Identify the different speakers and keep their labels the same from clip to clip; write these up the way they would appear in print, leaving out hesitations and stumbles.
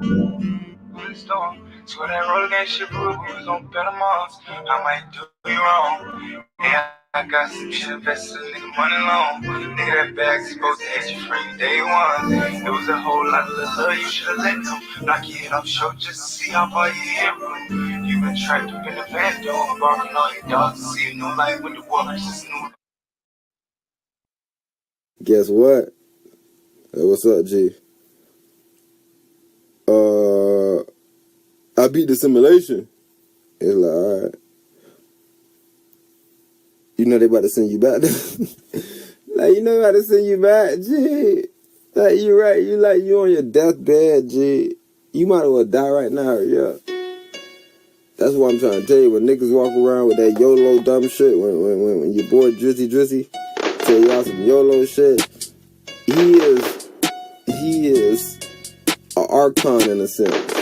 Speaker 1: So that roller game shit, boo, we was on better months. I might do you wrong. Yeah, I got some shit invested, nigga, money long. Nigga, that bag's supposed to hit you free day one. It was a whole lot of love, you should've let them. Knock your head off show just to see how far you hit. You been trapped up in the van door, barking on your dogs to see a new life with the walkers just new.
Speaker 2: Guess what? Hey, what's up, G? I beat the simulation. It's like, all right. You know they about to send you back. Like, you know about to send you back, G. Like, you right. You on your deathbed, G. You might as well die right now, yeah. That's what I'm trying to tell you. When niggas walk around with that YOLO dumb shit, when your boy Drizzy tell y'all some YOLO shit, he is an archon in a sense.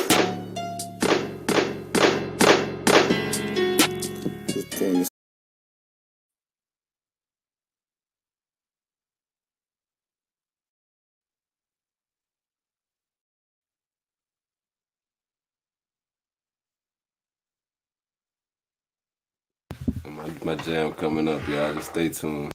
Speaker 3: My jam coming up, y'all. Just stay tuned.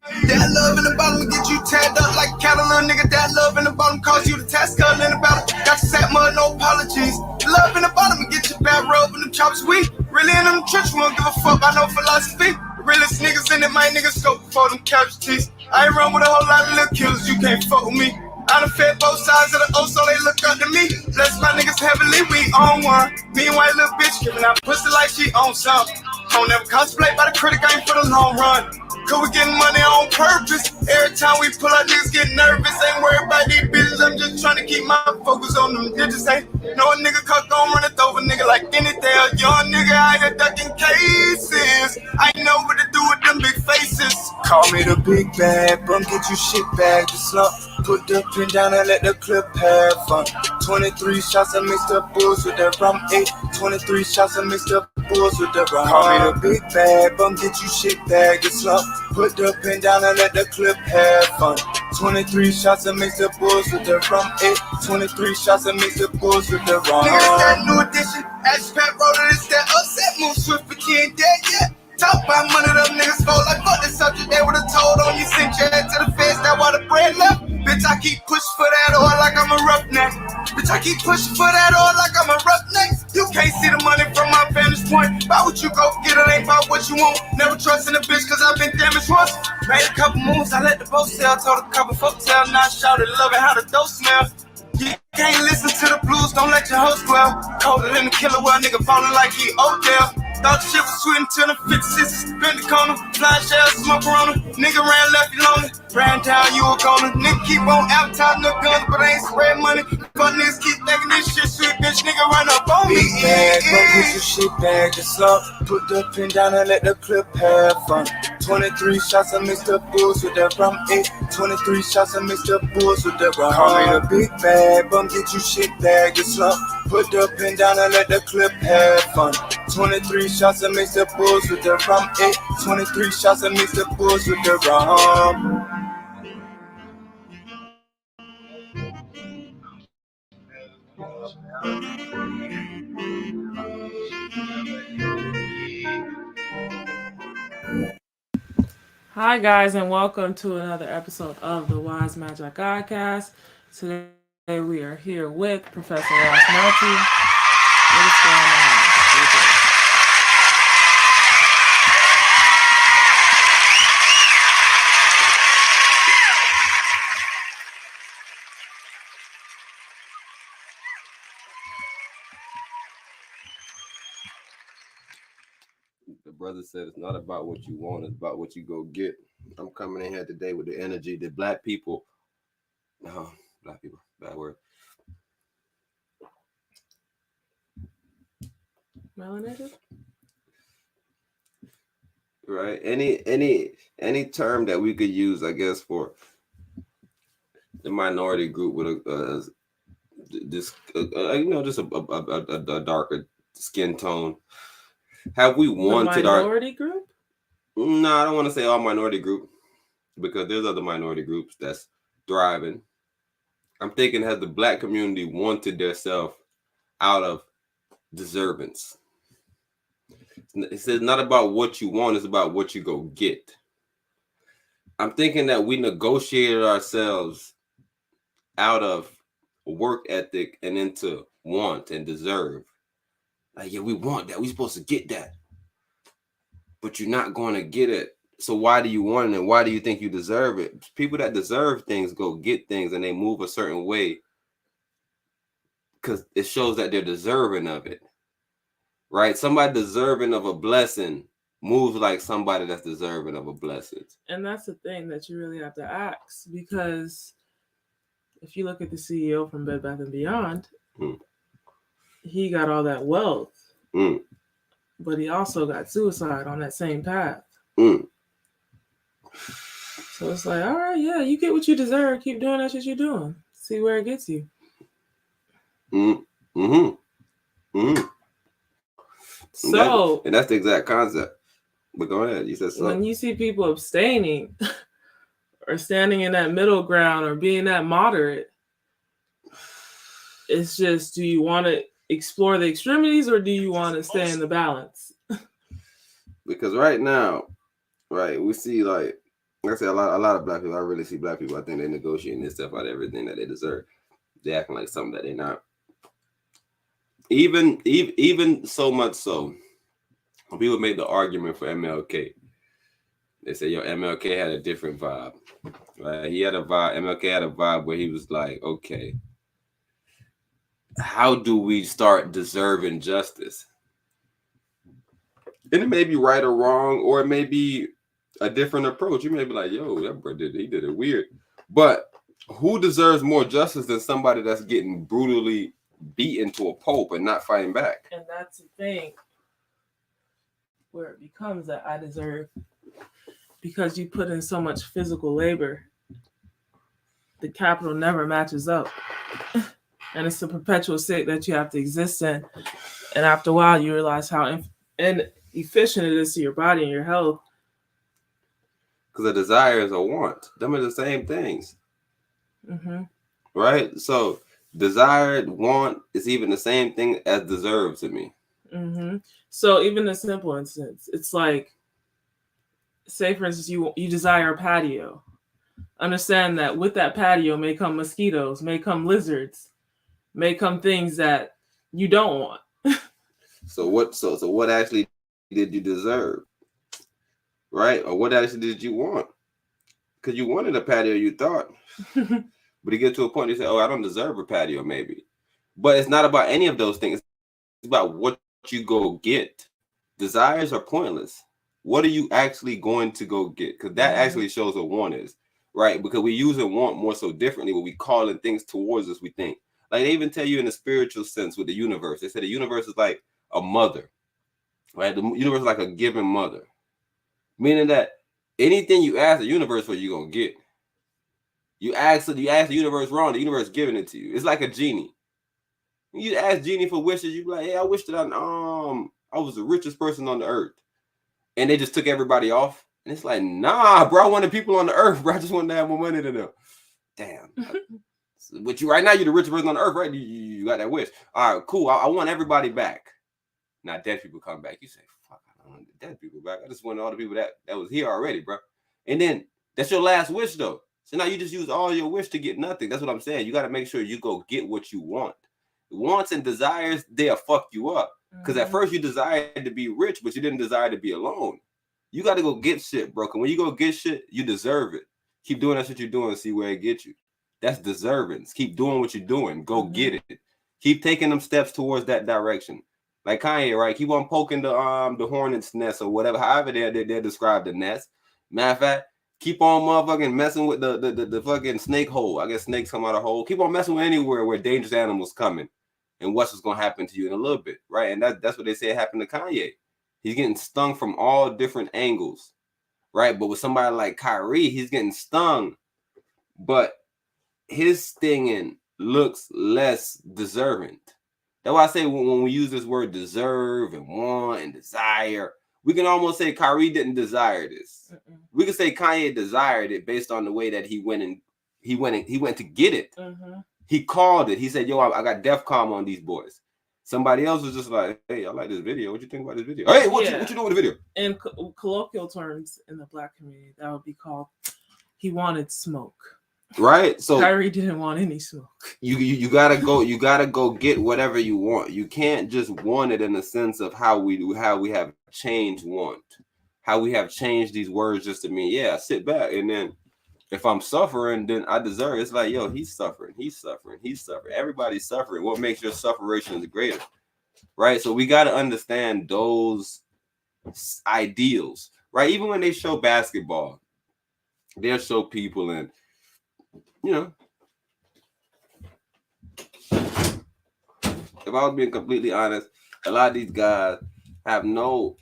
Speaker 1: That love in the bottom get you tagged up like a cattle, little nigga. That love in the bottom cause you to task skull in the battle. Got you sat mud, no apologies. Love in the bottom get you bad rub and them choppers weak. Really in them trench, we don't give a fuck about no philosophy. The realest niggas in it, my niggas scope for them casualties. I ain't run with a whole lot of little killers, you can't fuck with me. I done fed both sides of the O, so they look up to me. Bless my niggas heavily, we on one. Meanwhile, little bitch giving out pussy like she on something. Don't never contemplate by the critic, I ain't for the long run. Cause we getting money on purpose. Every time we pull out, niggas get nervous. Ain't worried about these bitches, I'm just trying to keep my focus on them digits. Ain't no nigga cut gon' run it over nigga like anything. A young nigga out here ducking cases. I know what to do with them big faces. Call me the big bad, bum, get you shit bag, the slump. Put the pin down and let the clip have fun. 23 shots of mixed up bulls with that rum 8. 23 shots of mixed up bulls with the rum. Call me the big bad, bum, get you shit bag, the slump. Put the pin down and let the clip have fun. 23 shots of mixed up bulls with the rum 8. 23 shots of mixed up bulls with the rum. Niggas that new edition, Ashpat roller, it's that upset move swift, but you ain't dead yet. Talk about money, them niggas fold like fuck this subject. They would've told on you, sent your head to the fence, that why the bread left. Bitch, I keep pushing for that oil like I'm a roughneck. Bitch, I keep pushing for that oil like I'm a roughneck. You can't see the money from my vantage point. Why would you go get it? Ain't about what you want. Never trust in a bitch, cause I've been damaged once. Made a couple moves, I let the boat sail. Told a couple folk tell, now shouted, loving how the dough smell. You can't listen to the blues, don't let your host dwell. Colder than the killer well, nigga falling like he Odell. Thought the shit was sweet until the 56 bent the corner. Flying shells, smoke around him. Nigga ran left you lonely. Ran down, you a goner. Nigga keep on advertising no guns, but ain't spread money. Fuck niggas keep thinking this shit sweet, bitch. Nigga run up on me. Big bag, bro, get your shit bag, the slump. Put the pin down and let the clip have fun. 23 shots of mixed up bulls with that rum 8. 23 shots of mixed up bulls with that rum. Call me the big bag, bum, get you shit bag, the slump. Put the pin down and let the clip have fun. 23 shots of mixed up bulls with the rum 8. 23 shots of mixed up bulls with the rum.
Speaker 4: Hi guys, and welcome to another episode of the Wise MAGI GODCAST. Today we are here with Professor Ross Melty. What is going on?
Speaker 3: The brother said it's not about what you want, it's about what you go get. I'm coming in here today with the energy that black people, bad word.
Speaker 4: Melanated?
Speaker 3: Right. Any term that we could use, I guess, for the minority group with just a darker skin tone. Have we wanted
Speaker 4: the minority group?
Speaker 3: No, I don't want to say all minority group, because there's other minority groups that's thriving. I'm thinking, has the black community wanted themselves out of deservance? It says not about what you want, it's about what you go get. I'm thinking that we negotiated ourselves out of work ethic and into want and deserve. Like, yeah, we want that. We're supposed to get that. But you're not going to get it. So why do you want it? And why do you think you deserve it? People that deserve things go get things and they move a certain way because it shows that they're deserving of it. Right? Somebody deserving of a blessing moves like somebody that's deserving of a blessing.
Speaker 4: And that's the thing that you really have to ask, because if you look at the CEO from Bed Bath & Beyond, he got all that wealth, but he also got suicide on that same path. So it's like, all right, yeah, you get what you deserve. Keep doing that shit you're doing. See where it gets you. So,
Speaker 3: and that's the exact concept. But go ahead. You said so.
Speaker 4: When you see people abstaining or standing in that middle ground or being that moderate, it's just, do you want to explore the extremities or do you want to stay in the balance?
Speaker 3: Because right now, right, we see, like I said, a lot of black people. I really see black people. I think they're negotiating this stuff out of everything that they deserve. They're acting like something that they're not. Even so much so, when people made the argument for MLK, they said, yo, MLK had a different vibe. Right? He had a vibe. MLK had a vibe where he was like, okay, how do we start deserving justice? And it may be right or wrong, or it may be a different approach. You may be like, yo, that bro did it weird. But who deserves more justice than somebody that's getting brutally beaten to a pulp and not fighting back?
Speaker 4: And that's the thing where it becomes that I deserve, because you put in so much physical labor, the capital never matches up. And it's a perpetual state that you have to exist in. And after a while, you realize how inefficient it is to your body and your health.
Speaker 3: Because a desire is a want. Them are the same things. Right? So desired, want is even the same thing as deserve to me.
Speaker 4: So even a simple instance, it's like, say for instance, you desire a patio. Understand that with that patio may come mosquitoes, may come lizards, may come things that you don't want.
Speaker 3: So what actually did you deserve? Right? Or what actually did you want? Because you wanted a patio, you thought. But you get to a point, you say, oh, I don't deserve a patio, maybe. But it's not about any of those things. It's about what you go get. Desires are pointless. What are you actually going to go get? Because that actually shows what want is. Right? Because we use and want more so differently when we call in things towards us, we think. Like they even tell you in the spiritual sense with the universe. They say the universe is like a mother. Right? The universe is like a giving mother. Meaning that anything you ask the universe for, you're going to get. You ask the universe wrong, the universe giving it to you. It's like a genie. You ask genie for wishes, you be like, hey, I wish that I was the richest person on the earth. And they just took everybody off. And it's like, nah, bro, I wanted people on the earth, bro. I just wanted to have more money than them. Damn. But you right now, you're the richest person on the earth, right? You got that wish. All right, cool. I want everybody back. Now dead people come back. You say, fuck, I don't want the dead people back. I just wanted all the people that was here already, bro. And then that's your last wish, though. So now you just use all your wish to get nothing. That's what I'm saying. You got to make sure you go get what you want. Wants and desires, they'll fuck you up. Because at first you desired to be rich, but you didn't desire to be alone. You got to go get shit, bro. And when you go get shit, you deserve it. Keep doing that shit you're doing and see where it gets you. That's deserving. Keep doing what you're doing. Go get it. Keep taking them steps towards that direction. Like Kanye, right? Keep on poking the hornet's nest or whatever, however they describe the nest. Matter of fact, keep on motherfucking messing with the fucking snake hole. I guess snakes come out of hole. Keep on messing with anywhere where dangerous animals coming. And what's going to happen to you in a little bit, right? And that's what they say happened to Kanye. He's getting stung from all different angles, right? But with somebody like Kyrie, he's getting stung, but his stinging looks less deserving. That's why I say when we use this word deserve and want and desire, we can almost say Kyrie didn't desire this. We can say Kanye desired it based on the way that he went and He went to get it.
Speaker 4: Mm-hmm.
Speaker 3: He called it. He said, "Yo, I got DEFCON on these boys." Somebody else was just like, "Hey, I like this video. What you think about this video? Hey, what you doing with the video?"
Speaker 4: In colloquial terms, in the Black community, that would be called, he wanted smoke.
Speaker 3: Right. So
Speaker 4: Kyrie didn't want any smoke.
Speaker 3: You gotta go get whatever you want. You can't just want it in the sense of how we have changed want, how we have changed these words just to mean, yeah, sit back, and then if I'm suffering, then I deserve it. It's like, yo, he's suffering. Everybody's suffering. What makes your sufferation greater? Right? So we got to understand those ideals, right? Even when they show basketball, they'll show people, and if I was being completely honest, a lot of these guys have no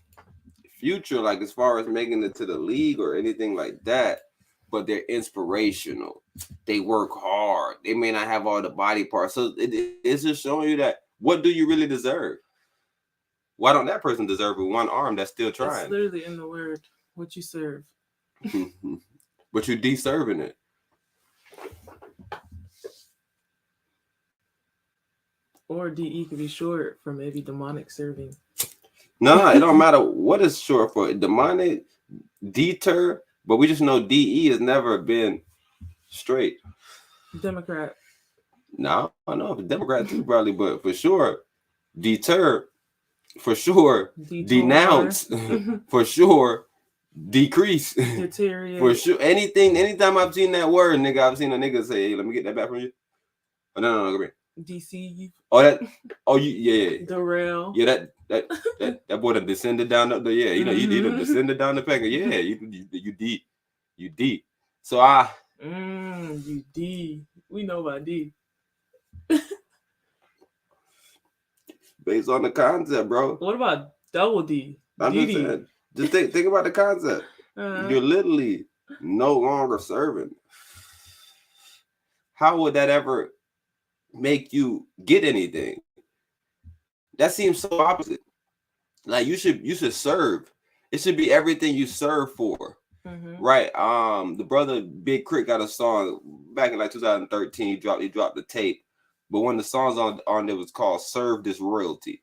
Speaker 3: future, like as far as making it to the league or anything like that, but they're inspirational. They work hard. They may not have all the body parts. So it's just showing you that, what do you really deserve? Why don't that person deserve with one arm that's still trying?
Speaker 4: It's literally in the word, what you serve.
Speaker 3: But you're deserving it.
Speaker 4: Or DE could be short for maybe demonic serving.
Speaker 3: No, it don't matter what it's short for. Demonic, deter, but we just know DE has never been straight.
Speaker 4: Democrat.
Speaker 3: No, I know Democrat too, probably, but for sure, deter, for sure, denounce, for sure, decrease,
Speaker 4: deteriorate,
Speaker 3: for sure. Anytime I've seen that word, nigga, I've seen a nigga say, "Hey, let me get that back from you." Oh, no, come here.
Speaker 4: deceive.
Speaker 3: Yeah.
Speaker 4: Derail.
Speaker 3: Yeah, that boy done descended down the you done descended down the peg. Yeah, you D. So
Speaker 4: you D. We know about D.
Speaker 3: Based on the concept, bro.
Speaker 4: What about double D?
Speaker 3: I'm just saying, just think about the concept. You're literally no longer serving. How would that ever make you get anything? That seems so opposite. Like you should serve. It should be everything you serve for.
Speaker 4: Mm-hmm.
Speaker 3: Right. The brother Big Crit got a song back in like 2013. He dropped the tape. But one of the songs on there was called "Serve This Royalty."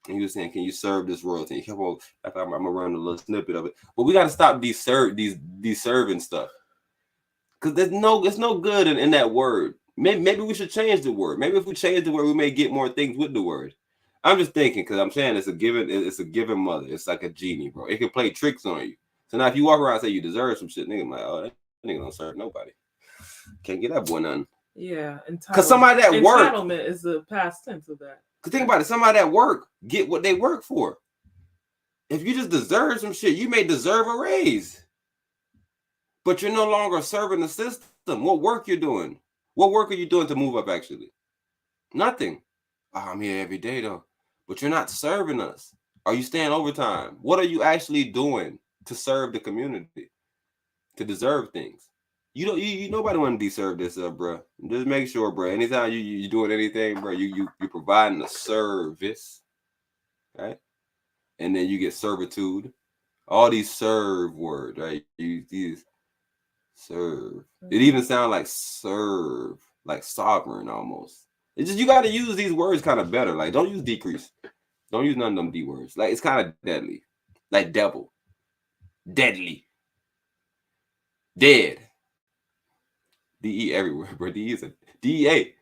Speaker 3: And he was saying, "Can you serve this royalty?" And he kept on, I'm gonna run a little snippet of it. But we gotta stop deserving stuff. Because it's no good in that word. Maybe we should change the word. Maybe if we change the word, we may get more things with the word. I'm just thinking, because I'm saying it's a given mother. It's like a genie, bro. It can play tricks on you. So now if you walk around and say you deserve some shit, nigga, I'm like, oh, that nigga don't serve nobody. Can't get that boy nothing.
Speaker 4: Yeah.
Speaker 3: Because somebody that work.
Speaker 4: Entitlement is the past tense of that.
Speaker 3: Because think about it. Somebody that work, get what they work for. If you just deserve some shit, you may deserve a raise. But you're no longer serving the system. What work you're doing? What work are you doing to move up, actually? Nothing. Oh, I'm here every day, though. But you're not serving us. Are you staying overtime? What are you actually doing to serve the community? To deserve things? You nobody want to deserve this, bro. Just make sure, bro. Anytime you doing anything, bro, you're providing a service, right? And then you get servitude. All these serve words, right? These serve. It even sounds like serve, like sovereign almost. It's just you got to use these words kind of better. Like, don't use decrease. Don't use none of them D words. Like, it's kind of deadly. Like devil. Deadly. Dead. DE everywhere, bro. DE is a DEA.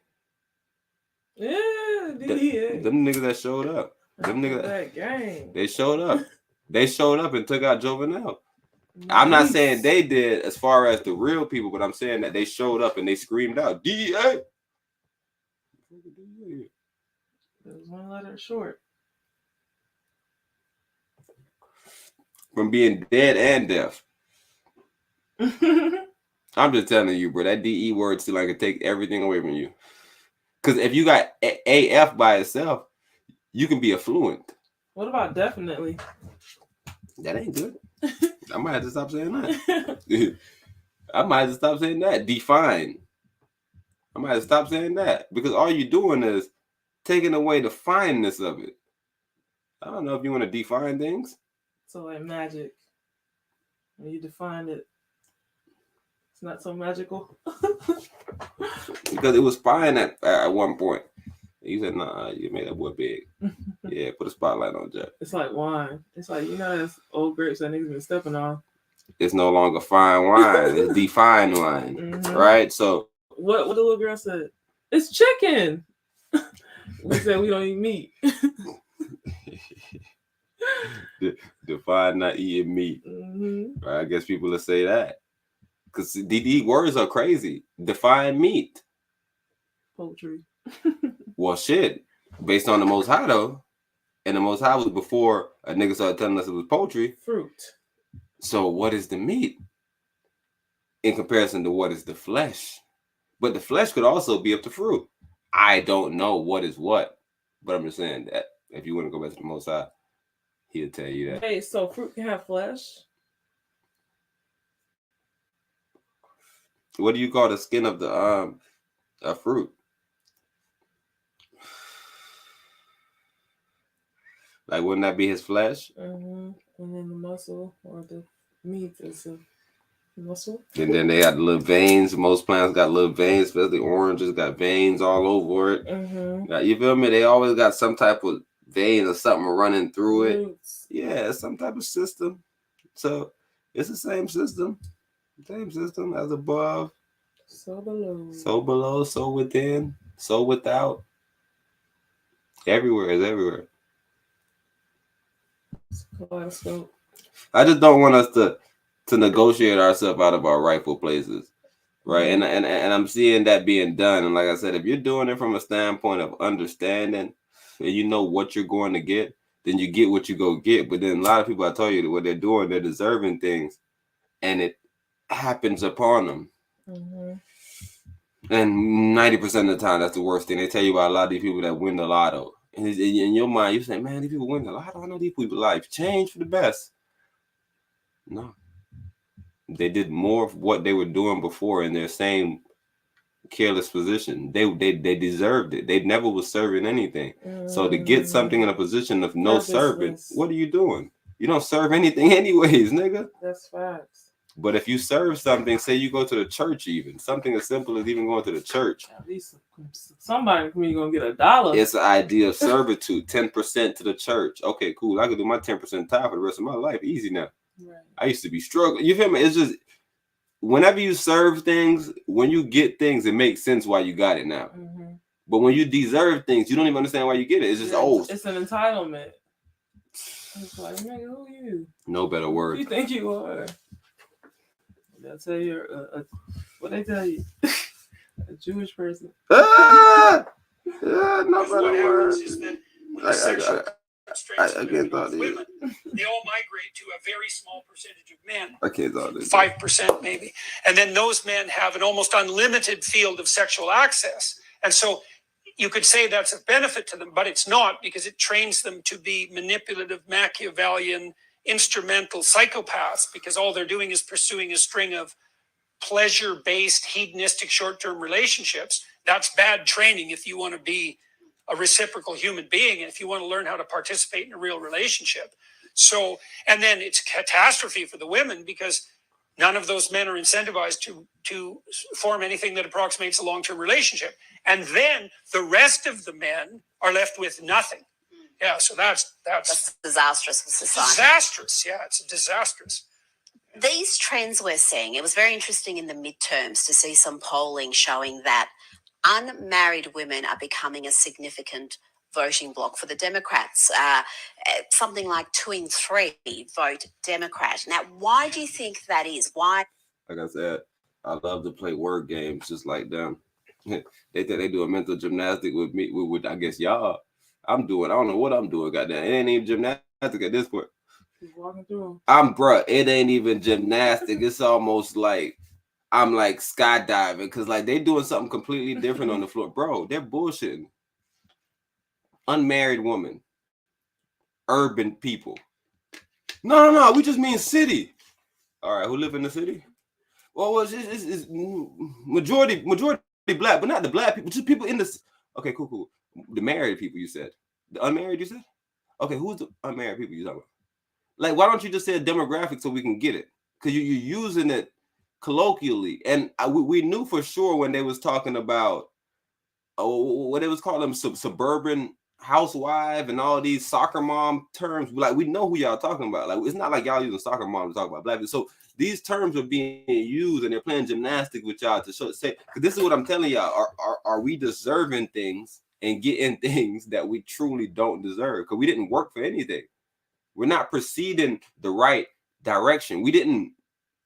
Speaker 4: Yeah, DEA.
Speaker 3: Them niggas that showed up. Them niggas
Speaker 4: that gang.
Speaker 3: They showed up. They showed up and took out Jovenel. Nice. I'm not saying they did as far as the real people, but I'm saying that they showed up and they screamed out, DEA.
Speaker 4: It was one letter short.
Speaker 3: From being dead and deaf. I'm just telling you, bro, that DE word still like can take everything away from you. Because if you got AF by itself, you can be affluent.
Speaker 4: What about definitely?
Speaker 3: That ain't good. I might have to stop saying that. I might have to stop saying that. Define. I might have to stop saying that. Because all you're doing is taking away the fineness of it. I don't know if you want to define things.
Speaker 4: So like magic. When you define it, it's not so magical.
Speaker 3: Because it was fine at one point. You said, nah, you made that boy big. Yeah, put a spotlight on Jack.
Speaker 4: It's like wine. It's like, that's old grapes that niggas been stepping on.
Speaker 3: It's no longer fine wine. It's defined wine.
Speaker 4: Mm-hmm.
Speaker 3: Right? So
Speaker 4: what the little girl said? It's chicken. We said we don't eat meat.
Speaker 3: Define not eating meat.
Speaker 4: Mm-hmm.
Speaker 3: Right? I guess people will say that. Because these words are crazy. Define meat.
Speaker 4: Poultry.
Speaker 3: Well, shit. Based on the Most High, though. And the Most High was before a nigga started telling us it was poultry.
Speaker 4: Fruit.
Speaker 3: So what is the meat? In comparison to what is the flesh? But the flesh could also be up to fruit. I don't know what is what. But I'm just saying that if you want to go back to the Most High, he'll tell you that.
Speaker 4: Hey, so fruit can have flesh?
Speaker 3: What do you call the skin of the fruit? Like, wouldn't that be his flesh?
Speaker 4: Mm-hmm. And then the muscle or the meat is a muscle.
Speaker 3: And then they got the little veins. Most plants got little veins, especially oranges got veins all over it.
Speaker 4: Mm-hmm.
Speaker 3: Now, you feel me? They always got some type of vein or something running through it.
Speaker 4: Roots.
Speaker 3: Yeah, it's some type of system. So it's the same system. Same system as above.
Speaker 4: So below.
Speaker 3: So below, so within, so without. Everywhere is everywhere.
Speaker 4: Kaleidoscope.
Speaker 3: I just don't want us to negotiate ourselves out of our rightful places, right? And I'm seeing that being done. And like I said, if you're doing it from a standpoint of understanding, and you know what you're going to get, then you get what you go get. But then a lot of people, I tell you, that what they're doing, they're deserving things, and it happens upon them.
Speaker 4: Mm-hmm.
Speaker 3: And 90% of the time, that's the worst thing. They tell you about a lot of these people that win the lotto. And in your mind, you say, man, these people win the lotto. I know these people's life changed for the best. No. They did more of what they were doing before in their same careless position. They deserved it. They never was serving anything. So to get something in a position of no service, what are you doing? You don't serve anything anyways, nigga.
Speaker 4: That's facts.
Speaker 3: But if you serve something, say you go to the church even, something as simple as even going to the church.
Speaker 4: At least somebody from you gonna get $1.
Speaker 3: It's the idea of servitude, 10% to the church. Okay, cool. I can do my 10% tithe for the rest of my life. Easy now.
Speaker 4: Right.
Speaker 3: I used to be struggling. You feel me? It's just, whenever you serve things, when you get things, it makes sense why you got it now.
Speaker 4: Mm-hmm.
Speaker 3: But when you deserve things, you don't even understand why you get it. It's just,
Speaker 4: it's an entitlement. It's like, nigga, who are you?
Speaker 3: No better word.
Speaker 4: Who you think you are? They'll tell you, what they tell you? A Jewish person.
Speaker 3: No better word. I can't thought of it.
Speaker 1: They all migrate to a very small percentage of men.
Speaker 3: I can't thought of it.
Speaker 1: 5% maybe. And then those men have an almost unlimited field of sexual access. And so you could say that's a benefit to them, but it's not, because it trains them to be manipulative, Machiavellian, instrumental psychopaths, because all they're doing is pursuing a string of pleasure-based, hedonistic, short-term relationships. That's bad training if you want to be a reciprocal human being and if you want to learn how to participate in a real relationship. So, and then it's a catastrophe for the women, because none of those men are incentivized to form anything that approximates a long-term relationship. And then the rest of the men are left with nothing. Yeah, so that's
Speaker 5: disastrous for society.
Speaker 1: Disastrous, yeah, it's disastrous.
Speaker 5: These trends we're seeing, it was very interesting in the midterms to see some polling showing that unmarried women are becoming a significant voting bloc for the Democrats. Something like 2 in 3 vote Democrat. Now, why do you think that is? Why?
Speaker 3: Like I said, I love to play word games just like them. They think they do a mental gymnastic with me, with I guess y'all. I don't know what I'm doing, goddamn. It ain't even gymnastic at this point.
Speaker 4: Keep walking through.
Speaker 3: It ain't even gymnastic. It's almost like I'm like skydiving, because like they doing something completely different on the floor. Bro, they're bullshitting. Unmarried woman. Urban people. No, we just mean city. All right, who live in the city? Well, it's majority black, but not the black people, just people in the... Okay, cool. The married people, you said. The unmarried, you said? Okay, who's the unmarried people you talking about? Like, why don't you just say a demographic so we can get it? Because you're using it colloquially, and we knew for sure when they was talking about what it was called them suburban housewife and all these soccer mom terms. Like, we know who y'all talking about. Like, it's not like y'all using soccer mom to talk about black people. So these terms are being used, and they're playing gymnastics with y'all to say. Because this is what I'm telling y'all: are we deserving things and getting things that we truly don't deserve? Because we didn't work for anything. We're not proceeding the right direction. We didn't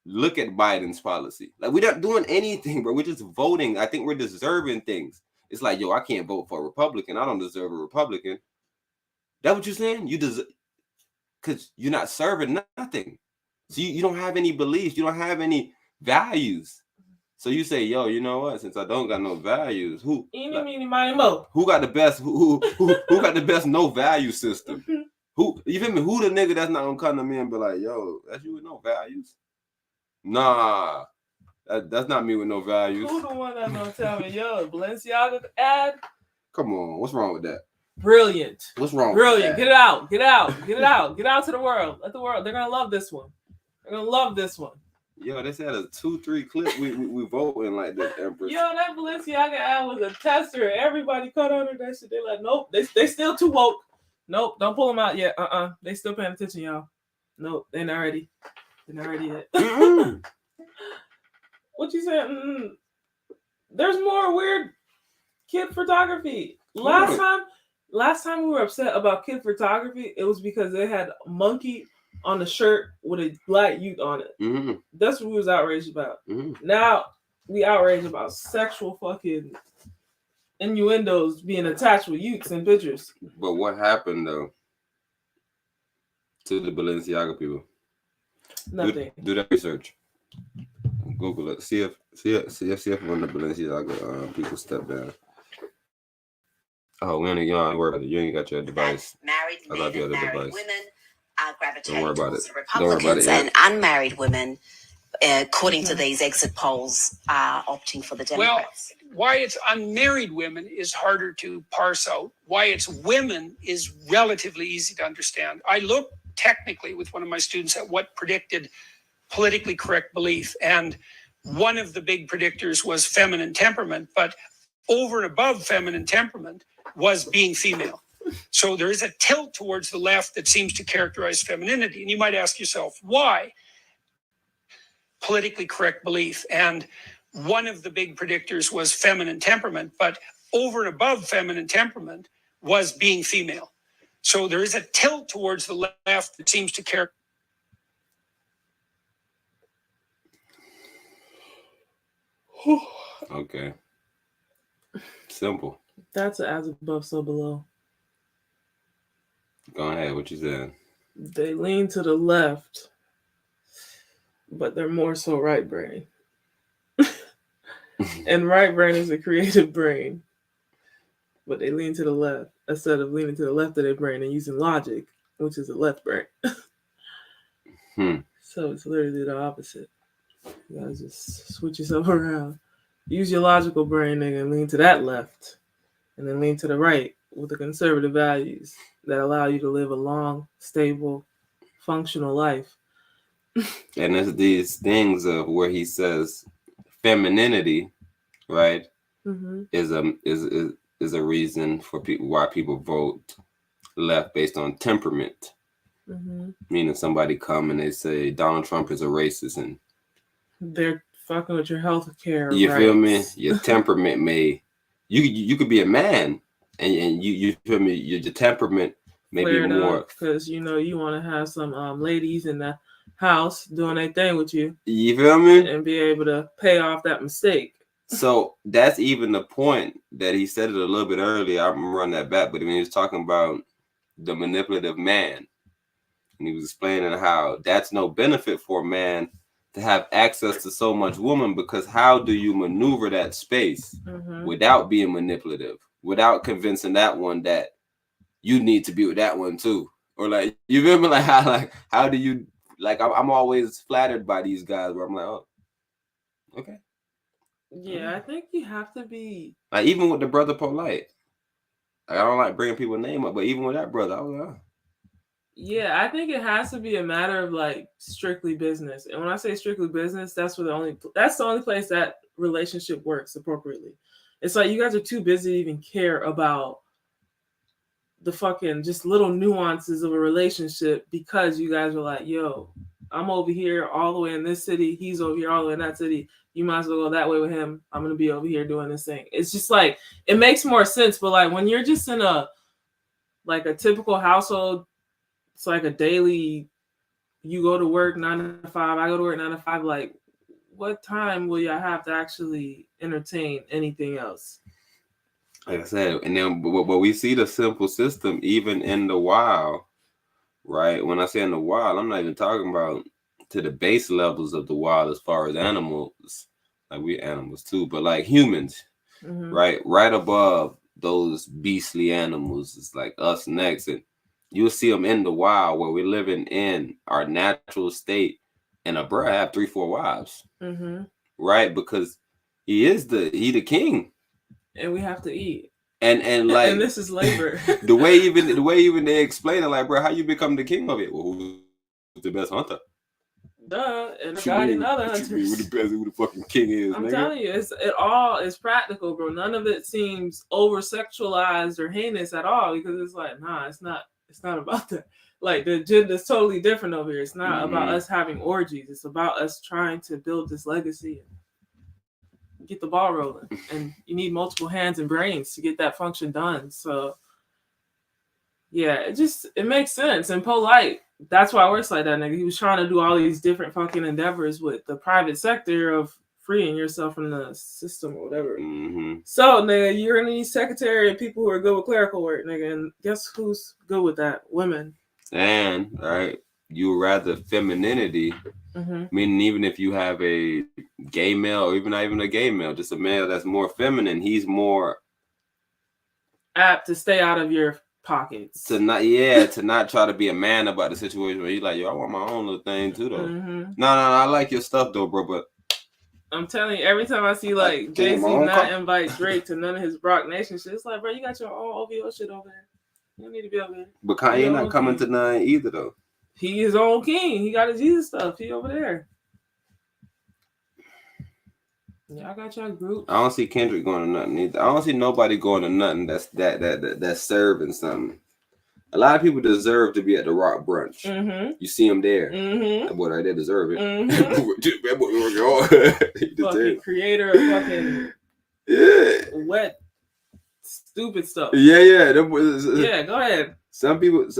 Speaker 3: look at Biden's policy. Like, we're not doing anything, bro. We're just voting. I think we're deserving things. It's like, yo, I can't vote for a Republican. I don't deserve a Republican. That what you're saying? You deserve, because you're not serving nothing. So you don't have any beliefs. You don't have any values. So you say, yo, you know what? Since I don't got no values, who got the best? Who got the best no value system? Who, you feel me? Who the nigga that's not gonna come to me and be like, yo, that's you with no values? Nah. That's not me with no values.
Speaker 4: Who the one that's gonna tell me, yo, Balenciaga ad?
Speaker 3: Come on, what's wrong with that?
Speaker 4: Brilliant.
Speaker 3: What's wrong?
Speaker 4: Brilliant. Get it out. Get it out. Get it out. Get out to the world. Let the world. They're gonna love this one. They're gonna love this one.
Speaker 3: Yo, they said a 2-3 clip. We voting like this, Empress.
Speaker 4: Yo, that Balenciaga ad was a tester. Everybody cut under that shit. They like, nope. They still too woke. Nope. Don't pull them out yet. They still paying attention, y'all. Nope. They're not ready. They're not ready yet. What you said? There's more weird kid photography. Last time we were upset about kid photography, it was because they had a monkey on the shirt with a black youth on it. Mm-hmm. That's what we was outraged about. Mm-hmm. Now we outraged about sexual fucking innuendos being attached with youths in pictures.
Speaker 3: But what happened though to the Balenciaga people?
Speaker 4: Nothing.
Speaker 3: Do that research. Google it. See if one of the Balenciaga people step down. Oh, we only worry about it. You ain't got your device.
Speaker 5: Married men and married women are gravitating towards the
Speaker 3: Don't
Speaker 5: Republicans, and unmarried women, according to these exit polls, are opting for the Democrats.
Speaker 6: Well, why it's unmarried women is harder to parse out. Why it's women is relatively easy to understand. I looked technically with one of my students at what predicted politically correct belief, and one of the big predictors was feminine temperament, but over and above feminine temperament was being female. So there is a tilt towards the left that seems to characterize femininity, and you might ask yourself, why? Politically correct belief, and one of the big predictors was feminine temperament, but over and above feminine temperament was being female. So there is a tilt towards the left that seems to characterize.
Speaker 3: Okay. Simple.
Speaker 4: That's as above, so below.
Speaker 3: Go ahead. What you said?
Speaker 4: They lean to the left, but they're more so right brain. And right brain is a creative brain. But they lean to the left instead of leaning to the left of their brain and using logic, which is the left brain. So it's literally the opposite. You gotta just switch yourself around. Use your logical brain, nigga, and lean to that left. And then lean to the right with the conservative values that allow you to live a long, stable, functional life.
Speaker 3: And there's these things of where he says femininity, right, is a reason for why people vote left based on temperament. Meaning somebody come and they say Donald Trump is a racist and
Speaker 4: they're fucking with your health care.
Speaker 3: You feel me? Your temperament may you could be a man and you feel me? Your temperament may be more
Speaker 4: because you want to have some ladies in the house doing their thing with you.
Speaker 3: You feel me?
Speaker 4: And be able to pay off that mistake.
Speaker 3: So that's even the point that he said it a little bit earlier. I'm running that back, but when he was talking about the manipulative man, and he was explaining how that's no benefit for a man to have access to so much woman, because how do you maneuver that space without being manipulative, without convincing that one that you need to be with that one too, or like you feel me? Like how do you like? I'm always flattered by these guys where I'm like, oh, okay.
Speaker 4: Yeah, I think you have to be
Speaker 3: like even with the brother Polite. Like, I don't like bringing people's name up, but even with that brother, I was like, oh.
Speaker 4: Yeah, I think it has to be a matter of like strictly business. And when I say strictly business, that's the only place that relationship works appropriately. It's like you guys are too busy to even care about the fucking just little nuances of a relationship because you guys are like, yo, I'm over here all the way in this city, he's over here all the way in that city. You might as well go that way with him. I'm gonna be over here doing this thing. It's just like it makes more sense, but like when you're just in a typical household, it's like a daily, you go to work 9 to 5, I go to work 9 to 5, like what time will y'all have to actually entertain anything else?
Speaker 3: Like I said, and then but we see the simple system even in the wild, right? When I say in the wild, I'm not even talking about to the base levels of the wild as far as animals, like we animals too, but like humans, right? Right above those beastly animals, it's like us next, and you'll see them in the wild where we're living in our natural state, and a bruh have 3-4 wives, right? Because he the king,
Speaker 4: and we have to eat,
Speaker 3: and like
Speaker 4: and this is labor.
Speaker 3: the way even they explain it, like, bro, how you become the king of it? Well, who's the best hunter?
Speaker 4: Duh, and guiding other hunters.
Speaker 3: Who the fucking king is?
Speaker 4: I'm
Speaker 3: nigga?
Speaker 4: telling you, it all is practical, bro. None of it seems over sexualized or heinous at all because it's like, nah, it's not about that. Like the agenda's totally different over here. It's not about us having orgies. It's about us trying to build this legacy and get the ball rolling. And you need multiple hands and brains to get that function done. So yeah, it makes sense and polite. That's why it works like that, nigga. He was trying to do all these different fucking endeavors with the private sector of freeing yourself from the system or whatever. So, nigga, you're gonna need secretary and people who are good with clerical work, nigga. And guess who's good with that? Women.
Speaker 3: And right, you rather femininity, meaning even if you have a gay male or even not even a gay male, just a male that's more feminine, he's more
Speaker 4: apt to stay out of your pockets.
Speaker 3: To not try to be a man about the situation where you're like, yo, I want my own little thing too though. No, I like your stuff though, bro, but
Speaker 4: I'm telling you, every time I see like Jay-Z not invite Drake to none of his Brock Nation shit, it's like, bro, you got your own OVO shit over there. You don't need to be over there.
Speaker 3: But Kanye not coming to none either though.
Speaker 4: He his own king. He got his Jesus stuff. He over there. Yeah, I got your group.
Speaker 3: I don't see Kendrick going to nothing either. I don't see nobody going to nothing that's serving something. A lot of people deserve to be at the Rock brunch. You see them there. That boy right there deserve it. That boy
Speaker 4: fucking creator of fucking wet, stupid stuff.
Speaker 3: Yeah.
Speaker 4: Yeah, go ahead.
Speaker 3: Some people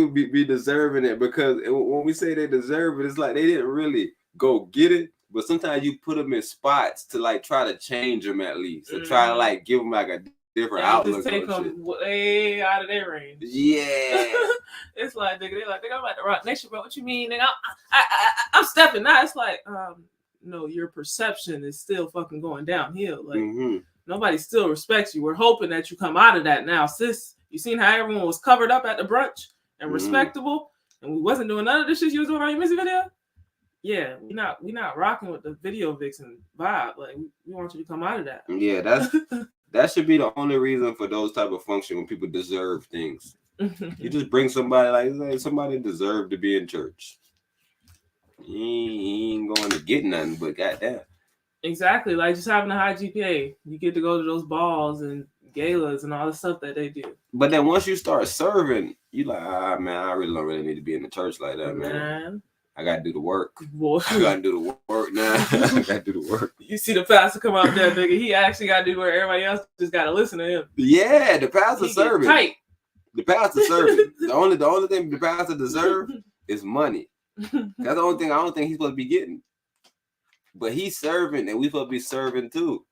Speaker 3: be deserving it because when we say they deserve it, it's like they didn't really go get it. But sometimes you put them in spots to like try to change them at least, or try to like give them like a different outlook.
Speaker 4: Just take them way out of their range.
Speaker 3: Yeah,
Speaker 4: it's like nigga, I'm at the Rock Nation, bro. What you mean, nigga? I'm stepping now. It's like, no, your perception is still fucking going downhill. Like nobody still respects you. We're hoping that you come out of that now, sis. You seen how everyone was covered up at the brunch and respectable, and we wasn't doing none of the shit you was doing on your music video. Yeah, we not rocking with the video vixen vibe. Like we want you to come out of that.
Speaker 3: Yeah, that should be the only reason for those type of function when people deserve things. You just bring somebody like somebody deserve to be in church. He ain't going to get nothing, but goddamn.
Speaker 4: Exactly, like just having a high GPA, you get to go to those balls and galas and all the stuff that they do.
Speaker 3: But then once you start serving, you like, man, I really don't need to be in the church like that, man. I gotta do the work. I gotta do the work now. I gotta do the work.
Speaker 4: You see the pastor come out there, nigga. He actually gotta do where everybody else just gotta listen to him.
Speaker 3: Yeah, the pastor serving.
Speaker 4: Tight.
Speaker 3: The pastor serving. the only thing the pastor deserves is money. That's the only thing I don't think he's supposed to be getting. But he's serving, and we supposed to be serving too.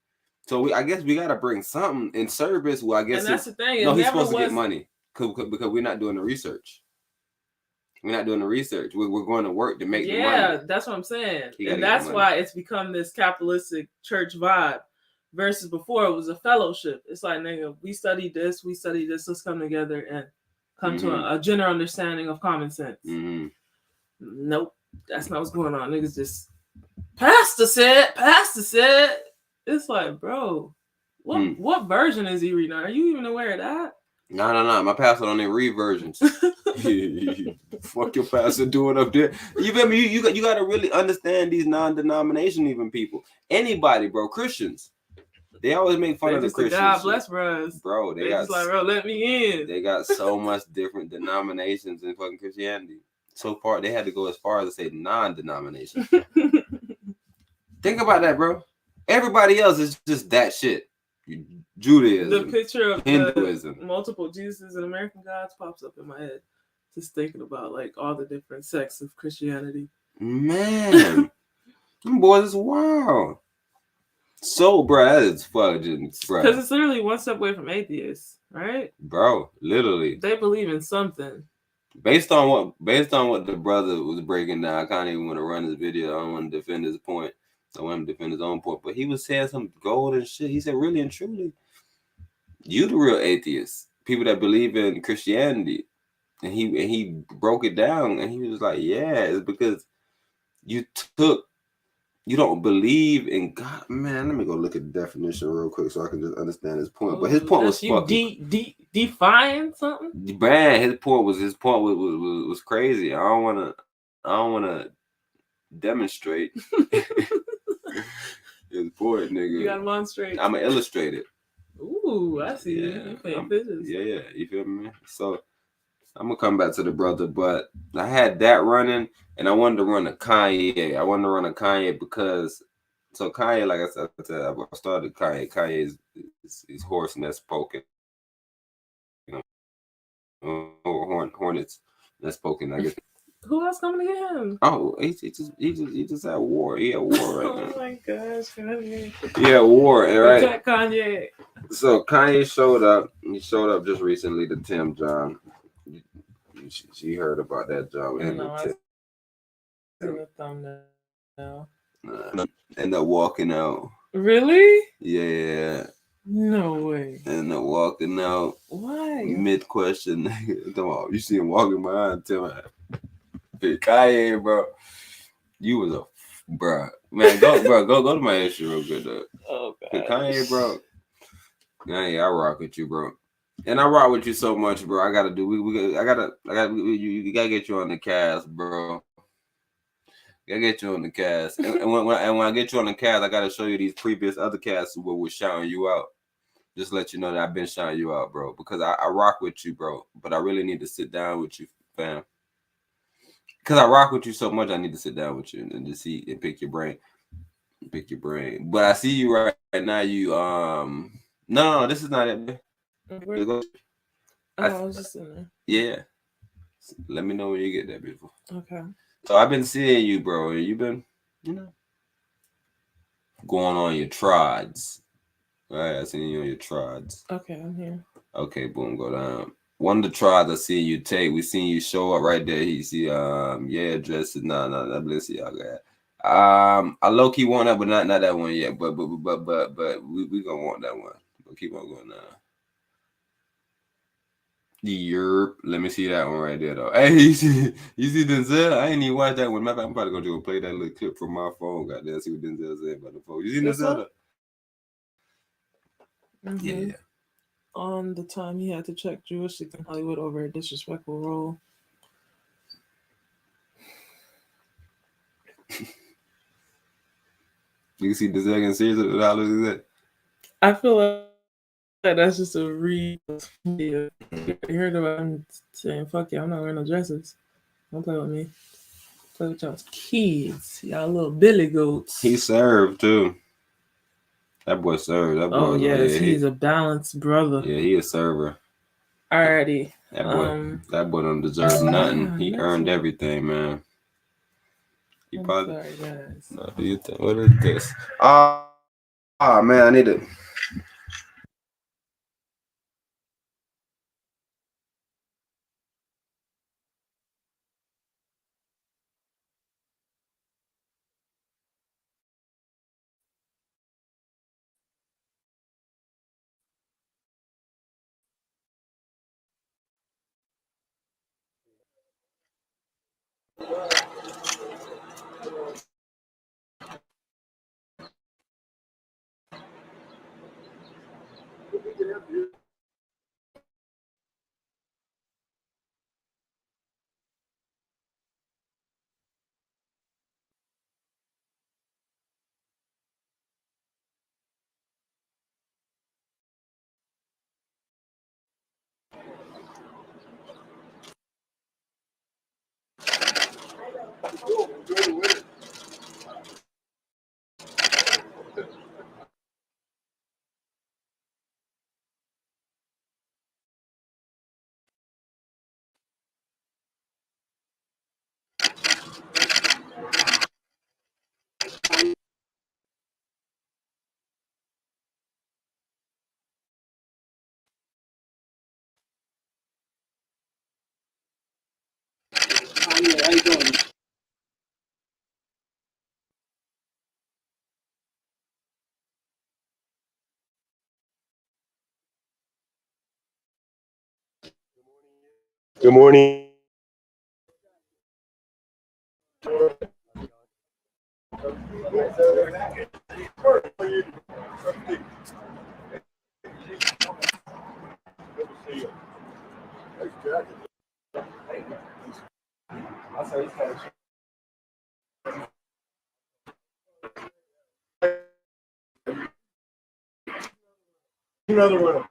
Speaker 3: So I guess we gotta bring something in service. Well, I guess
Speaker 4: and that's the thing.
Speaker 3: No, he's supposed to get money because we're not doing the research. We're not doing the research. We're going to work to make the money. Yeah,
Speaker 4: that's what I'm saying. And that's why it's become this capitalistic church vibe versus before it was a fellowship. It's like, nigga, we studied this, let's come together and come to a general understanding of common sense. Nope, that's not what's going on. Niggas just, pastor said. It's like, bro, what version is he reading? Are you even aware of that?
Speaker 3: No. My pastor don't even read versions. Fuck your pastor doing up there. You feel me? You got to really understand these non-denomination even people. Anybody, bro. Christians. They always make fun of the Christians.
Speaker 4: God bless bros.
Speaker 3: Bro,
Speaker 4: they just like, bro, let me in.
Speaker 3: They got so much different denominations in fucking Christianity. So far, they had to go as far as to say non-denomination. Think about that, bro. Everybody else is just that shit. Judaism.
Speaker 4: The picture of
Speaker 3: Hinduism.
Speaker 4: The multiple Jesuses and American gods pops up in my head. Just thinking about like all the different sects of Christianity.
Speaker 3: Man, them boys is wild. So, bro, that is fucking, bro.
Speaker 4: Because it's literally one step away from atheists, right?
Speaker 3: Bro, literally.
Speaker 4: They believe in something.
Speaker 3: Based on what the brother was breaking down, I can't even want to run his video. I don't want to defend his point. I want him to defend his own point. But he was saying some golden shit. He said, really and truly, you the real atheist. People that believe in Christianity. And he broke it down and he was like, yeah, it's because you don't believe in God. Man, let me go look at the definition real quick so I can just understand his point. But his point was fucking
Speaker 4: define something.
Speaker 3: Man, his point was crazy. I don't wanna demonstrate his point, nigga.
Speaker 4: You gotta demonstrate.
Speaker 3: I'ma illustrate it.
Speaker 4: Ooh, I see.
Speaker 3: Yeah,
Speaker 4: you playing pictures.
Speaker 3: Yeah, you feel me? So I'm gonna come back to the brother, but I had that running, and I wanted to run a Kanye. I wanted to run a Kanye because, so Kanye, like I said, I started Kanye. Kanye is horse nest poking, you know, hornets nest poking. I guess.
Speaker 4: Who else coming to get him?
Speaker 3: Oh, he just had war. He had war right now.
Speaker 4: Oh my gosh, Kanye.
Speaker 3: He had war, right?
Speaker 4: Protect Kanye.
Speaker 3: So Kanye showed up. He showed up just recently to Tim John. She heard about that job.
Speaker 4: No, I see the thumbnail.
Speaker 3: End up walking out.
Speaker 4: Really?
Speaker 3: Yeah.
Speaker 4: No way.
Speaker 3: End up walking out.
Speaker 4: Why?
Speaker 3: Mid question. Come on, you see him walking behind Tim. Kanye, bro. You was a bro. Man, go to my issue real good though.
Speaker 4: Oh god.
Speaker 3: Kanye, bro. Kanye, I rock with you, bro. And I rock with you so much, bro. I gotta do. You gotta get you on the cast, bro. Gotta get you on the cast. And when I get you on the cast, I gotta show you these previous other casts where we're shouting you out. Just let you know that I've been shouting you out, bro. Because I rock with you, bro. But I really need to sit down with you, fam. Because I rock with you so much, I need to sit down with you and just see and pick your brain. But I see you right now. You no, this is not it.
Speaker 4: I was just in there.
Speaker 3: Yeah. Let me know when you get there, beautiful.
Speaker 4: Okay.
Speaker 3: So I've been seeing you, bro. You've been, going on your trods. All right, I seen you on your trods.
Speaker 4: Okay, I'm here.
Speaker 3: Okay, boom, go down. One of the trods I seen you take, we seen you show up right there. He see, dress is no, bless you, okay. I low key want that, but not that one yet. But we gonna want that one. But keep on going now. Yerp. Let me see that one right there though. Hey, you see Denzel? I ain't even watch that one. Matter of fact, I'm probably gonna play that little clip from my phone. Goddamn, see what Denzel said about the phone. You see Denzel?
Speaker 4: Mm-hmm.
Speaker 3: Yeah.
Speaker 4: On the time he had to check Jewish in Hollywood over a disrespectful role.
Speaker 3: You can see Denzel getting serious with how is that?
Speaker 4: I feel like that's just a real video. You heard about him saying, fuck you, I'm not wearing no dresses. Don't play with me. Play with y'all's kids. Y'all little billy goats.
Speaker 3: He served too. That boy served. That boy.
Speaker 4: Oh yes, he's a balanced brother.
Speaker 3: Yeah, he a server.
Speaker 4: Alrighty.
Speaker 3: That boy don't deserve nothing. He earned everything, man.
Speaker 4: I'm sorry, guys.
Speaker 3: No, do you think? What is this? Man, I need to.
Speaker 7: How you doing?
Speaker 8: Good morning. Another one.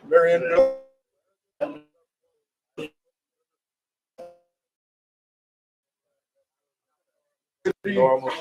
Speaker 8: Marion. Normal.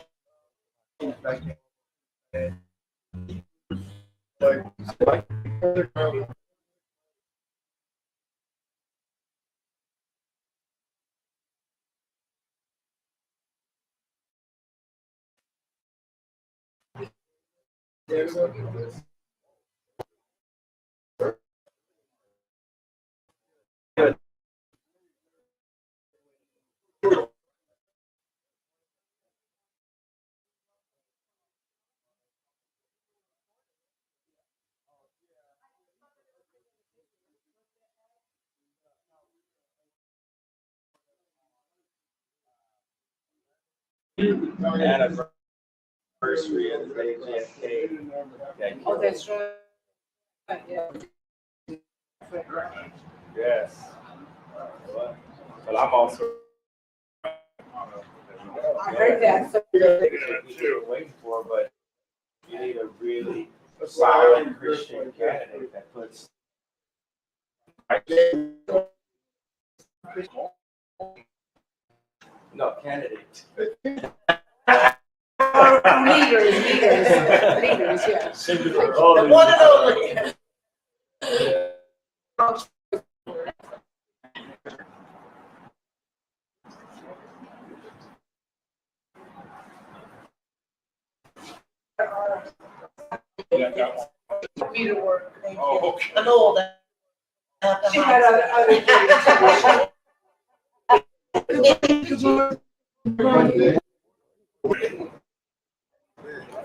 Speaker 8: Anniversary of the day of JFK.
Speaker 7: Oh, that's right. Yeah.
Speaker 8: Yes. But I'm also.
Speaker 7: I heard that. So
Speaker 8: You're waiting for, but you need a really solid Christian candidate that puts. No, candidate.
Speaker 7: leaders, yeah.
Speaker 8: The one and only.
Speaker 7: Me to work.
Speaker 8: Oh, okay.
Speaker 7: I know all that. She had other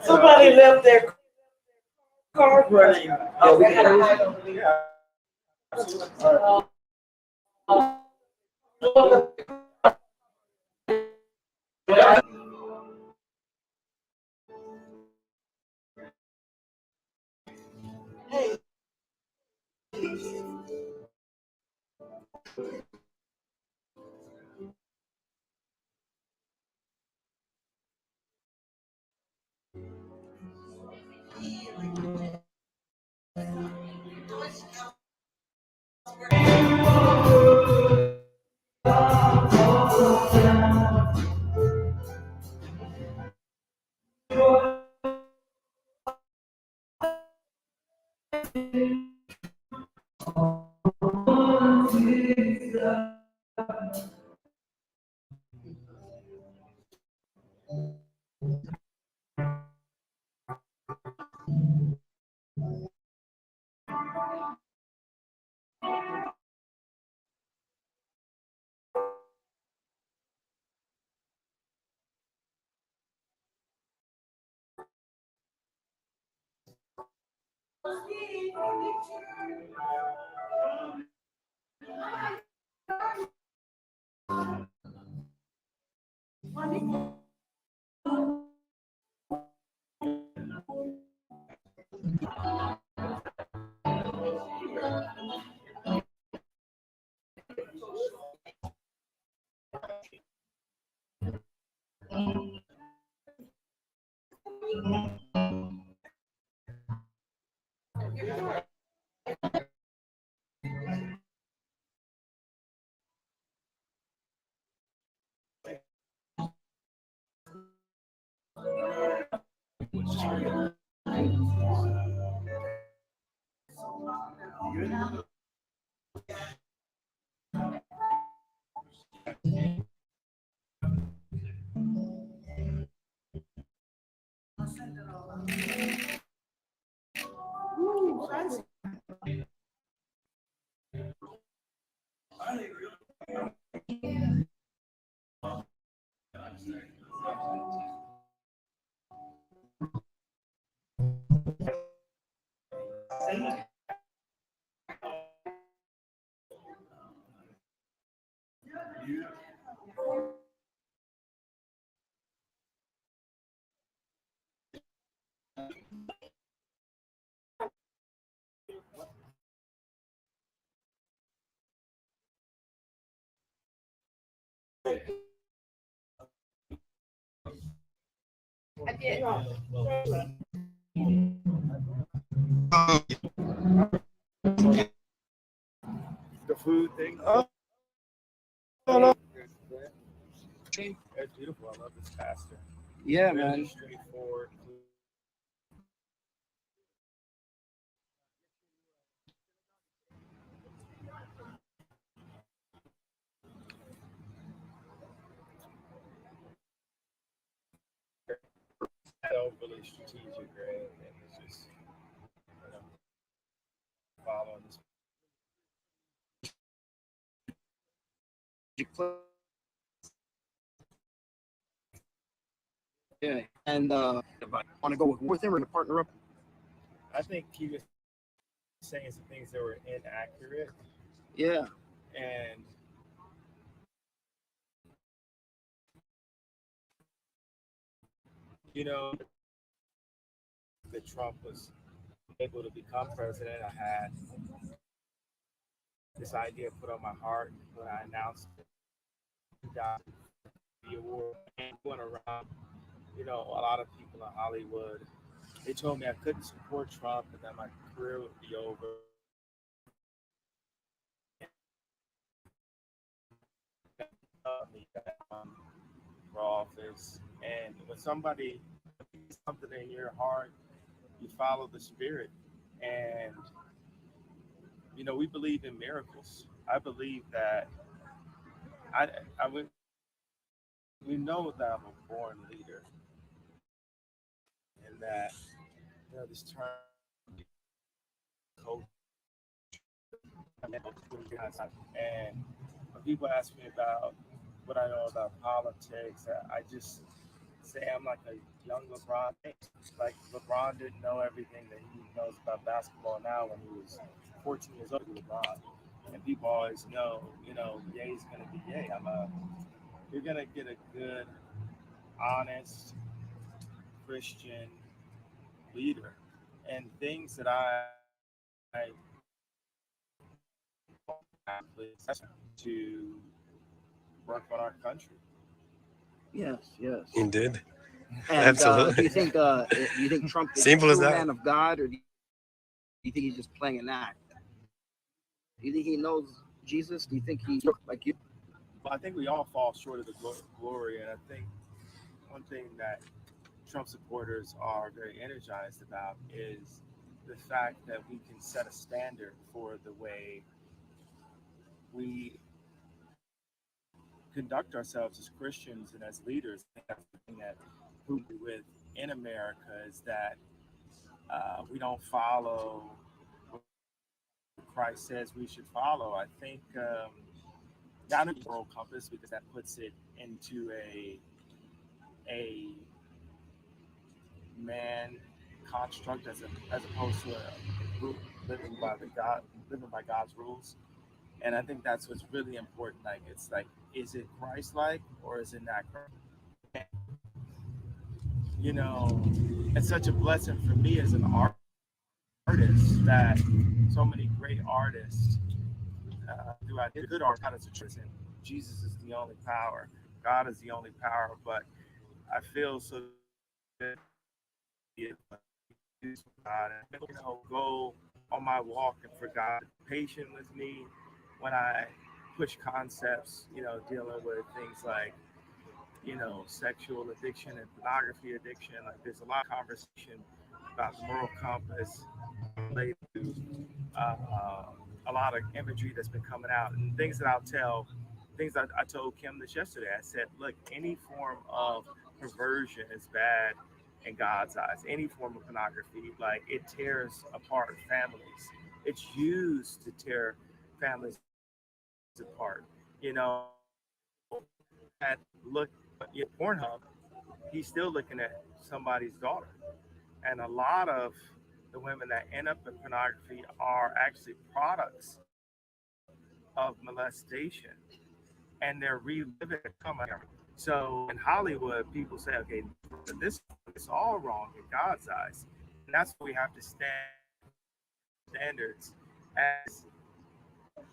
Speaker 7: Somebody left their car running. Oh, they had a hide over there.
Speaker 8: The food thing.
Speaker 9: Oh, no.
Speaker 8: It's beautiful. I love this pastor.
Speaker 9: Yeah,
Speaker 8: Very
Speaker 9: man.
Speaker 8: straightforward. Overly strategic, right? And it's just following this.
Speaker 9: Yeah, and want to go with him or to partner up?
Speaker 8: I think he was saying some things that were inaccurate.
Speaker 9: Yeah.
Speaker 8: And that Trump was able to become president. I had this idea put on my heart when I announced the award and went around. A lot of people in Hollywood, they told me I couldn't support Trump and that my career would be over. For office, and when somebody something in your heart, you follow the spirit, and we believe in miracles. I believe that I would. We know that I'm a born leader, and that this term coach. And when people ask me about what I know about politics, I just say I'm like a young LeBron. Like LeBron didn't know everything that he knows about basketball now when he was 14 years old. LeBron, and people always know, Ye's gonna be Ye. You're gonna get a good, honest Christian leader, and things that I to work on our country.
Speaker 9: Yes.
Speaker 10: He did.
Speaker 9: And
Speaker 10: Absolutely.
Speaker 9: do you think Trump is
Speaker 10: Simple
Speaker 9: a
Speaker 10: as
Speaker 9: true
Speaker 10: that.
Speaker 9: man of God, or do you think he's just playing an act? Do you think he knows Jesus? Do you think he like you?
Speaker 8: Well, I think we all fall short of the glory, and I think one thing that Trump supporters are very energized about is the fact that we can set a standard for the way we conduct ourselves as Christians and as leaders. I think that's the thing that we with in America is that we don't follow what Christ says we should follow. I think not a moral compass, because that puts it into a man construct as opposed to living by God's rules. And I think that's what's really important. Like, it's like, is it Christ-like or is it not Christ? You know, it's such a blessing for me as an artist that so many great artists throughout the good art, God is a truth, and Jesus is the only power. God is the only power. But I feel so good God, and go on my walk and for God to be patient with me when I push concepts, dealing with things like, sexual addiction and pornography addiction. Like, there's a lot of conversation about the moral compass related to a lot of imagery that's been coming out and things that I told Kim this yesterday. I said, look, any form of perversion is bad in God's eyes. Any form of pornography, like, it tears apart families. It's used to tear families apart. At look at Pornhub, he's still looking at somebody's daughter. And a lot of the women that end up in pornography are actually products of molestation, and they're reliving it. So in Hollywood, people say, okay, this is all wrong in God's eyes. And that's why we have to stand standards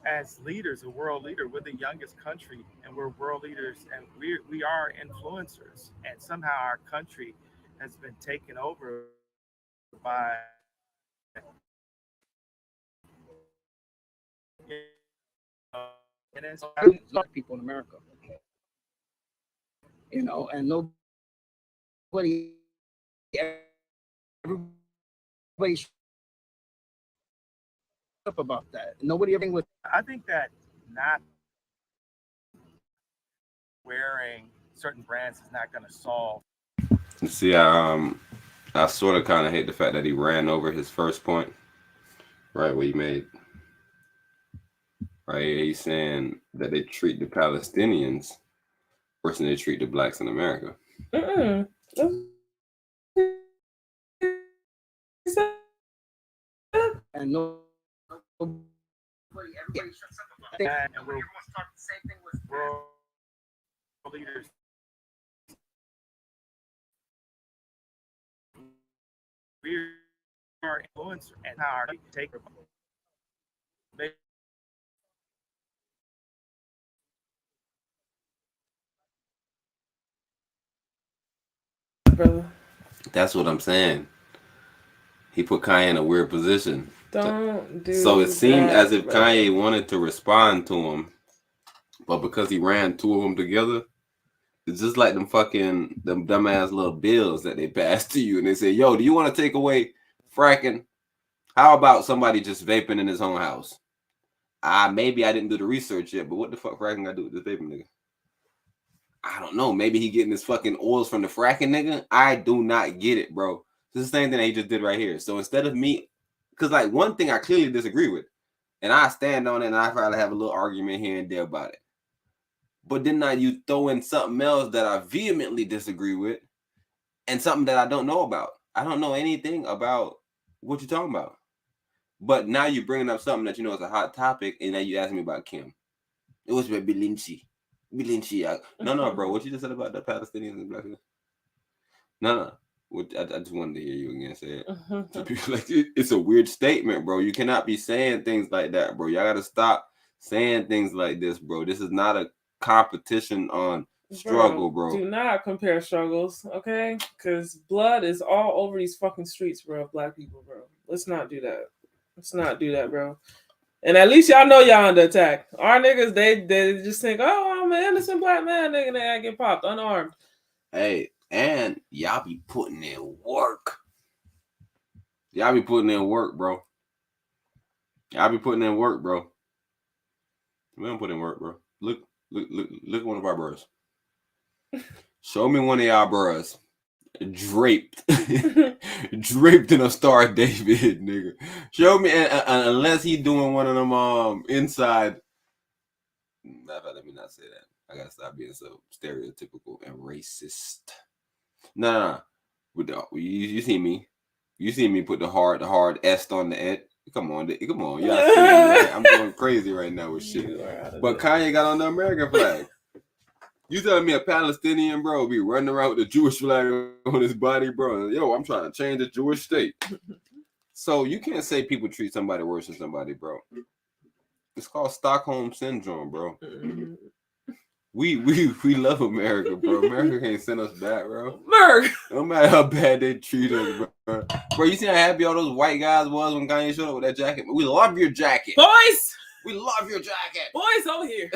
Speaker 8: as leaders, a world leader. We're the youngest country, and we're world leaders, and we are influencers. And somehow our country has been taken over by
Speaker 9: and it's a lot of people in America, and nobody, everybody up about that. Nobody ever with.
Speaker 8: I think that not wearing certain brands is not going to solve.
Speaker 3: See, I sort of kind of hate the fact that he ran over his first point, right? What he made, right? He's saying that they treat the Palestinians worse than they treat the blacks in America.
Speaker 9: And no.
Speaker 8: And we're world leaders. We are influencers, and how we take
Speaker 4: brother.
Speaker 3: That's what I'm saying. He put Kanye in a weird position.
Speaker 4: Don't do
Speaker 3: So it seemed
Speaker 4: that,
Speaker 3: as if
Speaker 4: brother.
Speaker 3: Kanye wanted to respond to him, but because he ran two of them together, it's just like them dumbass little bills that they passed to you, and they say, "Yo, do you want to take away fracking? How about somebody just vaping in his own house?" Maybe I didn't do the research yet, but what the fuck fracking got to do with this vaping nigga? I don't know. Maybe he getting his fucking oils from the fracking nigga. I do not get it, bro. This is the same thing that he just did right here. So instead of me, because like one thing I clearly disagree with, and I stand on it, and I probably have a little argument here and there about it. But then now you throw in something else that I vehemently disagree with, and something that I don't know about. I don't know anything about what you're talking about. But now you're bringing up something that you know is a hot topic, and now you ask me about Kim. It was about Bilinchi. No, bro. What you just said about the Palestinians and black people? No. I just wanted to hear you again say it. So people like it's a weird statement, bro. You cannot be saying things like that, bro. Y'all gotta stop saying things like this, bro. This is not a competition on struggle, bro.
Speaker 4: Do not compare struggles, okay? Because blood is all over these fucking streets, bro. Of black people, bro. Let's not do that. Let's not do that, bro. And at least y'all know y'all under attack. Our niggas, they just think, oh, I'm an innocent black man, nigga, they I get popped unarmed.
Speaker 3: Hey, and y'all be putting in work. Y'all be putting in work, bro. Y'all be putting in work, bro. We don't put in work, bro. Look at one of our bros. Show me one of y'all bros. Draped in a Star David, nigga. Show me, unless he doing one of them inside. Let me not say that. I gotta stop being so stereotypical and racist. Nah. You see me put the hard S on the end. Come on, y'all. Right? I'm going crazy right now with shit. But Kanye got on the American flag. You telling me a Palestinian, bro, be running around with the Jewish flag on his body, bro? Yo, I'm trying to change the Jewish state. So you can't say people treat somebody worse than somebody, bro. It's called Stockholm Syndrome, bro.
Speaker 4: Mm-hmm.
Speaker 3: We love America, bro. America can't send us back, bro.
Speaker 4: America.
Speaker 3: No matter how bad they treat us, bro. Bro, you see how happy all those white guys was when Kanye showed up with that jacket? We love your jacket.
Speaker 4: Boys!
Speaker 3: We love your jacket.
Speaker 4: Boys over here.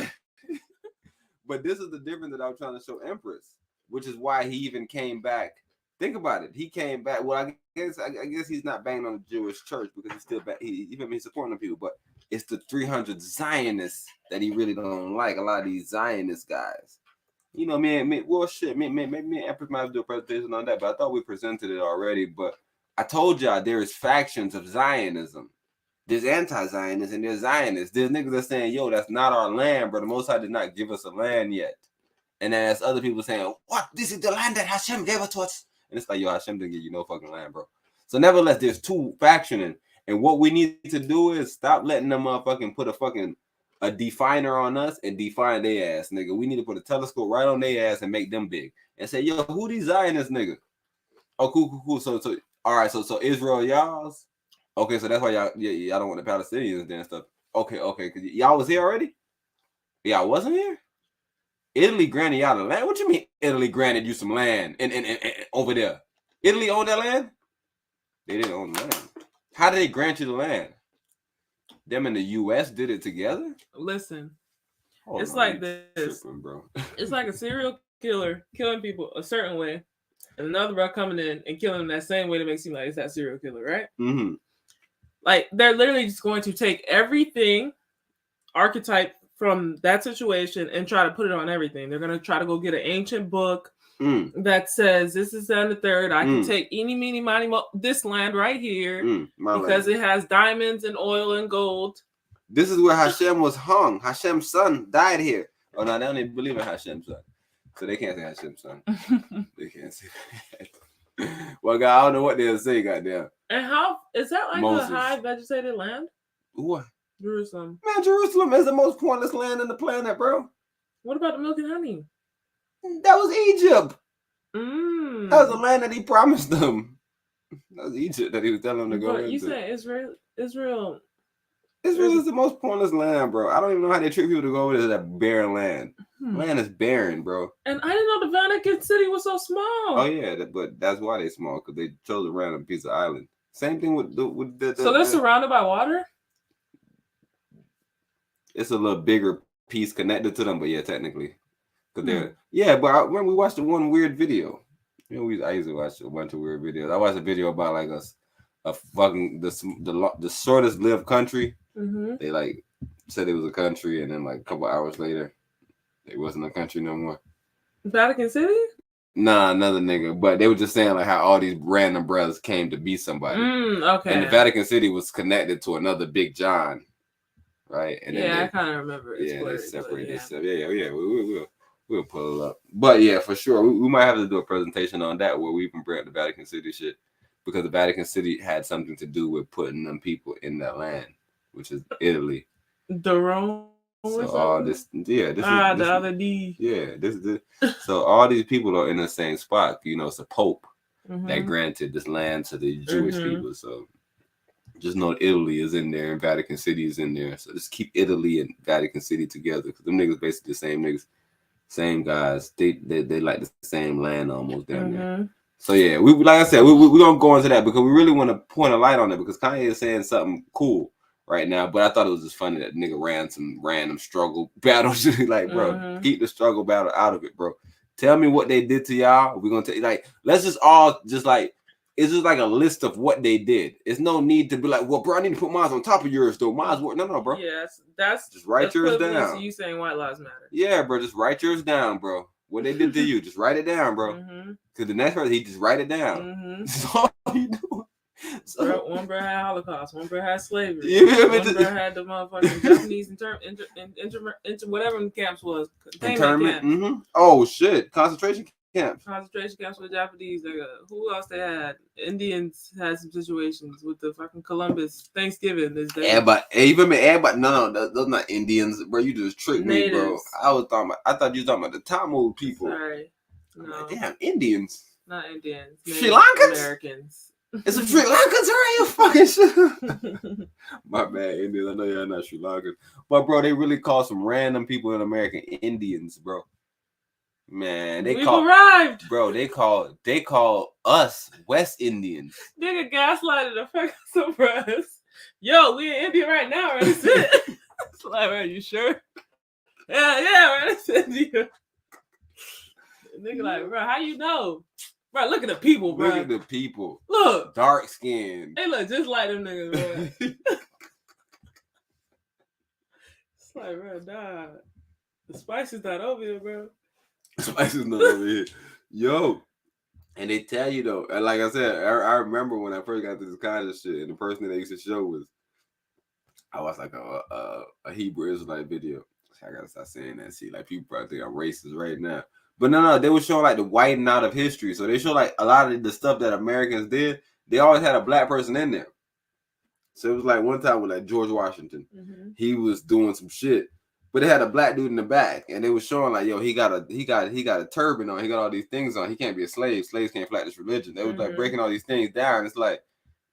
Speaker 3: But this is the difference that I'm trying to show Empress, which is why he even came back. Think about it. He came back. Well, I guess he's not banging on the Jewish church because he's still back. He's supporting the people, but it's the 300 Zionists that he really don't like. A lot of these Zionist guys. You know, me and Empress might have to do a presentation on that, but I thought we presented it already. But I told y'all there is factions of Zionism. There's anti-Zionists and there's Zionists. There's niggas that saying, yo, that's not our land, bro. The Most High did not give us a land yet. And then there's other people saying, what? This is the land that Hashem gave it to us. And it's like, yo, Hashem didn't give you no fucking land, bro. So nevertheless, there's two factions. And what we need to do is stop letting them motherfucking put a definer on us and define their ass, nigga. We need to put a telescope right on their ass and make them big. And say, yo, who these Zionists, nigga? Oh, cool. So, all right, so Israel, y'all's? Okay, so that's why y'all don't want the Palestinians and stuff. Okay, because y'all was here already? Y'all wasn't here? Italy granted y'all the land? What you mean Italy granted you some land and over there? Italy owned that land? They didn't own the land. How did they grant you the land? Them and the U.S. did it together?
Speaker 4: Listen, it's like this.
Speaker 3: Tripping, bro.
Speaker 4: It's like a serial killer killing people a certain way, and another bro coming in and killing them that same way to make it seem like it's that serial killer, right?
Speaker 3: Mm-hmm.
Speaker 4: Like, they're literally just going to take everything, archetype from that situation, and try to put it on everything. They're going to try to go get an ancient book that says, this is on the third. I can take eeny, meeny, miny, this land right here because it has diamonds and oil and gold.
Speaker 3: This is where Hashem was hung. Hashem's son died here. Oh, no, they don't even believe in Hashem's son. So they can't say Hashem's son. They can't say that. Well, God, I don't know what they'll say, goddamn.
Speaker 4: And how is that like
Speaker 3: Moses.
Speaker 4: a high vegetated land?
Speaker 3: What?
Speaker 4: Jerusalem.
Speaker 3: Man, Jerusalem is the most pointless land on the planet, bro.
Speaker 4: What about the milk and honey?
Speaker 3: That was Egypt. That was the land that he promised them. That was Egypt that he was telling them to go into.
Speaker 4: You said Israel
Speaker 3: is the most pointless land, bro. I don't even know how they trick people to go over to that barren land. Land is barren, bro.
Speaker 4: And I didn't know the Vatican City was so small.
Speaker 3: Oh yeah, but that's why they're small, because they chose a random piece of island. Same thing with the
Speaker 4: So they're surrounded by water?
Speaker 3: It's a little bigger piece connected to them, but yeah, technically. But I remember we watched the one weird video. You know, I used to watch a bunch of weird videos. I watched a video about like a fucking the shortest lived country. Mm-hmm. They like said it was a country, and then like a couple hours later, it wasn't a country no more.
Speaker 4: Vatican City?
Speaker 3: Nah, another nigga. But they were just saying like how all these random brothers came to be somebody.
Speaker 4: Okay.
Speaker 3: And the Vatican City was connected to another Big John, right? And then
Speaker 4: I kind of remember. It's
Speaker 3: they separated themselves. Yeah. We'll pull it up. But yeah, for sure, we might have to do a presentation on that where we even bring up the Vatican City shit, because the Vatican City had something to do with putting them people in that land, which is Italy.
Speaker 4: The Rome.
Speaker 3: So all this, the
Speaker 4: other D.
Speaker 3: Yeah, so all these people are in the same spot. You know, it's a pope that granted this land to the Jewish people. So just know Italy is in there and Vatican City is in there. So just keep Italy and Vatican City together, because them niggas basically the same niggas, same guys. They like the same land almost down there. So yeah, we like I said, we're gonna go into that because we really want to point a light on it, because Kanye is saying something cool right now, but I thought it was just funny that nigga ran some random struggle battle shit. Like, bro, keep the struggle battle out of it, bro. Tell me what they did to y'all. We're gonna take let's just all just like, it's just like a list of what they did. It's no need to be like, well, bro, I need to put mine on top of yours though. Mine's work. No, bro.
Speaker 4: Yes, that's
Speaker 3: just write yours down.
Speaker 4: You saying white lives matter? Yeah,
Speaker 3: bro, just write yours down, bro. What they did to you, just write it down, bro. Because the next person, he just write it down. That's all you do.
Speaker 4: So, one bro had Holocaust, one bro had slavery, one bro had the motherfucking Japanese whatever the camps was.
Speaker 3: Internment. Oh shit, concentration camps.
Speaker 4: Concentration camps for Japanese. Who else they had? Indians had some situations with the fucking Columbus Thanksgiving.
Speaker 3: Everybody, no, those not Indians, bro. You just tricked me, bro.
Speaker 4: Natives.
Speaker 3: I thought you were talking about the Tamil people.
Speaker 4: Sorry.
Speaker 3: I'm
Speaker 4: No.
Speaker 3: like, damn, Indians.
Speaker 4: Not Indians.
Speaker 3: Sri Lankans?
Speaker 4: Americans.
Speaker 3: It's some Sri Lankans around you fucking shit. My bad, Indians. I know y'all not Sri Lankans. But, bro, they really call some random people in America Indians, bro. Man,
Speaker 4: We've arrived.
Speaker 3: Bro, they call us West Indians.
Speaker 4: Nigga gaslighted the fuck out of us. Yo, we in India right now, right? That's it. It's like, are you sure? Yeah, right. That's India. Nigga like, bro, how you know? Bro, look at the people, bro.
Speaker 3: Look at the people.
Speaker 4: Look.
Speaker 3: Dark skin.
Speaker 4: They look just like them niggas, bro. It's like, bro, nah. The spice is not over here, bro.
Speaker 3: The spice is not over here. Yo. And they tell you, though, and like I said, I remember when I first got to this kind of shit, and the person that they used to show was, I watched like a Hebrew Israelite video. I gotta stop saying that. See, like people probably think I'm racist right now. But no, they were showing like the whitening out of history. So they show like a lot of the stuff that Americans did. They always had a black person in there. So it was like one time with like George Washington, he was doing some shit, but they had a black dude in the back, and they were showing like, yo, he got a turban on, he got all these things on, he can't be a slave. Slaves can't practice religion. They was like breaking all these things down. It's like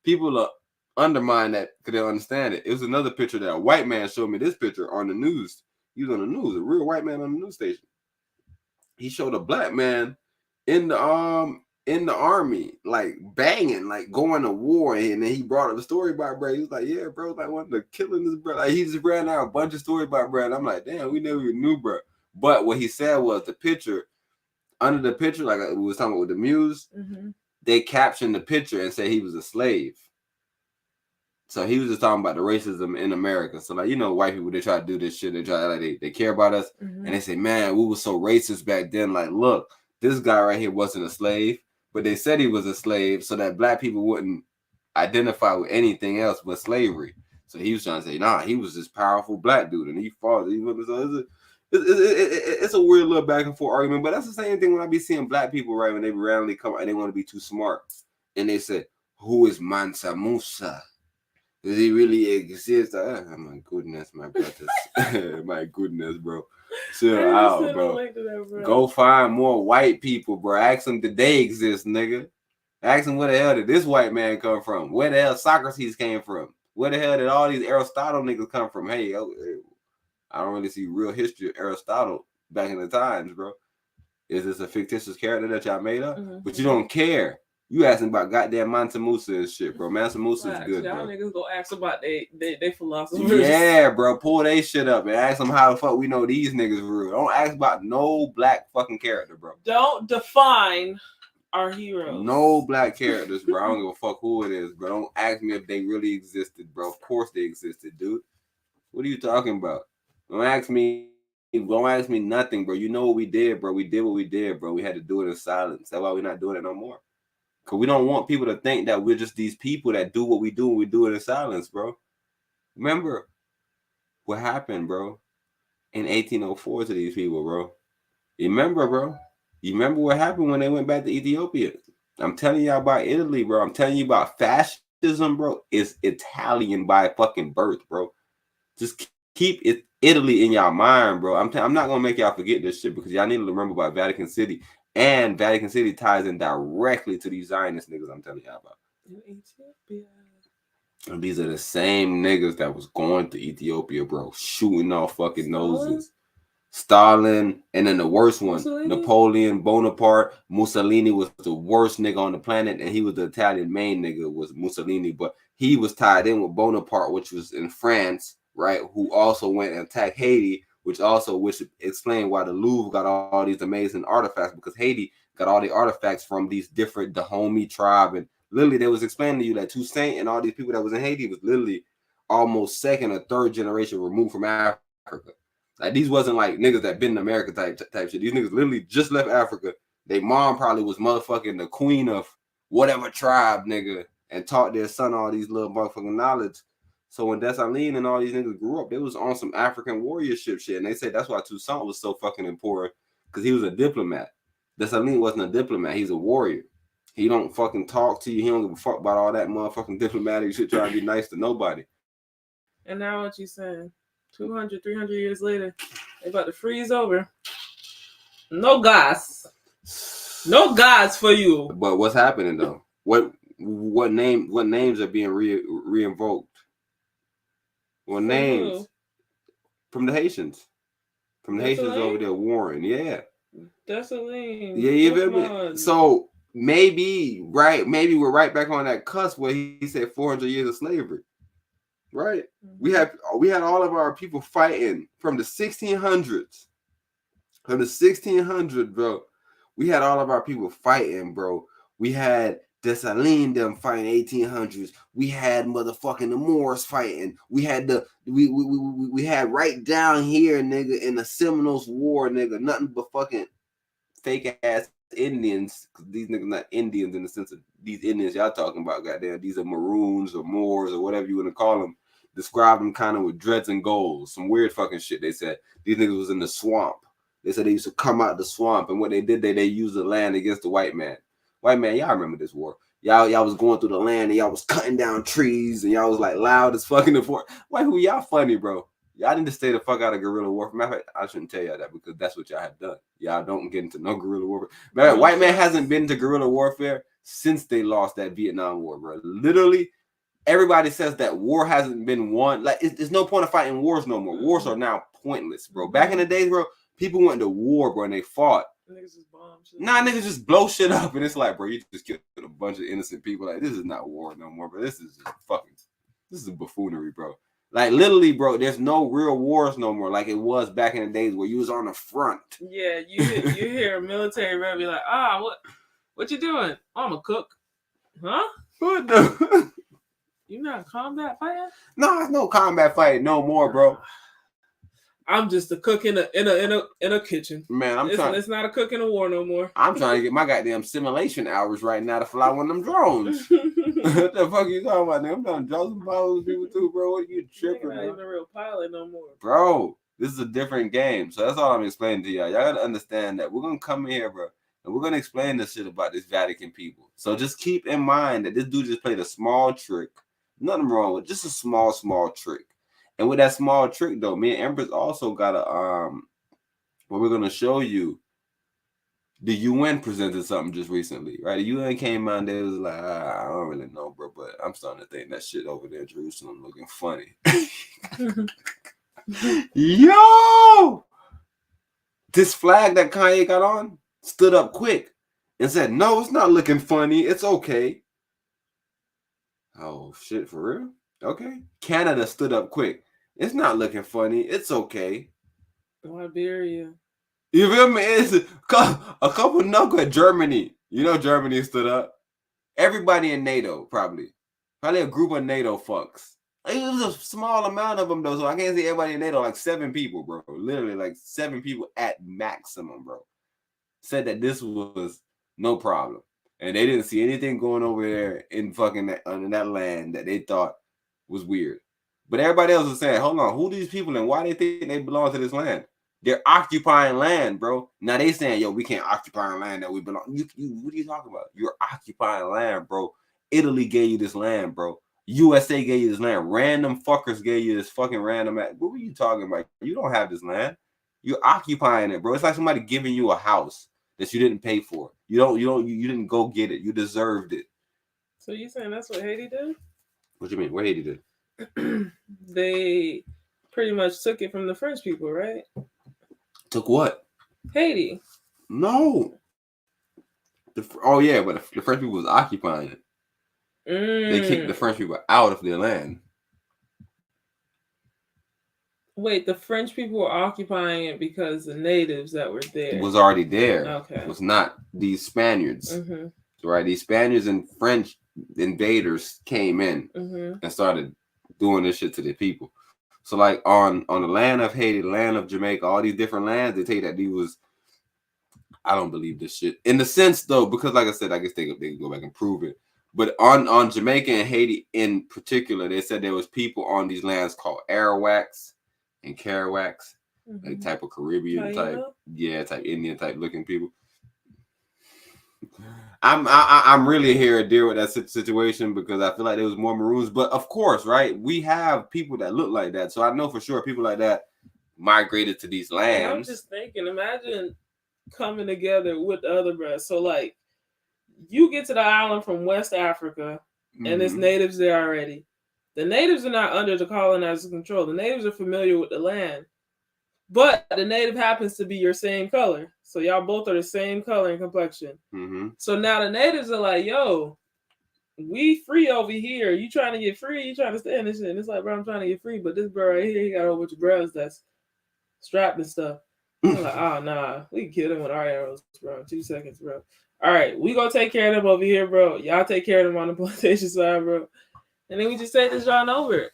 Speaker 3: people are undermine that because they don't understand it. It was another picture that a white man showed me. This picture on the news. He was on the news, a real white man on the news station. He showed a black man in the army, like banging, like going to war, and then he brought up a story about bro. He was like, "Yeah, bro, like one of the killing this bro." Like he just ran out a bunch of stories about bro. And I'm like, "Damn, we never even knew, bro." But what he said was the picture under the picture, like we was talking about with the muse, they captioned the picture and said he was a slave. So he was just talking about the racism in America. So like, you know, white people, they try to do this shit. They try like they care about us. And they say, man, we were so racist back then. Like, look, this guy right here wasn't a slave, but they said he was a slave so that black people wouldn't identify with anything else but slavery. So he was trying to say, nah, he was this powerful black dude and he fought. So it's a weird little back and forth argument, but that's the same thing when I be seeing black people, right, when they randomly come out and they want to be too smart. And they say, who is Mansa Musa? Does he really exist? Oh my goodness, my brothers. My goodness, bro. Chill out, bro. Go find more white people, bro. Ask them, did they exist, nigga? Ask them where the hell did this white man come from? Where the hell Socrates came from? Where the hell did all these Aristotle niggas come from? Hey, I don't really see real history of Aristotle back in the times, bro. Is this a fictitious character that y'all made up? But you don't care. You asking about goddamn Mansa Musa and shit, bro. Mansa Musa is good,
Speaker 4: y'all
Speaker 3: bro.
Speaker 4: Niggas go ask about they philosophers.
Speaker 3: Yeah, bro. Pull they shit up and ask them how the fuck we know these niggas real. Don't ask about no black fucking character, bro.
Speaker 4: Don't define our heroes.
Speaker 3: No black characters, bro. I don't give a fuck who it is, bro. Don't ask me if they really existed, bro. Of course they existed, dude. What are you talking about? Don't ask me nothing, bro. You know what we did, bro. We did what we did, bro. We had to do it in silence. That's why we're not doing it no more. Because we don't want people to think that we're just these people that do what we do and we do it in silence, bro. Remember what happened, bro, in 1804 to these people, bro. You remember, bro? You remember what happened when they went back to Ethiopia? I'm telling you about Italy, bro. I'm telling you about fascism, bro. It's Italian by fucking birth, bro. Just keep it Italy in y'all mind, bro. I'm not going to make y'all forget this shit because y'all need to remember about Vatican City. And Vatican City ties in directly to these Zionist niggas I'm telling y'all about.
Speaker 4: In Ethiopia.
Speaker 3: And these are the same niggas that was going to Ethiopia, bro, shooting off fucking noses. Stalin, and then the worst one, Napoleon Bonaparte. Mussolini was the worst nigga on the planet, and he was the Italian main nigga, was Mussolini, but he was tied in with Bonaparte, which was in France, right, who also went and attacked Haiti, which explained why the Louvre got all these amazing artifacts, because Haiti got all the artifacts from these different Dahomey tribe, and literally they was explaining to you that Toussaint and all these people that was in Haiti was literally almost second or third generation removed from Africa. Like these wasn't like niggas that been in America type shit. These niggas literally just left Africa. Their mom probably was motherfucking the queen of whatever tribe, nigga, and taught their son all these little motherfucking knowledge. So when Dessalines and all these niggas grew up, they was on some African warriorship shit. And they said that's why Toussaint was so fucking important, because he was a diplomat. Dessalines wasn't a diplomat. He's a warrior. He don't fucking talk to you. He don't give a fuck about all that motherfucking diplomatic shit trying to be nice to nobody.
Speaker 4: And now what you saying? 200, 300 years later, they about to freeze over. No gas. No gas for you.
Speaker 3: But what's happening though? What names are being re-invoked? What names? From the Haitians. From the Haitians over there warring. Yeah.
Speaker 4: Dessalines.
Speaker 3: Yeah, you feel me? So maybe we're right back on that cusp where he said 400 years of slavery. Right? Mm-hmm. We had all of our people fighting from the 1600s. From the 1600s, bro. We had all of our people fighting, bro. We had Dessalines them fighting 1800s. We had motherfucking the Moors fighting. We had we had right down here, nigga, in the Seminoles War, nigga, nothing but fucking fake ass Indians. These niggas not Indians in the sense of these Indians y'all talking about, goddamn. These are Maroons or Moors or whatever you want to call them. Describe them kind of with dreads and goals. Some weird fucking shit. They said these niggas was in the swamp. They said they used to come out the swamp, and what they did, they used the land against the white man. White man, y'all remember this war. Y'all was going through the land, and y'all was cutting down trees, and y'all was like loud as fucking the fort. White people, y'all funny, bro. Y'all need to stay the fuck out of guerrilla warfare. Matter of fact, I shouldn't tell y'all that because that's what y'all have done. Y'all don't get into no guerrilla warfare. Man, white man hasn't been to guerrilla warfare since they lost that Vietnam War, bro. Literally, everybody says that war hasn't been won. Like, there's no point of fighting wars no more. Wars are now pointless, bro. Back in the days, bro, people went to war, bro, and they fought. Niggas just bomb shit. Nah, niggas just blow shit up, and it's like, bro, you just killed a bunch of innocent people. Like, this is not war no more, bro. This is just fucking, this is buffoonery, bro. Like, literally, bro, there's no real wars no more like it was back in the days where you was on the front.
Speaker 4: Yeah, you hear a military rep be like, what you doing? Oh, I'm a cook. Huh?
Speaker 3: What the?
Speaker 4: You not combat fighting?
Speaker 3: No, it's no combat fighting no more, bro.
Speaker 4: I'm just a cook in a kitchen.
Speaker 3: Man,
Speaker 4: it's not a cook in a war no more.
Speaker 3: I'm trying to get my goddamn simulation hours right now to fly one of them drones. What the fuck you talking about, nigga? I'm trying to draw some pilots people too, bro. What are you tripping?
Speaker 4: You're not even a real pilot no more.
Speaker 3: Bro, this is a different game. So that's all I'm explaining to y'all. Y'all gotta understand that we're gonna come in here, bro, and we're gonna explain this shit about this Vatican people. So just keep in mind that this dude just played a small trick. Nothing wrong with just a small trick. And with that small trick, though, me and Empress also got what we're gonna show you. The UN presented something just recently, right? The UN came out and they was like, I don't really know, bro, but I'm starting to think that shit over there in Jerusalem looking funny. Yo! This flag that Kanye got on stood up quick and said, no, it's not looking funny. It's okay. Oh, shit, for real? Okay. Canada stood up quick. It's not looking funny. It's okay.
Speaker 4: Liberia.
Speaker 3: You feel me? It's a couple knuckle Germany. You know Germany stood up. Everybody in NATO, probably a group of NATO fucks. It was a small amount of them though, so I can't say everybody in NATO. Like 7 people, bro. Literally, like 7 people at maximum, bro. Said that this was no problem, and they didn't see anything going over there in fucking in that land that they thought was weird. But everybody else was saying, "Hold on, who are these people and why they think they belong to this land?" They're occupying land, bro. Now they saying, yo, we can't occupy land that we belong. What are you talking about? You're occupying land, bro. Italy gave you this land, bro. USA gave you this land. Random fuckers gave you this fucking random land. What were you talking about? You don't have this land. You're occupying it, bro. It's like somebody giving you a house that you didn't pay for. You didn't go get it. You deserved it.
Speaker 4: So you saying that's what Haiti did?
Speaker 3: What you mean? What Haiti did?
Speaker 4: They pretty much took it from the French people, right?
Speaker 3: Took what?
Speaker 4: Haiti.
Speaker 3: No. But the French people was occupying it. They kicked the French people out of their land.
Speaker 4: Wait, the French people were occupying it because the natives that were there
Speaker 3: was already there.
Speaker 4: Okay.
Speaker 3: It was not these Spaniards. Mm-hmm. Right? These Spaniards and French invaders came in and started doing this shit to the people. So like on the land of Haiti, the land of Jamaica, all these different lands, they take that these was, I don't believe this shit. In the sense though, because like I said, I guess they can go back and prove it. But on Jamaica and Haiti in particular, they said there was people on these lands called Arawaks and Kerouacs, like type of Caribbean type, type Indian type looking people. I'm really here to deal with that situation because I feel like there was more Maroons. But of course, right, we have people that look like that, so I know for sure people like that migrated to these
Speaker 4: And I'm
Speaker 3: lands.
Speaker 4: just thinking, imagine coming together with the other brothers. So like, you get to the island from West Africa, and there's natives there already. The natives are not under the colonizer's control. The natives are familiar with the land. But the native happens to be your same color. So y'all both are the same color and complexion. So now the natives are like, yo, we free over here. You trying to get free? You trying to stay in this shit? And it's like, bro, I'm trying to get free. But this bro right here, he got a whole bunch of bros that's strapped and stuff. I'm like, oh, nah. We can kill them with our arrows, bro. 2 seconds, bro. All right, we gonna take care of them over here, bro. Y'all take care of them on the plantation side, bro. And then we just take this John over it.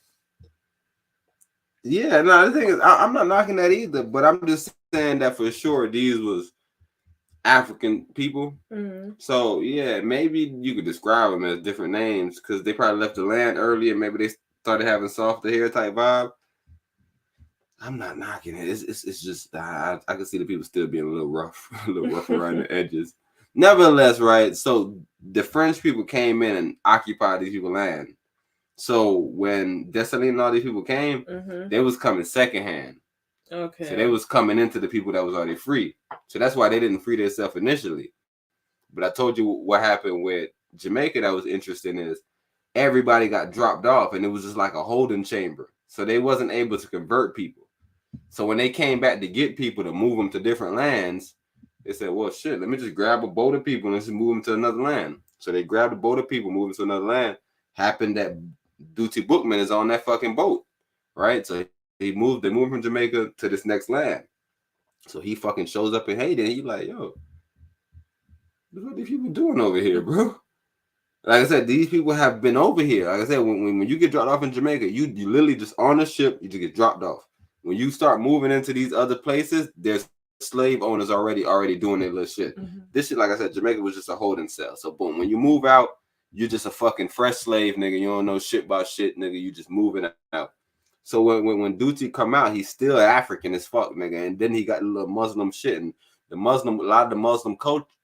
Speaker 3: Yeah, no, the thing is, I'm not knocking that either, but I'm just saying that for sure these was African people. So yeah, maybe you could describe them as different names because they probably left the land early and maybe they started having softer hair type vibe. I'm not knocking it. It's just I can see the people still being a little rough around the edges. Nevertheless, right? So the French people came in and occupied these people's land. So when Dessalines and all these people came, they was coming secondhand.
Speaker 4: Okay.
Speaker 3: So they was coming into the people that was already free. So that's why they didn't free themselves initially. But I told you what happened with Jamaica that was interesting is everybody got dropped off and it was just like a holding chamber. So they wasn't able to convert people. So when they came back to get people to move them to different lands, they said, well, shit, let me just grab a boat of people and just move them to another land. So they grabbed a boat of people, moved them to another land. Happened that Duty Bookman is on that fucking boat, right? So they moved from Jamaica to this next land. So he fucking shows up in Haiti and he like, yo, what are these people doing over here, bro? Like I said, these people have been over here. Like I said, when you get dropped off in Jamaica, you literally just on the ship, you just get dropped off. When you start moving into these other places, there's slave owners already doing their little shit. This shit, like I said, Jamaica was just a holding cell. So boom, when you move out, you're just a fucking fresh slave, nigga. You don't know shit about shit, nigga. You just moving out. So when Duty come out, he's still African as fuck, nigga. And then he got a little Muslim shit. And a lot of the Muslim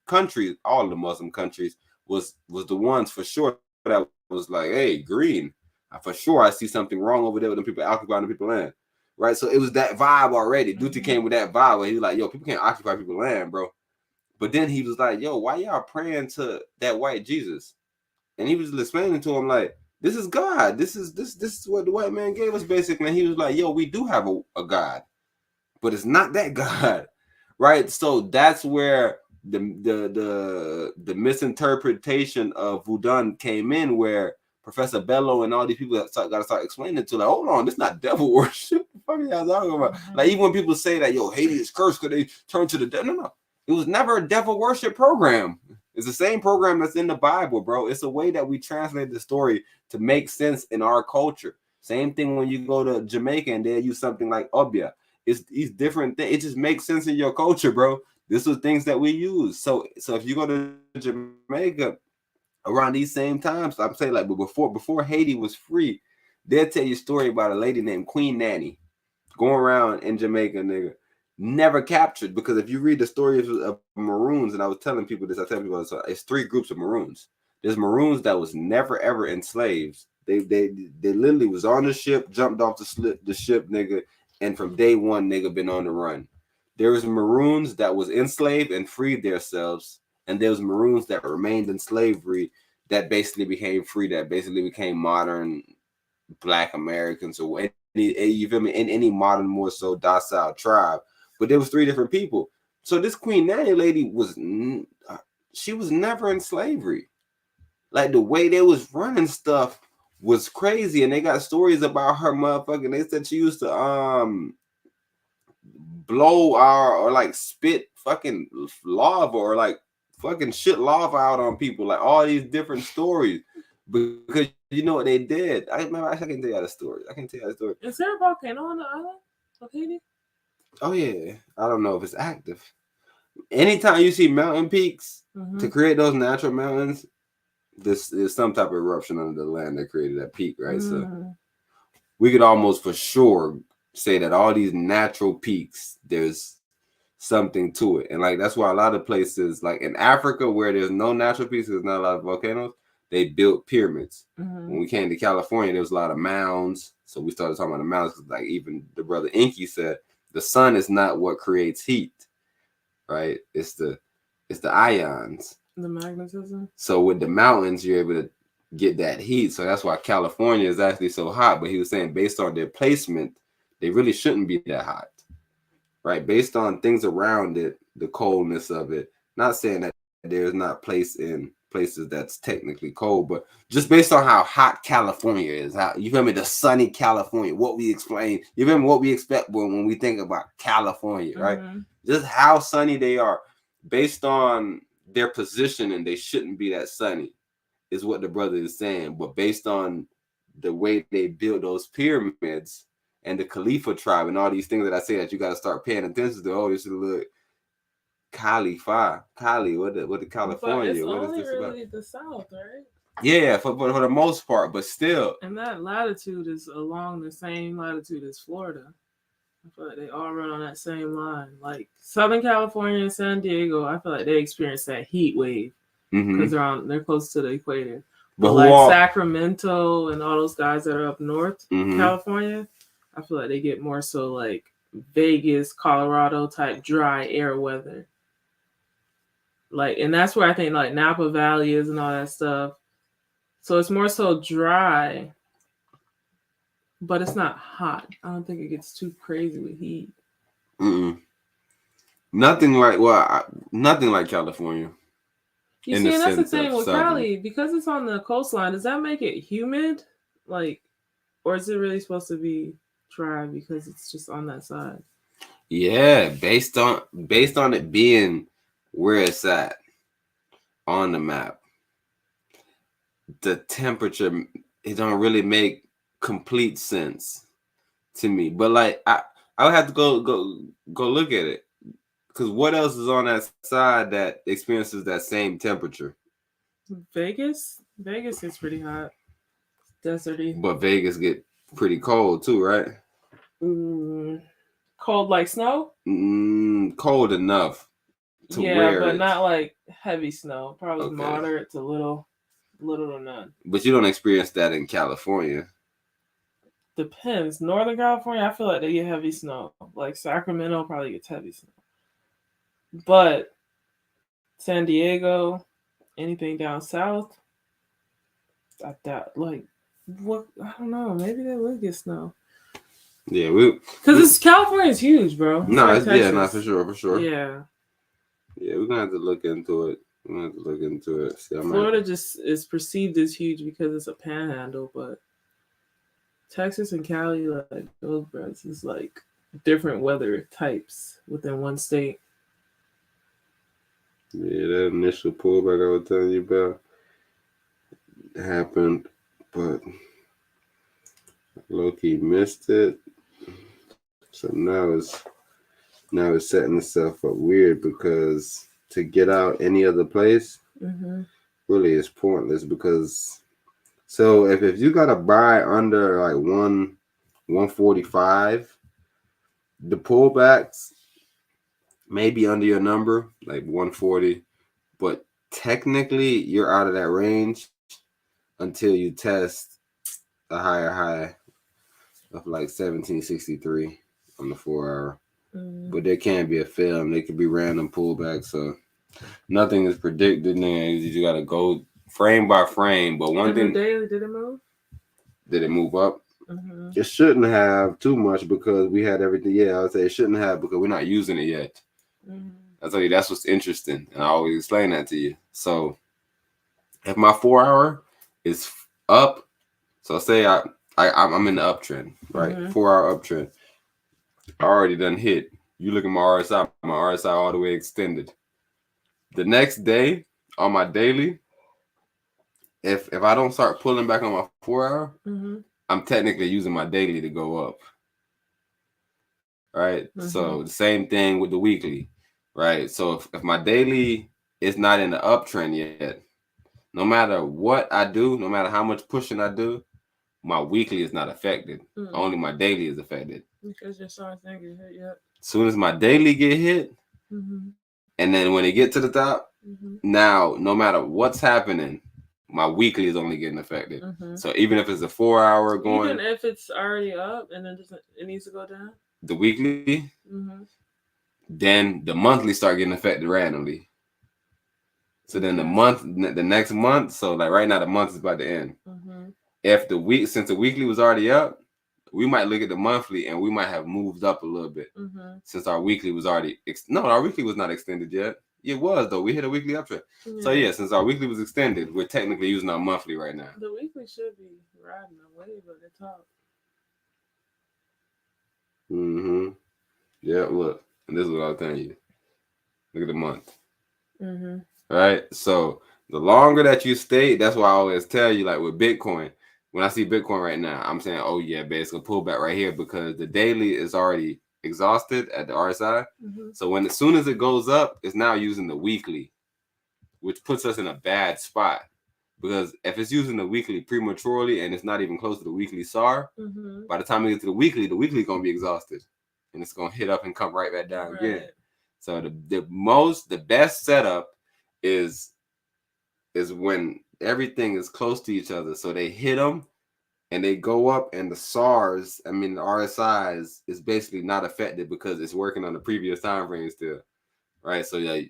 Speaker 3: countries, all the Muslim countries, was the ones for sure that was like, hey, green. For sure, I see something wrong over there with them people occupying the people land. Right? So it was that vibe already. Duty came with that vibe where he was like, yo, people can't occupy people's land, bro. But then he was like, yo, why y'all praying to that white Jesus? And he was explaining to him like, this is God. This is what the white man gave us, basically. And he was like, yo, we do have a God, but it's not that God. Right? So that's where the misinterpretation of Voodoo came in, where Professor Bello and all these people got to start explaining to, like, hold on, this is not devil worship. What the fuck are y'all talking about? Like, even when people say that, yo, Haiti is cursed because they turn to the devil. No. It was never a devil worship program. It's the same program that's in the Bible, bro. It's a way that we translate the story to make sense in our culture. Same thing when you go to Jamaica and they use something like Obia. It's these different things. It just makes sense in your culture, bro. This was things that we use. So if you go to Jamaica around these same times, I'm saying like, but before Haiti was free, they'll tell you a story about a lady named Queen Nanny going around in Jamaica, nigga, never captured. Because if you read the stories of Maroons, and I was telling people this, I tell people this, it's 3 groups of Maroons. There's Maroons that was never ever enslaved. They literally was on the ship, jumped off the ship, nigga, and from day one, nigga, been on the run. There was Maroons that was enslaved and freed themselves, and there was Maroons that remained in slavery that basically became free, that basically became modern Black Americans, or you feel me, in any modern, more so docile tribe. But there was 3 different people. So this Queen Nanny lady she was never in slavery. Like, the way they was running stuff was crazy, and they got stories about her motherfucking. They said she used to blow or like spit fucking lava or like fucking shit lava out on people, like all these different stories, because you know what they did. I can tell you the story.
Speaker 4: Is there a volcano on the island of Haiti?
Speaker 3: Oh yeah, I don't know if it's active. Anytime you see mountain peaks to create those natural mountains, there's some type of eruption under the land that created that peak, right? So we could almost for sure say that all these natural peaks, there's something to it. And like that's why a lot of places, like in Africa where there's no natural pieces, there's not a lot of volcanoes, they built pyramids. When we came to California, there was a lot of mounds. So we started talking about the mounds, like even the brother Inky said, the sun is not what creates heat, right? It's the ions.
Speaker 4: The magnetism.
Speaker 3: So with the mountains, you're able to get that heat. So that's why California is actually so hot. But he was saying based on their placement, they really shouldn't be that hot, right? Based on things around it, the coldness of it. Not saying that there's not place in places that's technically cold, but just based on how hot California is, how you feel me, the sunny California, what we explain, you remember what we expect when we think about California, right? Just how sunny they are, based on their position, and they shouldn't be that sunny, is what the brother is saying. But based on the way they built those pyramids and the Khalifa tribe and all these things that I say that you got to start paying attention to. Oh, this is a little Cali, what the California?
Speaker 4: But it's
Speaker 3: what
Speaker 4: only
Speaker 3: is this
Speaker 4: really
Speaker 3: about?
Speaker 4: the South, right?
Speaker 3: Yeah, for the most part, but still.
Speaker 4: And that latitude is along the same latitude as Florida. I feel like they all run on that same line. Like Southern California and San Diego, I feel like they experience that heat wave because they're close to the equator. But like Sacramento and all those guys that are up north, California, I feel like they get more so like Vegas, Colorado type dry air weather. Like, and that's where I think like Napa Valley is and all that stuff. So it's more so dry, but it's not hot. I don't think it gets too crazy with heat.
Speaker 3: Nothing like California.
Speaker 4: You see, and that's the thing with Cali, because it's on the coastline. Does that make it humid, like, or is it really supposed to be dry because it's just on that side?
Speaker 3: Yeah, based on it being where it's at on the map, the temperature, it don't really make complete sense to me. But like I would have to go look at it, because what else is on that side that experiences that same temperature?
Speaker 4: Vegas is pretty hot, deserty.
Speaker 3: But Vegas get pretty cold too, right?
Speaker 4: Cold like snow?
Speaker 3: Cold enough to wear
Speaker 4: but
Speaker 3: it.
Speaker 4: not like heavy snow. Probably moderate to little to none.
Speaker 3: But you don't experience that in California.
Speaker 4: Depends. Northern California, I feel like they get heavy snow. Like Sacramento probably gets heavy snow. But San Diego, anything down south, I doubt. Like, what? I don't know. Maybe they would get snow.
Speaker 3: Yeah,
Speaker 4: because California's huge, bro.
Speaker 3: No, like for sure.
Speaker 4: Yeah,
Speaker 3: we're gonna have to look into it. See,
Speaker 4: Florida just is perceived as huge because it's a panhandle, but Texas and Cali, like those brothers, is like different weather types within one state.
Speaker 3: Yeah, that initial pullback I was telling you about happened, but low-key missed it. So now it's setting itself up weird, because to get out any other place really is pointless, because so if you gotta buy under like 145, the pullbacks may be under your number, like 140, but technically you're out of that range until you test a higher high of like 1763 on the 4 hour. But there can be a film, there could be random pullbacks, so nothing is predicted. You gotta go frame by frame. But one thing,
Speaker 4: daily, did it move?
Speaker 3: Did it move up? It shouldn't have too much, because we had everything. Yeah, I would say it shouldn't have, because we're not using it yet. I tell you, that's what's interesting, and I always explain that to you. So if my 4 hour is up, so say I'm in the uptrend, right? 4 hour uptrend. I already done hit. You look at my RSI all the way extended. The next day on my daily, if I don't start pulling back on my 4 hour, I'm technically using my daily to go up. Right? So the same thing with the weekly, right? So if my daily is not in the uptrend yet, no matter what I do, no matter how much pushing I do, my weekly is not affected. Only my daily is affected.
Speaker 4: Because your SARS didn't get hit yet.
Speaker 3: As soon as my daily get hit, And then when they get to the top, now no matter what's happening, my weekly is only getting affected. So even if it's a 4 hour going,
Speaker 4: even if it's already up and then it needs to go down,
Speaker 3: the weekly, then the monthly start getting affected randomly. So then the next month, so like right now the month is about to end. If since the weekly was already up, we might look at the monthly and we might have moved up a little bit since our weekly was already our weekly was not extended yet. It was though. We hit a weekly uptrend. So yeah, since our weekly was extended, we're technically using our monthly right now.
Speaker 4: The weekly should be riding a wave at the top.
Speaker 3: Yeah, look, and this is what I was telling you. Look at the month. Right. So the longer that you stay, that's why I always tell you, like with Bitcoin. When I see Bitcoin right now, I'm saying, oh yeah, basically pull back right here because the daily is already exhausted at the RSI. So as soon as it goes up, it's now using the weekly, which puts us in a bad spot. Because if it's using the weekly prematurely and it's not even close to the weekly SAR, by the time we get to the weekly gonna be exhausted. And it's gonna hit up and come right back down again. So the best setup is when everything is close to each other. So they hit them and they go up, and the RSI is basically not affected because it's working on the previous time frame still, right? So yeah,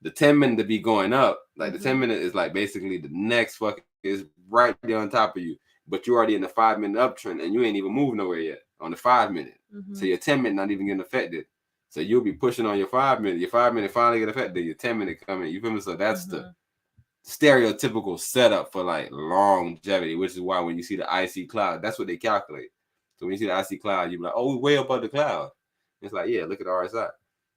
Speaker 3: the 10-minute to be going up, like the 10-minute is like basically the next fucking is right there on top of you, but you're already in the 5-minute uptrend and you ain't even moved nowhere yet on the 5-minute. So your 10-minute not even getting affected. So you'll be pushing on your 5-minute. Your 5-minute finally get affected. Your 10-minute coming. You feel me? So that's the stereotypical setup for like longevity, which is why when you see the IC cloud, that's what they calculate. So when you see the IC cloud, you be like, oh, we're way above the cloud. It's like, yeah, look at the RSI.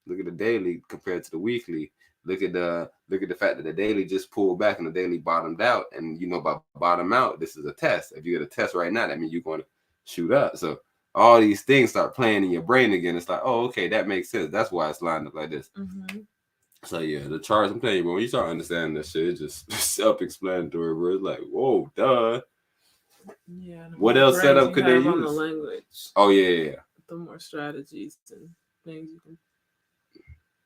Speaker 3: Look at the daily compared to the weekly. Look at the fact that the daily just pulled back and the daily bottomed out. And by bottom out, this is a test. If you get a test right now, that means you're going to shoot up. So all these things start playing in your brain again. It's like, oh, okay, that makes sense. That's why it's lined up like this. So yeah, the charts, I'm telling you, bro, when you start understanding that shit, it's just self-explanatory, bro. It's like, whoa, duh.
Speaker 4: Yeah.
Speaker 3: What else setup could they use?
Speaker 4: On the language.
Speaker 3: Oh yeah.
Speaker 4: The more strategies and things you can.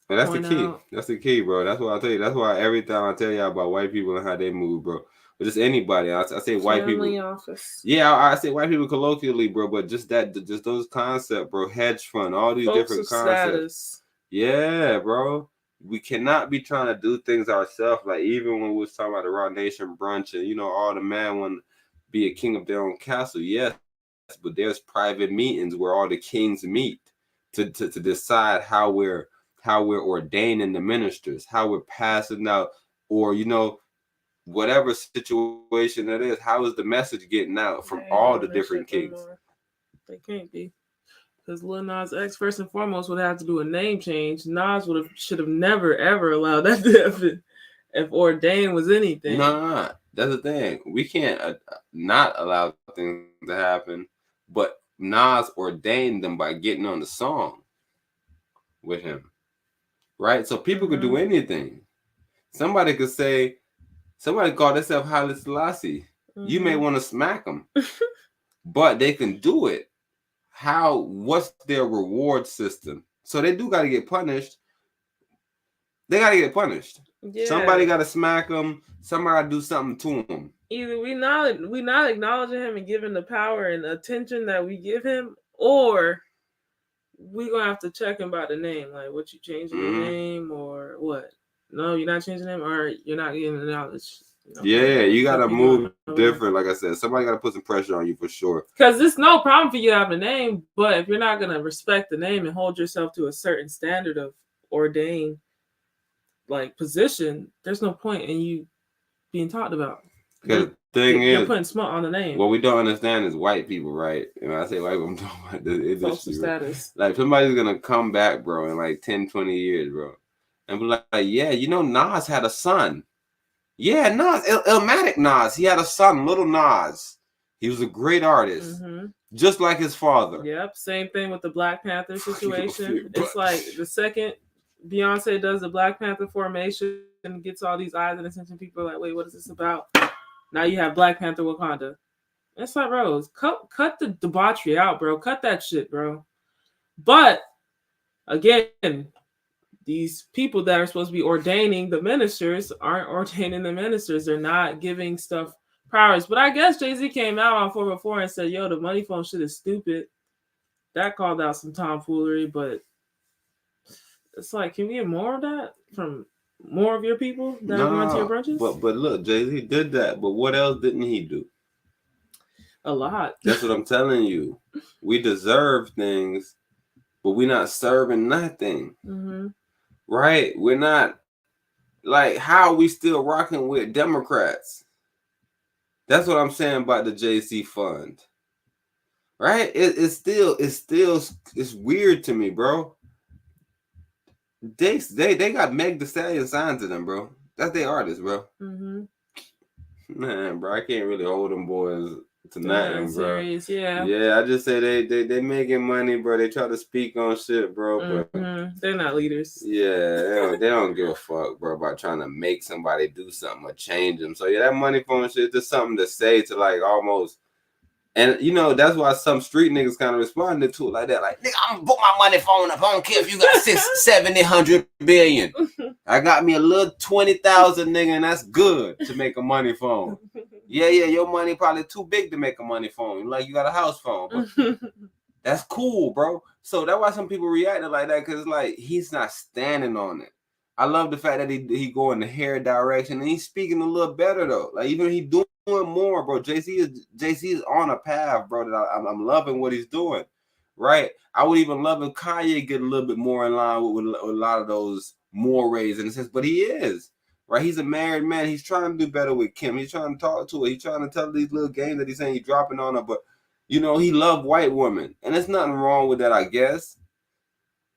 Speaker 3: And that's the key. That's the key, bro. That's what I tell you. That's why every time I tell y'all about white people and how they move, bro. But just anybody, I say white people.
Speaker 4: Office.
Speaker 3: Yeah, I say white people colloquially, bro. But just those concepts, bro. Hedge fund, all these different concepts. Status. Yeah, bro. We cannot be trying to do things ourselves. Like even when we was talking about the Raw Nation brunch and all the man want to be a king of their own castle. Yes, but there's private meetings where all the kings meet to decide how we're ordaining the ministers, how we're passing out, or whatever situation it is. How is the message getting out from all the different kings?
Speaker 4: They can't be. Because Lil Nas X, first and foremost, would have to do a name change. Nas should have never, ever allowed that to happen if ordained was anything.
Speaker 3: Nah, that's the thing. We can't not allow things to happen, but Nas ordained them by getting on the song with him, right? So people could do anything. Somebody could call themselves Haile Selassie. You may want to smack them, but they can do it. What's their reward system? So they do got to get punished. They got to get punished. Yeah. Somebody got to smack them. Somebody got to do something to them.
Speaker 4: Either we not acknowledging him and giving the power and attention that we give him, or we gonna have to check him by the name. Like, what, you changing your name or what? No, you're not changing him, or you're not getting the knowledge.
Speaker 3: Yeah, you gotta move different. Like I said, somebody gotta put some pressure on you for sure.
Speaker 4: Because it's no problem for you to have a name, but if you're not gonna respect the name and hold yourself to a certain standard of ordained position, there's no point in you being talked about.
Speaker 3: Because the thing is,
Speaker 4: you're putting smut on the name.
Speaker 3: What we don't understand is white people, right? And when I say white people, I'm talking about the industry.
Speaker 4: Status.
Speaker 3: Like somebody's gonna come back, bro, in 10, 20 years, bro, and be like, yeah, Nas had a son. Yeah, Nas, Illmatic Nas. He had a son, Little Nas. He was a great artist, just like his father.
Speaker 4: Yep, same thing with the Black Panther situation. It's like the second Beyonce does the Black Panther formation and gets all these eyes and attention, people are like, wait, what is this about? Now you have Black Panther Wakanda. It's like, bro, cut the debauchery out, bro. Cut that shit, bro. But, again, these people that are supposed to be ordaining the ministers aren't ordaining the ministers. They're not giving stuff priorities. But I guess Jay-Z came out on 404 and said, yo, the money phone shit is stupid. That called out some tomfoolery, but it's like, can we get more of that from more of your people that are going to your brunches?
Speaker 3: But look, Jay-Z did that, but what else didn't he do?
Speaker 4: A lot.
Speaker 3: That's what I'm telling you. We deserve things, but we're not serving nothing.
Speaker 4: Mm-hmm.
Speaker 3: Right? We're not, like, how are we still rocking with Democrats? That's what I'm saying about the JC fund. Right? It's weird to me, bro. They got Meg Thee Stallion signed to them, bro. That's their artist, bro.
Speaker 4: Mm-hmm.
Speaker 3: Man, bro, I can't really hold them boys to nothing, bro.
Speaker 4: Serious, yeah.
Speaker 3: Yeah, I just say they making money, bro. They try to speak on shit, bro, but
Speaker 4: they're not leaders.
Speaker 3: Yeah, they don't give a fuck, bro, about trying to make somebody do something or change them. So yeah, that money phone shit is just something to say to like almost. And you know, that's why some street niggas kind of responded to it like that. Like, nigga, I'm gonna put my money phone up. I don't care if you got 6, 70, 100 billion. I got me a little 20,000, nigga, and that's good to make a money phone. Yeah, your money probably too big to make a money phone. Like you got a house phone, but that's cool, bro. So that's why some people reacted like that, because like he's not standing on it. I love the fact that he go in the hair direction and he's speaking a little better though. Like even he doing more, bro. JC is on a path, bro. That I'm loving what he's doing. Right? I would even love if Kanye get a little bit more in line with a lot of those mores in a sense, but he is. Right? He's a married man. He's trying to do better with Kim. He's trying to talk to her. He's trying to tell these little games that he's saying he's dropping on her, but you know, he loved white women. And there's nothing wrong with that, I guess.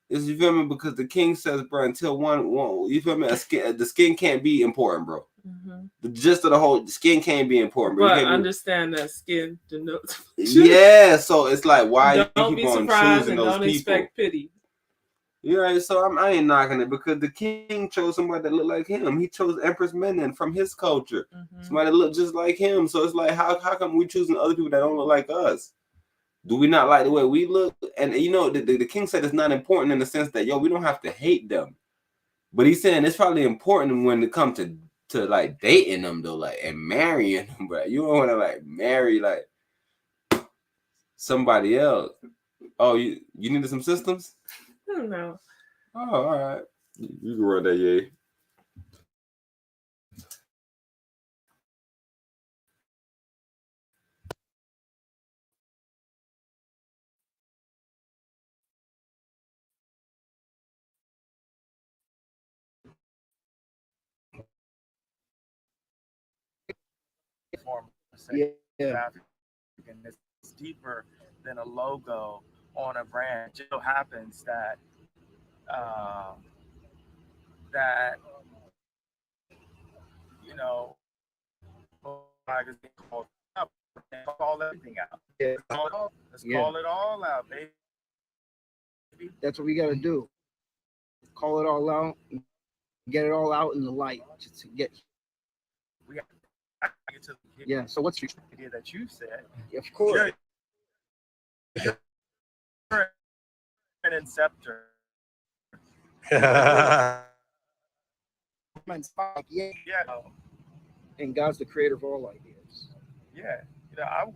Speaker 3: Is you feel me? Because the king says, bro, until one you feel me? The skin can't be important, bro. Mm-hmm. The gist of the skin can't be important, bro.
Speaker 4: But understand that skin denotes.
Speaker 3: Yeah, so it's like, why
Speaker 4: don't
Speaker 3: you keep
Speaker 4: be
Speaker 3: on
Speaker 4: surprised
Speaker 3: choosing
Speaker 4: and
Speaker 3: those
Speaker 4: don't
Speaker 3: people?
Speaker 4: Expect pity.
Speaker 3: Yeah, right, so I ain't knocking it because the king chose somebody that looked like him. He chose Empress Menen from his culture. Mm-hmm. Somebody that looked just like him. So it's like, how come we choosing other people that don't look like us? Do we not like the way we look? And you know, the king said it's not important in the sense that, yo, we don't have to hate them. But he's saying it's probably important when it comes to like dating them though, like and marrying them, bro. You don't want to like marry like somebody else. Oh, you needed some systems?
Speaker 4: I don't know.
Speaker 3: Oh, all right. You can run that, yeah.
Speaker 8: Yeah. And it's deeper than a logo on a brand. It just so happens that you know, magazine called up and call everything out. Yeah. Let's call it all out, baby.
Speaker 9: That's what we gotta do. Call it all out, get it all out in the light. Just to get.
Speaker 8: We got to get to the
Speaker 9: yeah. So what's your
Speaker 8: idea that you said?
Speaker 9: Of course.
Speaker 8: You're an inceptor.
Speaker 9: Yeah. And God's the creator of all ideas.
Speaker 8: Yeah. You know, I'm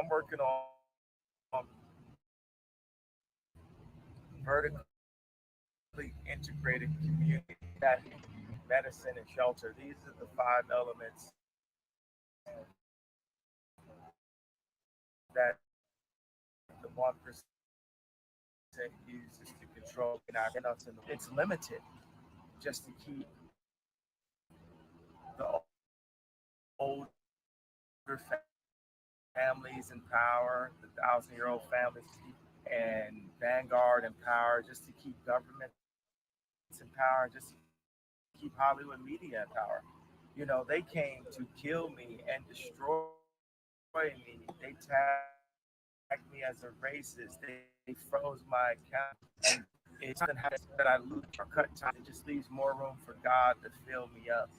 Speaker 8: working on vertically integrated community, that medicine and shelter. These are the 5 elements that the 1% uses to control. It's limited just to keep the older families in power, the 1,000-year-old families, and Vanguard in power, just to keep governments in power, just to keep Hollywood media in power. You know, they came to kill me and destroy me. They tagged me as a racist. They froze my account. And it doesn't happen that I lose or cut time. It just leaves more room for God to fill me up.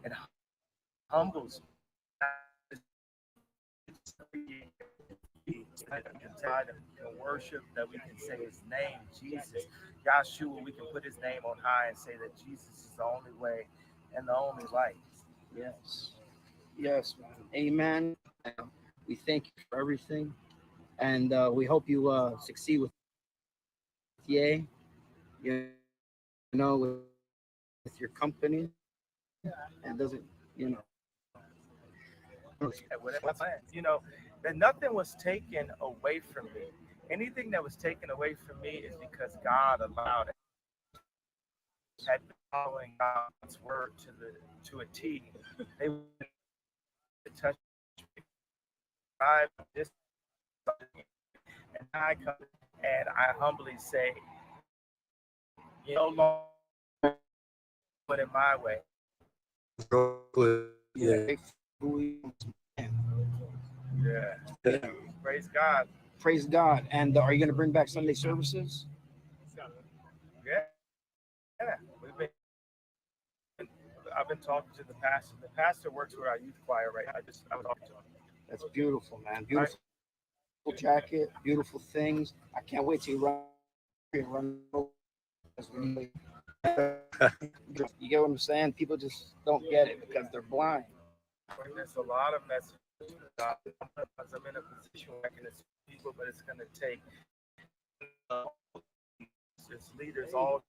Speaker 8: It humbles me. that we can try to worship, that we can say his name, Jesus. Yahshua, we can put his name on high and say that Jesus is the only way and the only light.
Speaker 9: Yes. Yes, man. Amen. We thank you for everything. And we hope you succeed with Yay. You know, with your company. And doesn't, you know.
Speaker 8: You know, that nothing was taken away from me. Anything that was taken away from me is because God allowed it. Had been following God's word to a T. They would touch me. This, and I come and I humbly say, you know, Lord, put it my way.
Speaker 9: Yeah.
Speaker 8: Yeah. Praise God.
Speaker 9: Praise God. And are you going to bring back Sunday services?
Speaker 8: Yeah. I've been talking to the pastor. The pastor works with our youth choir right now. I was talking to him.
Speaker 9: That's beautiful, man. Beautiful jacket, beautiful things. I can't wait till you run over. You get what I'm saying? People just don't get it because they're blind.
Speaker 8: There's a lot of messages. I'm in a position where I can assist people, but it's going to take it's leaders all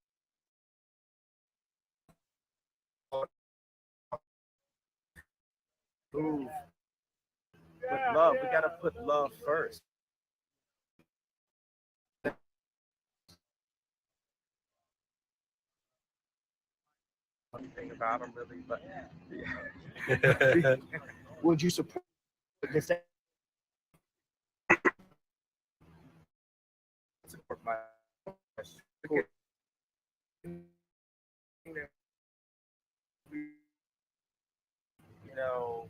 Speaker 8: move with love. We got to put love first. One thing about them, really, but yeah.
Speaker 9: Would you support this?
Speaker 8: Support my you know,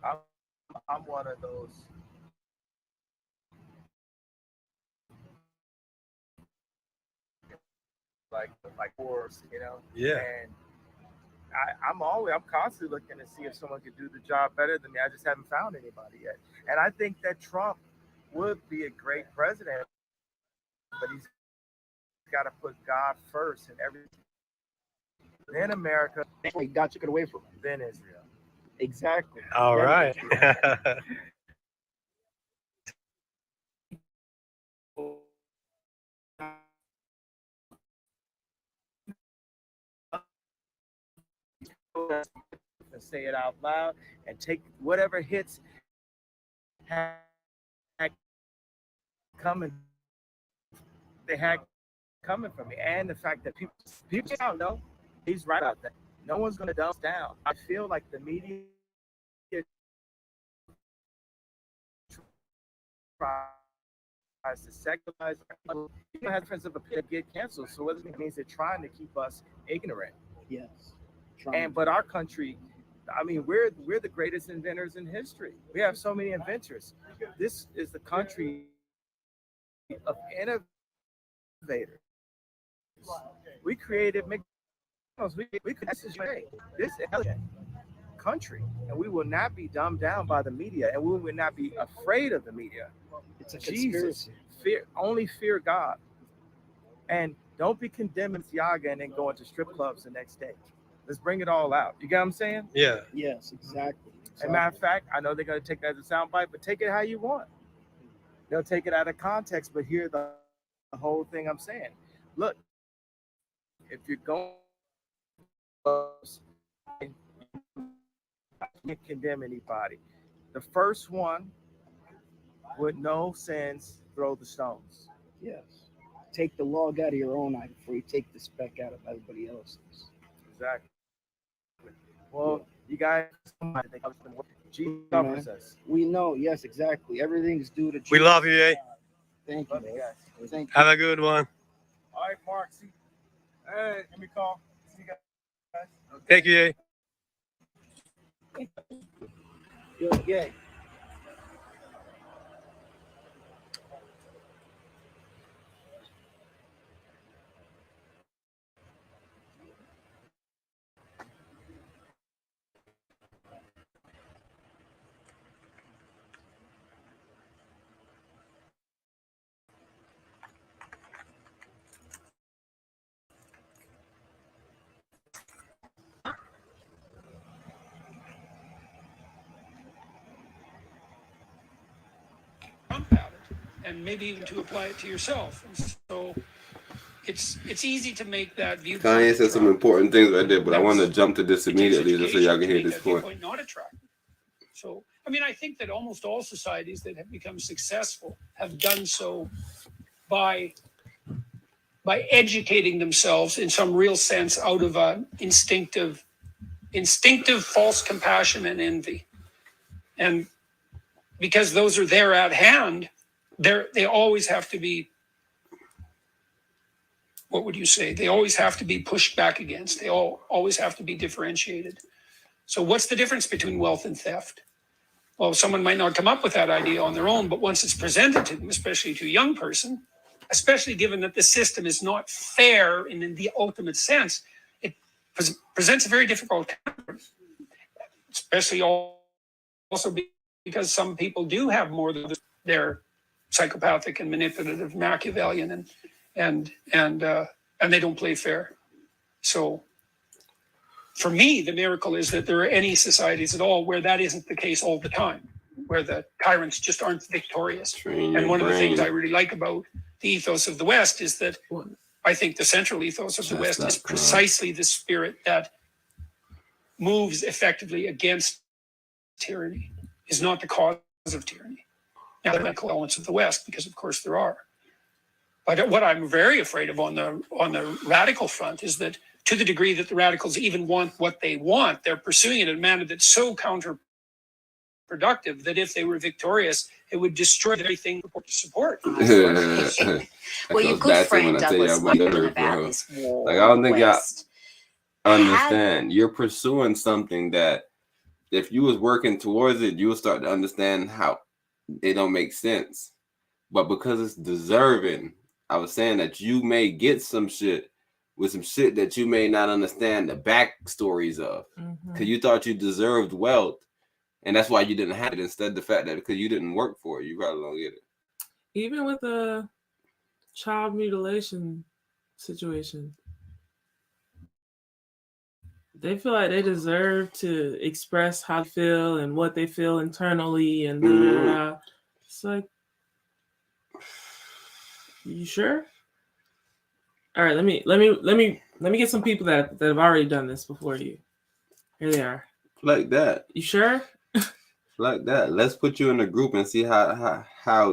Speaker 8: I'm one of those. Like wars, you know.
Speaker 10: Yeah.
Speaker 8: And I'm constantly looking to see if someone could do the job better than me. I just haven't found anybody yet. And I think that Trump would be a great president, but he's got to put God first in everything. Then America.
Speaker 9: God took it away from him.
Speaker 8: Then Israel.
Speaker 9: Exactly.
Speaker 10: All right.
Speaker 8: And say it out loud and take whatever hits coming. They had coming from me, and the fact that people don't know he's right about that. No one's going to dumb us down. I feel like the media tries to secularize. People have difference of opinion get canceled, so what it means they're trying to keep us ignorant.
Speaker 9: Yes.
Speaker 8: But our country, I mean, we're the greatest inventors in history. We have so many inventors. This is the country of innovators. We created McDonald's. This is intelligent country, and we will not be dumbed down by the media, and we will not be afraid of the media.
Speaker 9: It's a conspiracy.
Speaker 8: Only fear God, and don't be condemning Thiaga and then going to strip clubs the next day. Let's bring it all out. You get what I'm saying?
Speaker 10: Yeah.
Speaker 9: Yes, exactly.
Speaker 8: As a matter of fact, I know they're going to take that as a soundbite, but take it how you want. They'll take it out of context, but hear the whole thing I'm saying. Look, if you're going, you can't condemn anybody. The first one with no sins, throw the stones.
Speaker 9: Yes. Take the log out of your own eye before you take the speck out of everybody else's.
Speaker 8: Exactly. Well, you guys, Jesus covers us.
Speaker 9: We know, yes, exactly. Everything's due to Jesus.
Speaker 10: We love you, eh?
Speaker 9: Thank you.
Speaker 8: Love you guys.
Speaker 9: Thank you.
Speaker 10: Have a good one.
Speaker 8: All right, Mark. See, hey, give me a call. See you guys.
Speaker 10: Thank you, eh?
Speaker 9: Yeah.
Speaker 6: jump at it, and maybe even to apply it to yourself. And so it's easy to make that viewpoint.
Speaker 3: Kanye said some important things right there, but I want to jump to this
Speaker 6: It takes
Speaker 3: immediately just so y'all can
Speaker 6: education to
Speaker 3: hear
Speaker 6: make
Speaker 3: this
Speaker 6: that
Speaker 3: point.
Speaker 6: viewpoint not attractive. So, I mean, I think that almost all societies that have become successful have done so by educating themselves in some real sense out of instinctive false compassion and envy. And because those are there at hand, they always have to be, what would you say? They always have to be pushed back against. They always have to be differentiated. So what's the difference between wealth and theft? Well, someone might not come up with that idea on their own, but once it's presented to them, especially to a young person, especially given that the system is not fair in the ultimate sense, it presents a very difficult conundrum, especially also because some people do have more than they're psychopathic and manipulative, Machiavellian, and they don't play fair. So for me, the miracle is that there are any societies at all where that isn't the case all the time, where the tyrants just aren't victorious. And one of the things I really like about the ethos of the West is that I think the central ethos of the West is precisely the spirit that moves effectively against tyranny, is not the cause of tyranny. Now, there are radical elements of the West, because of course there are. But what I'm very afraid of on the radical front is that to the degree that the radicals even want what they want, they're pursuing it in a manner that's so counterproductive that if they were victorious, it would destroy everything they support.
Speaker 5: Well, your good friend Douglas Western about this war.
Speaker 3: Like, I don't think y'all understand. You're pursuing something that if you was working towards it, you would start to understand how it don't make sense. But because it's deserving, I was saying that you may get some shit with some shit that you may not understand the backstories of, because you thought you deserved wealth, and that's why you didn't have it. Instead, the fact that because you didn't work for it, you probably don't get it.
Speaker 4: Even with the child mutilation situation, they feel like they deserve to express how they feel and what they feel internally, and it's like, you sure? All right, let me get some people that have already done this before you. Here they are.
Speaker 3: Like that.
Speaker 4: You sure?
Speaker 3: Like that. Let's put you in a group and see how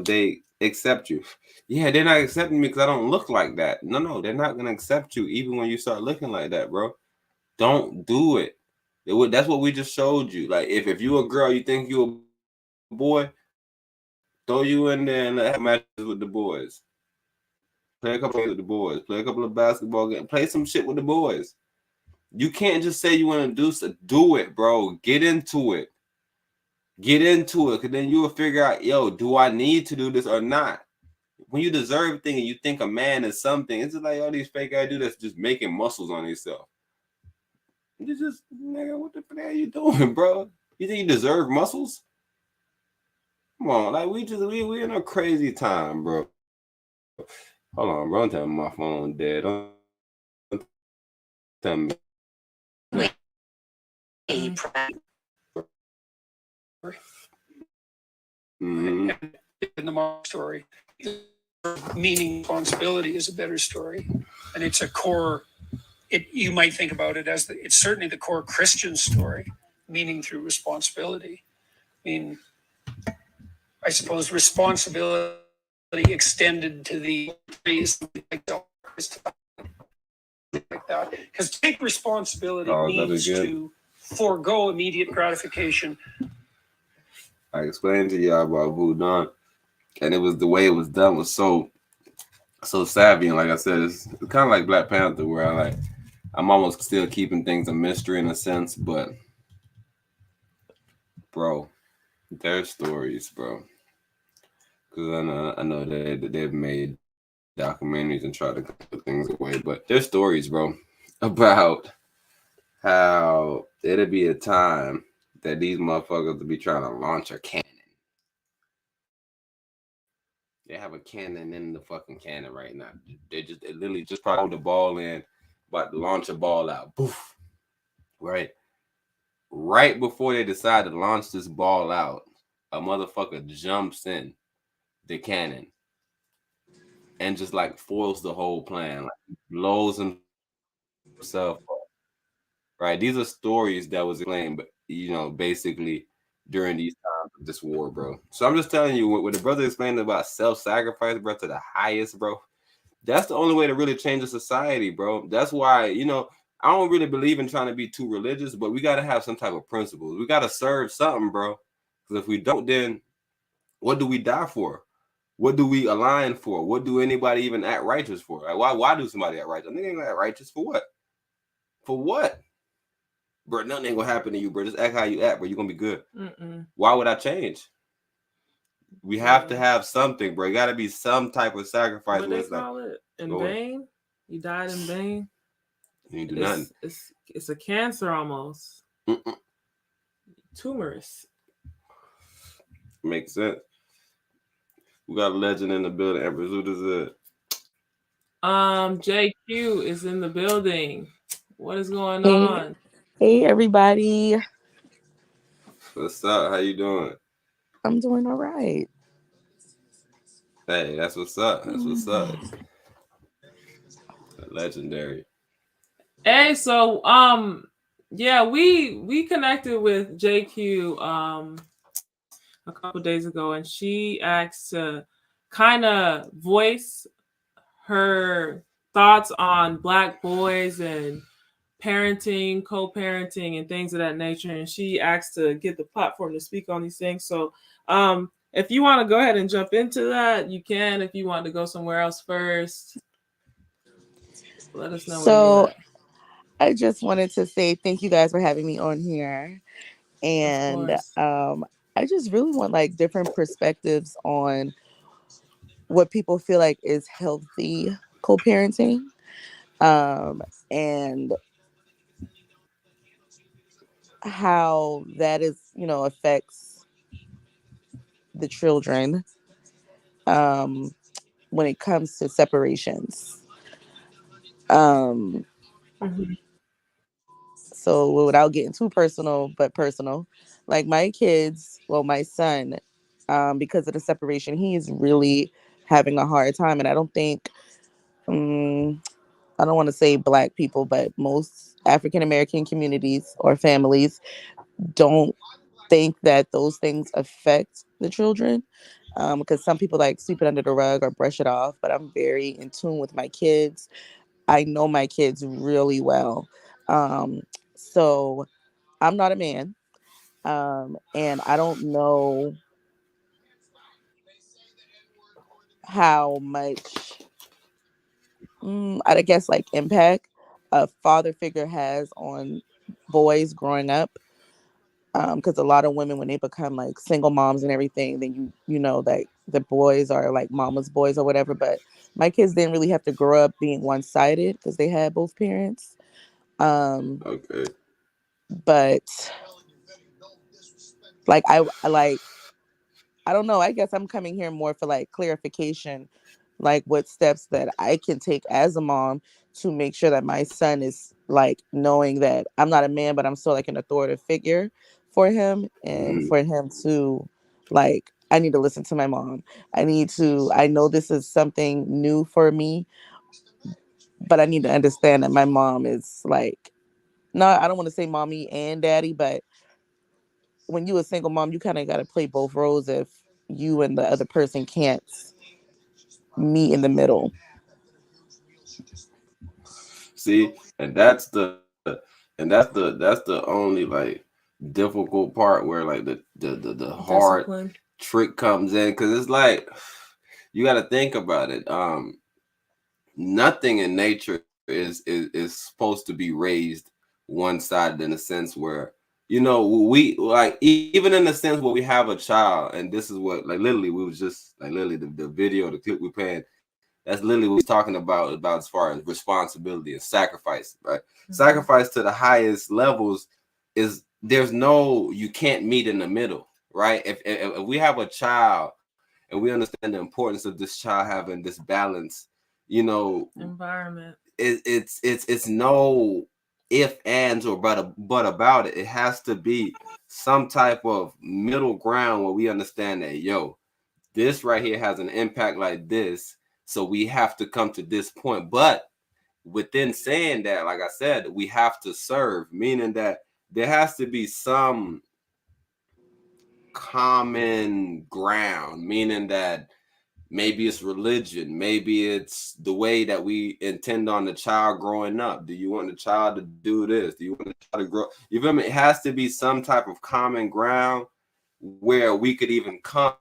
Speaker 3: they accept you. Yeah, they're not accepting me because I don't look like that. No, they're not gonna accept you even when you start looking like that, bro. Don't do it. That's what we just showed you. Like, if you a girl, you think you a boy, throw you in there and have matches with the boys. Play a couple games with the boys. Play a couple of basketball games. Play some shit with the boys. You can't just say you want to do so. Do it, bro. Get into it. Get into it, because then you will figure out, yo, do I need to do this or not? When you deserve things and you think a man is something, it's just like all these fake ass dudes that's just making muscles on themselves. You just, nigga, what the hell are you doing, bro? You think you deserve muscles? Come on, like we in a crazy time, bro. Hold on, bro. Don't tell me my phone dead. Don't tell me.
Speaker 6: In the Mark story, meaning responsibility is a better story, and it's a core. You might think about it as it's certainly the core Christian story, meaning through responsibility. I mean, I suppose responsibility extended to the like that, because take responsibility means to forego immediate gratification.
Speaker 3: I explained to y'all about Voodoo, and it was the way it was done was so savvy. And like I said, it's kind of like Black Panther, where I'm almost still keeping things a mystery in a sense, but bro, their stories, bro. Because I know they've made documentaries and tried to put things away, but their stories, bro, about how it'll be a time that these motherfuckers will be trying to launch a cannon. They have a cannon in the fucking cannon right now. They literally just probably the ball in, about to launch a ball out. Poof. Right before they decide to launch this ball out, a motherfucker jumps in, the cannon and just like foils the whole plan, like blows himself up. Right? These are stories that was explained, but basically during these times of this war, bro. So I'm just telling you, what the brother explained about self-sacrifice, bro, to the highest, bro. That's the only way to really change a society, bro. That's why, I don't really believe in trying to be too religious, but we got to have some type of principles. We got to serve something, bro. Because if we don't, then what do we die for? What do we align for? What do anybody even act righteous for? Like, why do somebody act righteous? They ain't act righteous for what? For what? Bro, nothing ain't gonna happen to you, bro. Just act how you act, bro. You're gonna be good. Why would I change? We have to have something, bro. It gotta be some type of sacrifice.
Speaker 4: What they call it? In vain? You died in vain?
Speaker 3: You do nothing.
Speaker 4: It's a cancer almost. Tumorous.
Speaker 3: Makes sense. We got a legend in the building. Empress, who does it?
Speaker 4: JQ is in the building. What is going on?
Speaker 11: Hey, everybody.
Speaker 3: What's up? How you doing?
Speaker 11: I'm doing all right.
Speaker 3: Hey, that's what's up. That's what's up. Legendary.
Speaker 4: Hey, so yeah, we connected with JQ a couple days ago, and she asked to kind of voice her thoughts on Black boys and parenting, co-parenting, and things of that nature. And she asked to get the platform to speak on these things. So if you want to go ahead and jump into that, you can. If you want to go somewhere else first, let us know.
Speaker 11: So I just wanted to say thank you guys for having me on here. And I just really want like different perspectives on what people feel like is healthy co-parenting. And how that is, affects the children when it comes to separations. So without getting too personal, like my kids, my son, because of the separation, he is really having a hard time. And I don't think, I don't want to say Black people, but most African American communities or families don't think that those things affect the children. Because some people like sweep it under the rug or brush it off, but I'm very in tune with my kids. I know my kids really well. So I'm not a man. And I don't know how much, I guess, like impact a father figure has on boys growing up. Because a lot of women, when they become like single moms and everything, then you know that the boys are like mama's boys or whatever. But my kids didn't really have to grow up being one-sided because they had both parents.
Speaker 3: Okay.
Speaker 11: But like I don't know. I guess I'm coming here more for like clarification, like what steps that I can take as a mom to make sure that my son is like knowing that I'm not a man, but I'm still like an authoritative figure for him, and for him to like, I need to listen to my mom. I know this is something new for me, but I need to understand that my mom is like, no, I don't want to say mommy and daddy, but when you a single mom, you kind of got to play both roles if you and the other person can't meet in the middle.
Speaker 3: See, and that's the only like difficult part where like the hard trick comes in, because it's like you got to think about it. Nothing in nature is supposed to be raised one-sided, in a sense where we like, even in the sense where we have a child, and this is what like literally we was just like literally the video, the clip we playing, that's literally what we're talking about as far as responsibility and sacrifice, right? Sacrifice to the highest levels is you can't meet in the middle, right? If we have a child and we understand the importance of this child having this balance,
Speaker 4: environment,
Speaker 3: it's no if, ands, or but about it. It has to be some type of middle ground where we understand that, this right here has an impact like this, so we have to come to this point. But within saying that, like I said, we have to serve, meaning that there has to be some common ground, meaning that maybe it's religion, maybe it's the way that we intend on the child growing up. Do you want the child to do this? Do you want the child to grow? You feel me? It has to be some type of common ground where we could even come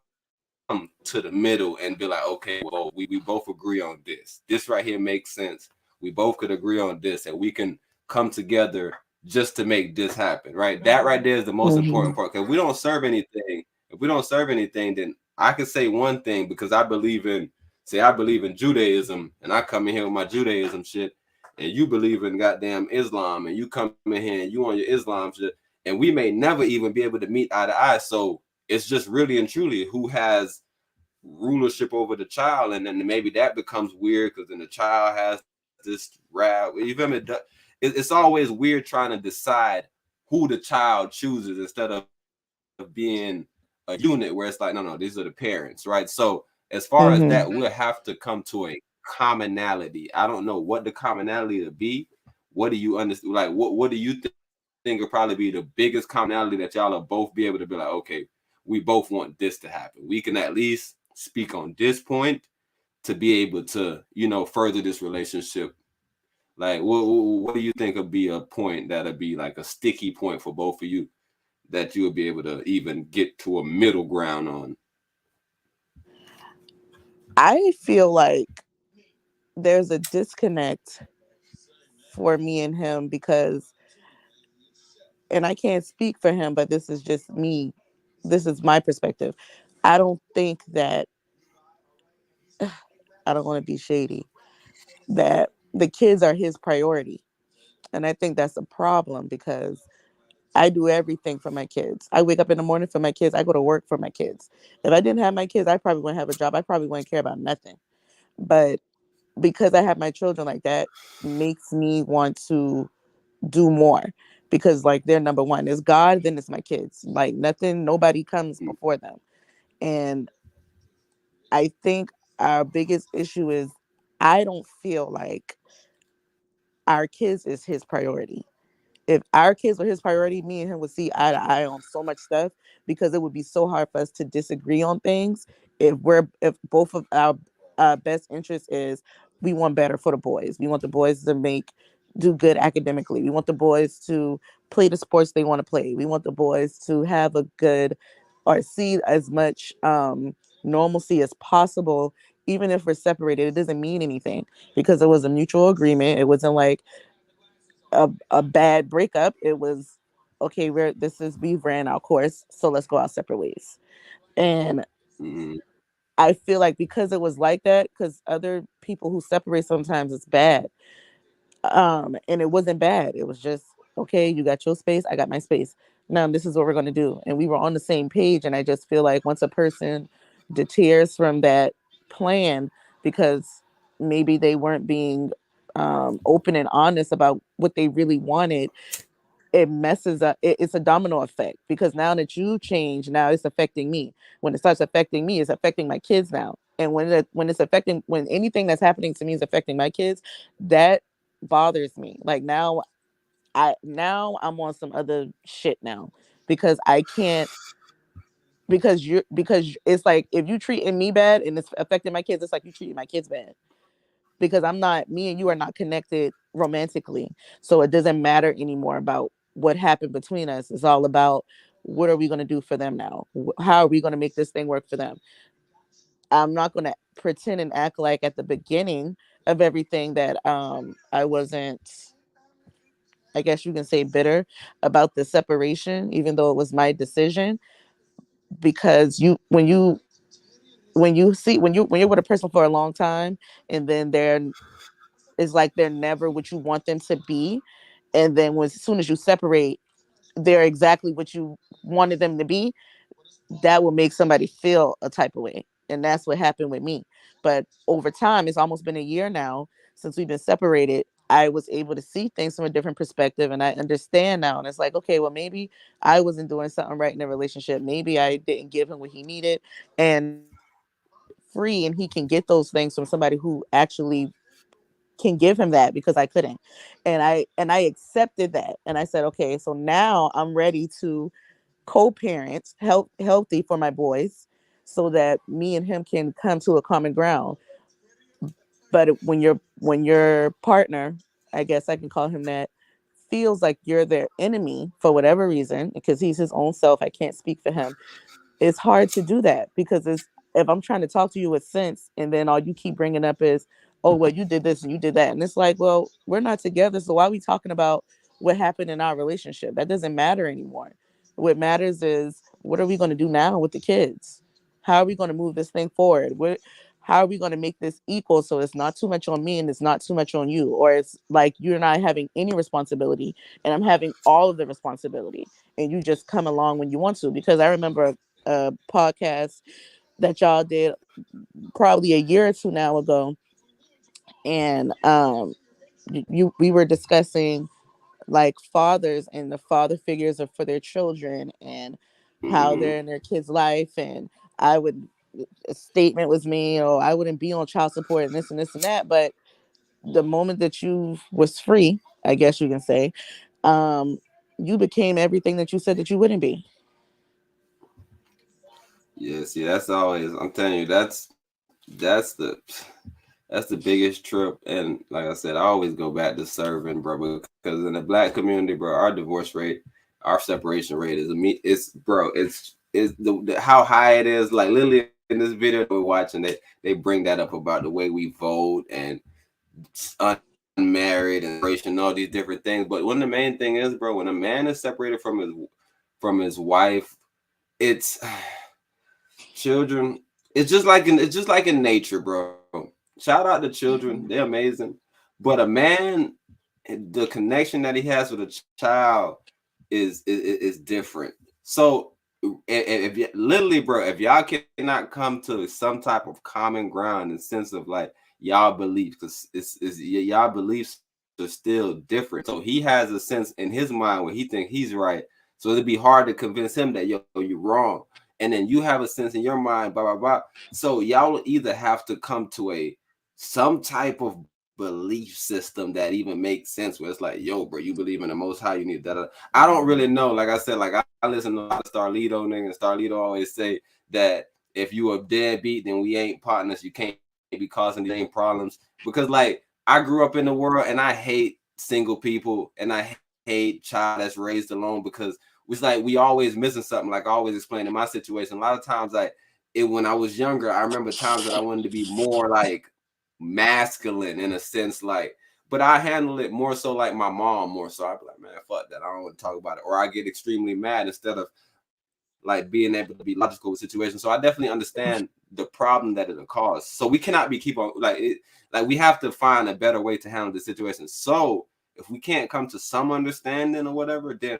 Speaker 3: to the middle and be like, okay, well, we both agree on this. This right here makes sense. We both could agree on this, and we can come together just to make this happen, right? That right there is the most important part. Because if we don't serve anything, then I can say one thing because I believe in Judaism, and I come in here with my Judaism shit, and you believe in goddamn Islam, and you come in here and you on your Islam shit, and we may never even be able to meet eye to eye. So it's just really and truly who has rulership over the child, and then maybe that becomes weird because then the child has this rap. You feel me? It's always weird trying to decide who the child chooses instead of being a unit where it's like, no, these are the parents, right? So as far as that, we'll have to come to a commonality. I don't know what the commonality to be. What do you understand? Like, what do you think will probably be the biggest commonality that y'all will both be able to be like, okay, we both want this to happen. We can at least speak on this point to be able to, further this relationship. Like, what do you think would be a point that'll be like a sticky point for both of you that you would be able to even get to a middle ground on?
Speaker 11: I feel like there's a disconnect for me and him because, and I can't speak for him, but this is just me. This is my perspective. I don't think that, I don't want to be shady, that the kids are his priority. And I think that's a problem because I do everything for my kids. I wake up in the morning for my kids. I go to work for my kids. If I didn't have my kids, I probably wouldn't have a job. I probably wouldn't care about nothing. But because I have my children, like, that makes me want to do more because, like, they're number one. It's God, then it's my kids. Like, nobody comes before them. And I think our biggest issue is I don't feel like our kids is his priority. If our kids were his priority, me and him would see eye to eye on so much stuff because it would be so hard for us to disagree on things. If both of our best interest is we want better for the boys. We want the boys to do good academically. We want the boys to play the sports they want to play. We want the boys to have a good or see as much normalcy as possible. Even if we're separated, it doesn't mean anything because it was a mutual agreement. It wasn't like a bad breakup. It was okay. We've ran our course, so let's go our separate ways. And
Speaker 3: Mm-hmm.
Speaker 11: I feel like because it was like that, because other people who separate sometimes it's bad. And it wasn't bad. It was just okay. You got your space. I got my space. Now this is what we're gonna do, and we were on the same page. And I just feel like once a person deters from that plan because maybe they weren't being open and honest about what they really wanted, it messes up. It's a domino effect because now that you change, now it's affecting me. When it starts affecting me, it's affecting my kids now. And when anything that's happening to me is affecting my kids, that bothers me. Like now I'm on some other shit now because I can't, because it's like if you treating me bad and it's affecting my kids, it's like you treating my kids bad because me and you are not connected romantically. So it doesn't matter anymore about what happened between us. It's all about what are we going to do for them now? How are we going to make this thing work for them? I'm not going to pretend and act like at the beginning of everything that I wasn't, I guess you can say, bitter about the separation, even though it was my decision. Because when you're with a person for a long time and then it's like they're never what you want them to be. And then as soon as you separate, they're exactly what you wanted them to be. That will make somebody feel a type of way. And that's what happened with me. But over time, it's almost been a year now since we've been separated. I was able to see things from a different perspective and I understand now. And it's like, okay, well, maybe I wasn't doing something right in the relationship. Maybe I didn't give him what he needed. And free and he can get those things from somebody who actually can give him that, because I couldn't. And I accepted that. And I said, okay, so now I'm ready to co-parent healthy for my boys, so that me and him can come to a common ground. But when your partner, I guess I can call him that, feels like you're their enemy for whatever reason, because he's his own self, I can't speak for him, it's hard to do that, because it's, if I'm trying to talk to you with sense, and then all you keep bringing up is, oh well, you did this and you did that, and it's like, well, we're not together, so why are we talking about what happened in our relationship? That doesn't matter anymore. What matters is, what are we going to do now with the kids? How are we going to move this thing forward? How are we going to make this equal, so it's not too much on me and it's not too much on you, or it's like you're not having any responsibility and I'm having all of the responsibility, and you just come along when you want to? Because I remember a podcast that y'all did probably a year or two now ago, and we were discussing like fathers and the father figures are for their children, and how
Speaker 3: Mm-hmm.
Speaker 11: they're in their kids' life. And I would, a statement was made, oh, I wouldn't be on child support and this and this and that. But the moment that you was free, I guess you can say, um, you became everything that you said that you wouldn't be.
Speaker 3: Yeah, see, that's always, I'm telling you, that's the biggest trip. And like I said, I always go back to serving, bro, because in the black community, bro, our divorce rate, our separation rate it's bro, it's how high it is. Like literally in this video that we're watching, they bring that up about the way we vote and unmarried and separation, all these different things. But one of the main thing is, bro, when a man is separated from his wife, it's children. It's just like in nature, bro. Shout out to children; they're amazing. But a man, the connection that he has with a child is different. So if you, literally, bro, if y'all cannot come to some type of common ground in the sense of like y'all beliefs, because y'all beliefs are still different. So he has a sense in his mind where he think he's right. So it'd be hard to convince him that yo, you're wrong. And then you have a sense in your mind, blah blah blah. So y'all either have to come to a some type of belief system that even makes sense, where it's like, yo, bro, you believe in the Most High, you need that. I don't really know. Like I said, like I listen to a lot of Starlito niggas. Starlito always say that if you a deadbeat, then we ain't partners. You can't be causing these same problems, because like I grew up in the world and I hate single people and I hate child that's raised alone, because it's like we always missing something. Like I always explain in my situation, a lot of times like when I was younger, I remember times that I wanted to be more like masculine in a sense, like, but I handle it more so like my mom more. So I'd be like, man, fuck that. I don't want to talk about it. Or I get extremely mad instead of like being able to be logical with situations. So I definitely understand the problem that it'll cause. So we cannot be keep on like it, like we have to find a better way to handle the situation. So if we can't come to some understanding or whatever, then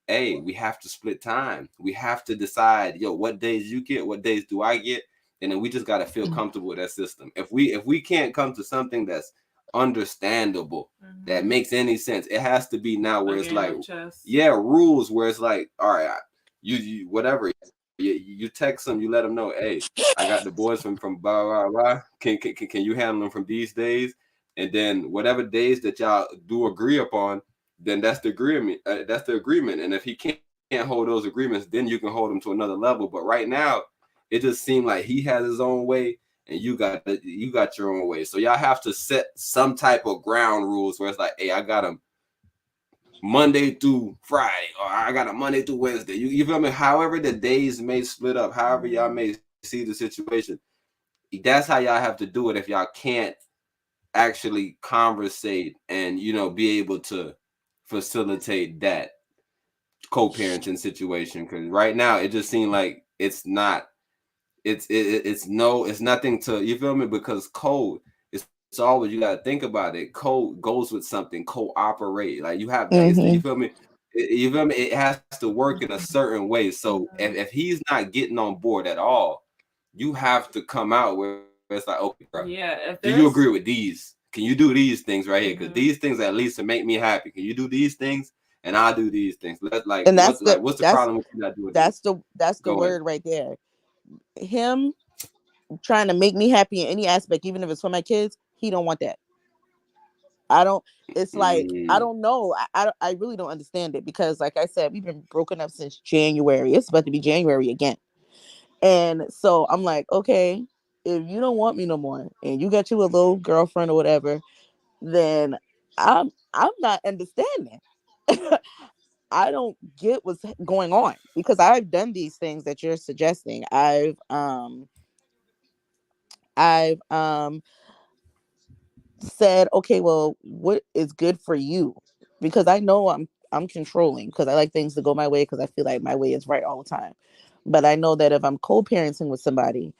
Speaker 3: hey, we have to split time. We have to decide, yo, what days you get, what days do I get, and then we just gotta feel comfortable with that system. If we can't come to something that's understandable, that makes any sense, it has to be now where
Speaker 4: A
Speaker 3: it's
Speaker 4: game
Speaker 3: like,
Speaker 4: of chess.
Speaker 3: yeah, rules where it's like, all right, you whatever, you text them, you let them know, hey, I got the boys from blah blah blah. Can you handle them from these days? And then whatever days that y'all do agree upon, then that's the agreement. That's the agreement. And if he can't hold those agreements, then you can hold him to another level. But right now, it just seemed like he has his own way, and you got your own way. So y'all have to set some type of ground rules where it's like, hey, I got him Monday through Friday, or I got a Monday through Wednesday. You feel me? However the days may split up, however y'all may see the situation, that's how y'all have to do it. If y'all can't actually conversate and be able to facilitate that co-parenting situation, because right now it just seems like it's not it's nothing to, you feel me, because code, it's always, you got to think about it, code goes with something, cooperate, like you have that, you
Speaker 11: Mm-hmm.
Speaker 3: feel me, you feel me, it has to work in a certain way. So if he's not getting on board at all, you have to come out where it's like, okay, bro,
Speaker 4: Yeah,
Speaker 3: do
Speaker 4: if
Speaker 3: you agree
Speaker 4: there's
Speaker 3: with these? Can you do these things right here? Because these things at least to make me happy. Can you do these things? And I'll do these things. Like
Speaker 11: And
Speaker 3: what's the problem with you not doing these?
Speaker 11: that's the
Speaker 3: Go ahead.
Speaker 11: word right there. Him trying to make me happy in any aspect, even if it's for my kids, he don't want that. I don't. It's like I
Speaker 3: Mm.
Speaker 11: don't know. I really don't understand it because, like I said, we've been broken up since January. It's about to be January again, and so I'm like, okay, if you don't want me no more, and you got you a little girlfriend or whatever, then I'm not understanding. I don't get what's going on because I've done these things that you're suggesting. I've said, okay, well, what is good for you? Because I know I'm controlling because I like things to go my way because I feel like my way is right all the time. But I know that if I'm co-parenting with somebody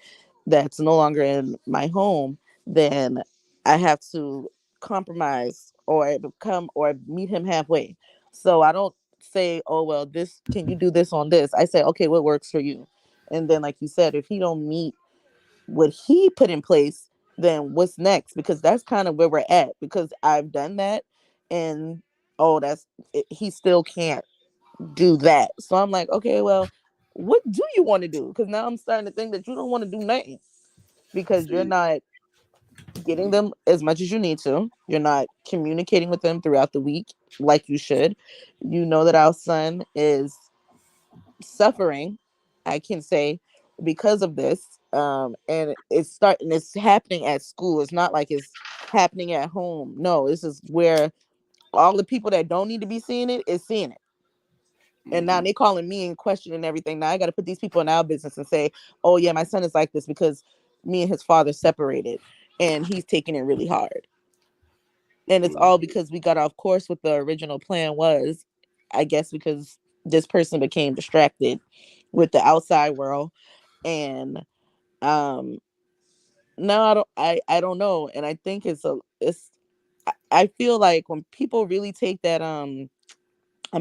Speaker 11: that's no longer in my home, then I have to compromise or become or meet him halfway. So I don't say, oh well, this can you do this on this? I say, okay, what works for you? And then like you said, if he don't meet what he put in place, then what's next? Because that's kind of where we're at. Because I've done that, and oh, he still can't do that. So I'm like, okay, well, what do you want to do? Because now I'm starting to think that you don't want to do nothing because you're
Speaker 3: See,
Speaker 11: not getting them as much as you need to. You're not communicating with them throughout the week like you should. You know that our son is suffering, I can say, because of this. And it's happening at school. It's not like it's happening at home. No, this is where all the people that don't need to be seeing it is seeing it. And now they calling me and questioning everything. Now I got to put these people in our business and say, oh yeah, my son is like this because me and his father separated and he's taking it really hard. And it's all because we got off course what the original plan was. I guess because this person became distracted with the outside world. And um no, I don't know. And I think I feel like when people really take that I'm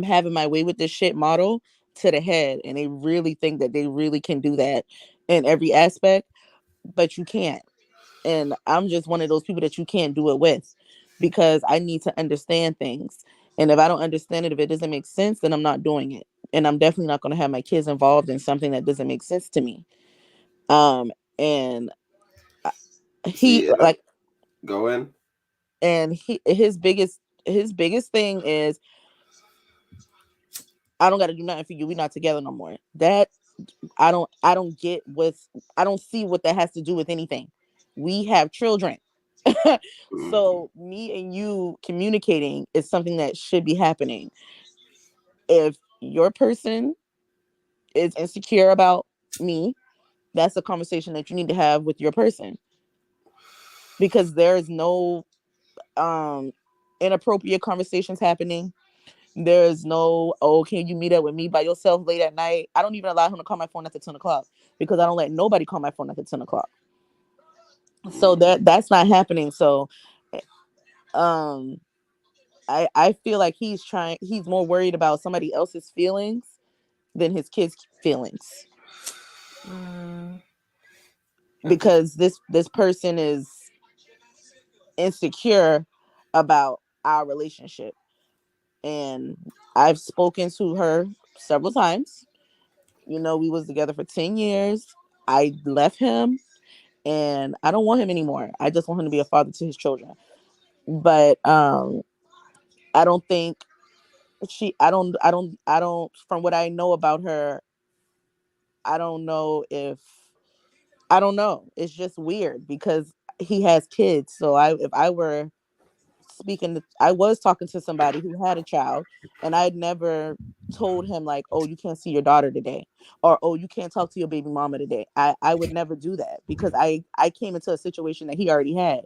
Speaker 11: having my way with this shit model to the head and they really think that they really can do that in every aspect, but you can't. And I'm just one of those people that you can't do it with because I need to understand things. And if I don't understand it, if it doesn't make sense, then I'm not doing it. And I'm definitely not going to have my kids involved in something that doesn't make sense to me. And he
Speaker 3: see,
Speaker 11: like,
Speaker 3: go in.
Speaker 11: and his biggest thing is I don't got to do nothing for you. We're not together no more. That I don't get what's I don't see what that has to do with anything. We have children. So me and you communicating is something that should be happening. If your person is insecure about me, that's a conversation that you need to have with your person because there's no um inappropriate conversations happening. There's no, oh, can you meet up with me by yourself late at night? I don't even allow him to call my phone after 10 o'clock because I don't let nobody call my phone after 10 o'clock. So that's not happening. So um I feel like he's more worried about somebody else's feelings than his kids' feelings.
Speaker 4: Mm.
Speaker 11: Because this person is insecure about our relationship. And I've spoken to her several times. We was together for 10 years. I left him and I don't want him anymore. I just want him to be a father to his children. But I don't think I don't from what I know about her, I don't know if I don't know. It's just weird because he has kids. So if I were I was talking to somebody who had a child and I'd never told him like, oh, you can't see your daughter today or oh, you can't talk to your baby mama today. I would never do that because I came into a situation that he already had.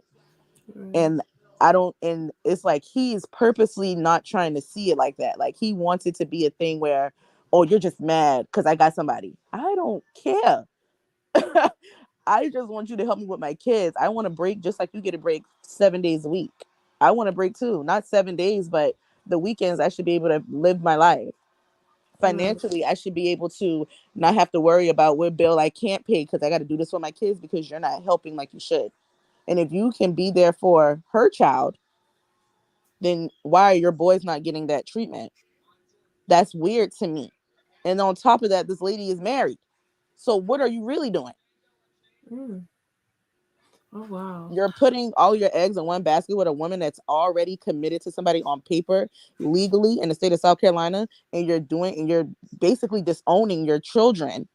Speaker 4: Mm.
Speaker 11: And I don't and it's like he's purposely not trying to see it like that. Like he wants it to be a thing where, oh, you're just mad because I got somebody. I don't care. I just want you to help me with my kids. I want to break just like you get a break 7 days a week. I want to break too, not 7 days, but the weekends I should be able to live my life.
Speaker 4: Mm.
Speaker 11: Financially, I should be able to not have to worry about what bill I can't pay because I got to do this for my kids because you're not helping like you should. And if you can be there for her child, then why are your boys not getting that treatment? That's weird to me. And on top of that, this lady is married. So what are you really doing?
Speaker 4: Oh wow.
Speaker 11: You're putting all your eggs in one basket with a woman that's already committed to somebody on paper, legally in the state of South Carolina, and you're basically disowning your children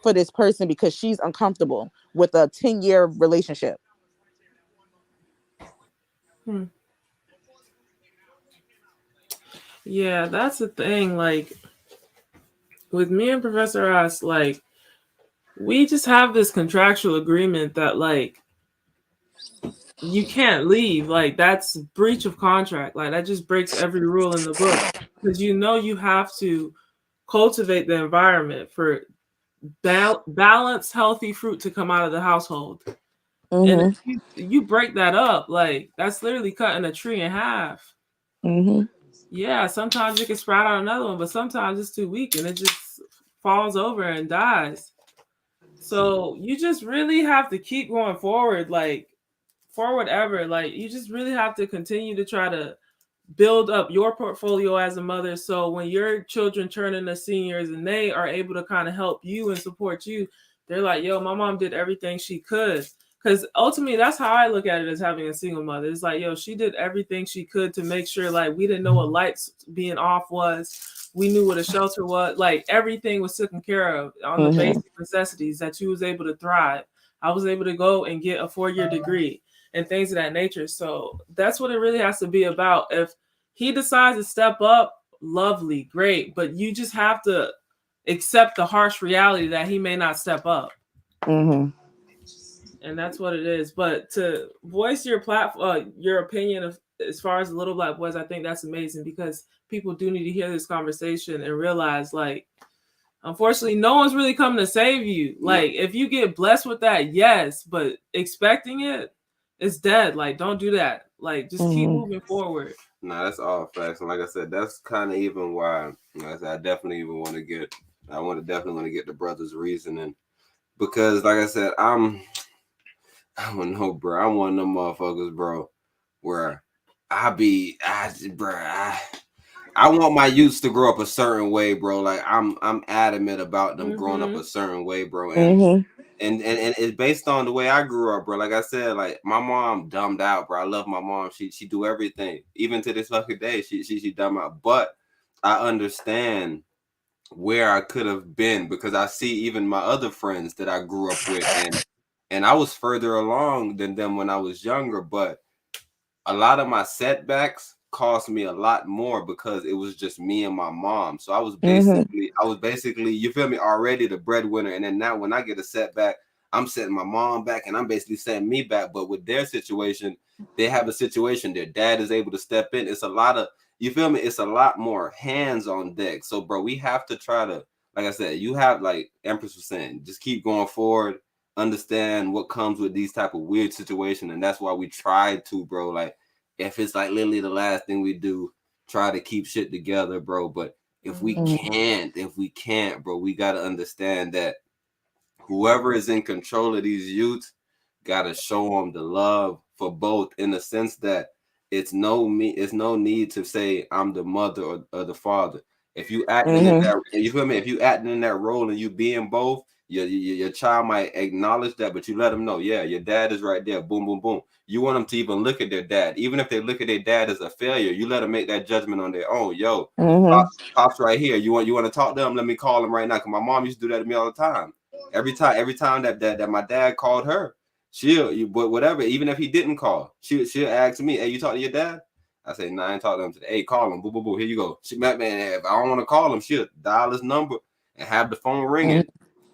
Speaker 11: for this person because she's uncomfortable with a 10-year relationship.
Speaker 4: Yeah, that's the thing. Like with me and Professor Ross, like we just have this contractual agreement that like you can't leave. Like that's breach of contract. Like that just breaks every rule in the book because you have to cultivate the environment for balanced, healthy fruit to come out of the household. And if you break that up, like that's literally cutting a tree in half. Yeah, sometimes it can sprout out another one, but sometimes it's too weak and it just falls over and dies. So you just really have to keep going forward, like forward ever. Like you just really have to continue to try to build up your portfolio as a mother. So when your children turn into seniors and they are able to kind of help you and support you, they're like, yo, my mom did everything she could. Because ultimately, that's how I look at it as having a single mother. It's like, yo, she did everything she could to make sure, like, we didn't know what lights being off was. We knew what a shelter was. Like, everything was taken care of on the basic necessities that you was able to thrive. I was able to go and get a 4-year degree and things of that nature. So that's what it really has to be about. If he decides to step up, lovely, great. But you just have to accept the harsh reality that he may not step up. And that's what it is. But to voice your platform, your opinion of as far as the Little Black Boys, I think that's amazing because people do need to hear this conversation and realize, like, unfortunately, no one's really coming to save you. Like, if you get blessed with that, yes, but expecting it's dead. Like, don't do that. Like, just keep moving forward.
Speaker 3: Nah, that's all facts. And like I said, that's kind of even why I definitely even want to get. Definitely want to get the brother's reasoning because, like I said, I don't know, bro. I'm one of them motherfuckers, bro, where I want my youths to grow up a certain way, bro. Like I'm adamant about them growing up a certain way, bro. And it's based on the way I grew up, bro. Like I said, like my mom dumbed out, bro. I love my mom. She do everything, even to this fucking day. She dumb out, but I understand where I could have been because I see even my other friends that I grew up with, and I was further along than them when I was younger, but a lot of my setbacks cost me a lot more because it was just me and my mom. So I was basically, you feel me, already the breadwinner. And then now when I get a setback, I'm setting my mom back and I'm basically setting me back. But with their situation, they have a situation, their dad is able to step in. It's a lot of, you feel me? It's a lot more hands on deck. So bro, we have to try to, like I said, you have, like Empress was saying, just keep going forward, understand what comes with these type of weird situations. And that's why we try to, bro, like, if it's like literally the last thing we do, try to keep shit together, bro. But if we can't, bro, we got to understand that whoever is in control of these youths got to show them the love for both, in the sense that it's no need to say I'm the mother or the father. If you acting in that, you feel me? If you acting in that role and you being both, your child might acknowledge that, but you let them know, yeah, your dad is right there. Boom, boom, boom. You want them to even look at their dad, even if they look at their dad as a failure. You let them make that judgment on their own. Yo, Pop's right here. You want to talk to them? Let me call him right now. Cause my mom used to do that to me all the time. Every time that my dad called her, but whatever. Even if he didn't call, she'll ask me, "Hey, you talk to your dad?" I say, "Nah, I ain't talk to him today." Hey, call him. Boo, boo, boo. Here you go. Man, if I don't want to call him, she'll dial his number and have the phone ringing.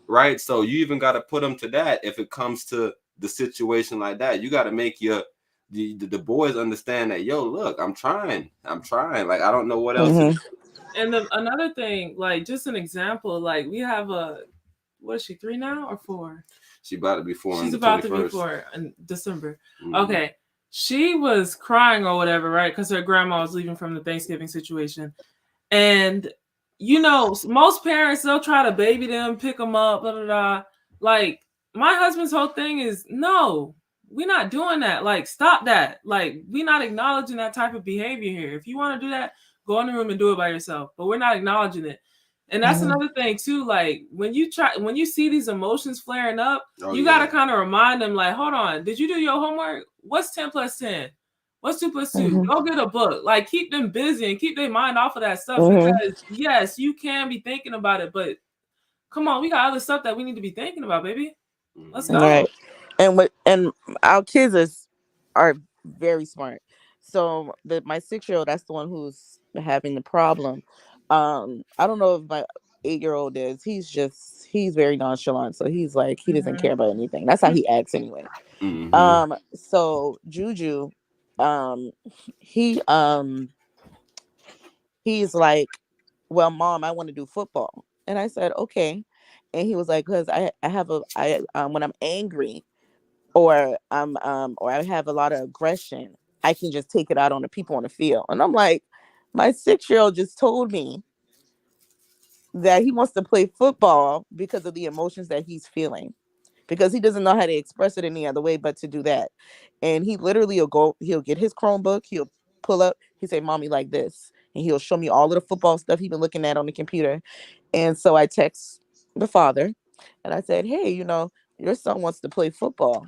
Speaker 3: Right. So you even got to put them to that. If it comes to the situation like that, you got to make the boys understand that, yo, look, I'm trying. Like, I don't know what else to do.
Speaker 4: And another thing, like just an example, like we have what is she, 3 now or 4?
Speaker 3: She's about to be 4.
Speaker 4: She's about to be 4 in December. Okay. She was crying or whatever, right? Because her grandma was leaving from the Thanksgiving situation. And, you know, most parents, they'll try to baby them, pick them up, blah, blah, blah. Like, my husband's whole thing is, no, we're not doing that. Like, stop that. Like, we're not acknowledging that type of behavior here. If you want to do that, go in the room and do it by yourself. But we're not acknowledging it. And that's another thing too. Like when you see these emotions flaring up, you gotta kind of remind them, like, hold on, did you do your homework? What's 10 plus 10? What's 2 plus 2? Go get a book. Like, keep them busy and keep their mind off of that stuff. Because yes, you can be thinking about it, but come on, we got other stuff that we need to be thinking about, baby. Let's go.
Speaker 11: Right. And our kids are very smart. So my 6-year-old, that's the one who's having the problem. I don't know if my 8-year-old is. He's very nonchalant. So he's like, he doesn't care about anything. That's how he acts anyway. So Juju, he he's like, well, Mom, I want to do football. And I said, okay. And he was like, because I when I'm angry or I have a lot of aggression, I can just take it out on the people on the field. And I'm like, my 6-year-old just told me that he wants to play football because of the emotions that he's feeling, because he doesn't know how to express it any other way but to do that. And he literally he'll get his Chromebook, he'll pull up, he say, Mommy, like this, and he'll show me all of the football stuff he's been looking at on the computer. And so I text the father and I said, hey, your son wants to play football.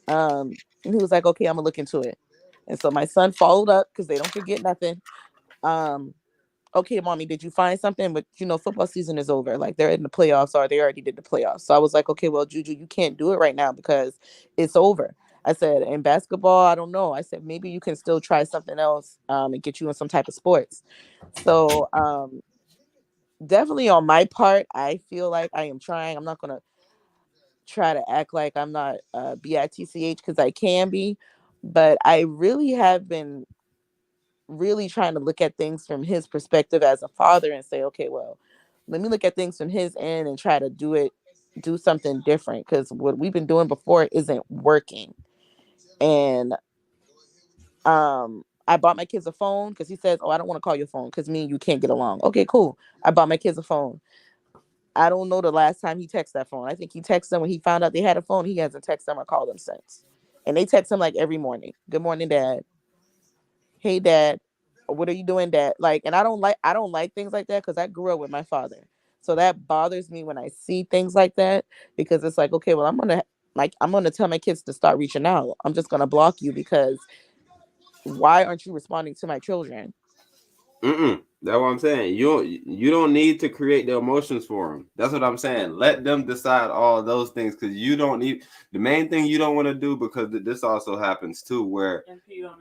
Speaker 11: And he was like, okay, I'm gonna look into it. And so my son followed up, because they don't forget nothing. Okay, Mommy, did you find something? But football season is over. Like, they're in the playoffs, or they already did the playoffs. So I was like, okay, well, Juju, you can't do it right now because it's over. I said, in basketball, I don't know. I said, maybe you can still try something else and get you in some type of sports. So definitely on my part, I feel like I am trying. I'm not gonna try to act like I'm not bitch, because I can be, but I really have been really trying to look at things from his perspective as a father and say, okay, well, let me look at things from his end and try to do something different, because what we've been doing before isn't working. And I bought my kids a phone because he says, oh, I don't want to call your phone because me and you can't get along. Okay, cool. I bought my kids a phone. I don't know the last time he texted that phone. I think he texted them when he found out they had a phone. He hasn't texted them or called them since. And they text him like every morning. Good morning, Dad. Hey, Dad. What are you doing, Dad? Like, and I don't like things like that because I grew up with my father. So that bothers me when I see things like that, because it's like, okay, well, I'm gonna tell my kids to start reaching out. I'm just gonna block you because why aren't you responding to my children?
Speaker 3: That's what I'm saying. You don't need to create the emotions for them. That's what I'm saying. Let them decide all those things, because you don't need. The main thing you don't want to do, because this also happens too, where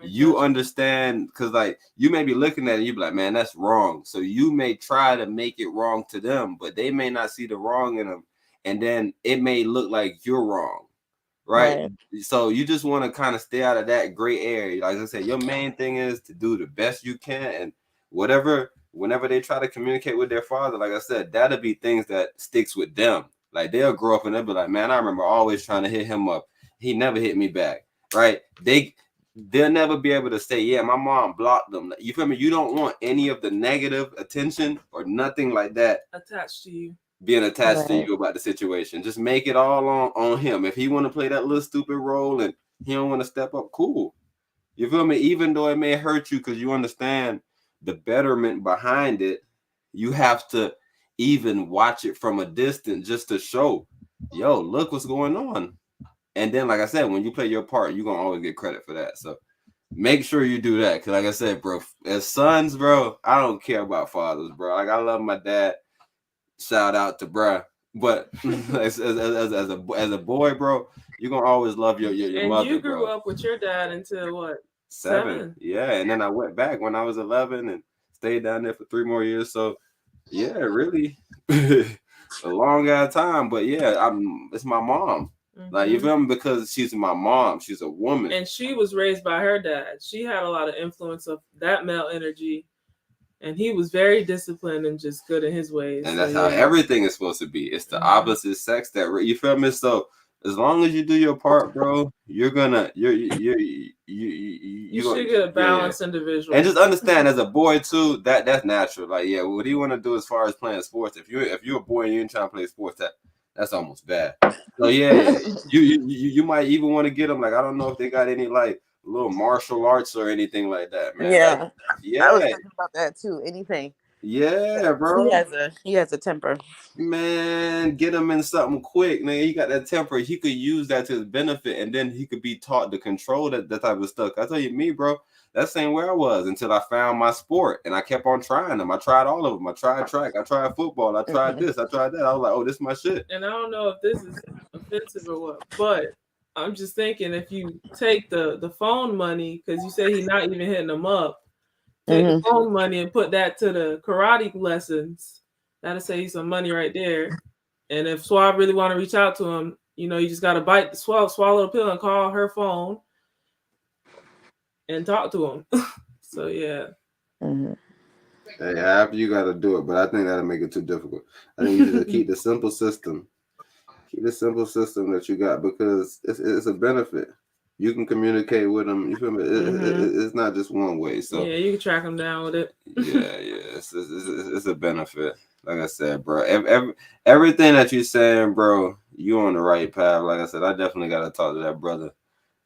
Speaker 3: you understand, because like you may be looking at it, you be like, man, that's wrong. So you may try to make it wrong to them, but they may not see the wrong in them, and then it may look like you're wrong. Right? So you just want to kind of stay out of that gray area. Like I said, your main thing is to do the best you can, and whenever they try to communicate with their father, like I said, that'll be things that sticks with them. Like, they'll grow up and they'll be like, man, I remember always trying to hit him up. He never hit me back. Right? They'll never be able to say, yeah, my mom blocked them. You feel me? You don't want any of the negative attention or nothing like that
Speaker 4: attached to you.
Speaker 3: Being attached to you about the situation. Just make it all on him. If he want to play that little stupid role and he don't want to step up, cool. You feel me? Even though it may hurt you, because you understand the betterment behind it, you have to even watch it from a distance just to show, yo, look what's going on. And then, like I said, when you play your part, you're going to always get credit for that. So make sure you do that. Because like I said, bro, as sons, bro, I don't care about fathers, bro. Like, I love my dad. Shout out to bruh. But as a boy, bro, you're going to always love your
Speaker 4: and
Speaker 3: mother,
Speaker 4: you grew
Speaker 3: bro.
Speaker 4: up with your dad until what?
Speaker 3: 7. Yeah, and then I went back when I was 11 and stayed down there for 3 more years. So, yeah, really a long ass time. But yeah, it's my mom. Like, you feel me? Because she's my mom. She's a woman.
Speaker 4: And she was raised by her dad. She had a lot of influence of that male energy. And he was very disciplined and just good in his ways.
Speaker 3: And that's how everything is supposed to be. It's the opposite sex that, you feel me? So as long as you do your part, bro, you should get a balanced individual. And just understand, as a boy too, that's natural. Like, yeah, what do you want to do as far as playing sports? If you're a boy and you ain't trying to play sports, that's almost bad. So yeah, you might even want to get them. Like, I don't know if they got any like little martial arts or anything like that, man.
Speaker 11: Yeah. I was thinking about that too. Anything.
Speaker 3: Yeah,
Speaker 11: He
Speaker 3: bro.
Speaker 11: has a temper.
Speaker 3: Man, get him in something quick, man. He got that temper. He could use that to his benefit, and then he could be taught to control that type of stuff. I tell you, me, bro, that's same where I was until I found my sport, and I kept on trying them. I tried all of them. I tried track. I tried football. I tried this. I tried that. I was like, oh, this is my shit.
Speaker 4: And I don't know if this is offensive or what, but I'm just thinking if you take the phone money, because you say he's not even hitting them up, take the phone money and put that to the karate lessons. That'll save you some money right there. And if Swab really want to reach out to him, you know, you just got to swallow the pill and call her phone and talk to him. So, yeah.
Speaker 3: Hey, however you got to do it, but I think that'll make it too difficult. I think you just keep the simple system. Keep the simple system that you got because it's a benefit. You can communicate with them. You feel me? It's not just one way. So
Speaker 4: yeah, you can track them down with it.
Speaker 3: yeah, it's a benefit. Like I said, bro, everything that you're saying, bro, you on the right path. Like I said, I definitely got to talk to that brother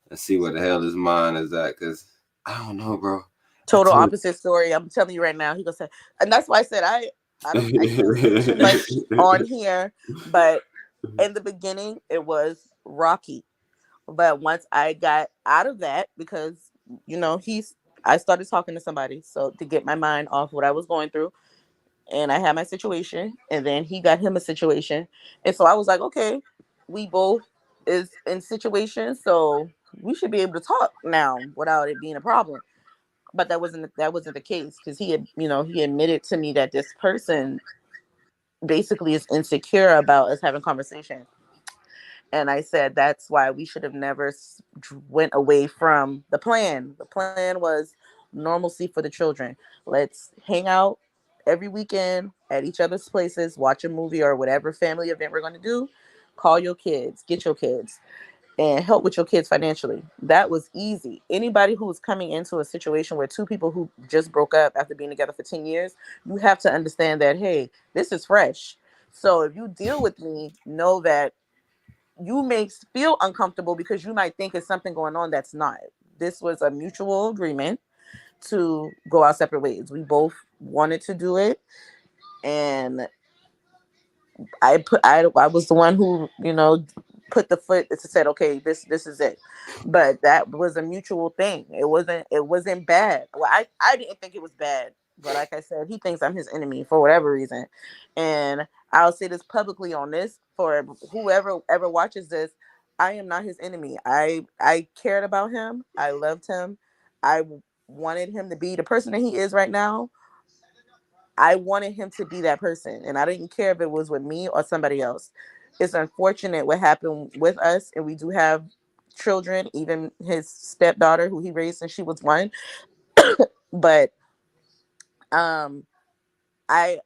Speaker 3: and see what the hell his mind is at. Cause I don't know, bro.
Speaker 11: Total opposite story. I'm telling you right now. He gonna say, and that's why I said I can't say too much on here. But in the beginning, it was rocky. But once I got out of that, because you know I started talking to somebody, so to get my mind off what I was going through, and I had my situation, and then he got him a situation, and so I was like, okay, we both is in situations, so we should be able to talk now without it being a problem. But that wasn't the case because he admitted to me that this person basically is insecure about us having conversation. And I said that's why we should have never went away from the plan. The plan was normalcy for the children. Let's hang out every weekend at each other's places, watch a movie or whatever family event we're going to do. Call your kids, get your kids, and help with your kids financially. That was easy. Anybody who is coming into a situation where two people who just broke up after being together for 10 years, you have to understand that, hey, this is fresh. So if you deal with me, know that you may feel uncomfortable because you might think it's something going on that's not. This was a mutual agreement to go our separate ways. We both wanted to do it, and I was the one who put the foot to said, okay, this is it. But that was a mutual thing. It wasn't bad. Well, I didn't think it was bad, but like I said, he thinks I'm his enemy for whatever reason. And I'll say this publicly on this for whoever ever watches this. I am not his enemy. I cared about him. I loved him. I wanted him to be the person that he is right now. I wanted him to be that person, and I didn't care if it was with me or somebody else. It's unfortunate what happened with us, and we do have children, even his stepdaughter, who he raised since she was one. But um, I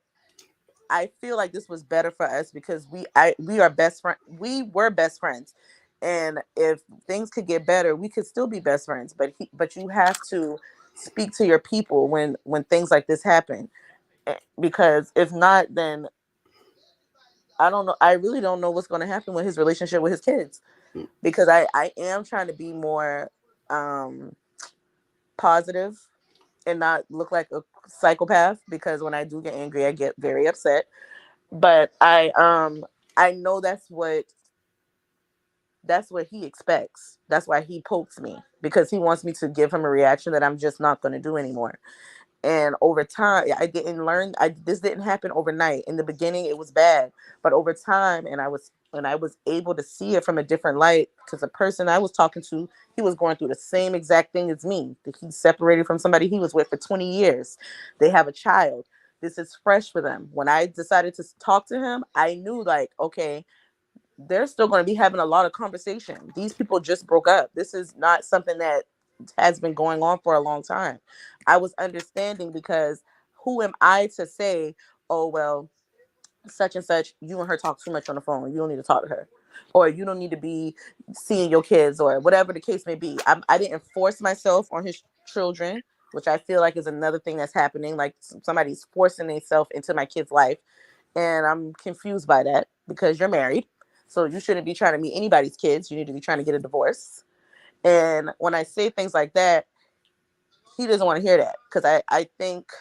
Speaker 11: I feel like this was better for us because we are best friend. We were best friends, and if things could get better, we could still be best friends. But you have to speak to your people when things like this happen, because if not, then I don't know. I really don't know what's going to happen with his relationship with his kids, because I am trying to be more um, positive and not look like a psychopath, because when I do get angry, I get very upset. But I know that's what he expects. That's why he pokes me, because he wants me to give him a reaction that I'm just not going to do anymore. And over time, this didn't happen overnight. In the beginning it was bad, but over time, and I was able to see it from a different light, because the person I was talking to, he was going through the same exact thing as me. That He's separated from somebody he was with for 20 years. They have a child. This is fresh for them. When I decided to talk to him, I knew, like, okay, they're still going to be having a lot of conversation. These people just broke up. This is not something that has been going on for a long time. I was understanding, because who am I to say, oh, well, such and such, you and her talk too much on the phone. You don't need to talk to her. Or you don't need to be seeing your kids, or whatever the case may be. I didn't force myself on his children, which I feel like is another thing that's happening. Like, somebody's forcing themselves into my kid's life. And I'm confused by that, because you're married. So you shouldn't be trying to meet anybody's kids. You need to be trying to get a divorce. And when I say things like that, he doesn't want to hear that, because I think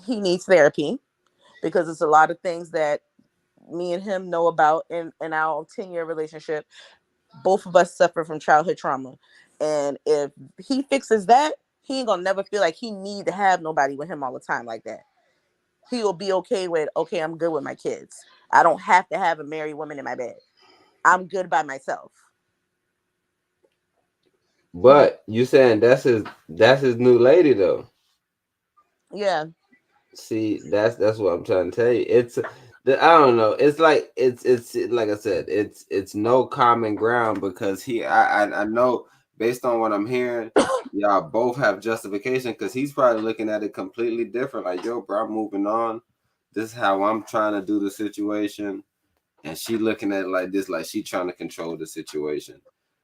Speaker 11: he needs therapy because it's a lot of things that me and him know about in our 10-year relationship. Both of us suffer from childhood trauma. And if he fixes that, he ain't gonna never feel like he need to have nobody with him all the time like that. He'll be okay with, okay, I'm good with my kids. I don't have to have a married woman in my bed. I'm good by myself.
Speaker 3: But you saying that's his new lady though.
Speaker 11: Yeah.
Speaker 3: See, that's what I'm trying to tell you. I don't know. It's like it's like I said, it's no common ground because I know based on what I'm hearing, y'all both have justification because he's probably looking at it completely different. Like, yo, bro, I'm moving on. This is how I'm trying to do the situation, and she looking at it like this, like she trying to control the situation.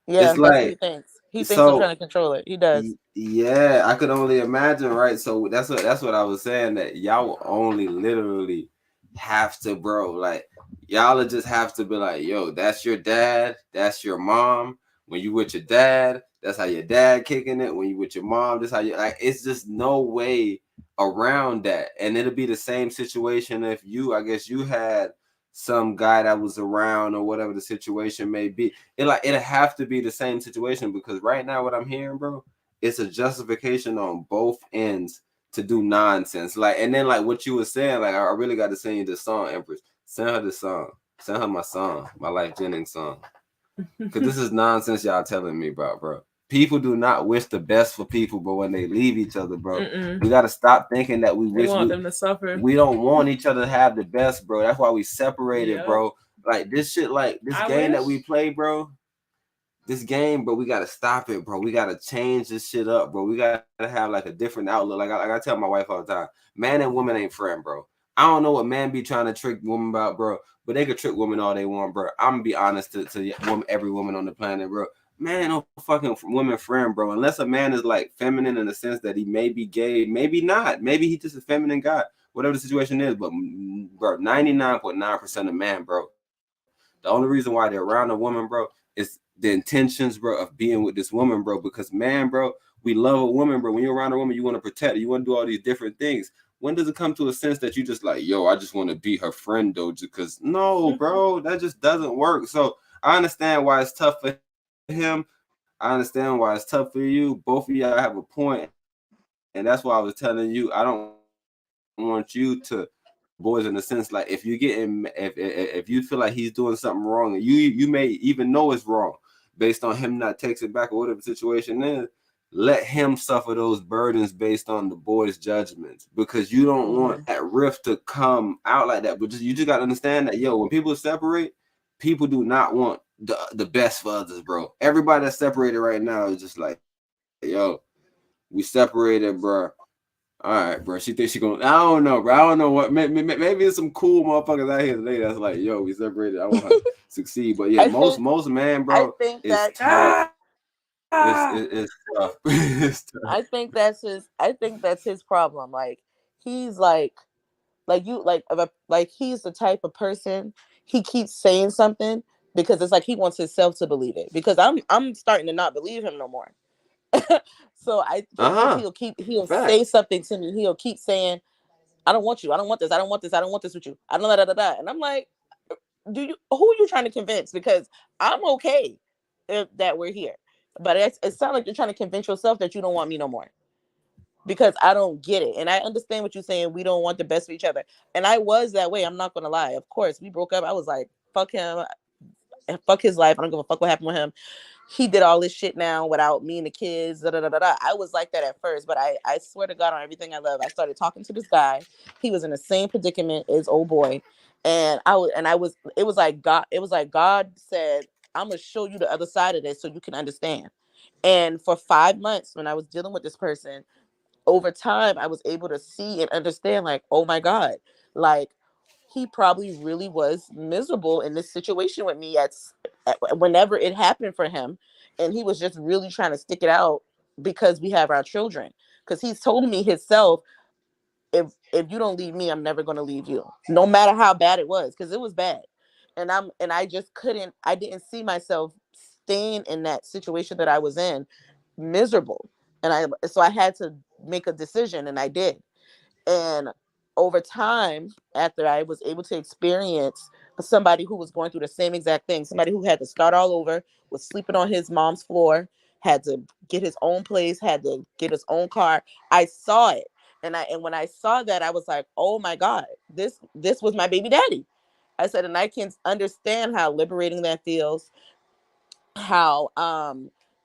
Speaker 11: Yeah,
Speaker 3: It's
Speaker 11: that's what he
Speaker 3: like
Speaker 11: thinks. He thinks I'm trying
Speaker 3: so.
Speaker 11: to control it. He does.
Speaker 3: Yeah, I could only imagine, right? So that's what I was saying that y'all only literally have to, bro. Like y'all will just have to be like, yo, that's your dad, that's your mom. When you with your dad, that's how your dad kicking it. When you with your mom, that's how you like. It's just no way around that, and it'll be the same situation if you, I guess, you had some guy that was around or whatever the situation may be. It'll have to be the same situation because right now what I'm hearing, bro, it's a justification on both ends to do nonsense. Like, and then like what you were saying, like I really got to send you this song, Empress. Send her this song. Send her my song, my Life Jennings song. Cause this is nonsense y'all telling me about, bro. People do not wish the best for people, but when they leave each other, bro, we gotta stop thinking that
Speaker 4: They want them to suffer.
Speaker 3: we don't want each other to have the best, bro. That's why we separated,
Speaker 4: Yep.
Speaker 3: bro. Like this shit, like this game that we play, bro. This game, bro, we gotta stop it, bro. We gotta change this shit up, bro. We gotta have like a different outlook. Like I tell my wife all the time, man and woman ain't friend, bro. I don't know what man be trying to trick women about, bro, but they could trick women all they want, bro. I'm gonna be honest to every woman on the planet, bro. Man ain't no fucking woman friend, bro. Unless a man is like feminine in the sense that he may be gay, maybe not. Maybe he's just a feminine guy, whatever the situation is. But bro, 99.9% of man, bro. The only reason why they're around a woman, bro, is the intentions, bro, of being with this woman, bro. Because man, bro, we love a woman, bro. When you're around a woman, you want to protect her. You want to do all these different things. When does it come to a sense that you just like, yo, I just want to be her friend, though? Because no, bro, that just doesn't work. So I understand why it's tough for him. I understand why it's tough for you. Both of y'all have a point, and that's why I was telling you, I don't want you to boys in a sense like if you get if you feel like he's doing something wrong, and you may even know it's wrong based on him not texting back or whatever the situation is, let him suffer those burdens based on the boys' judgments because you don't want that rift to come out like that. But you just gotta understand that, yo, when people separate, people do not want the best for others, bro. Everybody that's separated right now is just like, yo, we separated, bro. All right, bro. She thinks she gonna. I don't know, bro. I don't know what. Maybe it's some cool motherfuckers out here today that's like, yo, we separated. I want her to succeed. But yeah,
Speaker 11: I
Speaker 3: most
Speaker 11: think
Speaker 3: most man,
Speaker 11: I
Speaker 3: bro,
Speaker 11: think
Speaker 3: is
Speaker 11: that
Speaker 3: tough. It's tough. It's tough.
Speaker 11: I think that's his problem. Like he's like you like he's the type of person, he keeps saying something because it's like he wants himself to believe it. Because I'm starting to not believe him no more. So because he'll say
Speaker 3: Facts.
Speaker 11: something to me, he'll keep saying, I don't want you, I don't want this, I don't want this, I don't want this with you. I don't da. And I'm like, who are you trying to convince? Because I'm okay if that we're here. But it sounds like you're trying to convince yourself that you don't want me no more. Because I don't get it. And I understand what you're saying. We don't want the best for each other. And I was that way. I'm not gonna lie. Of course, we broke up. I was like, fuck him and fuck his life. I don't give a fuck what happened with him. He did all this shit now without me and the kids. Da, da, da, da, da. I was like that at first, but I swear to God on everything I love, I started talking to this guy. He was in the same predicament as old boy, and I was. It was like God. It was like God said, "I'm gonna show you the other side of this so you can understand." And for 5 months, when I was dealing with this person, over time, I was able to see and understand, like, oh my God, like he probably really was miserable in this situation with me whenever it happened for him. And he was just really trying to stick it out because we have our children. Because he's told me himself, if you don't leave me, I'm never gonna leave you. No matter how bad it was, because it was bad. And I just couldn't, I didn't see myself staying in that situation that I was in miserable. And I had to make a decision, and I did. And over time, after I was able to experience somebody who was going through the same exact thing, somebody who had to start all over, was sleeping on his mom's floor, had to get his own place, had to get his own car. I saw it. And when I saw that, I was like, oh my God, this was my baby daddy. I said, and I can understand how liberating that feels, how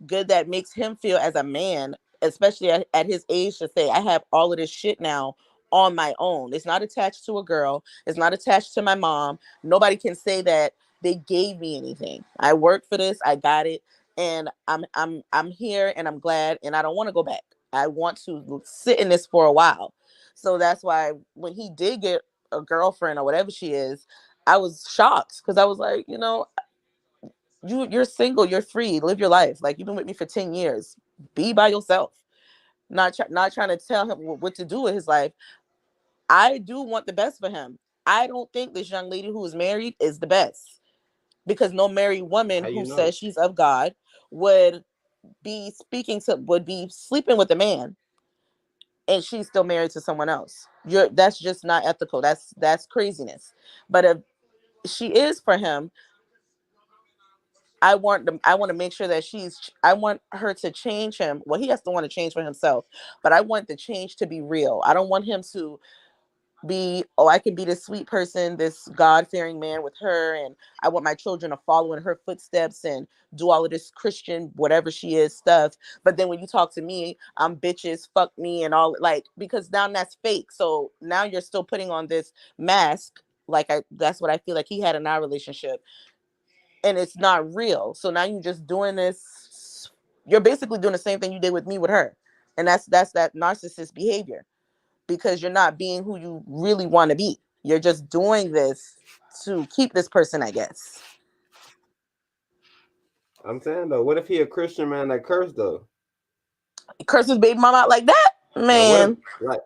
Speaker 11: good that makes him feel as a man, especially at his age, to say I have all of this shit now on my own. It's not attached to a girl, it's not attached to my mom. Nobody can say that they gave me anything. I worked for this, I got it, and I'm here and I'm glad, and I don't want to go back. I want to sit in this for a while. So that's why when he did get a girlfriend or whatever she is, I was shocked, because I was like, you're single, you're free, live your life. Like, you've been with me for 10 years. Be by yourself. Not trying to tell him what to do with his life. I do want the best for him. I don't think this young lady who is married is the best, because no married woman
Speaker 3: How you
Speaker 11: who
Speaker 3: know?
Speaker 11: says she's of God would would be sleeping with a man and she's still married to someone else. That's just not ethical. That's craziness. But if she is for him, I want to make sure that I want her to change him. Well, he has to want to change for himself, but I want the change to be real. I don't want him to be, oh, I can be this sweet person, this God-fearing man with her, and I want my children to follow in her footsteps and do all of this Christian whatever she is stuff. But then when you talk to me, I'm bitches, fuck me, and all, like, because now that's fake. So now you're still putting on this mask. Like, that's what I feel like he had in our relationship, and it's not real. So now you're just doing this. You're basically doing the same thing you did with me with her, and that's that narcissist behavior, because you're not being who you really want to be. You're just doing this to keep this person, I guess.
Speaker 3: I'm saying though, what if he a Christian man that cursed though?
Speaker 11: Curse his baby mama out like that,
Speaker 3: Like what if
Speaker 11: man.
Speaker 3: like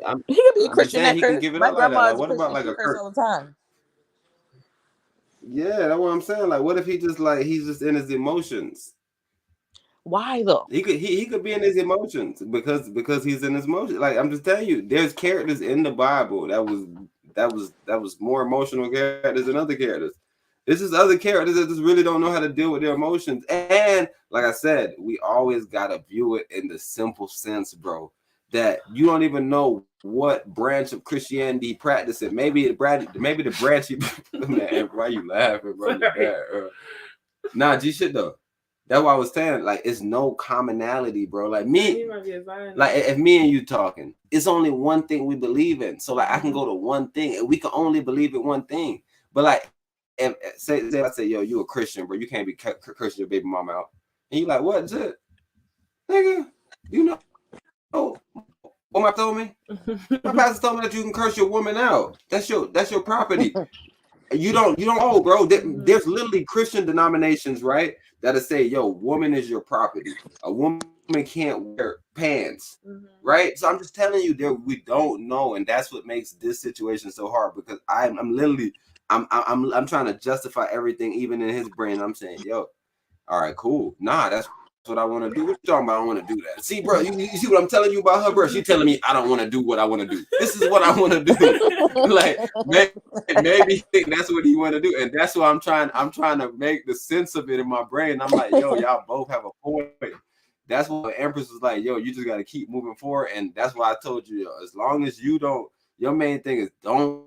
Speaker 3: I'm
Speaker 11: He could be a
Speaker 3: I'm just
Speaker 11: Christian
Speaker 3: saying
Speaker 11: that
Speaker 3: he can
Speaker 11: curse.
Speaker 3: give it
Speaker 11: My
Speaker 3: up like that.
Speaker 11: grandma
Speaker 3: Like
Speaker 11: is a
Speaker 3: what about
Speaker 11: Christian.
Speaker 3: like
Speaker 11: She
Speaker 3: a
Speaker 11: curse all the time.
Speaker 3: Yeah, that's what I'm saying. Like what if he just like he's just in his emotions?
Speaker 11: Why though?
Speaker 3: He could be in his emotions because he's in his emotions. Like I'm just telling you, there's characters in the Bible that was more emotional characters than other characters. It's just other characters that just really don't know how to deal with their emotions. And like I said, we always gotta view it in the simple sense, bro, that you don't even know what branch of Christianity he practicing. Maybe the branch he man, why you laughing, bro? You bad, Nah, G shit though. That's why I was saying, like, it's no commonality, bro. Like me, like if me and you talking, it's only one thing we believe in. So like I can go to one thing and we can only believe in one thing. But like if say I say, yo, you a Christian, bro, you can't be cursing your baby mama out. And you like, what is it? Nigga, you know what my told me? My pastor told me that you can curse your woman out. That's your property. You don't know, bro. There's literally Christian denominations, right, that'll say, yo, woman is your property. A woman can't wear pants, right? So I'm just telling you, there we don't know, and that's what makes this situation so hard, because I'm literally I'm trying to justify everything, even in his brain. I'm saying, yo, all right, cool. Nah, that's what I want to do. What you talking about? I don't want to do that. See, bro, you see what I'm telling you about her, bro? She telling me I don't want to do what I want to do. This is what I want to do. Like maybe he think that's what he want to do, and that's why I'm trying to make the sense of it in my brain. I'm like, yo, y'all both have a point. That's why the Empress was like, yo, you just got to keep moving forward, and that's why I told you, yo, as long as you don't, your main thing is don't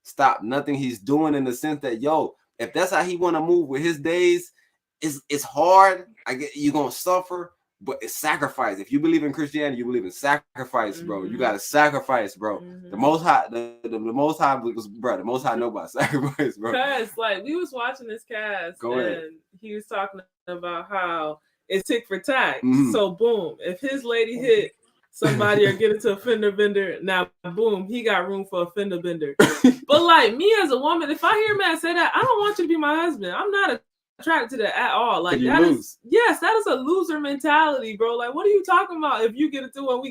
Speaker 3: stop nothing he's doing, in the sense that, yo, if that's how he want to move with his days, it's hard. I get you're gonna suffer, but it's sacrifice. If you believe in Christianity, you believe in sacrifice, bro. You gotta sacrifice, bro. The Most High, the Most High was, bro. The Most High know about sacrifice, bro.
Speaker 4: Cause like we was watching this cast, and he was talking about how it's tick for tack. So boom, if his lady hit somebody or get into a fender bender, now boom, he got room for a fender bender. But like me as a woman, if I hear a man say that, I don't want you to be my husband. I'm not attracted to that at all. Like that is a loser mentality, bro. Like what are you talking about? If you get into one,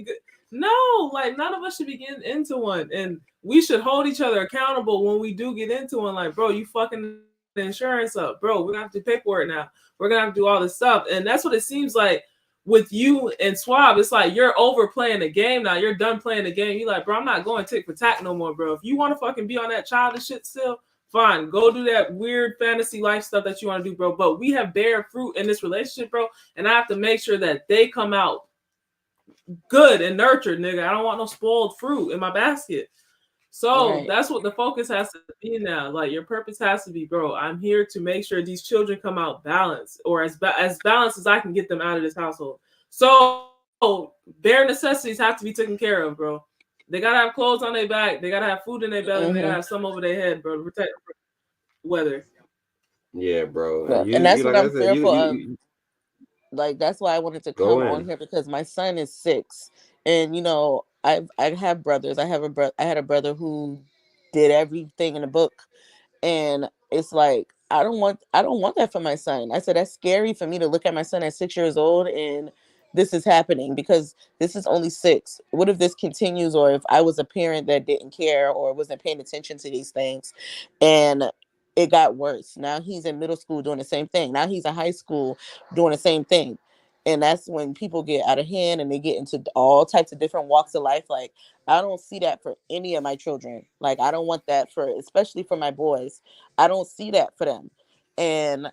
Speaker 4: no, like none of us should be getting into one, and we should hold each other accountable when we do get into one. Like, bro, you fucking the insurance up, bro. We're gonna have to pay for it now. We're gonna have to do all this stuff, and that's what it seems like with you and Swab, it's like you're overplaying the game now. You're done playing the game. You're like, bro, I'm not going tick for tack no more, bro. If you want to fucking be on that childish shit still, fine. Go do that weird fantasy life stuff that you want to do, bro. But we have bare fruit in this relationship, bro. And I have to make sure that they come out good and nurtured, nigga. I don't want no spoiled fruit in my basket. So that's what the focus has to be now. Like your purpose has to be, bro, I'm here to make sure these children come out balanced, or as balanced as I can get them out of this household. So bare necessities have to be taken care of, bro. They gotta have clothes on their back. They gotta have food in their belly. They gotta have some over their head, bro, to protect weather.
Speaker 3: Yeah, bro. And
Speaker 11: And that's
Speaker 3: you
Speaker 11: what
Speaker 3: like I
Speaker 11: I'm
Speaker 3: said,
Speaker 11: fearful of. Like that's why I wanted to come on here, because my son is 6, and I have brothers. I had a brother who did everything in the book, and it's like I don't want that for my son. I said that's scary for me to look at my son at 6 years old and this is happening, because this is only 6. What if this continues, or if I was a parent that didn't care or wasn't paying attention to these things, and it got worse. Now he's in middle school doing the same thing. Now he's in high school doing the same thing. And that's when people get out of hand and they get into all types of different walks of life. Like, I don't see that for any of my children. Like, I don't want that for, especially for my boys. I don't see that for them. And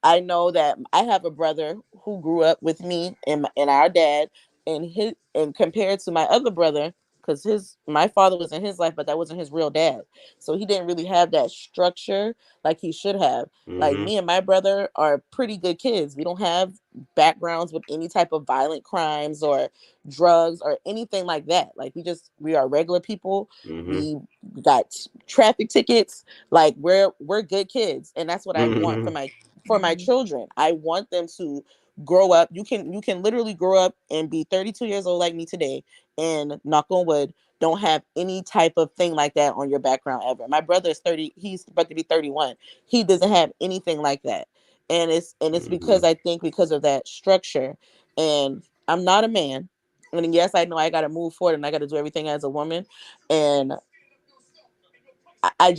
Speaker 11: I know that I have a brother who grew up with me and our dad, and compared to my other brother, because my father was in his life, but that wasn't his real dad. So he didn't really have that structure like he should have. Like me and my brother are pretty good kids. We don't have backgrounds with any type of violent crimes or drugs or anything like that. Like we are regular people. We got traffic tickets. Like we're good kids, and that's what I want for my children. I want them to grow up. You can literally grow up and be 32 years old like me today, and knock on wood, don't have any type of thing like that on your background ever. My brother is 30, he's about to be 31. He doesn't have anything like that. And it's because I think because of that structure. And I'm not a man. I mean, yes, I know I gotta move forward and I gotta do everything as a woman. And I'm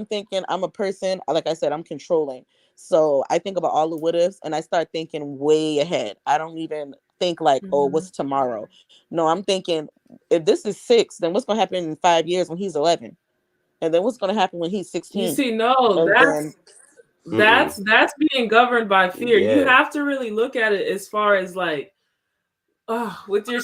Speaker 11: thinking I'm a person, like I said, I'm controlling. So I think about all the what ifs and I start thinking way ahead. I don't even think like, oh, what's tomorrow? No, I'm thinking if this is 6, then what's going to happen in 5 years when he's 11? And then what's going to happen when he's
Speaker 4: You
Speaker 11: 16?
Speaker 4: see, no,
Speaker 11: And then
Speaker 4: that's being governed by fear. You
Speaker 3: Yeah.
Speaker 4: have to really look at it as far as like, with your.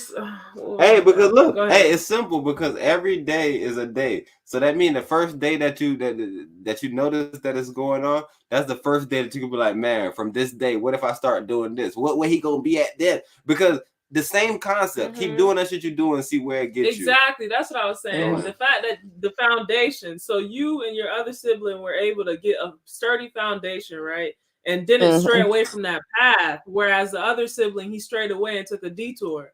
Speaker 3: Hey, because look,
Speaker 4: Go ahead.
Speaker 3: it's simple because every day is a day. So that means the first day that you notice that it's going on, that's the first day that you can be like, man, from this day, what if I start doing this? What way he gonna be at then? Because the same concept, keep doing that shit you do and see where it gets you.
Speaker 4: Exactly, that's what I was saying. The fact that the foundation, so you and your other sibling were able to get a sturdy foundation, right? And didn't stray away from that path, whereas the other sibling, he strayed away and took a detour.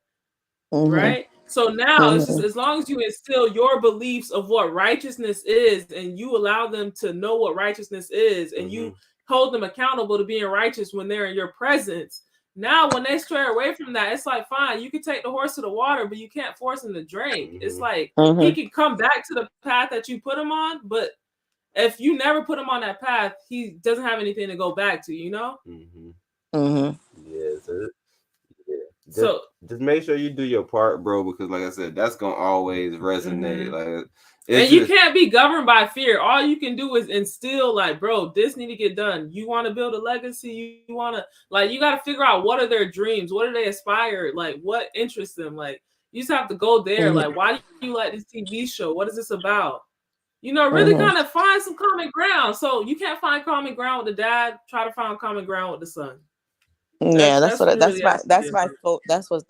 Speaker 4: Right? So now it's just as long as you instill your beliefs of what righteousness is and you allow them to know what righteousness is and you hold them accountable to being righteous when they're in your presence. Now, when they stray away from that, it's like, fine, you can take the horse to the water, but you can't force him to drink. It's like he can come back to the path that you put him on, but if you never put him on that path, he doesn't have anything to go back to, you know?
Speaker 3: Yeah, so just make sure you do your part, bro, because like I said, that's gonna always resonate. Like,
Speaker 4: and you can't be governed by fear. All you can do is instill, like, bro, this need to get done. You want to build a legacy. You want to, like, you got to figure out what are their dreams, what do they aspire, like, what interests them. Like, you just have to go there. Like, why do you like this TV show? What is this about? You know, really kind of find some common ground. So you can't find common ground with the dad. Try to find common ground with the son.
Speaker 11: Yeah, that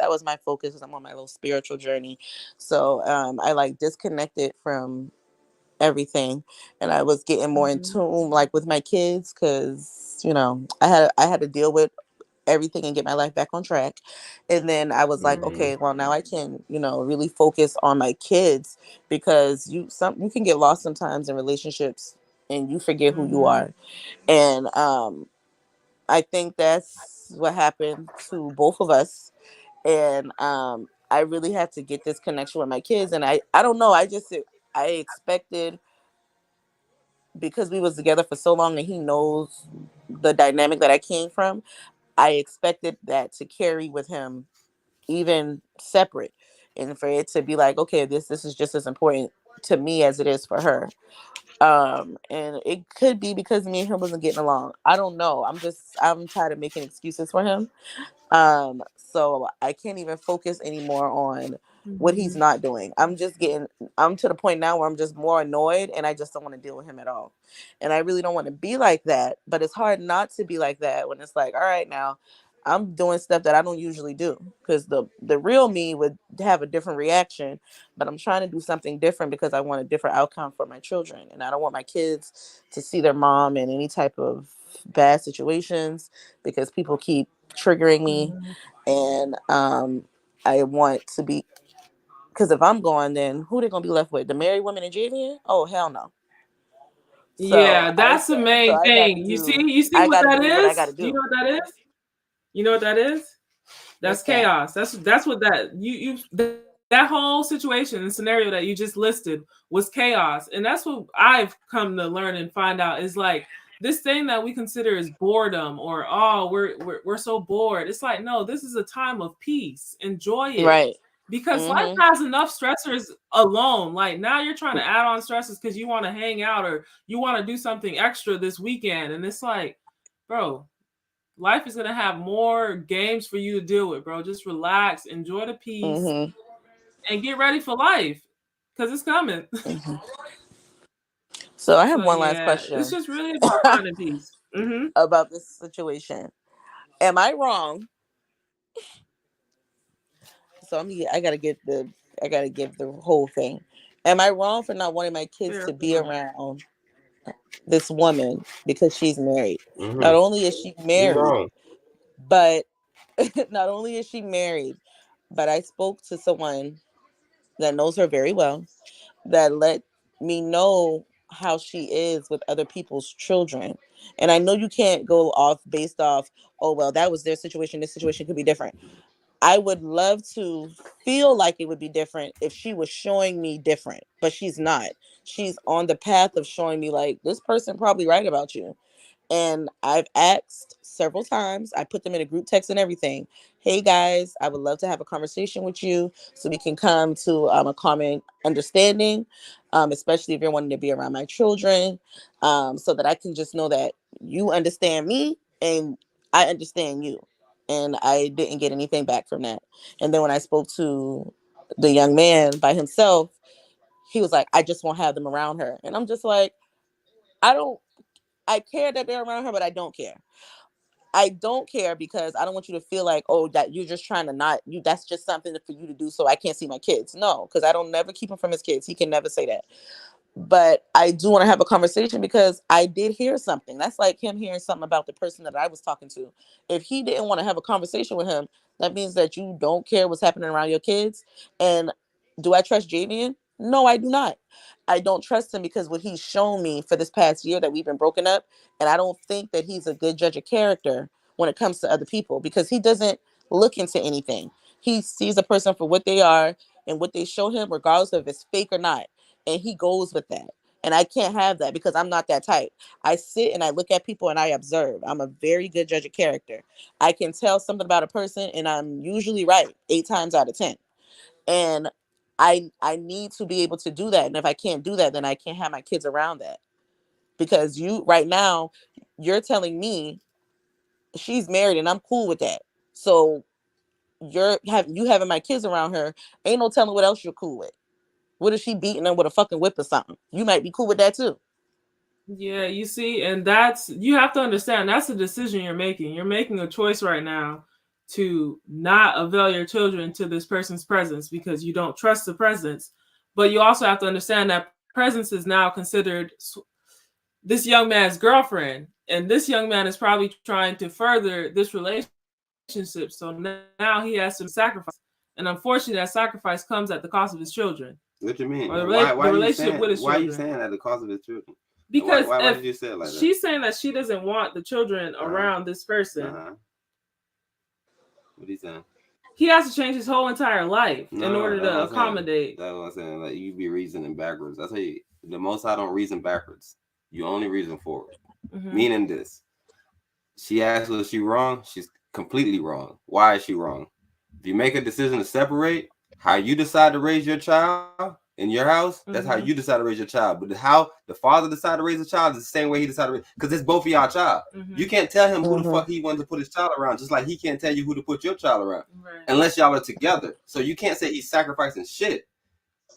Speaker 11: was my focus, because I'm on my little spiritual journey. So I like disconnected from everything, and I was getting more in tune like with my kids, because I had to deal with everything and get my life back on track. And then I was like, okay, well, now I can really focus on my kids, because you can get lost sometimes in relationships and you forget who you are. And I think that's what happened to both of us. And I really had to get this connection with my kids. And I don't know, I expected because we was together for so long and he knows the dynamic that I came from, I expected that to carry with him even separate, and for it to be like, okay, this is just as important to me as it is for her. And it could be because me and him wasn't getting along. I don't know. I'm tired of making excuses for him. So I can't even focus anymore on what he's
Speaker 4: Mhm.
Speaker 11: not doing. I'm to the point now where I'm just more annoyed and I just don't want to deal with him at all. And I really don't want to be like that, but it's hard not to be like that when it's like, all right, now I'm doing stuff that I don't usually do, because the real me would have a different reaction, but I'm trying to do something different because I want a different outcome for my children, and I don't want my kids to see their mom in any type of bad situations because people keep triggering me.
Speaker 4: Mhm.
Speaker 11: And I want to be, because if I'm going, then who they gonna be left with? The married women in Javian? Oh, hell no. So
Speaker 4: Yeah, that's the
Speaker 11: so
Speaker 4: main
Speaker 11: I gotta
Speaker 4: thing.
Speaker 11: do
Speaker 4: You see
Speaker 11: I
Speaker 4: what
Speaker 11: gotta
Speaker 4: that
Speaker 11: do what I
Speaker 4: is?
Speaker 11: gotta
Speaker 4: Do you
Speaker 11: do.
Speaker 4: know what that is? You know what that is? That's
Speaker 11: What's that?
Speaker 4: chaos. That's what that that whole situation and scenario that you just listed was chaos. And that's what I've come to learn and find out is like this thing that we consider as boredom, or oh, we're so bored. It's like, no, this is a time of peace. Enjoy it.
Speaker 11: Right.
Speaker 4: Because life
Speaker 11: Mm-hmm.
Speaker 4: has enough stressors alone. Like now you're trying to add on stresses because you want to hang out or you want to do something extra this weekend. And it's like, bro, life is gonna have more games for you to deal with, bro. Just relax, enjoy the peace,
Speaker 11: Mm-hmm.
Speaker 4: and get ready for life, cause it's coming.
Speaker 11: Mm-hmm. So I have
Speaker 4: So
Speaker 11: one last
Speaker 4: yeah, it's
Speaker 11: question
Speaker 4: just really about finding peace. Mm-hmm.
Speaker 11: about this situation. Am I wrong? So I gotta give the whole thing. Am I wrong for not wanting my kids
Speaker 4: Fair
Speaker 11: to be
Speaker 4: point.
Speaker 11: around this woman because she's married?
Speaker 3: Mm-hmm.
Speaker 11: Not only is she
Speaker 3: You
Speaker 11: married,
Speaker 3: wrong.
Speaker 11: but not only is she married, but I spoke to someone that knows her very well that let me know how she is with other people's children. And I know you can't go off based off, oh, well, that was their situation. This situation could be different. I would love to feel like it would be different if she was showing me different, but she's not. She's on the path of showing me like this person probably right about you. And I've asked several times, I put them in a group text and everything. Hey guys, I would love to have a conversation with you so we can come to a common understanding, especially if you're wanting to be around my children, so that I can just know that you understand me and I understand you. And I didn't get anything back from that. And then when I spoke to the young man by himself, he was like, I just won't have them around her. And I'm just like, I don't I care that they're around her, but I don't care. I don't care because I don't want you to feel like, oh, that you're just trying to not you. That's just something for you to do so I can't see my kids. No, because I don't never keep him from his kids. He can never say that. But I do want to have a conversation because I did hear something. That's like him hearing something about the person that I was talking to. If he didn't want to have a conversation with him, that means that you don't care what's happening around your kids. And do I trust Javian? No, I do not. I don't trust him because what he's shown me for this past year that we've been broken up, and I don't think that he's a good judge of character when it comes to other people because he doesn't look into anything. He sees a person for what they are and what they show him, regardless of if it's fake or not, and he goes with that. And I can't have that because I'm not that type. I sit and I look at people and I observe. I'm a very good judge of character. I can tell something about a person and I'm usually right 8 times out of 10. And I need to be able to do that. And if I can't do that, then I can't have my kids around that. Because you right now, you're telling me she's married and I'm cool with that. So you having my kids around her, ain't no telling what else you're cool with. What if she beating them with a fucking whip or something? You might be cool with that too.
Speaker 4: Yeah, you see, and that's you have to understand that's the decision you're making. You're making a choice right now to not avail your children to this person's presence because you don't trust the presence. But you also have to understand that presence is now considered this young man's girlfriend, and this young man is probably trying to further this relationship. So now he has to sacrifice, and unfortunately, that sacrifice comes at the cost of his children
Speaker 3: What you mean?
Speaker 4: or
Speaker 3: Why
Speaker 4: the
Speaker 3: you
Speaker 4: relationship with
Speaker 3: saying
Speaker 4: his children.
Speaker 3: at the cost of his children?
Speaker 4: Because
Speaker 3: Why
Speaker 4: if
Speaker 3: did you say it like that?
Speaker 4: she's saying that she doesn't want the children around this person,
Speaker 3: What are you saying?
Speaker 4: he has to change his whole entire life in
Speaker 3: No,
Speaker 4: order
Speaker 3: that's
Speaker 4: to
Speaker 3: what I'm saying.
Speaker 4: accommodate.
Speaker 3: That's what I'm saying. Like you be reasoning backwards. That's how you. The Most High don't reason backwards. You only reason for it. Meaning this. She asks, was she wrong? She's completely wrong. Why is she wrong? If you make a decision to separate, how you decide to raise your child in your house, that's how you decide to raise your child. But how the father decided to raise a child is the same way he decided to raise, because it's both of y'all child. You can't tell him who the fuck he wants to put his child around, just like he can't tell you who to put your child around, unless y'all are together. So you can't say he's sacrificing shit.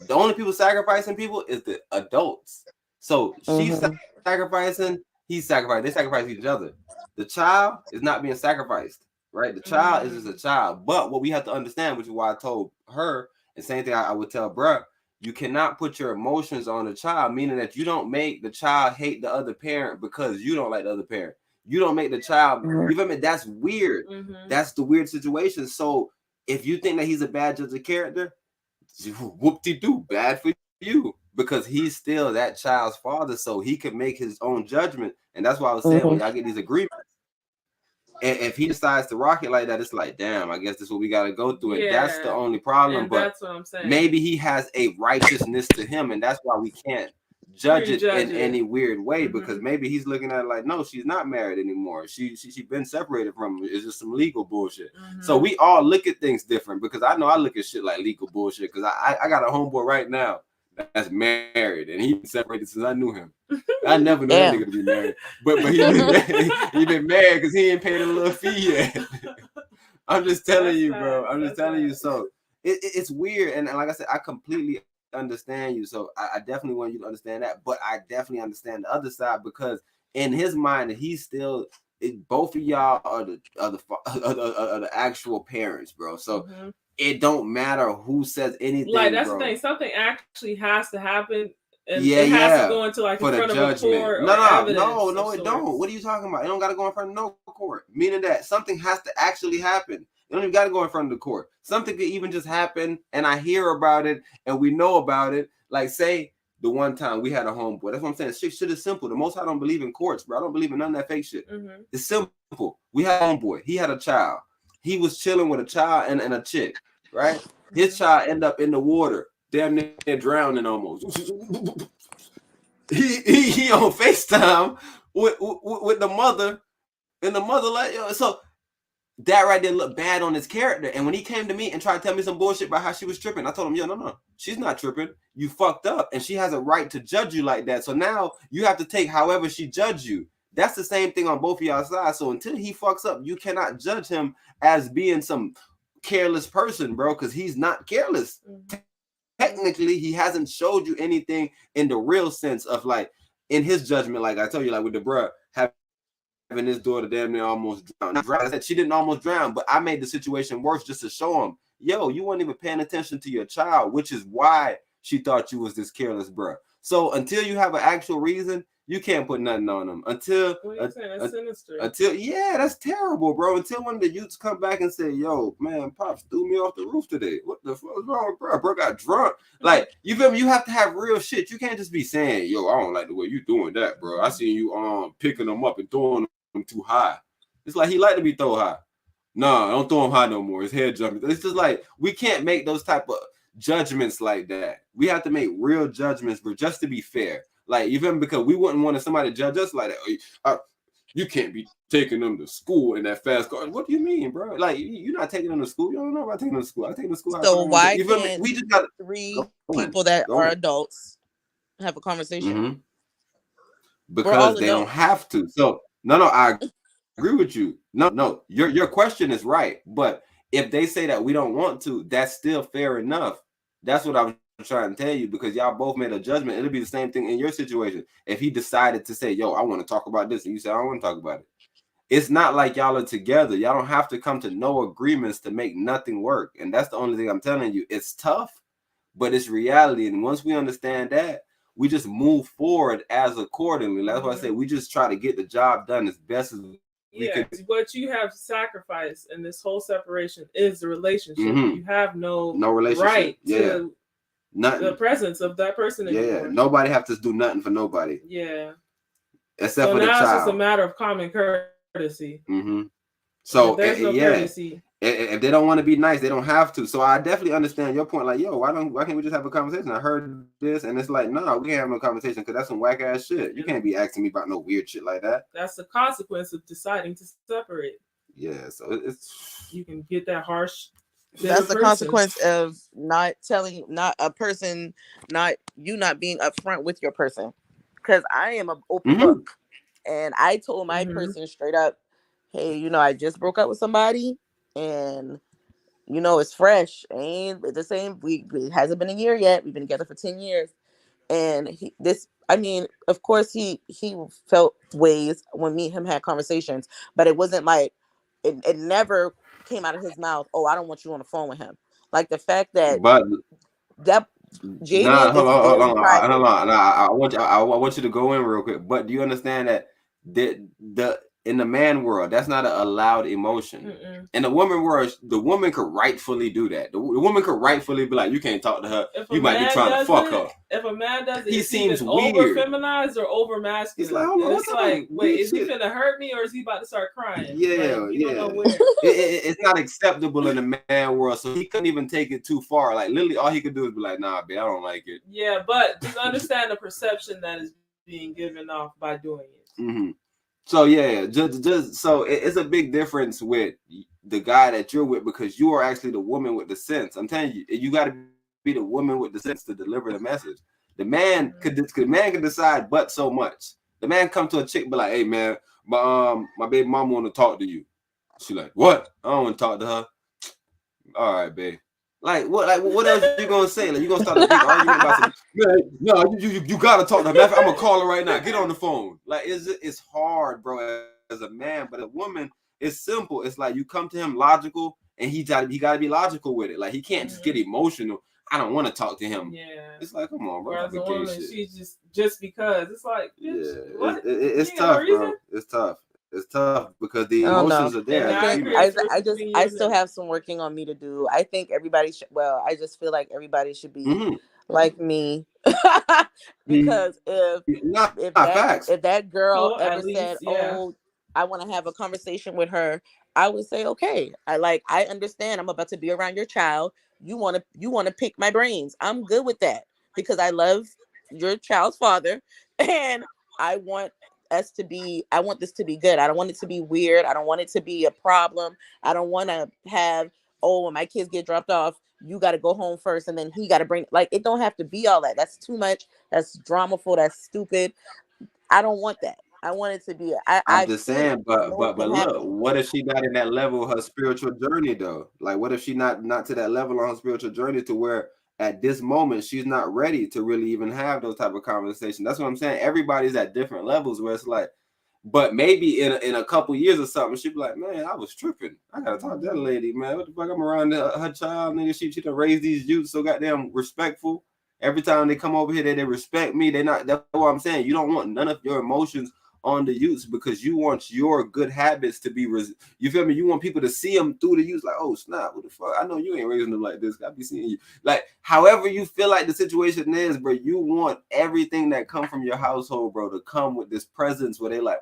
Speaker 3: The only people sacrificing people is the adults. So she's sacrificing, he's sacrificing. They sacrifice each other. The child is not being sacrificed, right? The child is just a child. But what we have to understand, which is why I told her, and same thing I would tell bruh, you cannot put your emotions on the child, meaning that you don't make the child hate the other parent because you don't like the other parent. You don't make the child, you feel me? That's weird. That's the weird situation. So if you think that he's a bad judge of character, whoop-de-doo, bad for you, because he's still that child's father, so he can make his own judgment. And that's why I was saying, when y'all get these agreements, and if he decides to rock it like that, it's like, damn, I guess this is what we got to go through. And that's the only problem. But
Speaker 4: that's what I'm saying.
Speaker 3: Maybe he has a righteousness to him, and that's why we can't judge it in any weird way, because maybe he's looking at it like, no, she's not married anymore. She been separated from him. It's just some legal bullshit. So we all look at things different, because I know I look at shit like legal bullshit, because I got a homeboy right now that's married, and he been separated since I knew him. I never knew that nigga to be married, but he been married because he ain't paid a little fee yet. I'm just telling you, bro. I'm just telling you. So it's weird, and like I said, I completely understand you. So I definitely want you to understand that, but I definitely understand the other side, because in his mind, he's still, both of y'all are the actual parents, bro. So it don't matter who says anything.
Speaker 4: Like, that's
Speaker 3: bro.
Speaker 4: the thing. Something actually has to happen. And it has to go into like in front of a court.
Speaker 3: No, it don't. What are you talking about? It don't got to go in front of no court. Meaning that something has to actually happen. You don't even got to go in front of the court. Something could even just happen, and I hear about it, and we know about it. Like, say the one time we had a homeboy. That's what I'm saying. Shit is simple. The most I don't believe in courts, bro. I don't believe in none of that fake shit. It's simple. We had a homeboy. He had a child. He was chilling with a child and a chick, right? His child ended up in the water, damn near drowning almost. He on FaceTime with the mother, and the mother like, yo, so that right there looked bad on his character. And when he came to me and tried to tell me some bullshit about how she was tripping, I told him, yo, no, she's not tripping. You fucked up, and she has a right to judge you like that. So now you have to take however she judged you. That's the same thing on both of y'all sides. So until he fucks up, you cannot judge him as being some careless person, bro, because he's not careless. Technically, he hasn't showed you anything in the real sense of, like, in his judgment, like I told you, like with the bruh having his daughter damn near almost drowned. I said she didn't almost drown, but I made the situation worse just to show him, yo, you weren't even paying attention to your child, which is why she thought you was this careless bruh. So until you have an actual reason, you can't put nothing on them. Until
Speaker 4: that's sinister.
Speaker 3: Until that's terrible, bro. Until one of the youths come back and say, yo, man, Pops threw me off the roof today. What the fuck is wrong with bro? Bro got drunk. Like, you feel me? You have to have real shit. You can't just be saying, yo, I don't like the way you doing that, bro. I seen you picking them up and throwing them too high. It's like he like to be thrown high. No, don't throw him high no more. His head jumping. It's just like, we can't make those type of judgments like that. We have to make real judgments, but just to be fair. Like, you feel me? Because we wouldn't want somebody to judge us like that. You can't be taking them to school in that fast car. What do you mean, bro? Like, you're not taking them to school. You don't know about taking them to school. I take them to school.
Speaker 11: So why
Speaker 3: you feel me?
Speaker 11: can't
Speaker 3: We just got
Speaker 11: three people that are adults have a conversation?
Speaker 3: Because they don't have to. So no, I agree with you. No, your question is right. But if they say that we don't want to, that's still fair enough. That's what I was trying to tell you, because y'all both made a judgment. It'll be the same thing in your situation. If he decided to say, yo, I want to talk about this, and you say, I don't want to talk about it. It's not like y'all are together. Y'all don't have to come to no agreements to make nothing work. And that's the only thing I'm telling you. It's tough, but it's reality. And once we understand that, we just move forward as accordingly. That's why I say we just try to get the job done as best as we can.
Speaker 4: What you have sacrificed in this whole separation is the relationship. You have no relationship. Right to nothing. The presence of that person anymore.
Speaker 3: Nobody have to do nothing for nobody. Except for the child.
Speaker 4: It's just a matter of common courtesy.
Speaker 3: So
Speaker 4: there's no courtesy.
Speaker 3: If they don't want to be nice, they don't have to. So I definitely understand your point. Like, yo, why can't we just have a conversation? I heard this, and it's like, no, we can't have no conversation because that's some whack ass shit. You can't be asking me about no weird shit like that.
Speaker 4: That's the consequence of deciding to separate.
Speaker 3: Yeah, so it's
Speaker 4: you can get that harsh.
Speaker 11: That's the consequence of not a person, not being upfront with your person. Because I am an open book, and I told my person straight up, hey, I just broke up with somebody, and it's fresh, ain't the same. It hasn't been a year yet. We've been together for 10 years, and of course he felt ways when me and him had conversations, but it wasn't like it never came out of his mouth, oh, I don't want you on the phone with him. Like the fact that Jaden
Speaker 3: hold
Speaker 11: is very
Speaker 3: on.
Speaker 11: private.
Speaker 3: I want you to go in real quick. But do you understand that in the man world, that's not an allowed emotion. In the woman world, the woman could rightfully do that. The woman could rightfully be like, you can't talk to her. You might be trying to fuck her.
Speaker 4: If a man does it,
Speaker 3: he seems
Speaker 4: over
Speaker 3: weird.
Speaker 4: Feminized or over masculine.
Speaker 3: It's like, hold on,
Speaker 4: it's like, wait, is he finna hurt me or is he about to start crying?
Speaker 3: Yeah,
Speaker 4: like, you don't know where.
Speaker 3: It's not acceptable in the man world, so he couldn't even take it too far. Like literally, all he could do is be like, nah, babe, I don't like it.
Speaker 4: Yeah, but just understand the perception that is being given off by doing it.
Speaker 3: So yeah, just so it's a big difference with the guy that you're with because you are actually the woman with the sense. I'm telling you, you got to be the woman with the sense to deliver the message. The man could decide, but so much. The man come to a chick, be like, "Hey man, my baby mama want to talk to you." She like, "What? I don't want to talk to her." All right, babe. Like what else you gonna say? Like you gonna start a big argument about some? No, you gotta talk to her. I'm gonna call her right now. Get on the phone. Like it's hard, bro, as a man, but a woman, it's simple. It's like you come to him logical, and he gotta be logical with it. Like he can't just get emotional. I don't want to talk to him.
Speaker 4: Yeah,
Speaker 3: it's like come on, bro.
Speaker 4: Whereas a woman, she's just because it's like, what?
Speaker 3: It's tough, bro. It's tough. It's tough because the emotions are there.
Speaker 11: I still have some working on me to do. I think everybody should. Well, I just feel like everybody should be like me, because if that girl ever said, "Oh, I want to have a conversation with her," I would say, "Okay, I understand. I'm about to be around your child. You want to pick my brains. I'm good with that because I love your child's father, and I want this to be good. I don't want it to be weird. I don't want it to be a problem. I don't want to have, oh, when my kids get dropped off, you got to go home first and then he got to bring, like, it don't have to be all that. That's too much. That's dramaful. That's stupid. I don't want that. I want it to be.
Speaker 3: I'm just saying, but look, what if she not in that level of her spiritual journey though? Like, what if she not to that level on her spiritual journey to where at this moment she's not ready to really even have those type of conversations? That's what I'm saying. Everybody's at different levels where it's like, but maybe in a couple years or something, she'd be like, man, I was tripping. I gotta talk to that lady, man. What the fuck? I'm around her child, nigga. She done raised these youths so goddamn respectful. Every time they come over here, they respect me. That's what I'm saying. You don't want none of your emotions on the youths because you want your good habits to be, you feel me? You want people to see them through the youths, like, oh snap, what the fuck? I know you ain't raising them like this. I be seeing you. Like, however you feel like the situation is, bro, you want everything that come from your household, bro, to come with this presence where they like,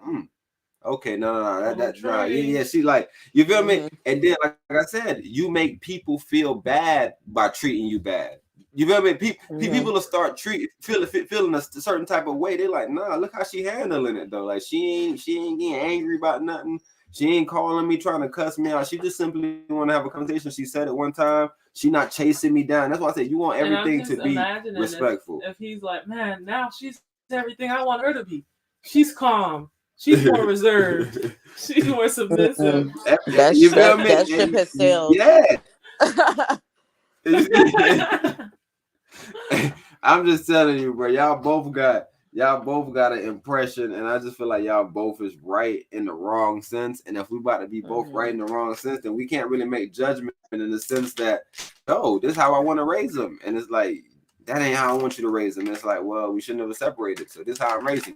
Speaker 3: okay, no, that's right. Yeah, she like, you feel me? And then, like I said, you make people feel bad by treating you bad. You feel me? People will start feeling a certain type of way. They're like, nah, look how she handling it though. Like she ain't getting angry about nothing. She ain't calling me trying to cuss me out. She just simply want to have a conversation. She said it one time. She not chasing me down. That's why I said you want everything to be respectful.
Speaker 4: If he's like, man, now she's everything I want her to be. She's calm. She's more reserved. She's more submissive.
Speaker 11: That ship has sailed.
Speaker 3: Yeah. I'm just telling you, bro. Y'all both got an impression, and I just feel like y'all both is right in the wrong sense. And if we about to be both right in the wrong sense, then we can't really make judgment in the sense that, oh, this is how I want to raise them, and it's like that ain't how I want you to raise them. And it's like, well, we should never separated, so this is how I'm raising.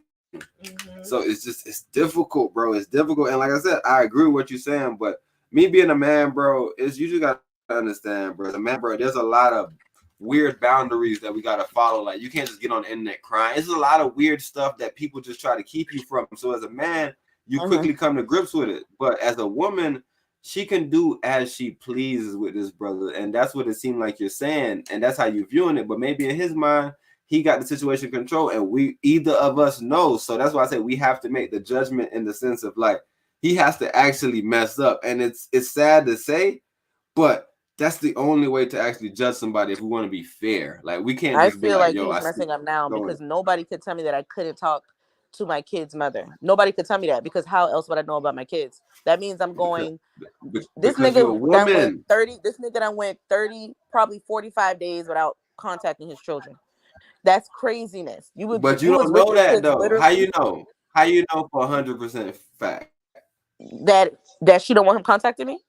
Speaker 3: So it's difficult, bro. It's difficult, and like I said, I agree with what you're saying, but me being a man, bro, is you just got to understand, bro. As a man, bro, there's a lot of weird boundaries that we got to follow. Like, you can't just get on the internet crying. It's a lot of weird stuff that people just try to keep you from. So as a man, you quickly come to grips with it. But as a woman, she can do as she pleases with this brother, and that's what it seemed like you're saying, and that's how you're viewing it. But maybe in his mind, he got the situation control, and we either of us know. So that's why I say we have to make the judgment in the sense of like he has to actually mess up, and it's sad to say, but that's the only way to actually judge somebody if we want to be fair. Like we can't
Speaker 11: I
Speaker 3: just be
Speaker 11: feel
Speaker 3: like,
Speaker 11: like
Speaker 3: "Yo,
Speaker 11: he's
Speaker 3: I see
Speaker 11: messing up now
Speaker 3: going."
Speaker 11: because nobody could tell me that I couldn't talk to my kid's mother. Nobody could tell me that because how else would I know about my kids? That means I'm
Speaker 3: Because,
Speaker 11: going. This
Speaker 3: because you're a
Speaker 11: nigga done went
Speaker 3: woman.
Speaker 11: 30. This nigga done went 30, probably 45 days without contacting his children. That's craziness.
Speaker 3: But you
Speaker 11: You was
Speaker 3: don't
Speaker 11: with
Speaker 3: know
Speaker 11: your
Speaker 3: that
Speaker 11: kids
Speaker 3: though. How
Speaker 11: literally
Speaker 3: you know? How you know for 100% fact?
Speaker 11: that she don't want him contacting me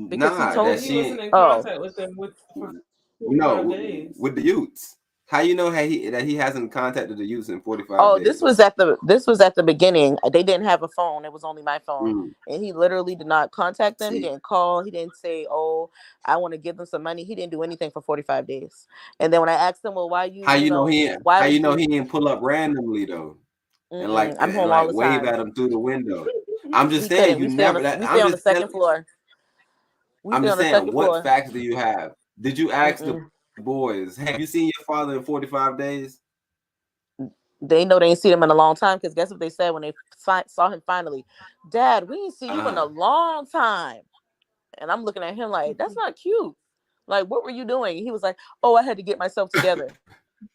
Speaker 11: because he
Speaker 3: Nah,
Speaker 4: He said
Speaker 3: that
Speaker 11: told.
Speaker 4: he wasn't
Speaker 3: she
Speaker 4: in
Speaker 11: Oh,
Speaker 4: contact with them for 45
Speaker 3: no
Speaker 4: days.
Speaker 3: with the youths. How you know that he hasn't contacted the youths in 45
Speaker 11: oh,
Speaker 3: days?
Speaker 11: this was at the beginning. They didn't have a phone. It was only my phone,
Speaker 3: Mm,
Speaker 11: and he literally did not contact them. He
Speaker 3: see,
Speaker 11: didn't call. He didn't say, "Oh, I want to give them some money." He didn't do anything for 45 days. And then when I asked him, "Well, why
Speaker 3: how you know
Speaker 11: why
Speaker 3: how
Speaker 11: would
Speaker 3: you know
Speaker 11: you?"
Speaker 3: he didn't pull up randomly though,
Speaker 11: I'm
Speaker 3: and
Speaker 11: home all
Speaker 3: like
Speaker 11: the
Speaker 3: wave
Speaker 11: time.
Speaker 3: at him through the window? I'm just
Speaker 11: He
Speaker 3: saying
Speaker 11: couldn't.
Speaker 3: you never.
Speaker 11: We stay
Speaker 3: I'm
Speaker 11: on the
Speaker 3: just telling.
Speaker 11: second floor. We
Speaker 3: I'm
Speaker 11: stay
Speaker 3: just
Speaker 11: on the
Speaker 3: saying.
Speaker 11: second
Speaker 3: What
Speaker 11: floor.
Speaker 3: facts do you have? Did you ask the
Speaker 11: Mm-mm.
Speaker 3: boys? Have you seen your father in 45 days?
Speaker 11: They know they ain't seen him in a long time because guess what they said when they saw him finally? Dad, we ain't see you in a
Speaker 3: Uh-huh.
Speaker 11: long time. And I'm looking at him like, that's not cute. Like, what were you doing? He was like, oh, I had to get myself together.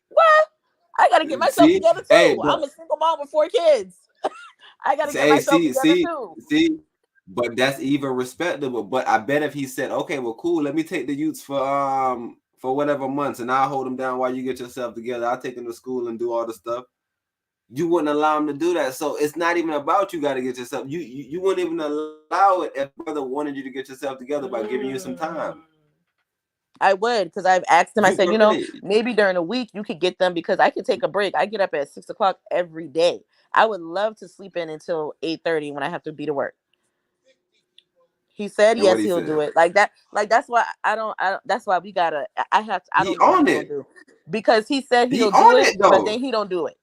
Speaker 11: What? I got to get myself
Speaker 3: See,
Speaker 11: together
Speaker 3: hey,
Speaker 11: too.
Speaker 3: but
Speaker 11: I'm a single mom with 4 kids. I got to get
Speaker 3: hey,
Speaker 11: myself together too.
Speaker 3: see, but that's even respectable. But I bet if he said, "Okay, well, cool, let me take the youths for whatever months, and I'll hold them down while you get yourself together. I'll take them to school and do all the stuff." You wouldn't allow him to do that. So it's not even about you got to get yourself. You wouldn't even allow it if brother wanted you to get yourself together by giving you some time.
Speaker 11: I would, because I've asked him. I
Speaker 3: You
Speaker 11: said,
Speaker 3: right.
Speaker 11: maybe during the week you could get them because I could take a break. I get up at 6 o'clock every day. I would love to sleep in until 8:30 when I have to be to work. He said
Speaker 3: And what
Speaker 11: yes,
Speaker 3: he
Speaker 11: he'll do
Speaker 3: said,
Speaker 11: it. Like that. Like that's why I don't. That's why we gotta. I have. To, I
Speaker 3: he
Speaker 11: don't know what
Speaker 3: on
Speaker 11: he gonna
Speaker 3: it.
Speaker 11: do because he said
Speaker 3: He
Speaker 11: he'll do
Speaker 3: on
Speaker 11: it,
Speaker 3: it
Speaker 11: but
Speaker 3: though.
Speaker 11: then he don't do it.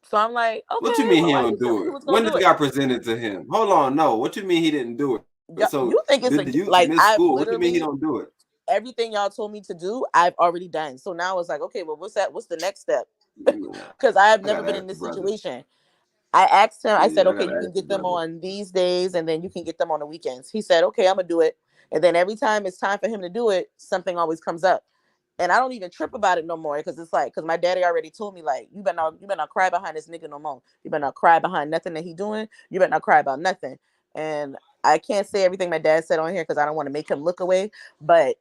Speaker 11: So I'm like,
Speaker 3: What you
Speaker 11: okay,
Speaker 3: mean
Speaker 11: well,
Speaker 3: he
Speaker 11: why
Speaker 3: don't
Speaker 11: you tell
Speaker 3: do
Speaker 11: me he
Speaker 3: it?
Speaker 11: was gonna
Speaker 3: When
Speaker 11: do
Speaker 3: this
Speaker 11: it?
Speaker 3: got presented to him? Hold on, no. What you mean he didn't do it? So
Speaker 11: You think it's
Speaker 3: did the youth
Speaker 11: like
Speaker 3: miss
Speaker 11: I've
Speaker 3: school? What you mean he
Speaker 11: literally
Speaker 3: don't do it?
Speaker 11: everything y'all told me to do, I've already done. So now it's like, okay, well, what's that? What's the next step?
Speaker 3: Nah,
Speaker 11: Because I have
Speaker 3: I
Speaker 11: never
Speaker 3: gotta
Speaker 11: been in
Speaker 3: ask the
Speaker 11: this
Speaker 3: brother.
Speaker 11: situation. I asked him, I said,
Speaker 3: Yeah, I
Speaker 11: okay,
Speaker 3: gotta
Speaker 11: you can
Speaker 3: ask the
Speaker 11: get them
Speaker 3: brother.
Speaker 11: on these days and then you can get them on the weekends. He said, okay, I'm gonna do it. And then every time it's time for him to do it, something always comes up. And I don't even trip about it no more because it's like, because my daddy already told me, like, you better not cry behind this nigga no more. You better not cry behind nothing that he doing. You better not cry about nothing. And I can't say everything my dad said on here because I don't want to make him look away. But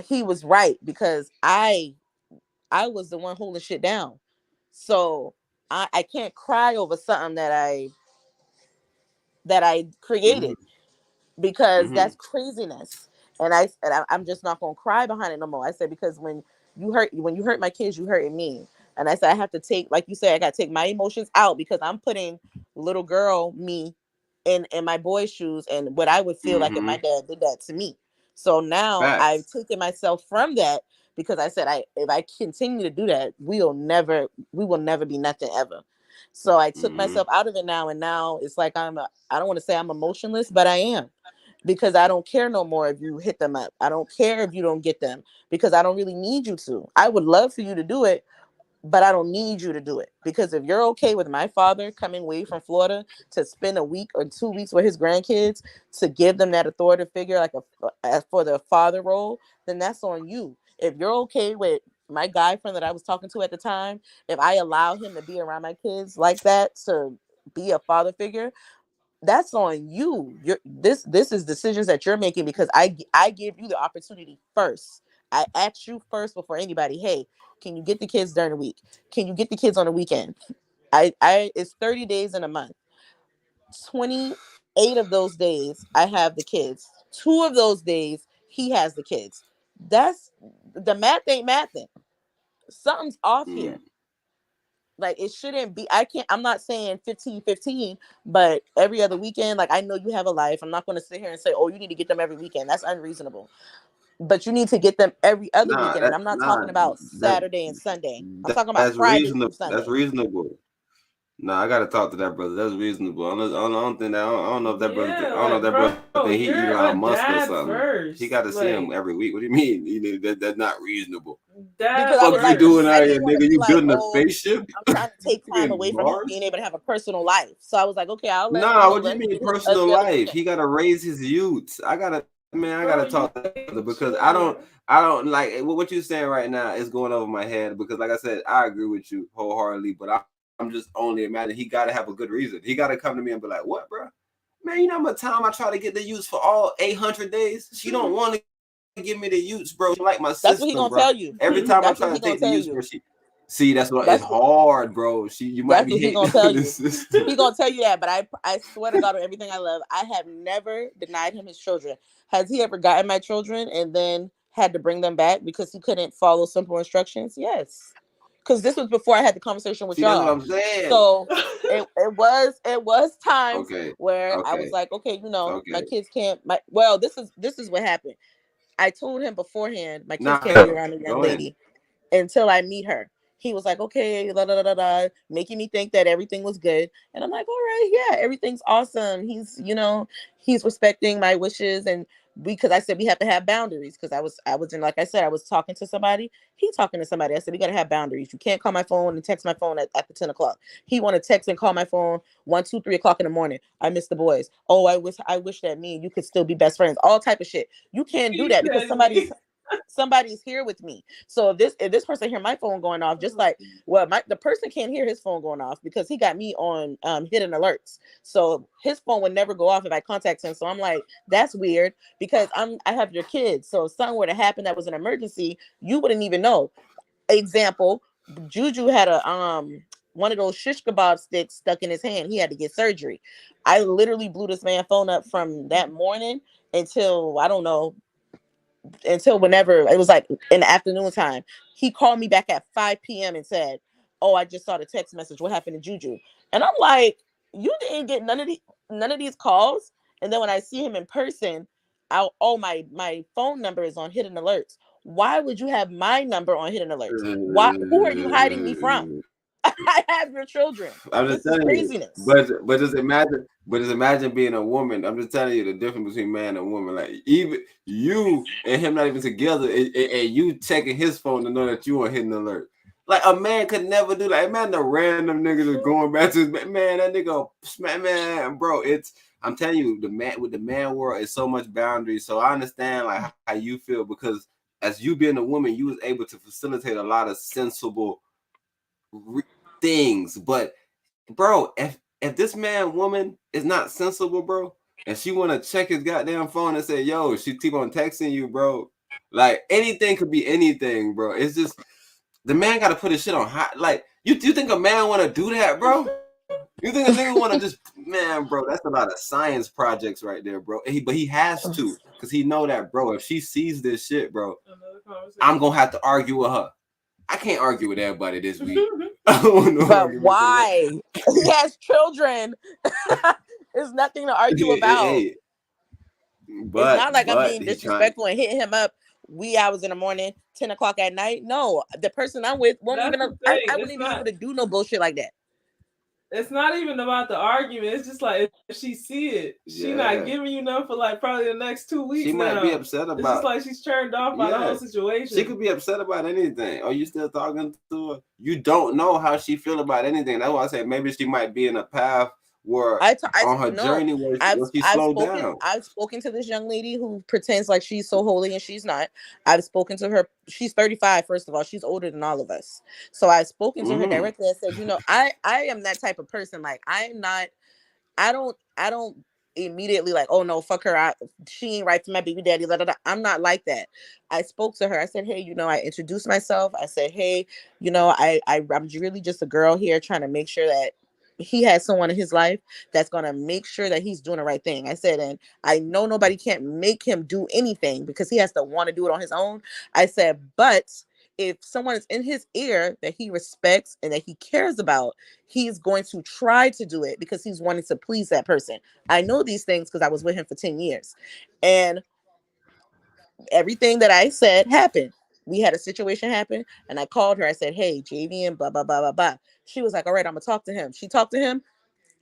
Speaker 11: he was right because I was the one holding shit down. So I can't cry over something that I created
Speaker 3: Mm-hmm.
Speaker 11: because
Speaker 3: Mm-hmm.
Speaker 11: that's craziness. I'm just not gonna cry behind it no more. I said because when you hurt my kids, you hurting me. And I said I have to take, like you said, I gotta take my emotions out because I'm putting little girl me in my boy's shoes and what I would feel like if
Speaker 3: Mm-hmm.
Speaker 11: my dad did that to me. So now I've
Speaker 3: Facts.
Speaker 11: taken myself from that because I said if I continue to do that, we will never be nothing ever. So I took
Speaker 3: Mm-hmm.
Speaker 11: myself out of it now, and now it's like I don't want to say I'm emotionless, but I am because I don't care no more if you hit them up. I don't care if you don't get them because I don't really need you to. I would love for you to do it, but I don't need you to do it because if you're okay with my father coming away from Florida to spend a week or 2 weeks with his grandkids to give them that authoritative figure like for the father role, then that's on you. If you're okay with my guy friend that I was talking to at the time, if I allow him to be around my kids like that to be a father figure, that's on you. This is decisions that you're making because I give you the opportunity first. I ask you first before anybody. Hey, can you get the kids during the week? Can you get the kids on the weekend? I it's 30 days in a month. 28 of those days I have the kids. 2 of those days he has the kids. That's the math ain't mathing. Something's off here.
Speaker 3: Mm.
Speaker 11: Like it shouldn't be. I'm not saying 15-15, but every other weekend. Like I know you have a life. I'm not going to sit here and say, oh, you need to get them every weekend. That's unreasonable. But you need to get them every other
Speaker 3: Nah,
Speaker 11: weekend. And
Speaker 3: that
Speaker 11: I'm not
Speaker 3: nah
Speaker 11: talking about
Speaker 3: that
Speaker 11: Saturday and Sunday. I'm talking about
Speaker 3: that's
Speaker 11: Friday through
Speaker 3: reasonable. That's
Speaker 11: Sunday.
Speaker 3: reasonable. Nah, I gotta talk to that brother. That's reasonable. I don't think that. I don't know if that brother.
Speaker 4: Yeah,
Speaker 3: I don't know if that
Speaker 4: like,
Speaker 3: brother think he
Speaker 4: you're
Speaker 3: Elon
Speaker 4: a
Speaker 3: Musk or
Speaker 4: dad
Speaker 3: something. He
Speaker 4: first.
Speaker 3: got to see him
Speaker 4: Like,
Speaker 3: every week. What do you mean? That's not reasonable.
Speaker 4: dad
Speaker 11: Because I was
Speaker 3: Fuck you
Speaker 11: like,
Speaker 3: doing
Speaker 4: first.
Speaker 11: I
Speaker 3: out
Speaker 11: didn't
Speaker 3: here,
Speaker 11: want to
Speaker 3: nigga?
Speaker 11: be
Speaker 3: You
Speaker 11: like,
Speaker 3: building a
Speaker 11: oh,
Speaker 3: spaceship?
Speaker 11: I'm trying to take
Speaker 3: You
Speaker 11: time
Speaker 3: in
Speaker 11: away from him
Speaker 3: Mars?
Speaker 11: being able to have a personal life. So I was like, okay, I'll let
Speaker 3: Nah, what do you
Speaker 11: let him
Speaker 3: mean
Speaker 11: get his
Speaker 3: personal
Speaker 11: daily
Speaker 3: life?
Speaker 11: weekend.
Speaker 3: He gotta raise his youths. I gotta
Speaker 4: Bro,
Speaker 3: talk
Speaker 4: you
Speaker 3: to that brother
Speaker 4: hate
Speaker 3: because
Speaker 4: children.
Speaker 3: I don't like what you're saying right now is going over my head because like I said, I agree with you wholeheartedly, but I'm just only imagining he gotta have a good reason. He gotta come to me and be like, what, bro? Man, you know how much time I try to get the youths for all 800 days? She don't want to give me the youths, bro. She like my
Speaker 11: That's what he
Speaker 3: system,
Speaker 11: gonna
Speaker 3: bro.
Speaker 11: tell you.
Speaker 3: Every time I
Speaker 11: That's what
Speaker 3: try
Speaker 11: he
Speaker 3: to
Speaker 11: gonna
Speaker 3: take the
Speaker 11: tell
Speaker 3: youths, bro,
Speaker 11: you.
Speaker 3: she see that's what it's
Speaker 11: That's what
Speaker 3: hard, bro. You might
Speaker 11: that's
Speaker 3: be
Speaker 11: what he
Speaker 3: hating
Speaker 11: gonna tell
Speaker 3: on the
Speaker 11: you.
Speaker 3: system.
Speaker 11: He gonna tell you that, but I swear to God on everything I love, I have never denied him his children. Has he ever gotten my children and then had to bring them back because he couldn't follow simple instructions? Yes. Because this was before I had the conversation with
Speaker 3: See, that's what
Speaker 11: y'all.
Speaker 3: I'm saying.
Speaker 11: So it was times
Speaker 3: Okay,
Speaker 11: where I was
Speaker 3: okay,
Speaker 11: like, okay, my
Speaker 3: okay.
Speaker 11: kids can't well, this is what happened. I told him beforehand my kids can't be
Speaker 3: Now,
Speaker 11: around a young
Speaker 3: go ahead.
Speaker 11: lady until I meet her. He was like, okay, da, da, da, da, da, making me think that everything was good. And I'm like, all right, yeah, everything's awesome. He's respecting my wishes. And because I said we have to have boundaries. Because I was in, like I said, I was talking to somebody. He talking to somebody. I said, we got to have boundaries. You can't call my phone and text my phone at the 10 o'clock. He want to text and call my phone 1, 2, 3 o'clock in the morning. I miss the boys. Oh, I wish that me and you could still be best friends. All type of shit. You can't do
Speaker 4: He
Speaker 11: that because
Speaker 4: petty.
Speaker 11: somebody's here with me. So if this person hear my phone going off, just like the person can't hear his phone going off because he got me on hidden alerts. So his phone would never go off if I contact him. So I'm like, that's weird because I have your kids. So if something were to happen that was an emergency, you wouldn't even know. Example, Juju had a one of those shish kebab sticks stuck in his hand. He had to get surgery. I literally blew this man phone up from that morning until I don't know until whenever it was like in the afternoon time. He called me back at 5 p.m. and said, "Oh, I just saw the text message. What happened to Juju?" And I'm like, "You didn't get none of these calls." And then when I see him in person, my phone number is on hidden alerts. Why would you have my number on hidden alerts? Who are you hiding me from? I have your children.
Speaker 3: I'm just
Speaker 11: This is
Speaker 3: telling you.
Speaker 11: craziness.
Speaker 3: Just imagine being a woman. I'm just telling you the difference between man and woman. Like even you and him not even together, and you checking his phone to know that you on hidden alert. Like a man could never do that. Imagine a random nigga just going back to his man. That nigga, man, bro. I'm telling you, the man with the man world is so much boundary. So I understand like how you feel because as you being a woman, you was able to facilitate a lot of sensible things. But bro, if this man woman is not sensible, bro, and she want to check his goddamn phone and say, yo, she keep on texting you, bro. Like anything could be anything, bro. It's just the man got to put his shit on hot. Like you think a man want to do that, bro? You think a nigga want to just man, bro? That's a lot of science projects right there, bro. But he has to because he know that, bro. If she sees this shit, bro, I'm gonna have to argue with her. I can't argue with everybody this week. I don't want no
Speaker 11: But
Speaker 3: argument today.
Speaker 11: why? He has children. There's nothing to argue about.
Speaker 3: Hey,
Speaker 11: It's not like I'm
Speaker 3: but
Speaker 11: being
Speaker 3: he trying.
Speaker 11: disrespectful and hitting him up wee hours in the morning, 10 o'clock at night. No, the person I'm with won't
Speaker 4: That's
Speaker 11: even,
Speaker 4: the
Speaker 11: I
Speaker 4: thing.
Speaker 11: wouldn't even be able to do no bullshit like that.
Speaker 4: It's not even about the argument. It's just like if she see it, she not
Speaker 3: Yeah,
Speaker 4: giving you none for like probably the next 2 weeks
Speaker 3: she might be
Speaker 4: now.
Speaker 3: upset
Speaker 4: It's just
Speaker 3: about.
Speaker 4: like she's turned off by the whole
Speaker 3: Yeah, she could
Speaker 4: situation.
Speaker 3: be upset about anything. Are you still talking to her? You don't know how she feel about anything. That's why I say maybe she might be in a path where
Speaker 11: I
Speaker 3: on her
Speaker 11: no,
Speaker 3: journey where she slowed down.
Speaker 11: I've spoken to this young lady who pretends like she's so holy and she's not. I've spoken to her. She's 35. First of all, she's older than all of us. So I've spoken to her
Speaker 3: Mm-hmm.
Speaker 11: directly. I said, I am that type of person. Like I'm not. I don't immediately like, oh no, fuck her. She ain't right for my baby daddy. Da, da, da. I'm not like that. I spoke to her. I said, hey, I introduced myself. I said, hey, I'm really just a girl here trying to make sure that he has someone in his life that's gonna make sure that he's doing the right thing. I said, and I know nobody can't make him do anything because he has to want to do it on his own. I said, but if someone is in his ear that he respects and that he cares about, he's going to try to do it because he's wanting to please that person. I know these things because I was with him for 10 years. And everything that I said happened. we had a situation happen, and I called her. I said, "Hey, JV and blah blah blah blah blah." She was like, "All right, I'm gonna talk to him." She talked to him.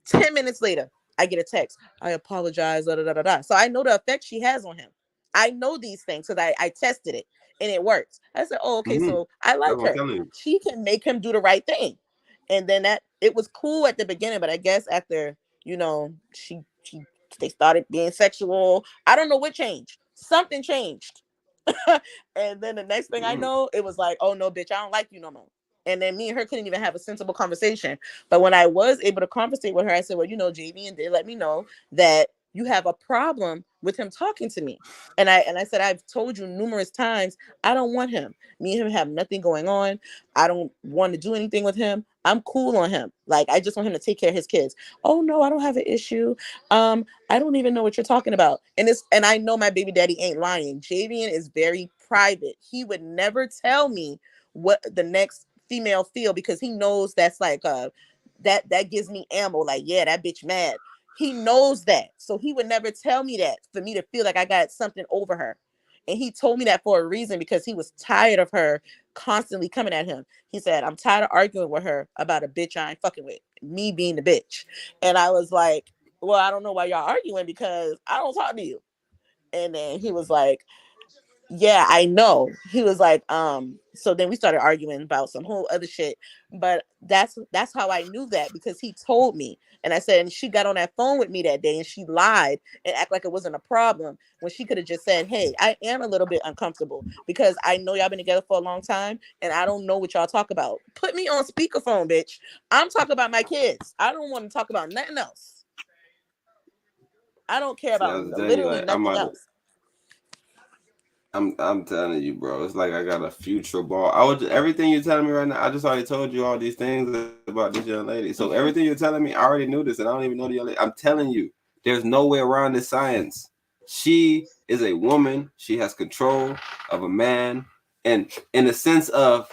Speaker 11: 10 minutes later, I get a text. I apologize. Da, da, da, da, da. So I know the effect she has on him. I know these things because I tested it and it works. I said, oh, okay, so I
Speaker 3: That's
Speaker 11: like
Speaker 3: what I'm
Speaker 11: her.
Speaker 3: telling you.
Speaker 11: She can make him do the right thing. And then that it was cool at the beginning, but I guess after, they started being sexual. I don't know what changed. Something changed. And then the next thing I know, it was like, oh no, bitch, I don't like you no more. And then me and her couldn't even have a sensible conversation. But when I was able to conversate with her, I said, well, JV and did let me know that you have a problem with him talking to me. And I said, I've told you numerous times, I don't want him. Me and him have nothing going on. I don't want to do anything with him. I'm cool on him. Like, I just want him to take care of his kids. Oh no, I don't have an issue. I don't even know what you're talking about. And I know my baby daddy ain't lying. Javian is very private. He would never tell me what the next female feel because he knows that's like that gives me ammo. Like, yeah, that bitch mad. He knows that. So he would never tell me that for me to feel like I got something over her. And he told me that for a reason because he was tired of her constantly coming at him. He said, I'm tired of arguing with her about a bitch I ain't fucking with, me being the bitch. And I was like, well, I don't know why y'all arguing because I don't talk to you. And then he was like, yeah, I know. He was like, so then we started arguing about some whole other shit. But that's how I knew that because he told me. And I said, and she got on that phone with me that day and she lied and act like it wasn't a problem when she could have just said, hey, I am a little bit uncomfortable because I know y'all been together for a long time and I don't know what y'all talk about. Put me on speakerphone, bitch. I'm talking about my kids. I don't want to talk about nothing else. I don't care
Speaker 3: See, I
Speaker 11: about
Speaker 3: was telling you,
Speaker 11: literally
Speaker 3: like,
Speaker 11: nothing else.
Speaker 3: I'm telling you, bro. It's like I got a future ball. Everything you're telling me right now. I just already told you all these things about this young lady. So everything you're telling me, I already knew this, and I don't even know the young lady. I'm telling you, there's no way around this science. She is a woman. She has control of a man, and in the sense of,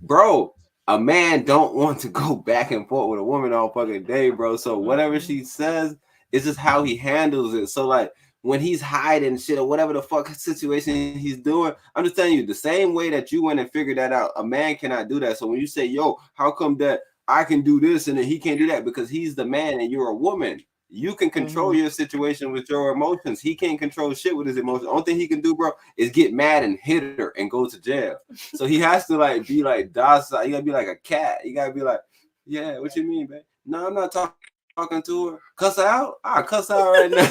Speaker 3: bro, a man don't want to go back and forth with a woman all fucking day, bro. So whatever she says is just how he handles it. So like, when he's hiding shit or whatever the fuck situation he's doing, I'm just telling you, the same way that you went and figured that out, a man cannot do that. So when you say, yo, how come that I can do this and then he can't do that? Because he's the man and you're a woman. You can control your situation with your emotions. He can't control shit with his emotions. The only thing he can do, bro, is get mad and hit her and go to jail. So he has to like be like docile. You gotta be like a cat. You gotta be like, yeah, what you mean, man? No, I'm not talking to her. Cuss her out? I cuss her out right now.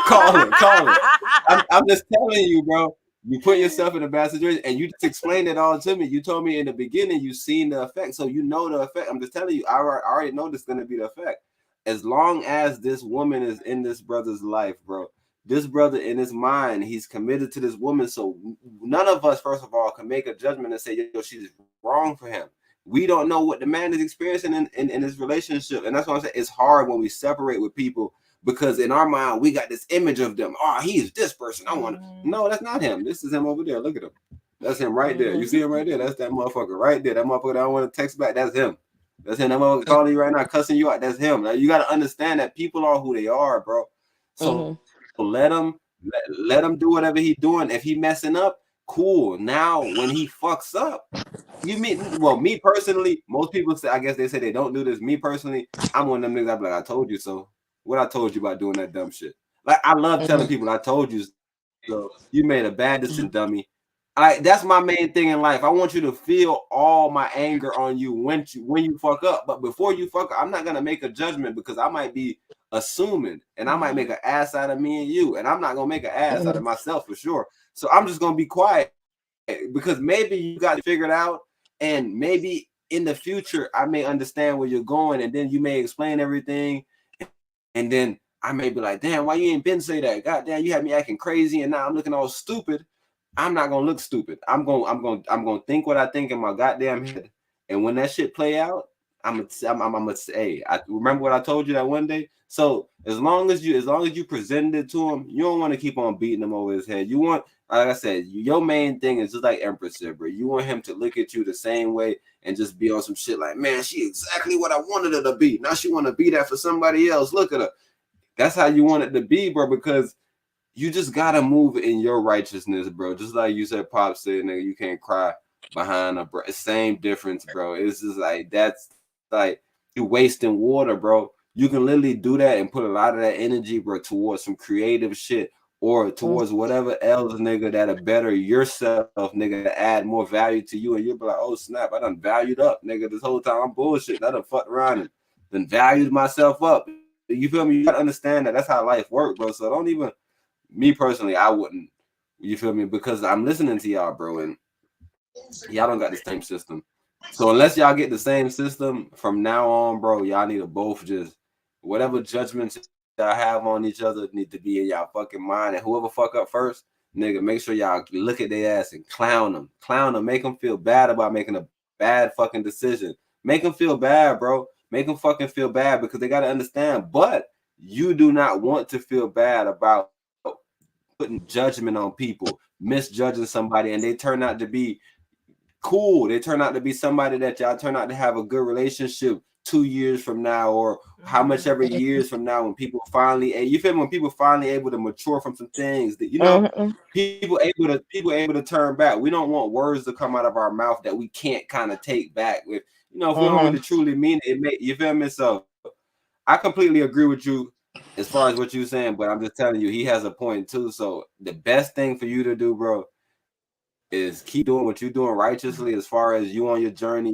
Speaker 3: call her. I'm just telling you, bro. You put yourself in a bad situation, and you just explained it all to me. You told me in the beginning you seen the effect, so you know the effect. I'm just telling you, I already know this is gonna be the effect. As long as this woman is in this brother's life, bro, this brother in his mind, he's committed to this woman. So none of us, first of all, can make a judgment and say, yo, she's wrong for him. We don't know what the man is experiencing in his relationship. And that's what I'm saying. It's hard when we separate with people because in our mind, we got this image of them. Oh, he's this person. I want to. No, that's not him. This is him over there. Look at him. That's him right there. You see him right there? That's that motherfucker right there. That motherfucker that I don't want to text back. That's him. That's him. That motherfucker calling you right now, cussing you out. That's him. Like, you got to understand that people are who they are, bro. So let him do whatever he's doing. If he messing up, cool. Now, when he fucks up, me personally, most people say, I guess they say they don't do this. Me personally, I'm one of them niggas. I be like, I told you so. What I told you about doing that dumb shit. Like, I love telling people, I told you so. You made a bad decision, dummy. That's my main thing in life. I want you to feel all my anger on you when you fuck up. But before you fuck up, I'm not gonna make a judgment because I might be assuming and I might make an ass out of me and you, and I'm not gonna make an ass out of myself for sure. So I'm just gonna be quiet because maybe you got it figured out, and maybe in the future I may understand where you're going, and then you may explain everything, and then I may be like, damn, why you ain't been say that? God damn, you had me acting crazy, and now I'm looking all stupid. I'm not gonna look stupid. I'm gonna think what I think in my goddamn head, and when that shit play out, I'm gonna say, I remember what I told you that one day. So as long as you presented it to him, you don't want to keep on beating him over his head. You want, like I said, your main thing is just like Empress said, bro. You want him to look at you the same way and just be on some shit like, man, she exactly what I wanted her to be. Now she want to be that for somebody else. Look at her. That's how you want it to be, bro, because you just gotta move in your righteousness, bro. Just like you said, Pop said, nigga, you can't cry behind a same difference, bro. It's just like that's like you wasting water, bro. You can literally do that and put a lot of that energy, bro, towards some creative shit or towards whatever else, nigga, that'll better yourself, nigga, to add more value to you. And you'll be like, oh snap, I done valued up, nigga. This whole time I'm bullshit. I done fucked around and then valued myself up. You feel me? You gotta understand that that's how life works, bro. So don't even me personally, I wouldn't. You feel me? Because I'm listening to y'all, bro, and y'all don't got the same system. So unless y'all get the same system from now on, bro, y'all need to both just whatever judgments y'all have on each other need to be in y'all fucking mind. And whoever fuck up first, nigga, make sure y'all look at their ass and clown them, make them feel bad about making a bad fucking decision. Make them feel bad, bro. Make them fucking feel bad because they gotta understand. But you do not want to feel bad about putting judgment on people, misjudging somebody, and they turn out to be cool. They turn out to be somebody that y'all turn out to have a good relationship 2 years from now, or how much ever years from now, when people finally, you feel me? When people finally able to mature from some things that people able to turn back. We don't want words to come out of our mouth that we can't kind of take back with. If we don't really truly mean it, you feel me? So I completely agree with you as far as what you're saying, but I'm just telling you, he has a point too. So the best thing for you to do, bro, is keep doing what you're doing righteously as far as you on your journey.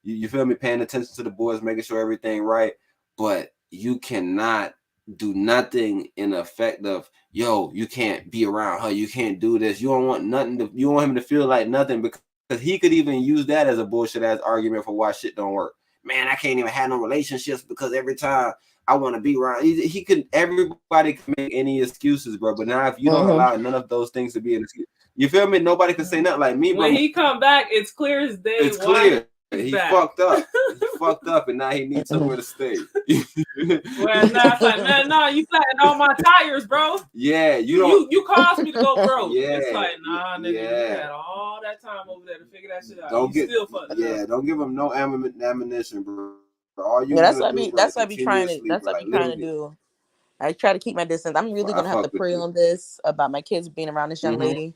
Speaker 3: You feel me? Paying attention to the boys, making sure everything right. But you cannot do nothing in effect of, yo, you can't be around her. You can't do this. You don't want nothing. You want him to feel like nothing, because he could even use that as a bullshit ass argument for why shit don't work. Man, I can't even have no relationships because every time I want to be around, he could. Everybody can make any excuses, bro. But now if you don't allow none of those things to be an excuse, you feel me? Nobody can say nothing like me, bro.
Speaker 4: When he come back, it's clear as day.
Speaker 3: It's clear. He fucked up. He fucked up, and now he needs somewhere to stay.
Speaker 4: Well, now it's like, man, no, you flattened all my tires, bro.
Speaker 3: Yeah,
Speaker 4: you caused me to go broke.
Speaker 3: Yeah,
Speaker 4: it's like, nah, nigga, you had all that time over there to figure that shit out. Still fucked up.
Speaker 3: Don't give him no ammunition, bro. All you
Speaker 11: that's
Speaker 3: what
Speaker 11: I be trying to do. I try to keep my distance. I'm really gonna have to pray on this about my kids being around this young lady.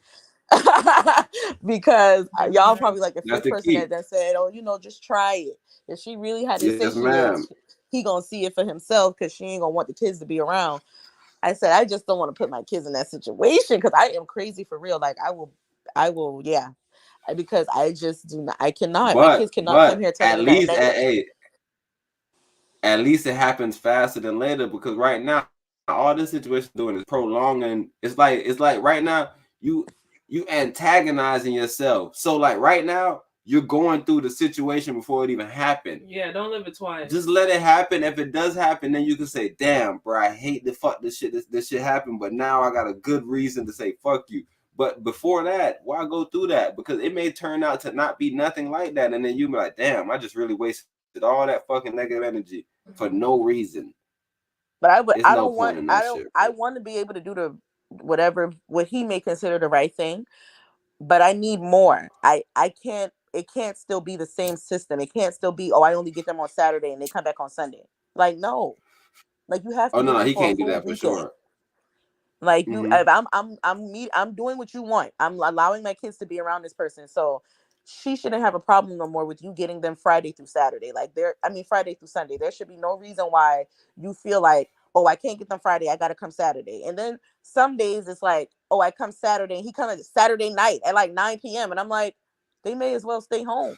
Speaker 11: Because y'all probably like the first person that said, oh, just try it. If she really had to say she is, he gonna see it for himself, because she ain't gonna want the kids to be around. I said, I just don't want to put my kids in that situation, because I am crazy for real. Like I will, yeah. Because I just do not, I cannot. My kids cannot come here telling me that.
Speaker 3: At least it happens faster than later, because right now all this situation doing is prolonging. It's like right now you antagonizing yourself. So like right now you're going through the situation before it even happened.
Speaker 4: Yeah, don't live it twice.
Speaker 3: Just let it happen. If it does happen, then you can say, damn, bro, I hate the fuck this shit. This shit happened, but now I got a good reason to say fuck you. But before that, why go through that? Because it may turn out to not be nothing like that. And then you be like, damn, I just really wasted all that fucking negative energy for no reason.
Speaker 11: But I want to be able to do what he may consider the right thing, but I need more. I can't. It can't still be the same system. It can't still be, I only get them on Saturday and they come back on Sunday. Like, no. Like, you have to.
Speaker 3: Oh no, he can't do that for sure.
Speaker 11: Like I'm doing what you want. I'm allowing my kids to be around this person, so she shouldn't have a problem no more with you getting them Friday through Saturday. Friday through Sunday. There should be no reason why you feel like, I can't get them Friday, I gotta come Saturday. And then some days it's like, I come Saturday, and he comes Saturday night at like 9 p.m. and I'm like, they may as well stay home.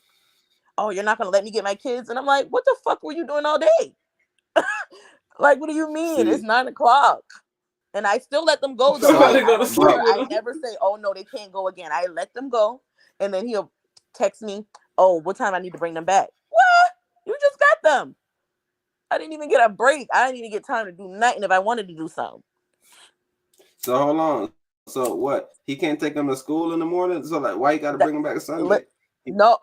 Speaker 11: Oh, you're not gonna let me get my kids? And I'm like, what the fuck were you doing all day? Like, what do you mean? It's 9 o'clock. And I still let them go, though. I never say, oh, no, they can't go again. I let them go. And then he'll text me, oh, what time I need to bring them back? What? You just got them. I didn't even get a break. I didn't even get time to do nothing if I wanted to do something.
Speaker 3: So hold on. So what? He can't take them to school in the morning? So like, why you got to bring them back Sunday?
Speaker 11: No,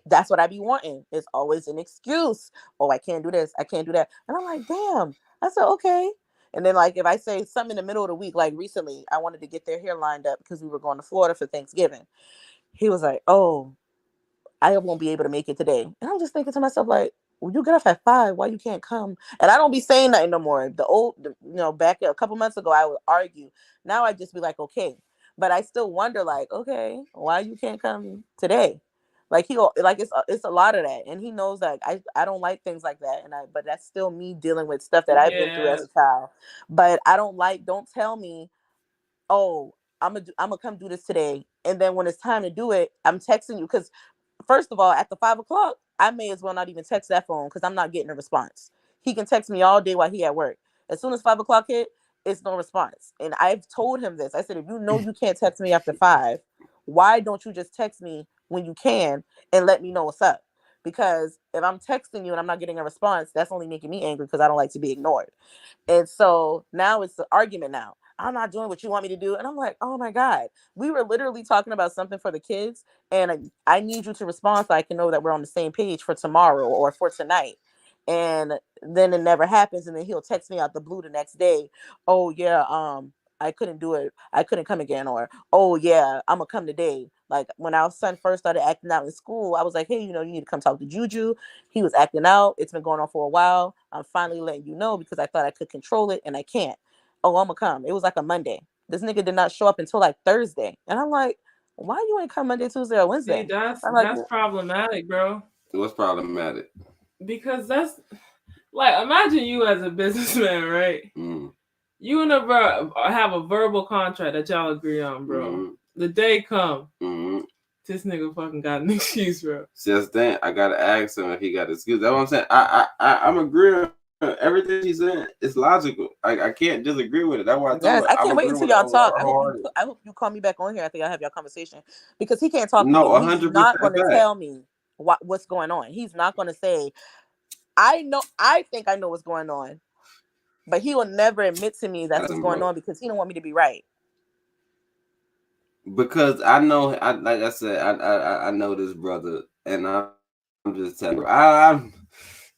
Speaker 11: that's what I be wanting. It's always an excuse. Oh, I can't do this. I can't do that. And I'm like, damn. I said, okay. And then, like, if I say something in the middle of the week, like recently, I wanted to get their hair lined up because we were going to Florida for Thanksgiving. He was like, oh, I won't be able to make it today. And I'm just thinking to myself, like, well, you get off at 5. Why you can't come? And I don't be saying nothing no more. Back a couple months ago, I would argue. Now I just be like, okay. But I still wonder, like, okay, why you can't come today? Like it's a lot of that, and he knows that I don't like things like that, but that's still me dealing with stuff that I've been through as a child. But don't tell me, oh, I'm gonna come do this today, and then when it's time to do it, I'm texting you because first of all, at the 5 o'clock, I may as well not even text that phone because I'm not getting a response. He can text me all day while he at work. As soon as 5 o'clock hit, it's no response. And I've told him this. I said, if you know you can't text me after 5, why don't you just text me when you can and let me know what's up? Because if I'm texting you and I'm not getting a response, that's only making me angry because I don't like to be ignored. And so now it's the argument now. I'm not doing what you want me to do. And I'm like, oh my God, we were literally talking about something for the kids. And I need you to respond so I can know that we're on the same page for tomorrow or for tonight. And then it never happens. And then he'll text me out the blue the next day. Oh yeah, I couldn't do it. I couldn't come again. Or, oh yeah, I'm gonna come today. Like when our son first started acting out in school, I was like, hey, you need to come talk to Juju. He was acting out. It's been going on for a while. I'm finally letting you know because I thought I could control it and I can't. Oh, I'm gonna come. It was like a Monday. This nigga did not show up until like Thursday. And I'm like, why you ain't come Monday, Tuesday, or Wednesday?
Speaker 4: See, that's
Speaker 11: like,
Speaker 4: problematic, bro.
Speaker 3: What's problematic?
Speaker 4: Because that's like, imagine you as a businessman, right? You and a have a verbal contract that y'all agree on, bro. The day come, this nigga fucking got an excuse, bro.
Speaker 3: Just then, I gotta ask him if he got an excuse. That's what I'm saying. I'm agreeing. Everything he's saying is logical. I can't disagree with it. That's why
Speaker 11: I can't wait until y'all talk. I hope you call me back on here. I think I'll have your conversation because he can't talk to me. He's not going to tell me what's going on. He's not going to say, I think I know what's going on, but he will never admit to me that's what's going on because he don't want me to be right.
Speaker 3: Because I know, like I said, I know this brother, and I'm just telling you,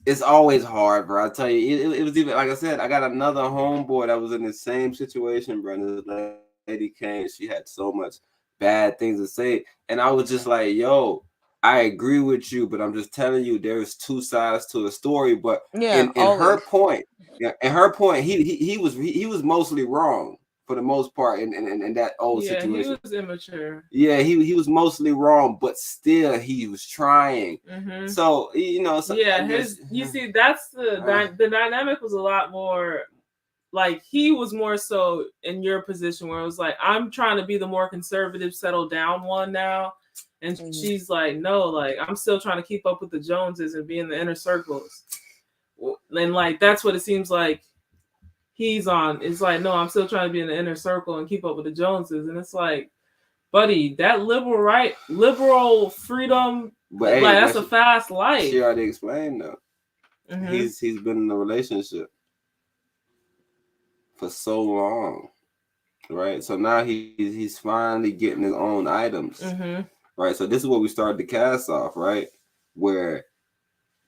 Speaker 3: it's always hard, bro. I tell you, it was even like I said, I got another homeboy that was in the same situation, bro. And this lady came, she had so much bad things to say, and I was just like, yo, I agree with you, but I'm just telling you, there's two sides to the story. But in her point, he was mostly wrong for the most part in that old situation.
Speaker 4: He was immature.
Speaker 3: Yeah, he was mostly wrong, but still he was trying. So
Speaker 4: you see, that's the dynamic was a lot more like he was more so in your position where it was like, I'm trying to be the more conservative, settle down one now. And she's like, no, like I'm still trying to keep up with the Joneses and be in the inner circles. And like that's what it seems like he's on. It's like, no, I'm still trying to be in the inner circle and keep up with the Joneses. And it's like, buddy, that liberal freedom,
Speaker 3: but
Speaker 4: that's a fast life.
Speaker 3: She already explained though. He's been in a relationship for so long, right? So now he's finally getting his own items, right? So this is what we started the cast off, right? Where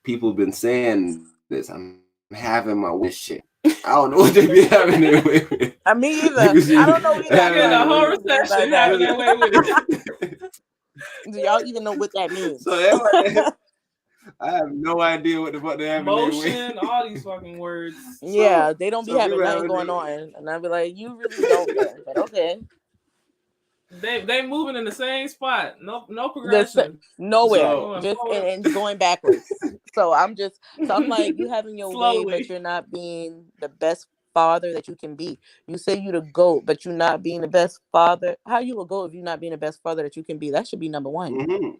Speaker 3: people have been saying this, I'm having my wish shit. I don't know what they be having their way with.
Speaker 11: I mean, either. I don't know either.
Speaker 4: The whole reception having their way with it.
Speaker 11: Do y'all even know what that means?
Speaker 3: So I have no idea what the fuck they have.
Speaker 4: Motion, all these fucking words.
Speaker 11: Yeah, they don't be having nothing going on, and I'll be like, you really don't. But okay.
Speaker 4: They moving in the same spot. No progression.
Speaker 11: Nowhere. Just and going backwards. So I'm like, you having your way, but you're not being the best father that you can be. You say you the GOAT, but you're not being the best father. How you a GOAT if you're not being the best father that you can be? That should be number one.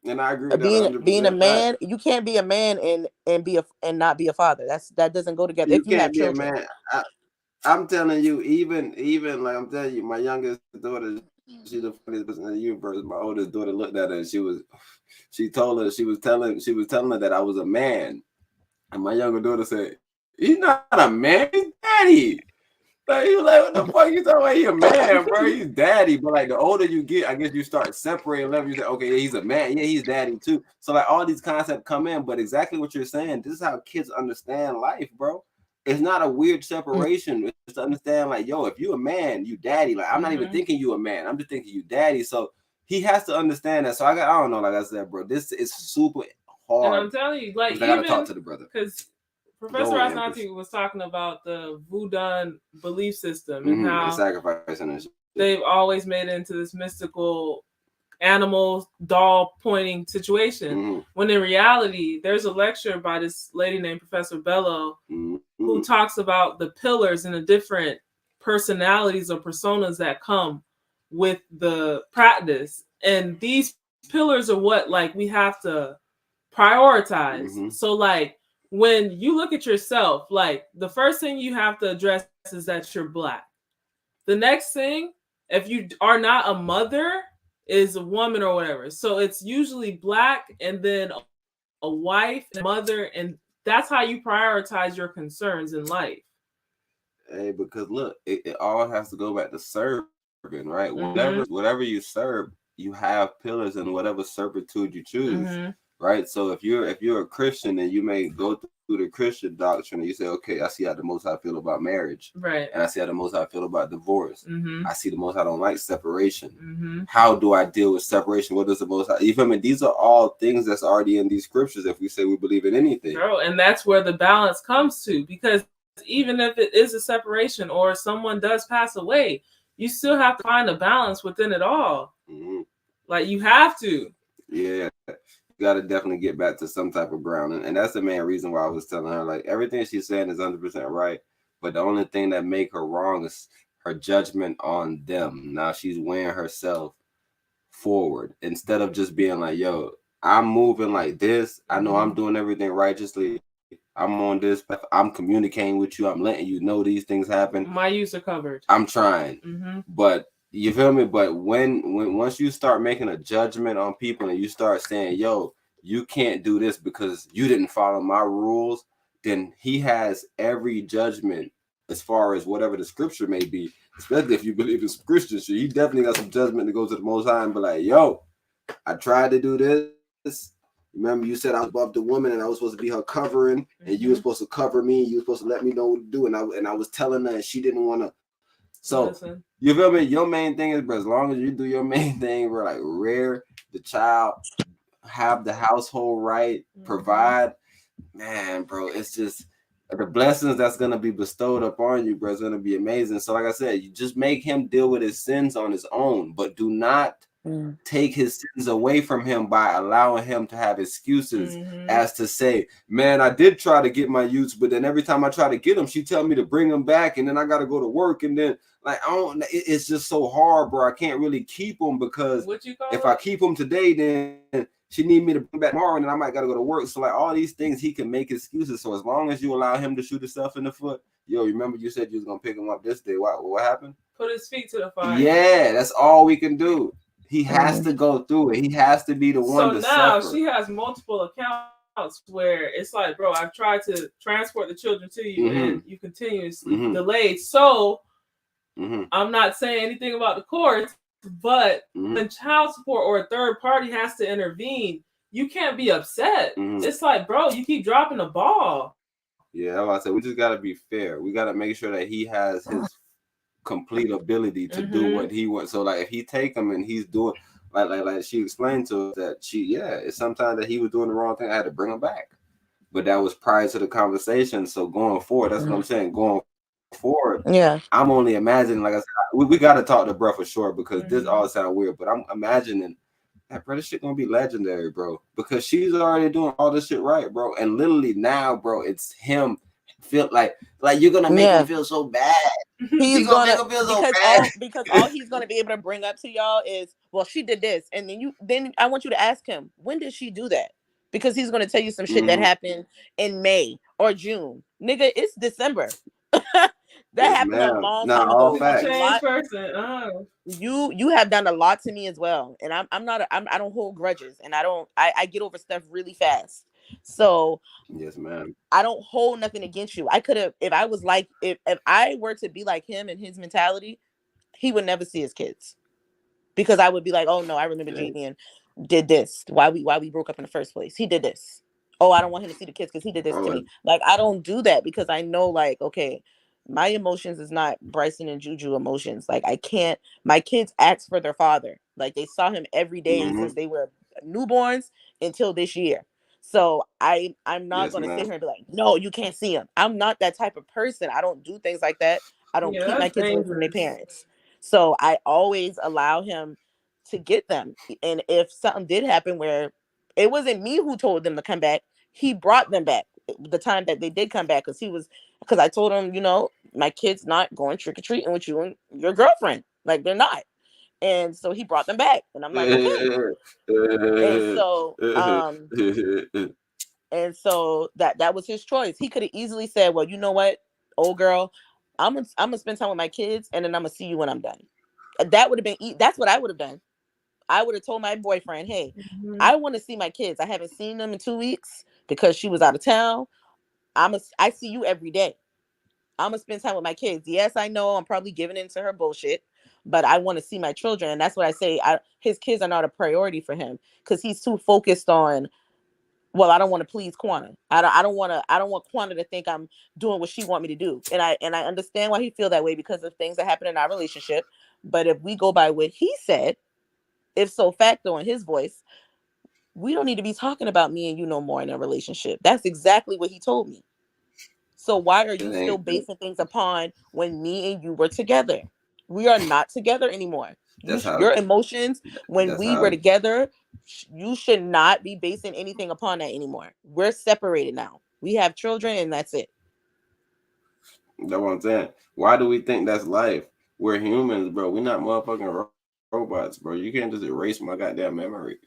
Speaker 3: And I agree with that.
Speaker 11: Being a man, you can't be a man and not be a father. That doesn't go together.
Speaker 3: You can't be a man. I'm telling you, even like I'm telling you, my youngest daughter, she's the funniest person in the universe. My oldest daughter looked at her and she was telling her that I was a man. And my younger daughter said, he's not a man, he's daddy. Like, he was like, what the fuck you talking about? He's a man, bro. He's daddy. But like the older you get, I guess you start separating level. You say, okay, yeah, he's a man. Yeah, he's daddy too. So like all these concepts come in, but exactly what you're saying, this is how kids understand life, bro. It's not a weird separation. It's to understand, like, yo, if you a man, you daddy. Like, I'm not even thinking you a man. I'm just thinking you daddy. So he has to understand that. So I don't know, like I said, bro, this is super hard.
Speaker 4: And I'm telling you, like,
Speaker 3: I gotta talk to the brother
Speaker 4: because Professor Asnati was talking about the Voodoo belief system and how
Speaker 3: sacrificing and
Speaker 4: they've always made it into this mystical animal doll pointing situation. When in reality, there's a lecture by this lady named Professor Bello who talks about the pillars and the different personalities or personas that come with the practice. And these pillars are what, like, we have to prioritize. So, like, when you look at yourself, like, the first thing you have to address is that you're Black. The next thing, if you are not a mother, is a woman or whatever. So it's usually Black and then a wife, and mother, and that's how you prioritize your concerns in life.
Speaker 3: Hey, because look, it all has to go back to serving, right? Whatever you serve, you have pillars in whatever servitude you choose, right? So if you're a Christian and you may go through the Christian doctrine and you say, okay, I see how the most I feel about marriage,
Speaker 4: right?
Speaker 3: And I see how the most I feel about divorce. I see the most I don't like separation. How do I deal with separation? What does the most? You feel me? These are all things that's already in these scriptures. If we say we believe in anything,
Speaker 4: bro, and that's where the balance comes to, because even if it is a separation or someone does pass away, you still have to find a balance within it all. Like, you have to.
Speaker 3: Yeah. Got to definitely get back to some type of ground, and that's the main reason why I was telling her, like, everything she's saying is 100% right, but the only thing that make her wrong is her judgment on them. Now she's weighing herself forward instead of just being like, yo, I'm moving like this, I know I'm doing everything righteously, I'm on this path, I'm communicating with you, I'm letting you know these things happen,
Speaker 4: my use are covered,
Speaker 3: I'm trying. But you feel me? But when once you start making a judgment on people and you start saying, yo, you can't do this because you didn't follow my rules, then he has every judgment as far as whatever the scripture may be, especially if you believe it's Christian shit. He definitely got some judgment to go to the Most High and be like, yo, I tried to do this. Remember, you said I was above the woman and I was supposed to be her covering, and you were supposed to cover me. You were supposed to let me know what to do, and I was telling her, and she didn't want to. So, listen, you feel me? Your main thing is, bro, as long as you do your main thing, bro, like rear the child, have the household right, provide, man, bro, it's just the blessings that's going to be bestowed upon you, bro, is going to be amazing. So, like I said, you just make him deal with his sins on his own, but do not take his sins away from him by allowing him to have excuses as to say, man, I did try to get my youths, but then every time I try to get them, she tell me to bring them back, and then I got to go to work, and then like it's just so hard, bro. I can't really keep them because if I keep them today, then she need me to bring back tomorrow, and then I might got to go to work. So like all these things, he can make excuses. So as long as you allow him to shoot himself in the foot, yo, remember you said you was gonna pick him up this day. What happened?
Speaker 4: Put his feet to the fire.
Speaker 3: Yeah, that's all we can do. He has to go through it. He has to be the one to suffer.
Speaker 4: So now she has multiple accounts where it's like, bro, I've tried to transport the children to you and you continuously delayed. So I'm not saying anything about the courts, but when child support or a third party has to intervene, you can't be upset. It's like, bro, you keep dropping the ball.
Speaker 3: Yeah, that's what I said. We just got to be fair. We got to make sure that he has his complete ability to do what he wants. So like if he take him and he's doing like she explained to us that it's sometimes that he was doing the wrong thing, I had to bring him back. But that was prior to the conversation. So going forward, that's what I'm saying. Going forward, I'm only imagining, like I said, we got to talk to bro for sure, because this all sounds weird, but I'm imagining that, bro, this shit gonna be legendary, bro, because she's already doing all this shit right, bro, and literally now, bro, it's him feel like you're gonna make him feel so bad.
Speaker 11: He's gonna feel so bad. Because all he's gonna be able to bring up to y'all is, well, she did this, and then I want you to ask him, when did she do that? Because he's gonna tell you some shit that happened in May or June. Nigga, it's December. That happened a long time ago. You have done a lot to me as well, and I don't hold grudges, and I get over stuff really fast. So
Speaker 3: yes, ma'am,
Speaker 11: I don't hold nothing against you. I could have, if I was like, if I were to be like him and his mentality, he would never see his kids, because I would be like, oh no, I remember Jamian did this. Why we broke up in the first place? He did this. Oh, I don't want him to see the kids because he did this to me. Like, I don't do that, because I know, like, okay, my emotions is not Bryson and Juju emotions. Like, I can't. My kids ask for their father. Like, they saw him every day since they were newborns until this year. So I'm not
Speaker 3: Yes,
Speaker 11: gonna sit
Speaker 3: ma'am.
Speaker 11: here and be like, no, you can't see him. I'm not that type of person. I don't do things like that. I don't
Speaker 4: Yeah,
Speaker 11: keep my
Speaker 4: that's
Speaker 11: kids away from their
Speaker 4: dangerous.
Speaker 11: parents. So I always allow him to get them. And if something did happen where it wasn't me who told them to come back, he brought them back the time that they did come back because I told him, my kid's not going trick or treating with you and your girlfriend. Like they're not. And so he brought them back. And I'm like, okay. And so that was his choice. He could have easily said, well, you know what, old girl, I'm gonna spend time with my kids and then I'm gonna see you when I'm done. That would have been that's what I would have done. I would have told my boyfriend, hey, I want to see my kids. I haven't seen them in 2 weeks because she was out of town. I see you every day. I'm gonna spend time with my kids. Yes, I know I'm probably giving into her bullshit, but I want to see my children. And that's what I say. His kids are not a priority for him because he's too focused on, well, I don't want to please Quana. I don't want Quana to think I'm doing what she want me to do. And I understand why he feel that way because of things that happen in our relationship. But if we go by what he said, if so facto in his voice, we don't need to be talking about me and you no more in a relationship. That's exactly what he told me. So why are you
Speaker 3: It
Speaker 11: still
Speaker 3: ain't.
Speaker 11: basing things upon when me and you were together? We are not together anymore.
Speaker 3: That's how.
Speaker 11: Your emotions when
Speaker 3: That's
Speaker 11: we were
Speaker 3: how.
Speaker 11: together, you should not be basing anything upon that anymore. We're separated now. We have children and that's it.
Speaker 3: That's what I'm saying. Why do we think that's life? We're humans, bro. We're not motherfucking robots, bro. You can't just erase my goddamn memory.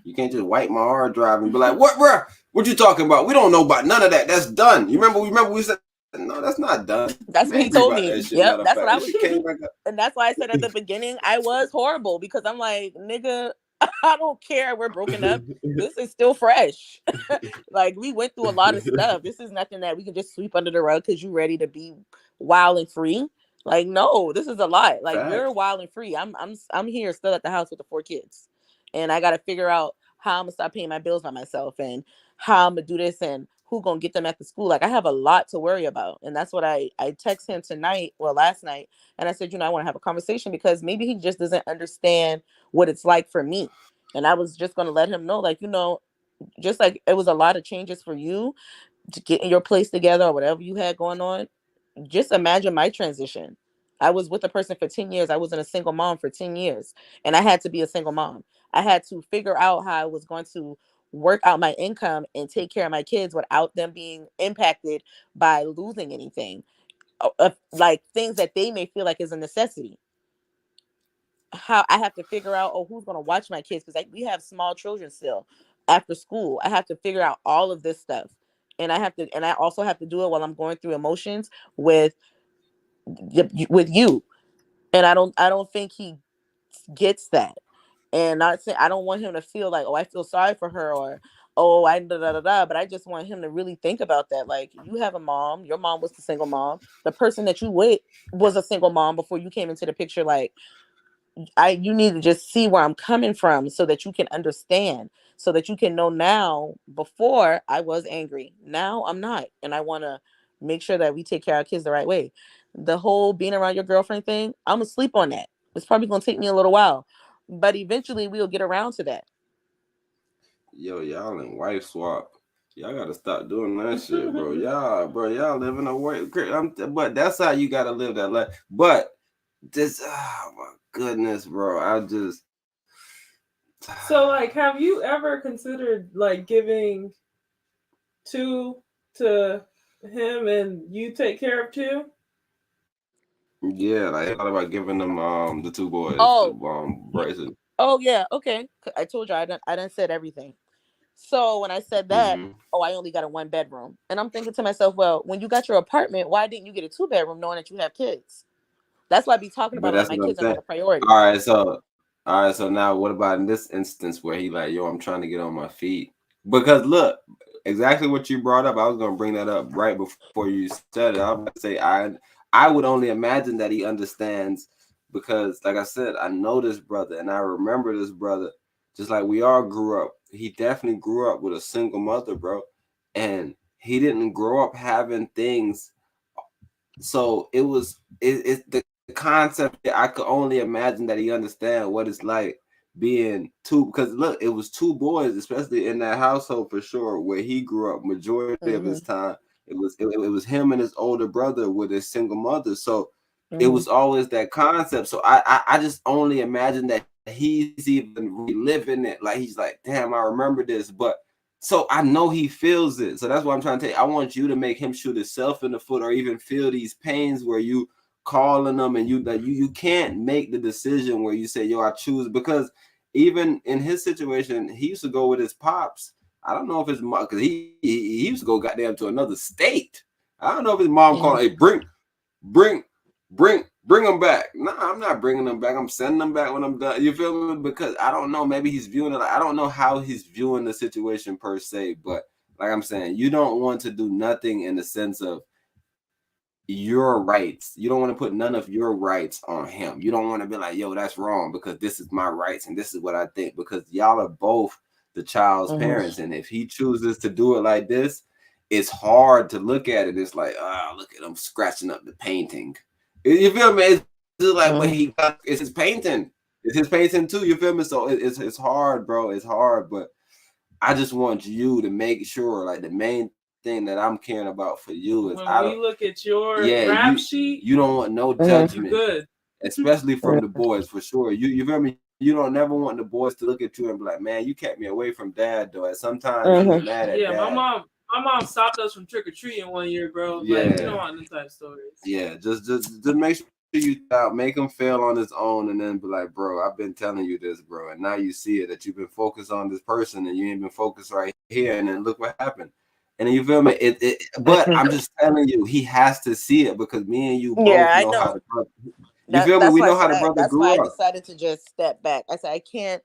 Speaker 3: You can't just wipe my hard drive and be like, "What, bro? What you talking about? We don't know about none of that. That's done." You remember we said, "No, that's not done."
Speaker 11: That's
Speaker 3: I'm
Speaker 11: what he
Speaker 3: angry
Speaker 11: told
Speaker 3: about
Speaker 11: me.
Speaker 3: that shit.
Speaker 11: Yep,
Speaker 3: Matter of
Speaker 11: that's what
Speaker 3: fact,
Speaker 11: I
Speaker 3: this
Speaker 11: was.
Speaker 3: shit came back up.
Speaker 11: And that's why I said at the beginning I was horrible because I'm like, nigga, I don't care. We're broken up. This is still fresh. Like we went through a lot of stuff. This is nothing that we can just sweep under the rug because you ready to be wild and free. Like no, this is a lot. Like you're
Speaker 3: Facts.
Speaker 11: wild and free. I'm here still at the house with the 4 kids, and I got to figure out how I'm gonna stop paying my bills by myself and how I'm gonna do this and who gonna get them at the school. Like I have a lot to worry about, and that's what I text him tonight. Well, last night, and I said, I want to have a conversation because maybe he just doesn't understand what it's like for me. And I was just gonna let him know, like just like it was a lot of changes for you to getting your place together or whatever you had going on. Just imagine my transition. I was with a person for 10 years. I wasn't a single mom for 10 years. And I had to be a single mom. I had to figure out how I was going to work out my income and take care of my kids without them being impacted by losing anything. Like things that they may feel like is a necessity. How I have to figure out, who's going to watch my kids because we have small children still after school. I have to figure out all of this stuff, and I also have to do it while I'm going through emotions with you. And I don't think he gets that. And not say I don't want him to feel like, I feel sorry for her or I da da da da. But I just want him to really think about that. Like you have a mom, your mom was the single mom. The person that you with was a single mom before you came into the picture. Like you need to just see where I'm coming from so that you can understand, so that you can know now. Before I was angry, now I'm not, and I want to make sure that we take care of our kids the right way. The whole being around your girlfriend thing, I'm gonna sleep on that. It's probably gonna take me a little while, but eventually we'll get around to that.
Speaker 3: Yo, y'all in wife swap. Y'all gotta stop doing that shit, bro. Y'all living a way. But that's how you gotta live that life. But this, oh my goodness, bro.
Speaker 4: So, like, have you ever considered like giving two to him and you take care of two?
Speaker 3: Yeah, like I thought about giving them the two boys to
Speaker 11: Oh, yeah.
Speaker 3: Bryson.
Speaker 11: Oh yeah. Okay. I told you I done said everything. So when I said that,
Speaker 3: Mm-hmm.
Speaker 11: I only got a 1 bedroom, and I'm thinking to myself, well, when you got your apartment, why didn't you get a 2 bedroom, knowing that you have kids? That's why I be talking
Speaker 3: But
Speaker 11: about it like
Speaker 3: that's
Speaker 11: my
Speaker 3: what I'm
Speaker 11: kids are
Speaker 3: saying.
Speaker 11: not a priority.
Speaker 3: All right, so now what about in this instance where he like, yo, I'm trying to get on my feet? Because look, exactly what you brought up, I was gonna bring that up right before you said it. I was about to say I would only imagine that he understands because like I said, I know this brother and I remember this brother just like we all grew up. He definitely grew up with a single mother, bro. And he didn't grow up having things. So it's the concept that I could only imagine that he understand what it's like being two, because look, it was two boys, especially in that household for sure, where he grew up majority of his time. It was him and his older brother with his single mother. So it was always that concept. So I just only imagine that he's even reliving it. Like he's like, damn, I remember this. But so I know he feels it. So that's what I'm trying to tell you. I want you to make him shoot himself in the foot, or even feel these pains where you calling them and you can't make the decision where you say, yo, I choose. Because even in his situation, he used to go with his pops. I don't know if his mom, because he used to go goddamn to another state. I don't know if his mom called, hey, bring them back. No, I'm not bringing them back. I'm sending them back when I'm done. You feel me? Because I don't know. Maybe he's viewing it. I don't know how he's viewing the situation per se. But like I'm saying, you don't want to do nothing in the sense of your rights. You don't want to put none of your rights on him. You don't want to be like, yo, that's wrong because this is my rights and this is what I think, because y'all are both the child's parents. And if he chooses to do it like this, it's hard to look at it. It's like, look at him scratching up the painting. You feel me? It's just like, but it's his painting. It's his painting too. You feel me? So it's hard, bro. It's hard. But I just want you to make sure, like, the main thing that I'm caring about for you is
Speaker 4: when we look at your rap sheet,
Speaker 3: you don't want no judgment,
Speaker 4: good,
Speaker 3: especially from the boys for sure. You feel me? You don't never want the boys to look at you and be like, man, you kept me away from dad though. And sometimes he's mad at dad.
Speaker 4: My mom stopped us from trick or treating one year, bro. Yeah, like, we don't want them type of stories.
Speaker 3: Yeah, just make sure you make him fail on his own, and then be like, bro, I've been telling you this, bro, and now you see it, that you've been focused on this person and you ain't been focused right here, and then look what happened. And you feel me? But I'm just telling you, he has to see it, because me and you both know how to brother. You feel me? We know how the brother
Speaker 11: that's
Speaker 3: grew
Speaker 11: why
Speaker 3: up.
Speaker 11: I decided to just step back. I said I can't,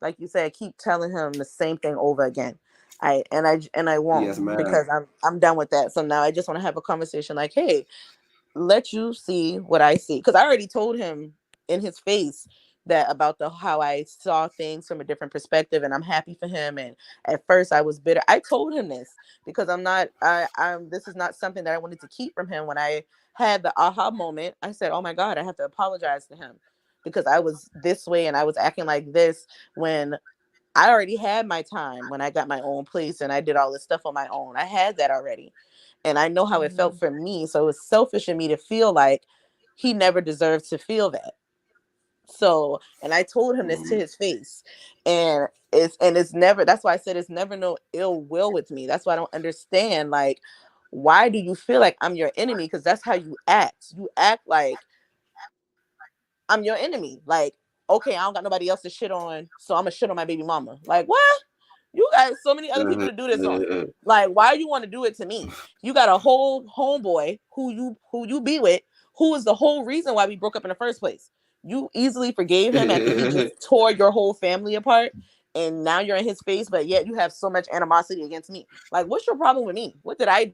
Speaker 11: like you said, keep telling him the same thing over again. I won't,
Speaker 3: Yes, ma'am.
Speaker 11: because I'm done with that. So now I just want to have a conversation like, hey, let you see what I see, because I already told him in his face that about how I saw things from a different perspective, and I'm happy for him. And at first I was bitter. I told him this because I'm this is not something that I wanted to keep from him. When I had the aha moment, I said, oh my God, I have to apologize to him because I was this way and I was acting like this when I already had my time, when I got my own place and I did all this stuff on my own. I had that already. And I know how it felt for me. So it was selfish in me to feel like he never deserved to feel that. So, and I told him this to his face. And it's never, that's why I said it's never no ill will with me. That's why I don't understand, like, why do you feel like I'm your enemy? Because that's how you act. You act like I'm your enemy. Like, okay, I don't got nobody else to shit on, so I'm gonna shit on my baby mama. Like, what? You got so many other people to do this on. Like, why do you want to do it to me? You got a whole homeboy who you be with, who is the whole reason why we broke up in the first place. You easily forgave him after he just tore your whole family apart, and now you're in his face, but yet you have so much animosity against me. Like, what's your problem with me? What did I do?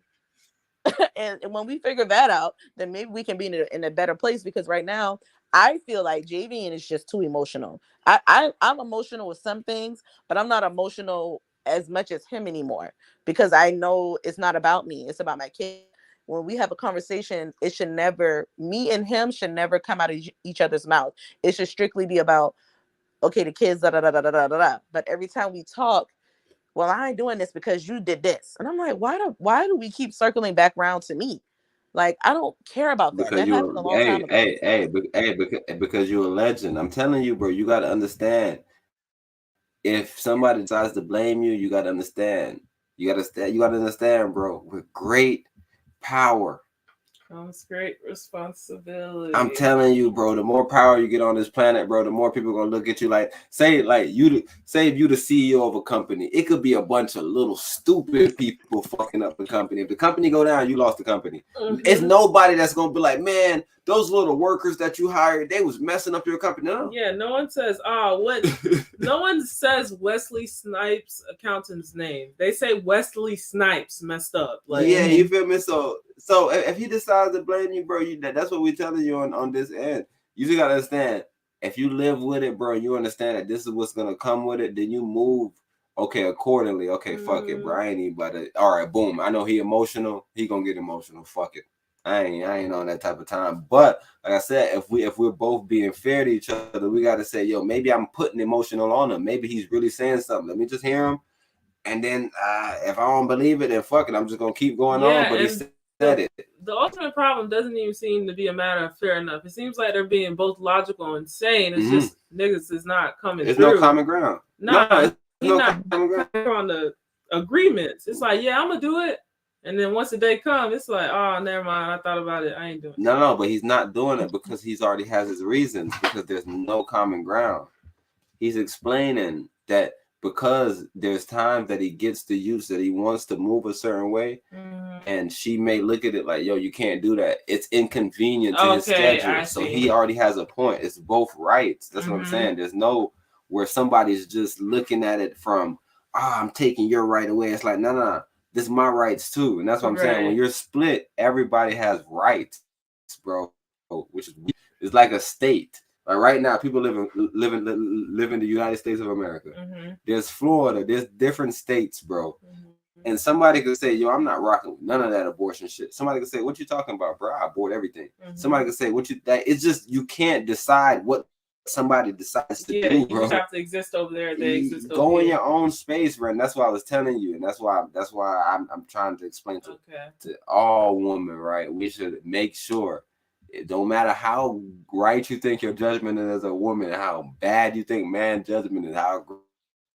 Speaker 11: And when we figure that out, then maybe we can be in a better place, because right now I feel like Javian is just too emotional. I'm emotional with some things, but I'm not emotional as much as him anymore, because I know it's not about me. It's about my kid. When we have a conversation, it should never, me and him should never come out of each other's mouth. It should strictly be about, okay, the kids, da da da da da da da. But every time we talk, well, I ain't doing this because you did this. And I'm like, why do we keep circling back around to me? Like, I don't care about that.
Speaker 3: Because
Speaker 11: That happened a long time ago.
Speaker 3: because you're a legend. I'm telling you, bro, you got to understand. If somebody decides to blame you, you got to understand. You got to understand, bro. With great power
Speaker 4: comes great responsibility.
Speaker 3: I'm telling you, bro, the more power you get on this planet, bro, the more people are gonna look at you like, say if you the CEO of a company, it could be a bunch of little stupid people fucking up the company. If the company go down, you lost the company. It's nobody that's gonna be like, man, those little workers that you hired, they was messing up your company. No.
Speaker 4: Yeah, no one says, no one says Wesley Snipes' accountant's name. They say Wesley Snipes messed up.
Speaker 3: Like, yeah, you feel me? So if he decides to blame you, bro, that's what we're telling you on this end. You just gotta understand, if you live with it, bro, you understand that this is what's gonna come with it, then you move accordingly. Okay, fuck it, bro. I ain't even about to, all right, boom. I know he emotional, he gonna get emotional. Fuck it. I ain't on that type of time. But like I said, if we're both being fair to each other, we got to say, yo, maybe I'm putting emotional on him. Maybe he's really saying something. Let me just hear him. And then if I don't believe it, then fuck it. I'm just gonna keep going on. But he said it.
Speaker 4: The ultimate problem doesn't even seem to be a matter of fair enough. It seems like they're being both logical and sane. It's just niggas is not coming through.
Speaker 3: There's no common ground.
Speaker 4: Nah, he's not coming on the agreements. It's like, yeah, I'm gonna do it. And then once the day comes, it's like, oh, never mind. I thought about it. I ain't doing it.
Speaker 3: No, but he's not doing it because he's already has his reasons, because there's no common ground. He's explaining that because there's times that he gets the use that he wants to move a certain way, and she may look at it like, yo, you can't do that. It's inconvenient to his schedule. So he already has a point. It's both rights. That's what I'm saying. There's no where somebody's just looking at it from, I'm taking your right away. It's like, no. This is my rights too. And that's what I'm saying. When you're split, everybody has rights, bro. Which is it's like a state. Like right now, people live in the United States of America. There's Florida. There's different states, bro. And somebody could say, yo, I'm not rocking with none of that abortion shit. Somebody could say, what you talking about, bro? I abort everything. Somebody could say, it's just, you can't decide what somebody decides to do, bro.
Speaker 4: You just have to exist over there. They exist over
Speaker 3: Go in
Speaker 4: here.
Speaker 3: your own space, bro. And that's what I was telling you. And that's why I'm trying to explain to all women, right? We should make sure it don't matter how right you think your judgment is as a woman, how bad you think man judgment is, how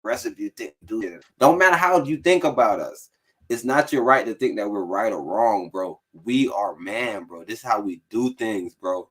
Speaker 3: aggressive you think do it. Don't matter how you think about us. It's not your right to think that we're right or wrong, bro. We are man, bro. This is how we do things, bro.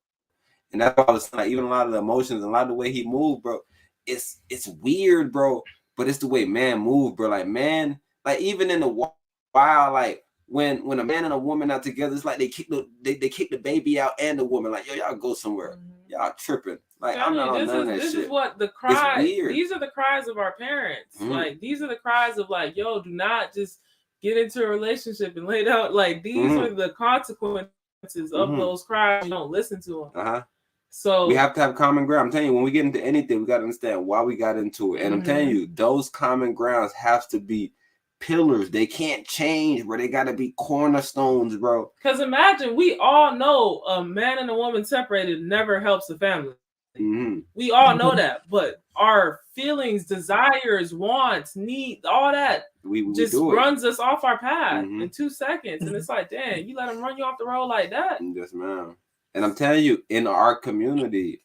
Speaker 3: And that's why I was like, even a lot of the emotions and a lot of the way he moved, bro, it's weird, bro. But it's the way man move, bro. Like man, like even in the wild, like when a man and a woman are together, it's like they kick the baby out and the woman. Like, yo, y'all go somewhere. Y'all tripping. Like, I'm not on none of that shit.
Speaker 4: This is what the cry. These are the cries of our parents. Like, these are the cries of like, yo, do not just get into a relationship and lay it out. Like, these are the consequences of those cries. You don't listen to them. So
Speaker 3: we have to have common ground. I'm telling you, when we get into anything, we got to understand why we got into it. And I'm telling you, those common grounds have to be pillars. They can't change, bro. They got to be cornerstones, bro.
Speaker 4: Because imagine, we all know a man and a woman separated never helps a family. We all know that. But our feelings, desires, wants, needs, all that we just runs us off our path in 2 seconds. And it's like, damn, you let them run you off the road like that?
Speaker 3: Yes, ma'am. And I'm telling you, in our community,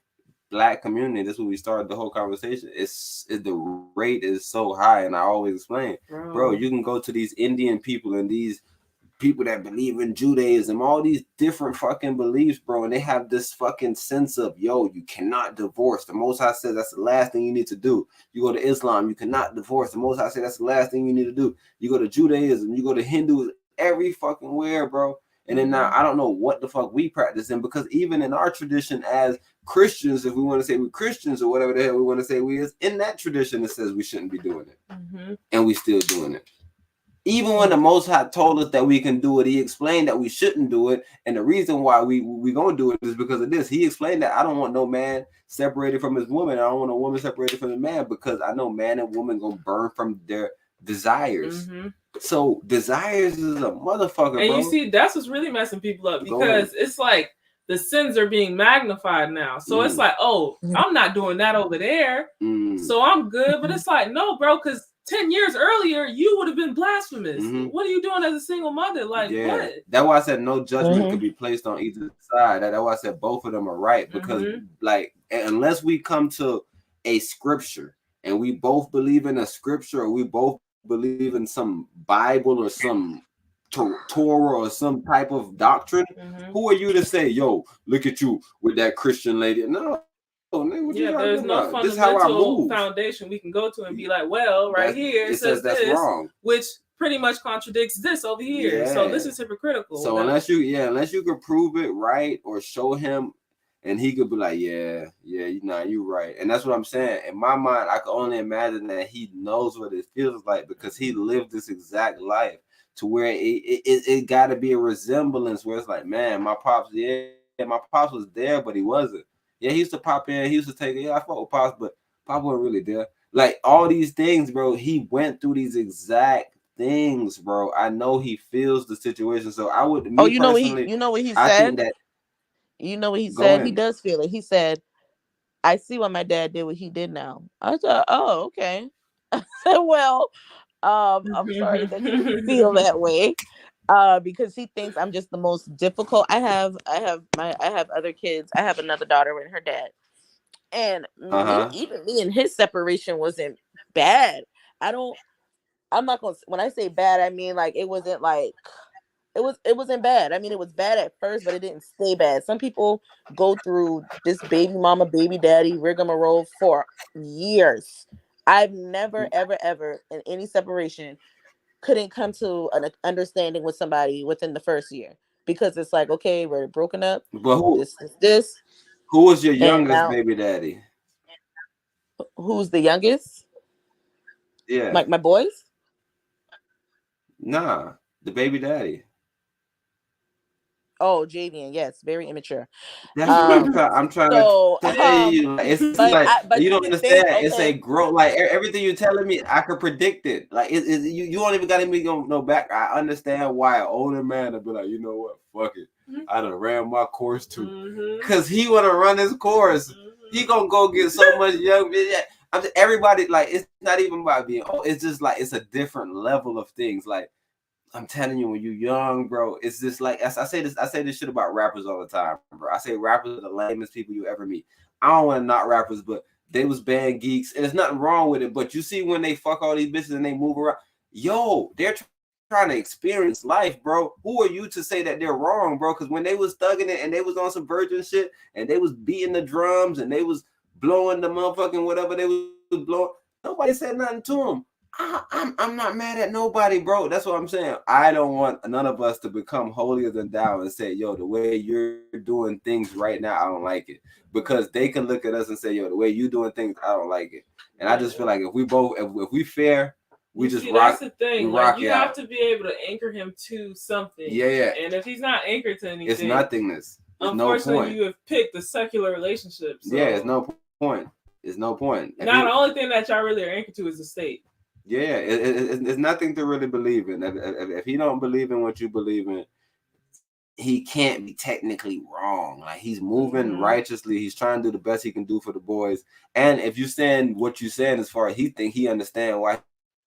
Speaker 3: Black community, this is when we started the whole conversation. The rate is so high, and I always explain, bro, you can go to these Indian people and these people that believe in Judaism, all these different fucking beliefs, bro, and they have this fucking sense of, yo, you cannot divorce. The Most High says that's the last thing you need to do. You go to Islam, you cannot divorce. The Most High says that's the last thing you need to do. You go to Judaism, you go to Hindu, every fucking where, bro. And then now I don't know what the fuck we practice in, because even in our tradition as Christians, if we want to say we're Christians or whatever the hell we want to say we is, in that tradition it says we shouldn't be doing it. And we still doing it. Even when the Most High told us that we can do it, he explained that we shouldn't do it. And the reason why we gonna do it is because of this. He explained that I don't want no man separated from his woman. I don't want a woman separated from his man, because I know man and woman gonna burn from their desires. So desires is a motherfucker,
Speaker 4: and
Speaker 3: bro.
Speaker 4: You see, that's what's really messing people up, because it's like the sins are being magnified now. So it's like, oh, I'm not doing that over there, so I'm good. But it's like, no, bro, because 10 years earlier you would have been blasphemous. What are you doing as a single mother? Like, what?
Speaker 3: That's why I said no judgment could be placed on either side. That's why I said both of them are right, because like, unless we come to a scripture and we both believe in a scripture, or we both believe in some Bible or some Torah or some type of doctrine, who are you to say, yo, look at you with that Christian lady? No,
Speaker 4: there's no fundamental foundation we can go to and be like, well, here it says that's this, wrong, which pretty much contradicts this over here. So this is hypocritical.
Speaker 3: So unless you could prove it right or show him, and he could be like, yeah, you're right. And that's what I'm saying. In my mind, I can only imagine that he knows what it feels like, because he lived this exact life, to where it got to be a resemblance where it's like, man, my pops was there, but he wasn't. Yeah, he used to pop in. He used to take it. Yeah, I fought with Pops, but Pop wasn't really there. Like all these things, bro, he went through these exact things, bro. I know he feels the situation. So I would,
Speaker 11: Oh,
Speaker 3: me personally,
Speaker 11: you know what he
Speaker 3: I think
Speaker 11: said?
Speaker 3: that.
Speaker 11: You know what he
Speaker 3: Go
Speaker 11: said? He
Speaker 3: ahead.
Speaker 11: does feel it. He said, I see why my dad did what he did now. I said, oh, okay. I said, well, I'm sorry that you feel that way. Because he thinks I'm just the most difficult. I have other kids. I have another daughter and her dad. And
Speaker 3: Uh-huh.
Speaker 11: even me and his separation wasn't bad. I don't I'm not gonna when I say bad, I mean like it wasn't like it wasn't bad. I mean, it was bad at first, but it didn't stay bad. Some people go through this baby mama, baby daddy rigmarole for years. I've never, ever, ever in any separation couldn't come to an understanding with somebody within the first year because it's like, okay, we're broken up.
Speaker 3: But
Speaker 11: This,
Speaker 3: who was your
Speaker 11: and
Speaker 3: youngest
Speaker 11: now
Speaker 3: baby daddy?
Speaker 11: who's the youngest?
Speaker 3: Yeah.
Speaker 11: My boys.
Speaker 3: Nah, the baby daddy.
Speaker 11: Oh, Javian, yes, very immature.
Speaker 3: That's what
Speaker 11: Um,
Speaker 3: I'm trying to
Speaker 11: so,
Speaker 3: tell you. Like, it's like
Speaker 11: but
Speaker 3: you
Speaker 11: see
Speaker 3: don't
Speaker 11: the thing,
Speaker 3: understand. It's a
Speaker 11: okay.
Speaker 3: growth. Like everything you're telling me, I could predict it. Like you don't even got to me go no back. I understand why an older man would be like, you know what, fuck it. I done ran my course too, cause he want to run his course. He gonna go get so much young. Everybody like it's not even about being old. It's just like it's a different level of things. Like I'm telling you, when you're young, bro, it's just like I say this shit about rappers all the time, bro. I say rappers are the lamest people you ever meet. I don't want to knock rappers, but they was band geeks, and there's nothing wrong with it. But you see when they fuck all these bitches and they move around, yo, they're trying to experience life, bro. Who are you to say that they're wrong, bro? Because when they was thugging it and they was on some virgin shit and they was beating the drums and they was blowing the motherfucking whatever they was blowing, nobody said nothing to them. I'm not mad at nobody, bro. That's what I'm saying. I don't want none of us to become holier than thou and say, yo, the way you're doing things right now, I don't like it. Because they can look at us and say, yo, the way you doing things, I don't like it. And I just feel like if we both, if we fair, we just rock.
Speaker 4: That's the thing.
Speaker 3: We
Speaker 4: like
Speaker 3: rock
Speaker 4: you
Speaker 3: it
Speaker 4: have
Speaker 3: out.
Speaker 4: to be able to anchor him to something.
Speaker 3: Yeah.
Speaker 4: And if he's not anchored to anything,
Speaker 3: it's nothingness. There's
Speaker 4: unfortunately,
Speaker 3: no point.
Speaker 4: you have picked a secular relationship. So
Speaker 3: yeah, it's no point. It's no point.
Speaker 4: Now the only thing that y'all really are anchored to is the state.
Speaker 3: Yeah, it's nothing to really believe in. If he don't believe in what you believe in, he can't be technically wrong. Like he's moving righteously. He's trying to do the best he can do for the boys. And if you saying what you saying as far as he understand why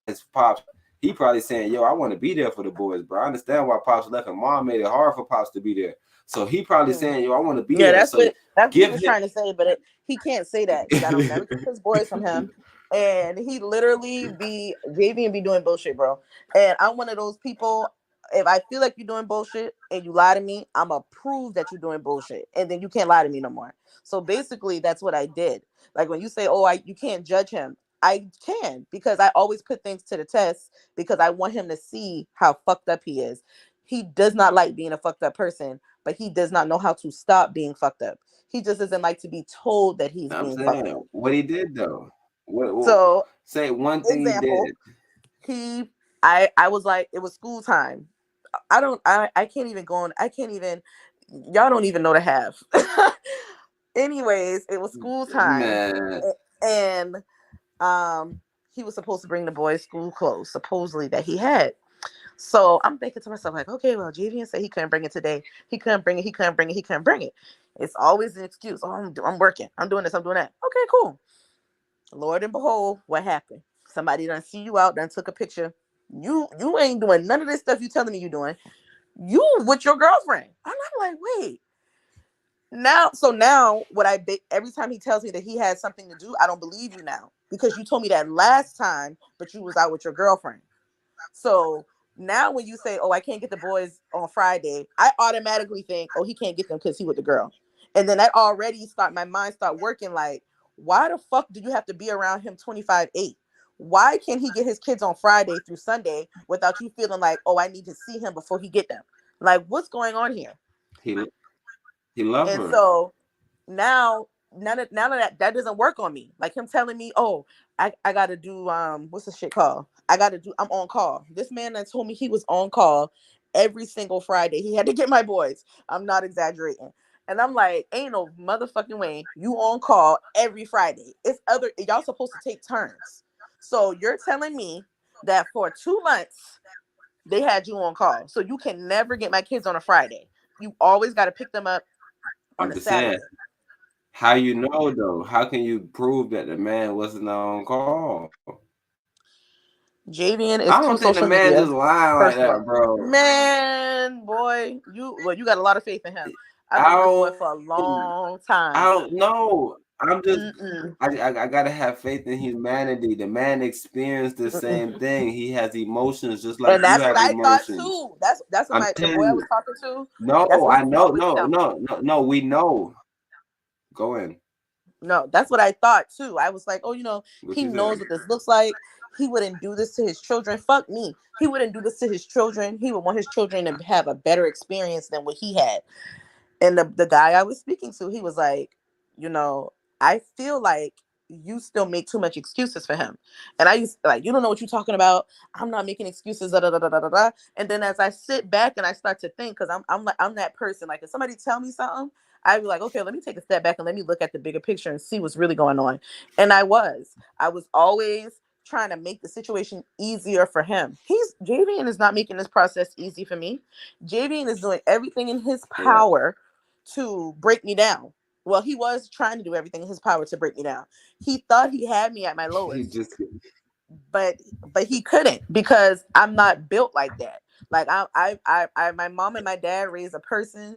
Speaker 3: his pops, he probably saying, yo, I want to be there for the boys, bro. I understand why pops left and mom made it hard for pops to be there. So he probably saying, yo, I want to be there.
Speaker 11: That's
Speaker 3: so
Speaker 11: what he was trying to say, but he can't say that because I don't never keep his boys from him. And he literally be Javian be doing bullshit, bro. And I'm one of those people. If I feel like you're doing bullshit and you lie to me, I'ma prove that you're doing bullshit, and then you can't lie to me no more. So basically, that's what I did. Like when you say, "Oh, you can't judge him," I can because I always put things to the test because I want him to see how fucked up he is. He does not like being a fucked up person, but he does not know how to stop being fucked up. He just doesn't like to be told that he's
Speaker 3: I'm
Speaker 11: being fucked
Speaker 3: saying
Speaker 11: up.
Speaker 3: what he did though. What
Speaker 11: So,
Speaker 3: say one thing he
Speaker 11: example,
Speaker 3: did.
Speaker 11: I was like, it was school time. I can't even go on. I can't even. Y'all don't even know the half. Anyways, it was school time,
Speaker 3: Man.
Speaker 11: and he was supposed to bring the boys school clothes, supposedly that he had. So I'm thinking to myself, like, okay, well, Javian said he couldn't bring it today. He couldn't bring it. He couldn't bring it. He couldn't bring it. It's always an excuse. Oh, I'm working. I'm doing this. I'm doing that. Okay, cool. Lord and behold, what happened? Somebody done see you out, done took a picture. You ain't doing none of this stuff you telling me you doing. You with your girlfriend. And I'm like, wait. Now what every time he tells me that he has something to do, I don't believe you now because you told me that last time, but you was out with your girlfriend. So now when you say, "Oh, I can't get the boys on Friday," I automatically think, "Oh, he can't get them because he with the girl," and then that already my mind start working like, why the fuck do you have to be around him 25/8? Why can't he get his kids on Friday through Sunday without you feeling like, "Oh, I need to see him before he get them"? Like, what's going on here?
Speaker 3: He loved
Speaker 11: And
Speaker 3: her.
Speaker 11: so now that doesn't work on me. Like him telling me, "Oh, I gotta do what's the shit called? I'm on call." This man that told me he was on call every single Friday. He had to get my boys. I'm not exaggerating. And I'm like, ain't no motherfucking way you on call every Friday. Y'all supposed to take turns. So you're telling me that for 2 months they had you on call. So you can never get my kids on a Friday. You always got to pick them up on
Speaker 3: I'm
Speaker 11: a
Speaker 3: just saying,
Speaker 11: Saturday.
Speaker 3: how you know though? How can you prove that the man wasn't on call?
Speaker 11: Javian
Speaker 3: I
Speaker 11: is
Speaker 3: don't
Speaker 11: too
Speaker 3: think the
Speaker 11: social
Speaker 3: man just
Speaker 11: media.
Speaker 3: lying like
Speaker 11: First of
Speaker 3: that,
Speaker 11: all,
Speaker 3: bro.
Speaker 11: man, boy, you got a lot of faith in him. I've
Speaker 3: I
Speaker 11: been with this boy
Speaker 3: don't,
Speaker 11: for a long
Speaker 3: I
Speaker 11: time.
Speaker 3: don't know. I'm just,
Speaker 11: Mm-mm,
Speaker 3: I gotta have faith in humanity. The man experienced the
Speaker 11: mm-mm.
Speaker 3: same thing. He has emotions just like
Speaker 11: And
Speaker 3: you
Speaker 11: that's what
Speaker 3: have
Speaker 11: I thought
Speaker 3: emotions.
Speaker 11: too. That's what
Speaker 3: I'm
Speaker 11: the boy
Speaker 3: telling
Speaker 11: I
Speaker 3: you.
Speaker 11: was talking to. That's
Speaker 3: No,
Speaker 11: what
Speaker 3: I
Speaker 11: he
Speaker 3: know,
Speaker 11: always
Speaker 3: no,
Speaker 11: tell me.
Speaker 3: no, no, no. We know. Go in.
Speaker 11: No, that's what I thought too. I was like, oh,
Speaker 3: What
Speaker 11: he
Speaker 3: you saying?
Speaker 11: knows what this looks like. He wouldn't do this to his children. Fuck me. He wouldn't do this to his children. He would want his children to have a better experience than what he had. And the guy I was speaking to, he was like, you know, I feel like you still make too much excuses for him. And I used like, you don't know what you're talking about. I'm not making excuses. Da, da, da, da, da, da. And then as I sit back and I start to think, because I'm that person. Like if somebody tell me something, I'd be like, okay, let me take a step back and let me look at the bigger picture and see what's really going on. And I was always trying to make the situation easier for him. Javian is not making this process easy for me. Javian is doing everything in his
Speaker 3: Correct.
Speaker 11: power to break me down. Well, he was trying to do everything in his power to break me down. He thought he had me at my
Speaker 3: He
Speaker 11: lowest,
Speaker 3: just
Speaker 11: but he couldn't because I'm not built like that. Like my mom and my dad raised a person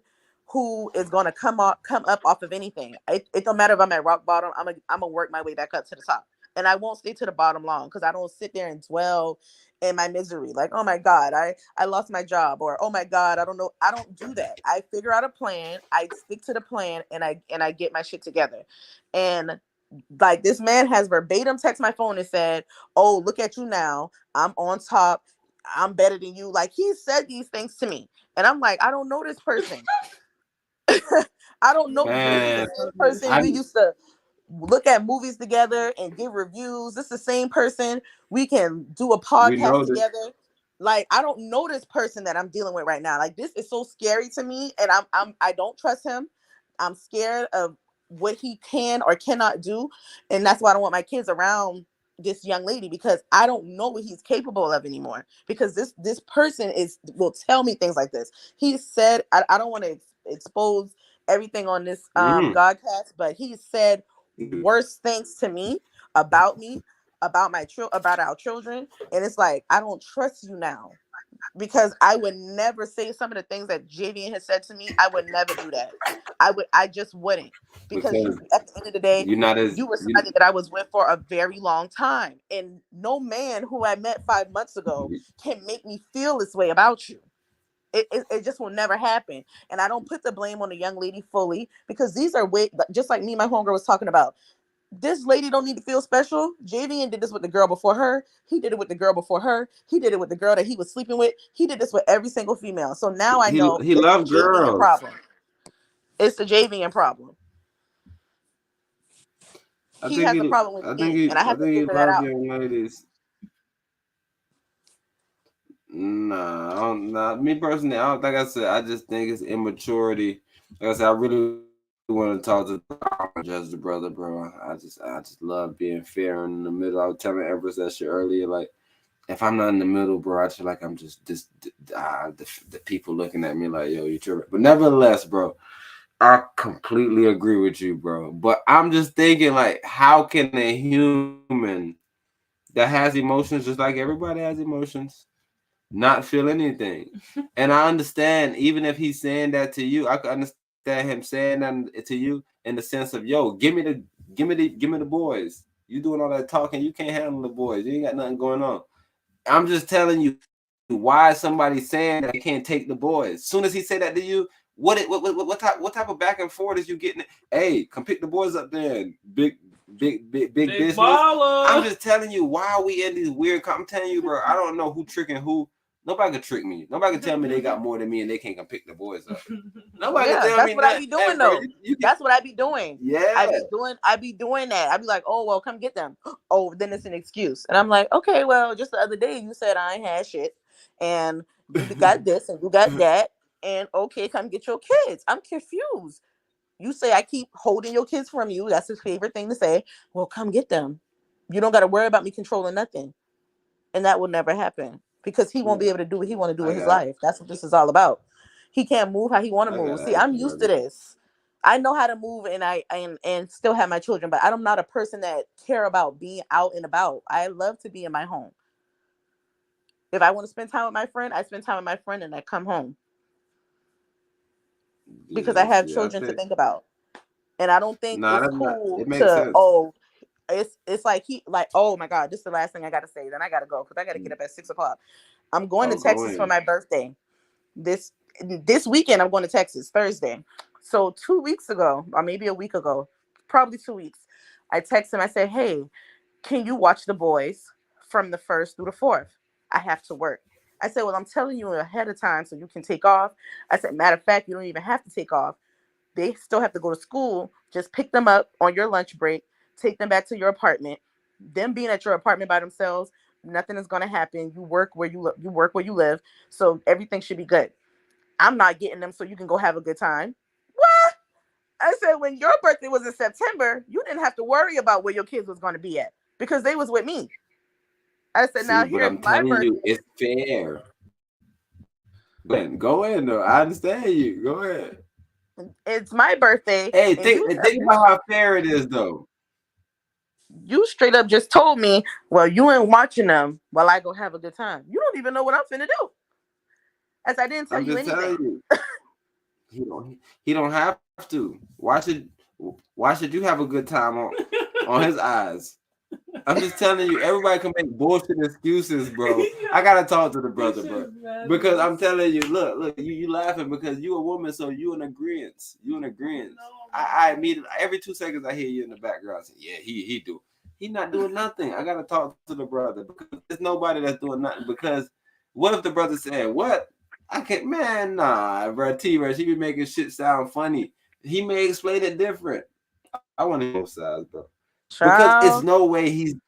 Speaker 11: who is going to come up off of anything. It don't matter if I'm at rock bottom. I'm gonna work my way back up to the top, and I won't stay to the bottom long because I don't sit there and dwell in my misery. Like, oh my God, I lost my job, or oh my God, I don't know. I don't do that. I figure out a plan. I stick to the plan, and I get my shit together. And like this man has verbatim text my phone and said, oh, look at you now. I'm on top. I'm better than you. Like he said these things to me. And I'm like, I don't know this person. I don't know this person. This is
Speaker 3: man.
Speaker 11: the same person we
Speaker 3: I'm
Speaker 11: used to look at movies together and give reviews. This is the same person we can do a
Speaker 3: we
Speaker 11: podcast
Speaker 3: know that
Speaker 11: together. Like I don't know this person that I'm dealing with right now. Like this is so scary to me, and I don't trust him. I'm scared of what he can or cannot do, and that's why I don't want my kids around this young lady because I don't know what he's capable of anymore. Because this person will tell me things like this. He said I don't want to expose everything on this
Speaker 3: mm,
Speaker 11: Godcast, but he said worse things to me, about about our children, and it's like I don't trust you now because I would never say some of the things that Javian has said to me. I would never do that. I just wouldn't because
Speaker 3: because
Speaker 11: you at the end of the day,
Speaker 3: you're not as
Speaker 11: you were
Speaker 3: you
Speaker 11: somebody that I was with for a very long time, and no man who I met 5 months ago can make me feel this way about you. It just will never happen. And I don't put the blame on the young lady fully because these are way just like me, my homegirl was talking about. This lady don't need to feel special. Javian did this with the girl before her. He did it with the girl before her. He did it with the girl that he was sleeping with. He did this with every single female. So now I know
Speaker 3: he
Speaker 11: it's the
Speaker 3: loved
Speaker 11: Javian
Speaker 3: girls.
Speaker 11: problem. It's the Javian problem. He has a problem with me, and I
Speaker 3: I
Speaker 11: have to
Speaker 3: think he
Speaker 11: figure that
Speaker 3: loved
Speaker 11: out.
Speaker 3: young ladies. Nah, I don't, nah. Me personally, I don't think I said. I just think it's immaturity. Like I said, I really want to talk to. I don't judge the brother, bro. I just love being fair in the middle. I was telling Everest that shit earlier. Like, if I'm not in the middle, bro, I feel like I'm just the people looking at me like, yo, you tripping. But nevertheless, bro, I completely agree with you, bro. But I'm just thinking, like, how can a human that has emotions just like everybody has emotions not feel anything? And I understand, even if he's saying that to you, I can understand him saying that to you in the sense of, yo, give me the boys. You doing all that talking, you can't handle the boys. You ain't got nothing going on. I'm just telling you, why is somebody saying that they can't take the boys? Soon as he say that to you, what type of back and forth is you getting? Hey, come pick the boys up then, big
Speaker 4: Big
Speaker 3: business. I'm
Speaker 4: baller.
Speaker 3: just telling you why we in these weird. I'm telling you, bro. I don't know who tricking who. Nobody can trick me. Nobody can tell me they got more than me and they can't come pick the boys up. Nobody can
Speaker 11: Yeah,
Speaker 3: tell
Speaker 11: that's
Speaker 3: me
Speaker 11: what I
Speaker 3: nothing.
Speaker 11: be
Speaker 3: Hey,
Speaker 11: doing
Speaker 3: bro,
Speaker 11: though.
Speaker 3: you can.
Speaker 11: That's what I be doing.
Speaker 3: Yeah.
Speaker 11: I be doing that. I be like, oh well, come get them. Oh, then it's an excuse. And I'm like, okay, well, just the other day you said I ain't had shit and you got this and you got that. And okay, come get your kids. I'm confused. You say I keep holding your kids from you. That's his favorite thing to say. Well, come get them. You don't gotta worry about me controlling nothing. And that will never happen because he won't be able to do what he want to do with his life. That's what this is all about. He can't move how he want to move. See, I'm used to this. I know how to move, and and still have my children, but I'm not a person that care about being out and about. I love to be in my home. If I want to spend time with my friend, I spend time with my friend, and I come home because I have children to think about. And I don't think it's cool
Speaker 3: it makes
Speaker 11: to
Speaker 3: sense.
Speaker 11: it's like oh my God, this is the last thing I gotta say. Then I gotta go because I gotta get up at 6 o'clock. I'm going to Texas for my birthday. This weekend I'm going to Texas Thursday. So 2 weeks ago, or maybe a week ago, probably 2 weeks, I texted him. I said, "Hey, can you watch the boys from the 1st through the 4th? I have to work." I said, "Well, I'm telling you ahead of time so you can take off." I said, "Matter of fact, you don't even have to take off. They still have to go to school. Just pick them up on your lunch break, take them back to your apartment. Them being at your apartment by themselves, nothing is going to happen. You work where you work where you live, so everything should be good. I'm not getting them so you can go have a good time." What? I said, when your birthday was in September, you didn't have to worry about where your kids was going to be at because they was with me. I said,
Speaker 3: See,
Speaker 11: now
Speaker 3: but
Speaker 11: here's
Speaker 3: I'm
Speaker 11: my
Speaker 3: telling you,
Speaker 11: birthday.
Speaker 3: it's fair. Go ahead, though. I understand you. Go ahead.
Speaker 11: It's my birthday,
Speaker 3: Hey,
Speaker 11: and
Speaker 3: think about how fair it is, though.
Speaker 11: you straight up just told me, well, you ain't watching them while I go have a good time. You don't even know what I'm finna do. As I didn't tell
Speaker 3: I'm
Speaker 11: you
Speaker 3: just
Speaker 11: anything.
Speaker 3: telling you, he don't have to. Why should you have a good time on his eyes? I'm just telling you, everybody can make bullshit excuses, bro. I gotta talk to the brother, bro, because I'm telling you, look, you laughing because you a woman, so you in agreement. You in agreement. I immediately every 2 seconds I hear you in the background saying, "Yeah, he do. He not doing nothing." I gotta talk to the brother because there's nobody that's doing nothing. Because what if the brother said, "What? I can't, man, nah, bro. T-Rex, he be making shit sound funny. He may explain it different." I want to hear both sides, bro. Because it's
Speaker 11: Child.
Speaker 3: no way the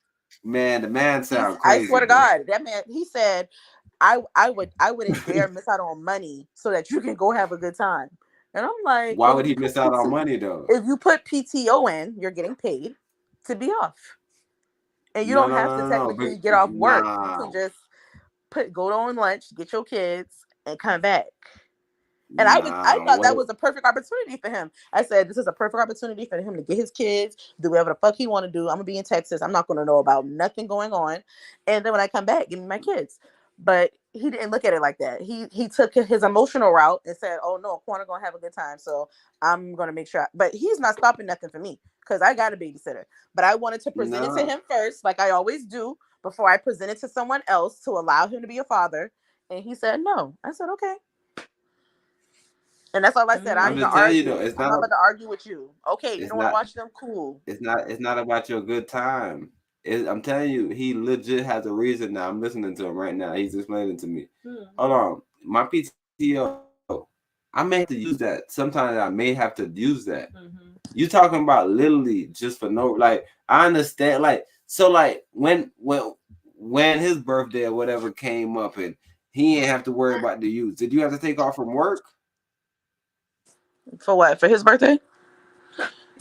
Speaker 3: man sound
Speaker 11: I
Speaker 3: crazy,
Speaker 11: swear to
Speaker 3: bro.
Speaker 11: God, that man, he said, I wouldn't dare miss out on money so that you can go have a good time. And I'm like,
Speaker 3: Why
Speaker 11: well,
Speaker 3: would he miss out on money though?
Speaker 11: if you put PTO in, you're getting paid to be off. And you don't have to
Speaker 3: No.
Speaker 11: technically get off work. You
Speaker 3: Nah,
Speaker 11: can just go on lunch, get your kids, and come back. And I
Speaker 3: nah.
Speaker 11: thought
Speaker 3: What?
Speaker 11: that was a perfect opportunity for him. I said, this is a perfect opportunity for him to get his kids, do whatever the fuck he want to do. I'm gonna be in Texas. I'm not gonna know about nothing going on. And then when I come back, give me my kids. But he didn't look at it like that. He took his emotional route and said, "Oh no, Corner gonna have a good time, so I'm gonna make sure." But he's not stopping nothing for me because I got a babysitter. But I wanted to present it to
Speaker 3: Nah.
Speaker 11: him first, like I always do, before I present it to someone else to allow him to be a father. And he said no. I said okay. And that's all I said. I
Speaker 3: I'm
Speaker 11: ain't even
Speaker 3: just telling you
Speaker 11: argue.
Speaker 3: though.
Speaker 11: I'm not about to argue with you. Okay, you
Speaker 3: It's
Speaker 11: don't want to
Speaker 3: not.
Speaker 11: watch them? Cool.
Speaker 3: It's not about your good time. I'm telling you, he legit has a reason now. I'm listening to him right now. He's explaining to me. Hold on. My PTO, I may have to use that. Sometimes I may have to use that. You talking about literally just for no, like, I understand, like, so like when his birthday or whatever came up and he ain't have to worry about the use. Did you have to take off from work?
Speaker 11: For what? For his birthday?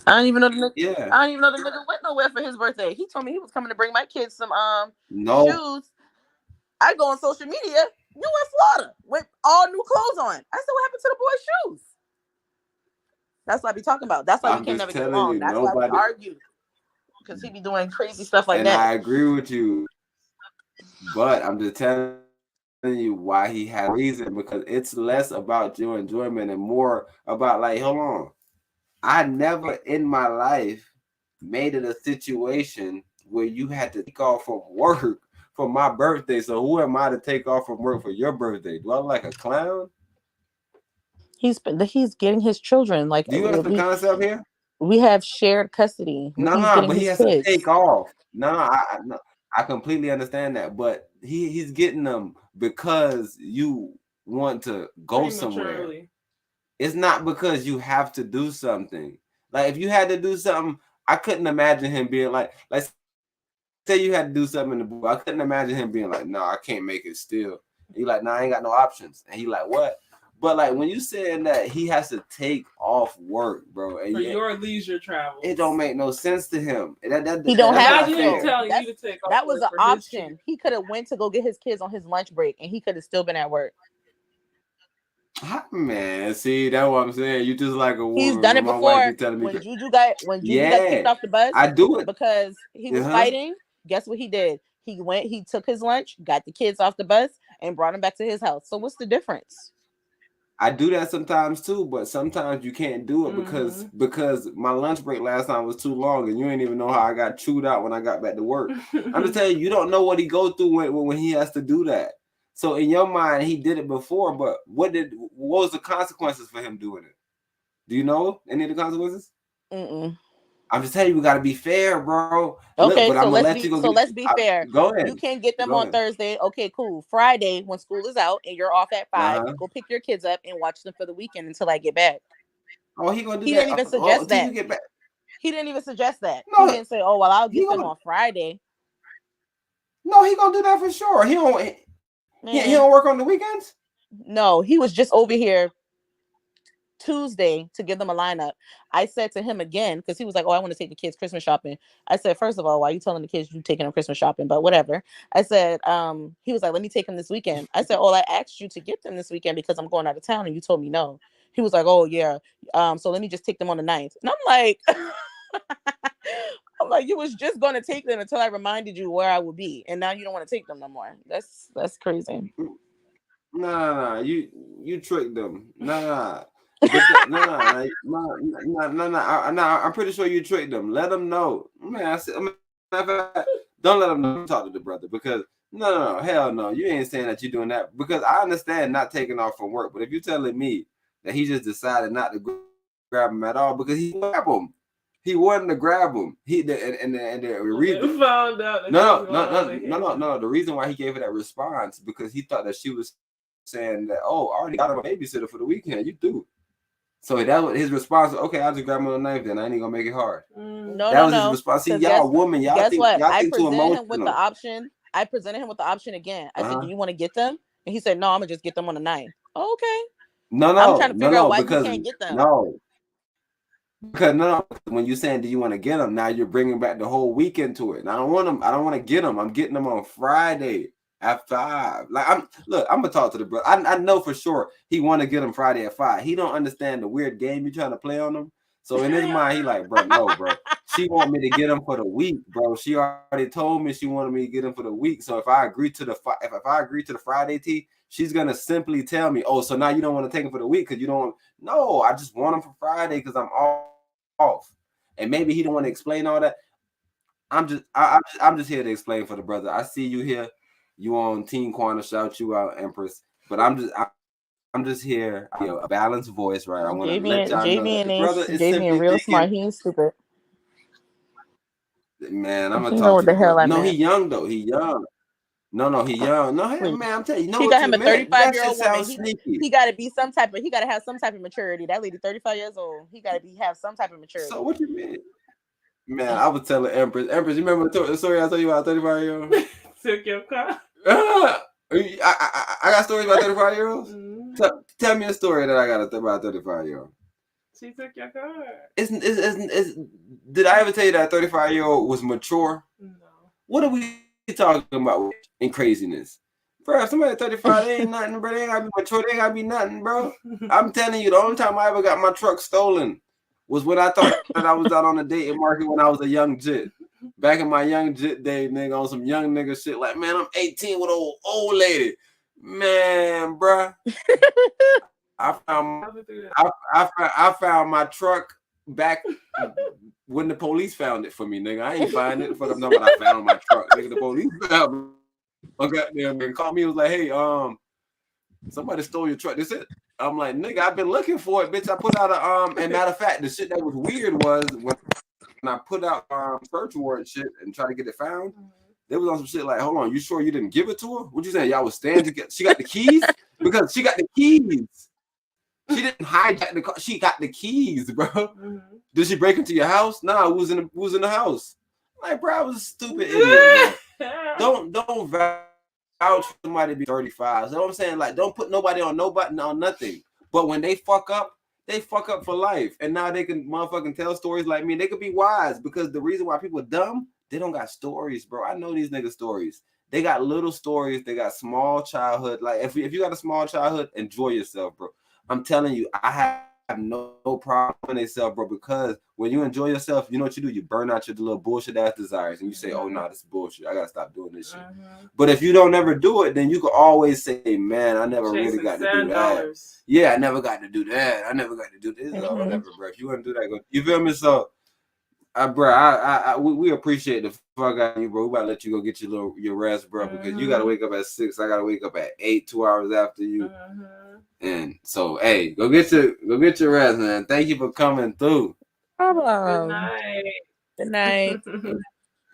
Speaker 11: I don't even know the nigga.
Speaker 3: Yeah.
Speaker 11: I don't even know the nigga went nowhere for his birthday. He told me he was coming to bring my kids some
Speaker 3: No.
Speaker 11: shoes. I go on social media. You in Florida with all new clothes on. I said, what happened to the boy's shoes? That's what I be talking about. That's why we
Speaker 3: I'm
Speaker 11: can't
Speaker 3: just
Speaker 11: never get
Speaker 3: telling
Speaker 11: along.
Speaker 3: you,
Speaker 11: That's why we
Speaker 3: nobody.
Speaker 11: argue. Because he be doing crazy stuff like
Speaker 3: And
Speaker 11: that.
Speaker 3: I agree with you, but I'm just telling you why he had a reason, because it's less about your enjoyment and more about, like, hold on. I never in my life made it a situation where you had to take off from work for my birthday. So who am I to take off from work for your birthday? Do I look like a clown?
Speaker 11: He's getting his children. Like
Speaker 3: Do you have the concept here?
Speaker 11: we have shared custody. He's
Speaker 3: No,
Speaker 11: getting
Speaker 3: but he
Speaker 11: his
Speaker 3: has to
Speaker 11: kids.
Speaker 3: take off. No, I completely understand that, but he's getting them because you want to go somewhere. It's not because you have to do something. Like, if you had to do something, I couldn't imagine him being like say you had to do something in the book. I couldn't imagine him being like, "No, I can't make it still." And you like, "No, I ain't got no options." And he like, "What?" But like when you saying that he has to take off work, bro, and
Speaker 4: For your leisure travels.
Speaker 3: it don't make no sense to him.
Speaker 11: He don't
Speaker 3: that's
Speaker 11: have
Speaker 3: not
Speaker 11: to.
Speaker 3: fair.
Speaker 4: You to take off
Speaker 11: That was
Speaker 4: work
Speaker 11: an
Speaker 4: for his
Speaker 11: option.
Speaker 4: kids.
Speaker 11: He could have went to go get his kids on his lunch break, and he could have still been at work.
Speaker 3: Man, see, that's what I'm saying. You just like a woman.
Speaker 11: He's done it
Speaker 3: My wife
Speaker 11: before.
Speaker 3: be telling me
Speaker 11: When Juju got kicked off the bus,
Speaker 3: I do it
Speaker 11: because he was fighting. Guess what he did? He took his lunch, got the kids off the bus, and brought them back to his house. So what's the difference?
Speaker 3: I do that sometimes too, but sometimes you can't do it because my lunch break last time was too long, and you ain't even know how I got chewed out when I got back to work. I'm just telling you, you don't know what he go through when he has to do that. So in your mind, he did it before, but what was the consequences for him doing it? Do you know any of the consequences?
Speaker 11: Mm-mm.
Speaker 3: I'm just telling you, we gotta be fair, bro.
Speaker 11: Okay,
Speaker 3: Look, but
Speaker 11: so
Speaker 3: I'm gonna let you go.
Speaker 11: let's be fair.
Speaker 3: Go ahead.
Speaker 11: You can't get them
Speaker 3: Go
Speaker 11: on
Speaker 3: ahead.
Speaker 11: Thursday. Okay, cool. Friday, when school is out and you're off at 5, go pick your kids up and watch them for the weekend until I get back.
Speaker 3: Oh, he gonna do that.
Speaker 11: He didn't even suggest that.
Speaker 3: You get back.
Speaker 11: He didn't even suggest that.
Speaker 3: No,
Speaker 11: he didn't say, "Oh, well, I'll get them on Friday."
Speaker 3: No, he gonna do that for sure. He don't work on the weekends.
Speaker 11: No, he was just over here Tuesday to give them a lineup. I said to him again, because he was like, "Oh, I want to take the kids Christmas shopping." I said, "First of all, why are you telling the kids you taking them Christmas shopping?" But whatever. I said, he was like, "Let me take them this weekend." I said, "Oh, I asked you to get them this weekend because I'm going out of town and you told me no." He was like, "Oh yeah, so let me just take them on the 9th." And I'm like, you was just gonna take them until I reminded you where I would be, and now you don't want to take them no more. That's crazy.
Speaker 3: Nah, you tricked them. Nah. I'm pretty sure you tricked them. Let them know, man. Don't let them know. Talk to the brother because no, hell no. You ain't saying that you're doing that because I understand not taking off from work. But if you're telling me that he just decided not to grab him at all because he grabbed him, he wanted to grab him. The reason
Speaker 4: found out.
Speaker 3: No. The reason why he gave her that response because he thought that she was saying that, oh, I already got him a babysitter for the weekend. You do. So that was his response. Okay, I'll just grab him on the 9th then. I ain't gonna make it hard. That was his response. See, y'all woman, y'all think too emotional.
Speaker 11: Him with the option. I presented him with the option again. I said, "Do you want to get them?" And he said, "No, I'm gonna just get them on the 9th." Okay.
Speaker 3: No.
Speaker 11: I'm trying to figure out why you can't get them.
Speaker 3: Because when you're saying, "Do you want to get them?" Now you're bringing back the whole weekend to it. And I don't want them. I don't want to get them. I'm getting them on Friday at 5. Like I'm gonna talk to the brother. I know for sure he want to get him Friday at 5. He don't understand the weird game you're trying to play on him. So in his mind, he like, bro, no, bro. She want me to get him for the week, bro. She already told me she wanted me to get him for the week. So if I agree to the Friday tea, she's gonna simply tell me, oh, so now you don't want to take him for the week because you don't. No, I just want him for Friday because I'm off. And maybe he don't want to explain all that. I'm just here to explain for the brother. I see you here. You on Team Quanah, shout you out, Empress. But I'm just here, a balanced voice, right? I want to let y'all know that the brother is simply
Speaker 11: real
Speaker 3: thinking,
Speaker 11: smart. He ain't stupid.
Speaker 3: Man, I'm gonna talk to the brother. No, he young though. He young. No, he young. No, hey, man, I'm telling you.
Speaker 11: He got him a 35-year-old woman.
Speaker 3: Sneaky.
Speaker 11: He got to be some type of. He got to have some type of maturity. That lady, 35 years old. He got to have some type of maturity.
Speaker 3: So what you mean? Man, I was telling Empress. Empress, you remember the story I told you about 35-year-old?
Speaker 4: Took your car.
Speaker 3: I got stories about 35-year-olds. Tell me a story that I got about 35-year-old.
Speaker 4: She took your car.
Speaker 3: Did I ever tell you that 35-year-old was mature?
Speaker 4: No.
Speaker 3: What are we talking about in craziness? Bro, if somebody 35, they ain't nothing, bro. They ain't gotta be mature. They ain't gotta be nothing, bro. I'm telling you, the only time I ever got my truck stolen was when I thought that I was out on the dating market when I was a young jit. Back in my young jit day, nigga, on some young nigga shit. Like, man, I'm 18 with an old lady. Man, bro. I found my truck back when the police found it for me, nigga. I ain't find it for them. No, but I found my truck, nigga. The police found me. I got them and called me. It was like, hey, somebody stole your truck. That's it. I'm like, nigga, I've been looking for it, bitch. I put out a and matter of fact, the shit that was weird was when I put out search warrant shit and try to get it found. They was on some shit like, hold on, you sure you didn't give it to her? What you saying? Y'all was standing together. She got the keys because she got the keys. She didn't hijack the car. She got the keys, bro. Did she break into your house? Nah, who was in the house? I'm like, bro, I was a stupid idiot. Don't vouch for somebody to be 35. So what I'm saying, like, don't put nobody on nothing. But when they fuck up for life. And now they can motherfucking tell stories like me. They could be wise because the reason why people are dumb, they don't got stories, bro. I know these niggas' stories. They got little stories. They got small childhood. Like if you got a small childhood, enjoy yourself, bro. I'm telling you, I have no problem with myself, bro, because when you enjoy yourself, you know what you do? You burn out your little bullshit ass desires and you say, oh, no, this is bullshit. I got to stop doing this shit. But if you don't ever do it, then you can always say, man, I never really got to do that. Yeah, I never got to do that. I never got to do this or whatever, bro. If you want to do that, go. You feel me? So, bro, we appreciate the fuck out of you, bro. We about to let you go get your rest, bro, because you got to wake up at 6. I got to wake up at 8, 2 hours after you. And so, hey, go get your rest, man. Thank you for coming through.
Speaker 11: Problem.
Speaker 4: Good night.
Speaker 11: Good night.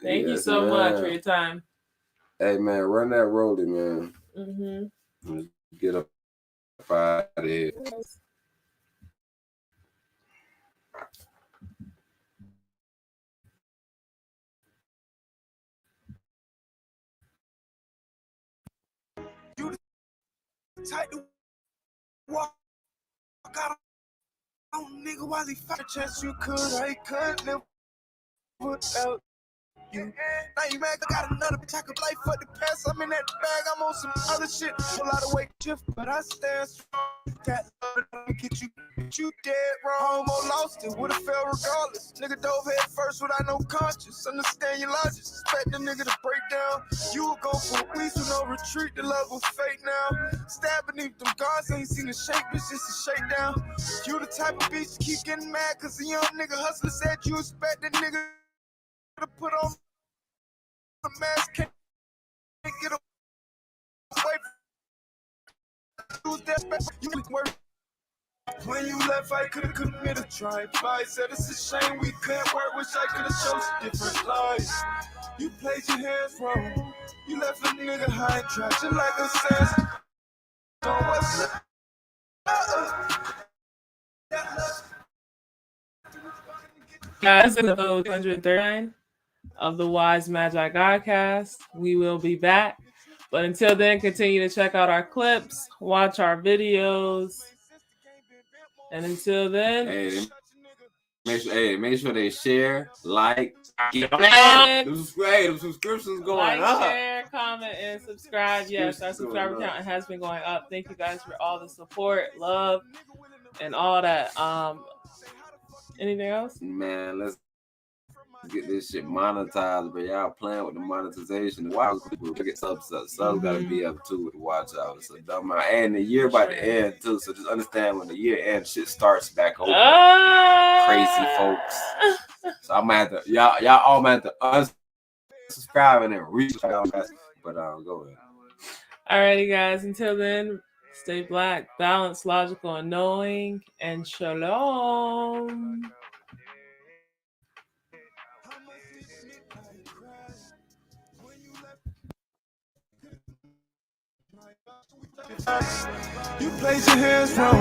Speaker 4: Thank you so much for your time.
Speaker 3: Hey, man, run that rollie, man. Let's get up out of here.
Speaker 1: You the type to walk out on nigga while he fight. Chance you could, I could live without you. Now you mad, I got another bitch I could play for the past. I'm in that bag, I'm on some other shit. Pull out a weight shift, but I stand strong. That love get you dead wrong. Or lost it, would've fell regardless. Nigga dove head first without no conscience. Understand your logic, expect the nigga to break down. You will go for a week with no retreat, the love was fake now. Stab beneath them guards, ain't seen a shake, bitch, just a shakedown. You the type of bitch keep getting mad, cause the young nigga hustler said you expect the nigga to put on the mask, can't get away from you. When you left, I could've committed drive-by. Said it's a shame we couldn't work, wish I could've chose different lives. You played your hands wrong, you left a nigga high and dry, just like a sense. Don't what's
Speaker 4: Guys, episode 239 of the Wise Magi Godcast. We will be back. But until then, continue to check out our clips, watch our videos. And until then,
Speaker 3: make sure they share, like, them subscriptions going up.
Speaker 4: Share, comment, and subscribe. Yes, our subscriber count has been going up. Thank you guys for all the support, love, and all that. Anything else?
Speaker 3: Man, let's get this shit monetized, but y'all playing with the monetization. The Wild Group get subs gotta be up too with the watch hours. So don't mind. And the year by the end too. So just understand when the year ends, shit starts back over. Crazy folks. So I'm gonna have to y'all all might have to unsubscribe and then resubscribe. But go ahead.
Speaker 4: Alrighty, guys. Until then, stay black, balanced, logical, and knowing, and shalom.
Speaker 1: You played your hands wrong,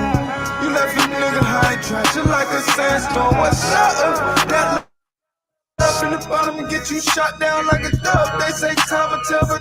Speaker 1: you left a nigga high and dry, just like a sandstorm. What's up? That love in the bottom and get you shot down like a dove. They say time will tell, but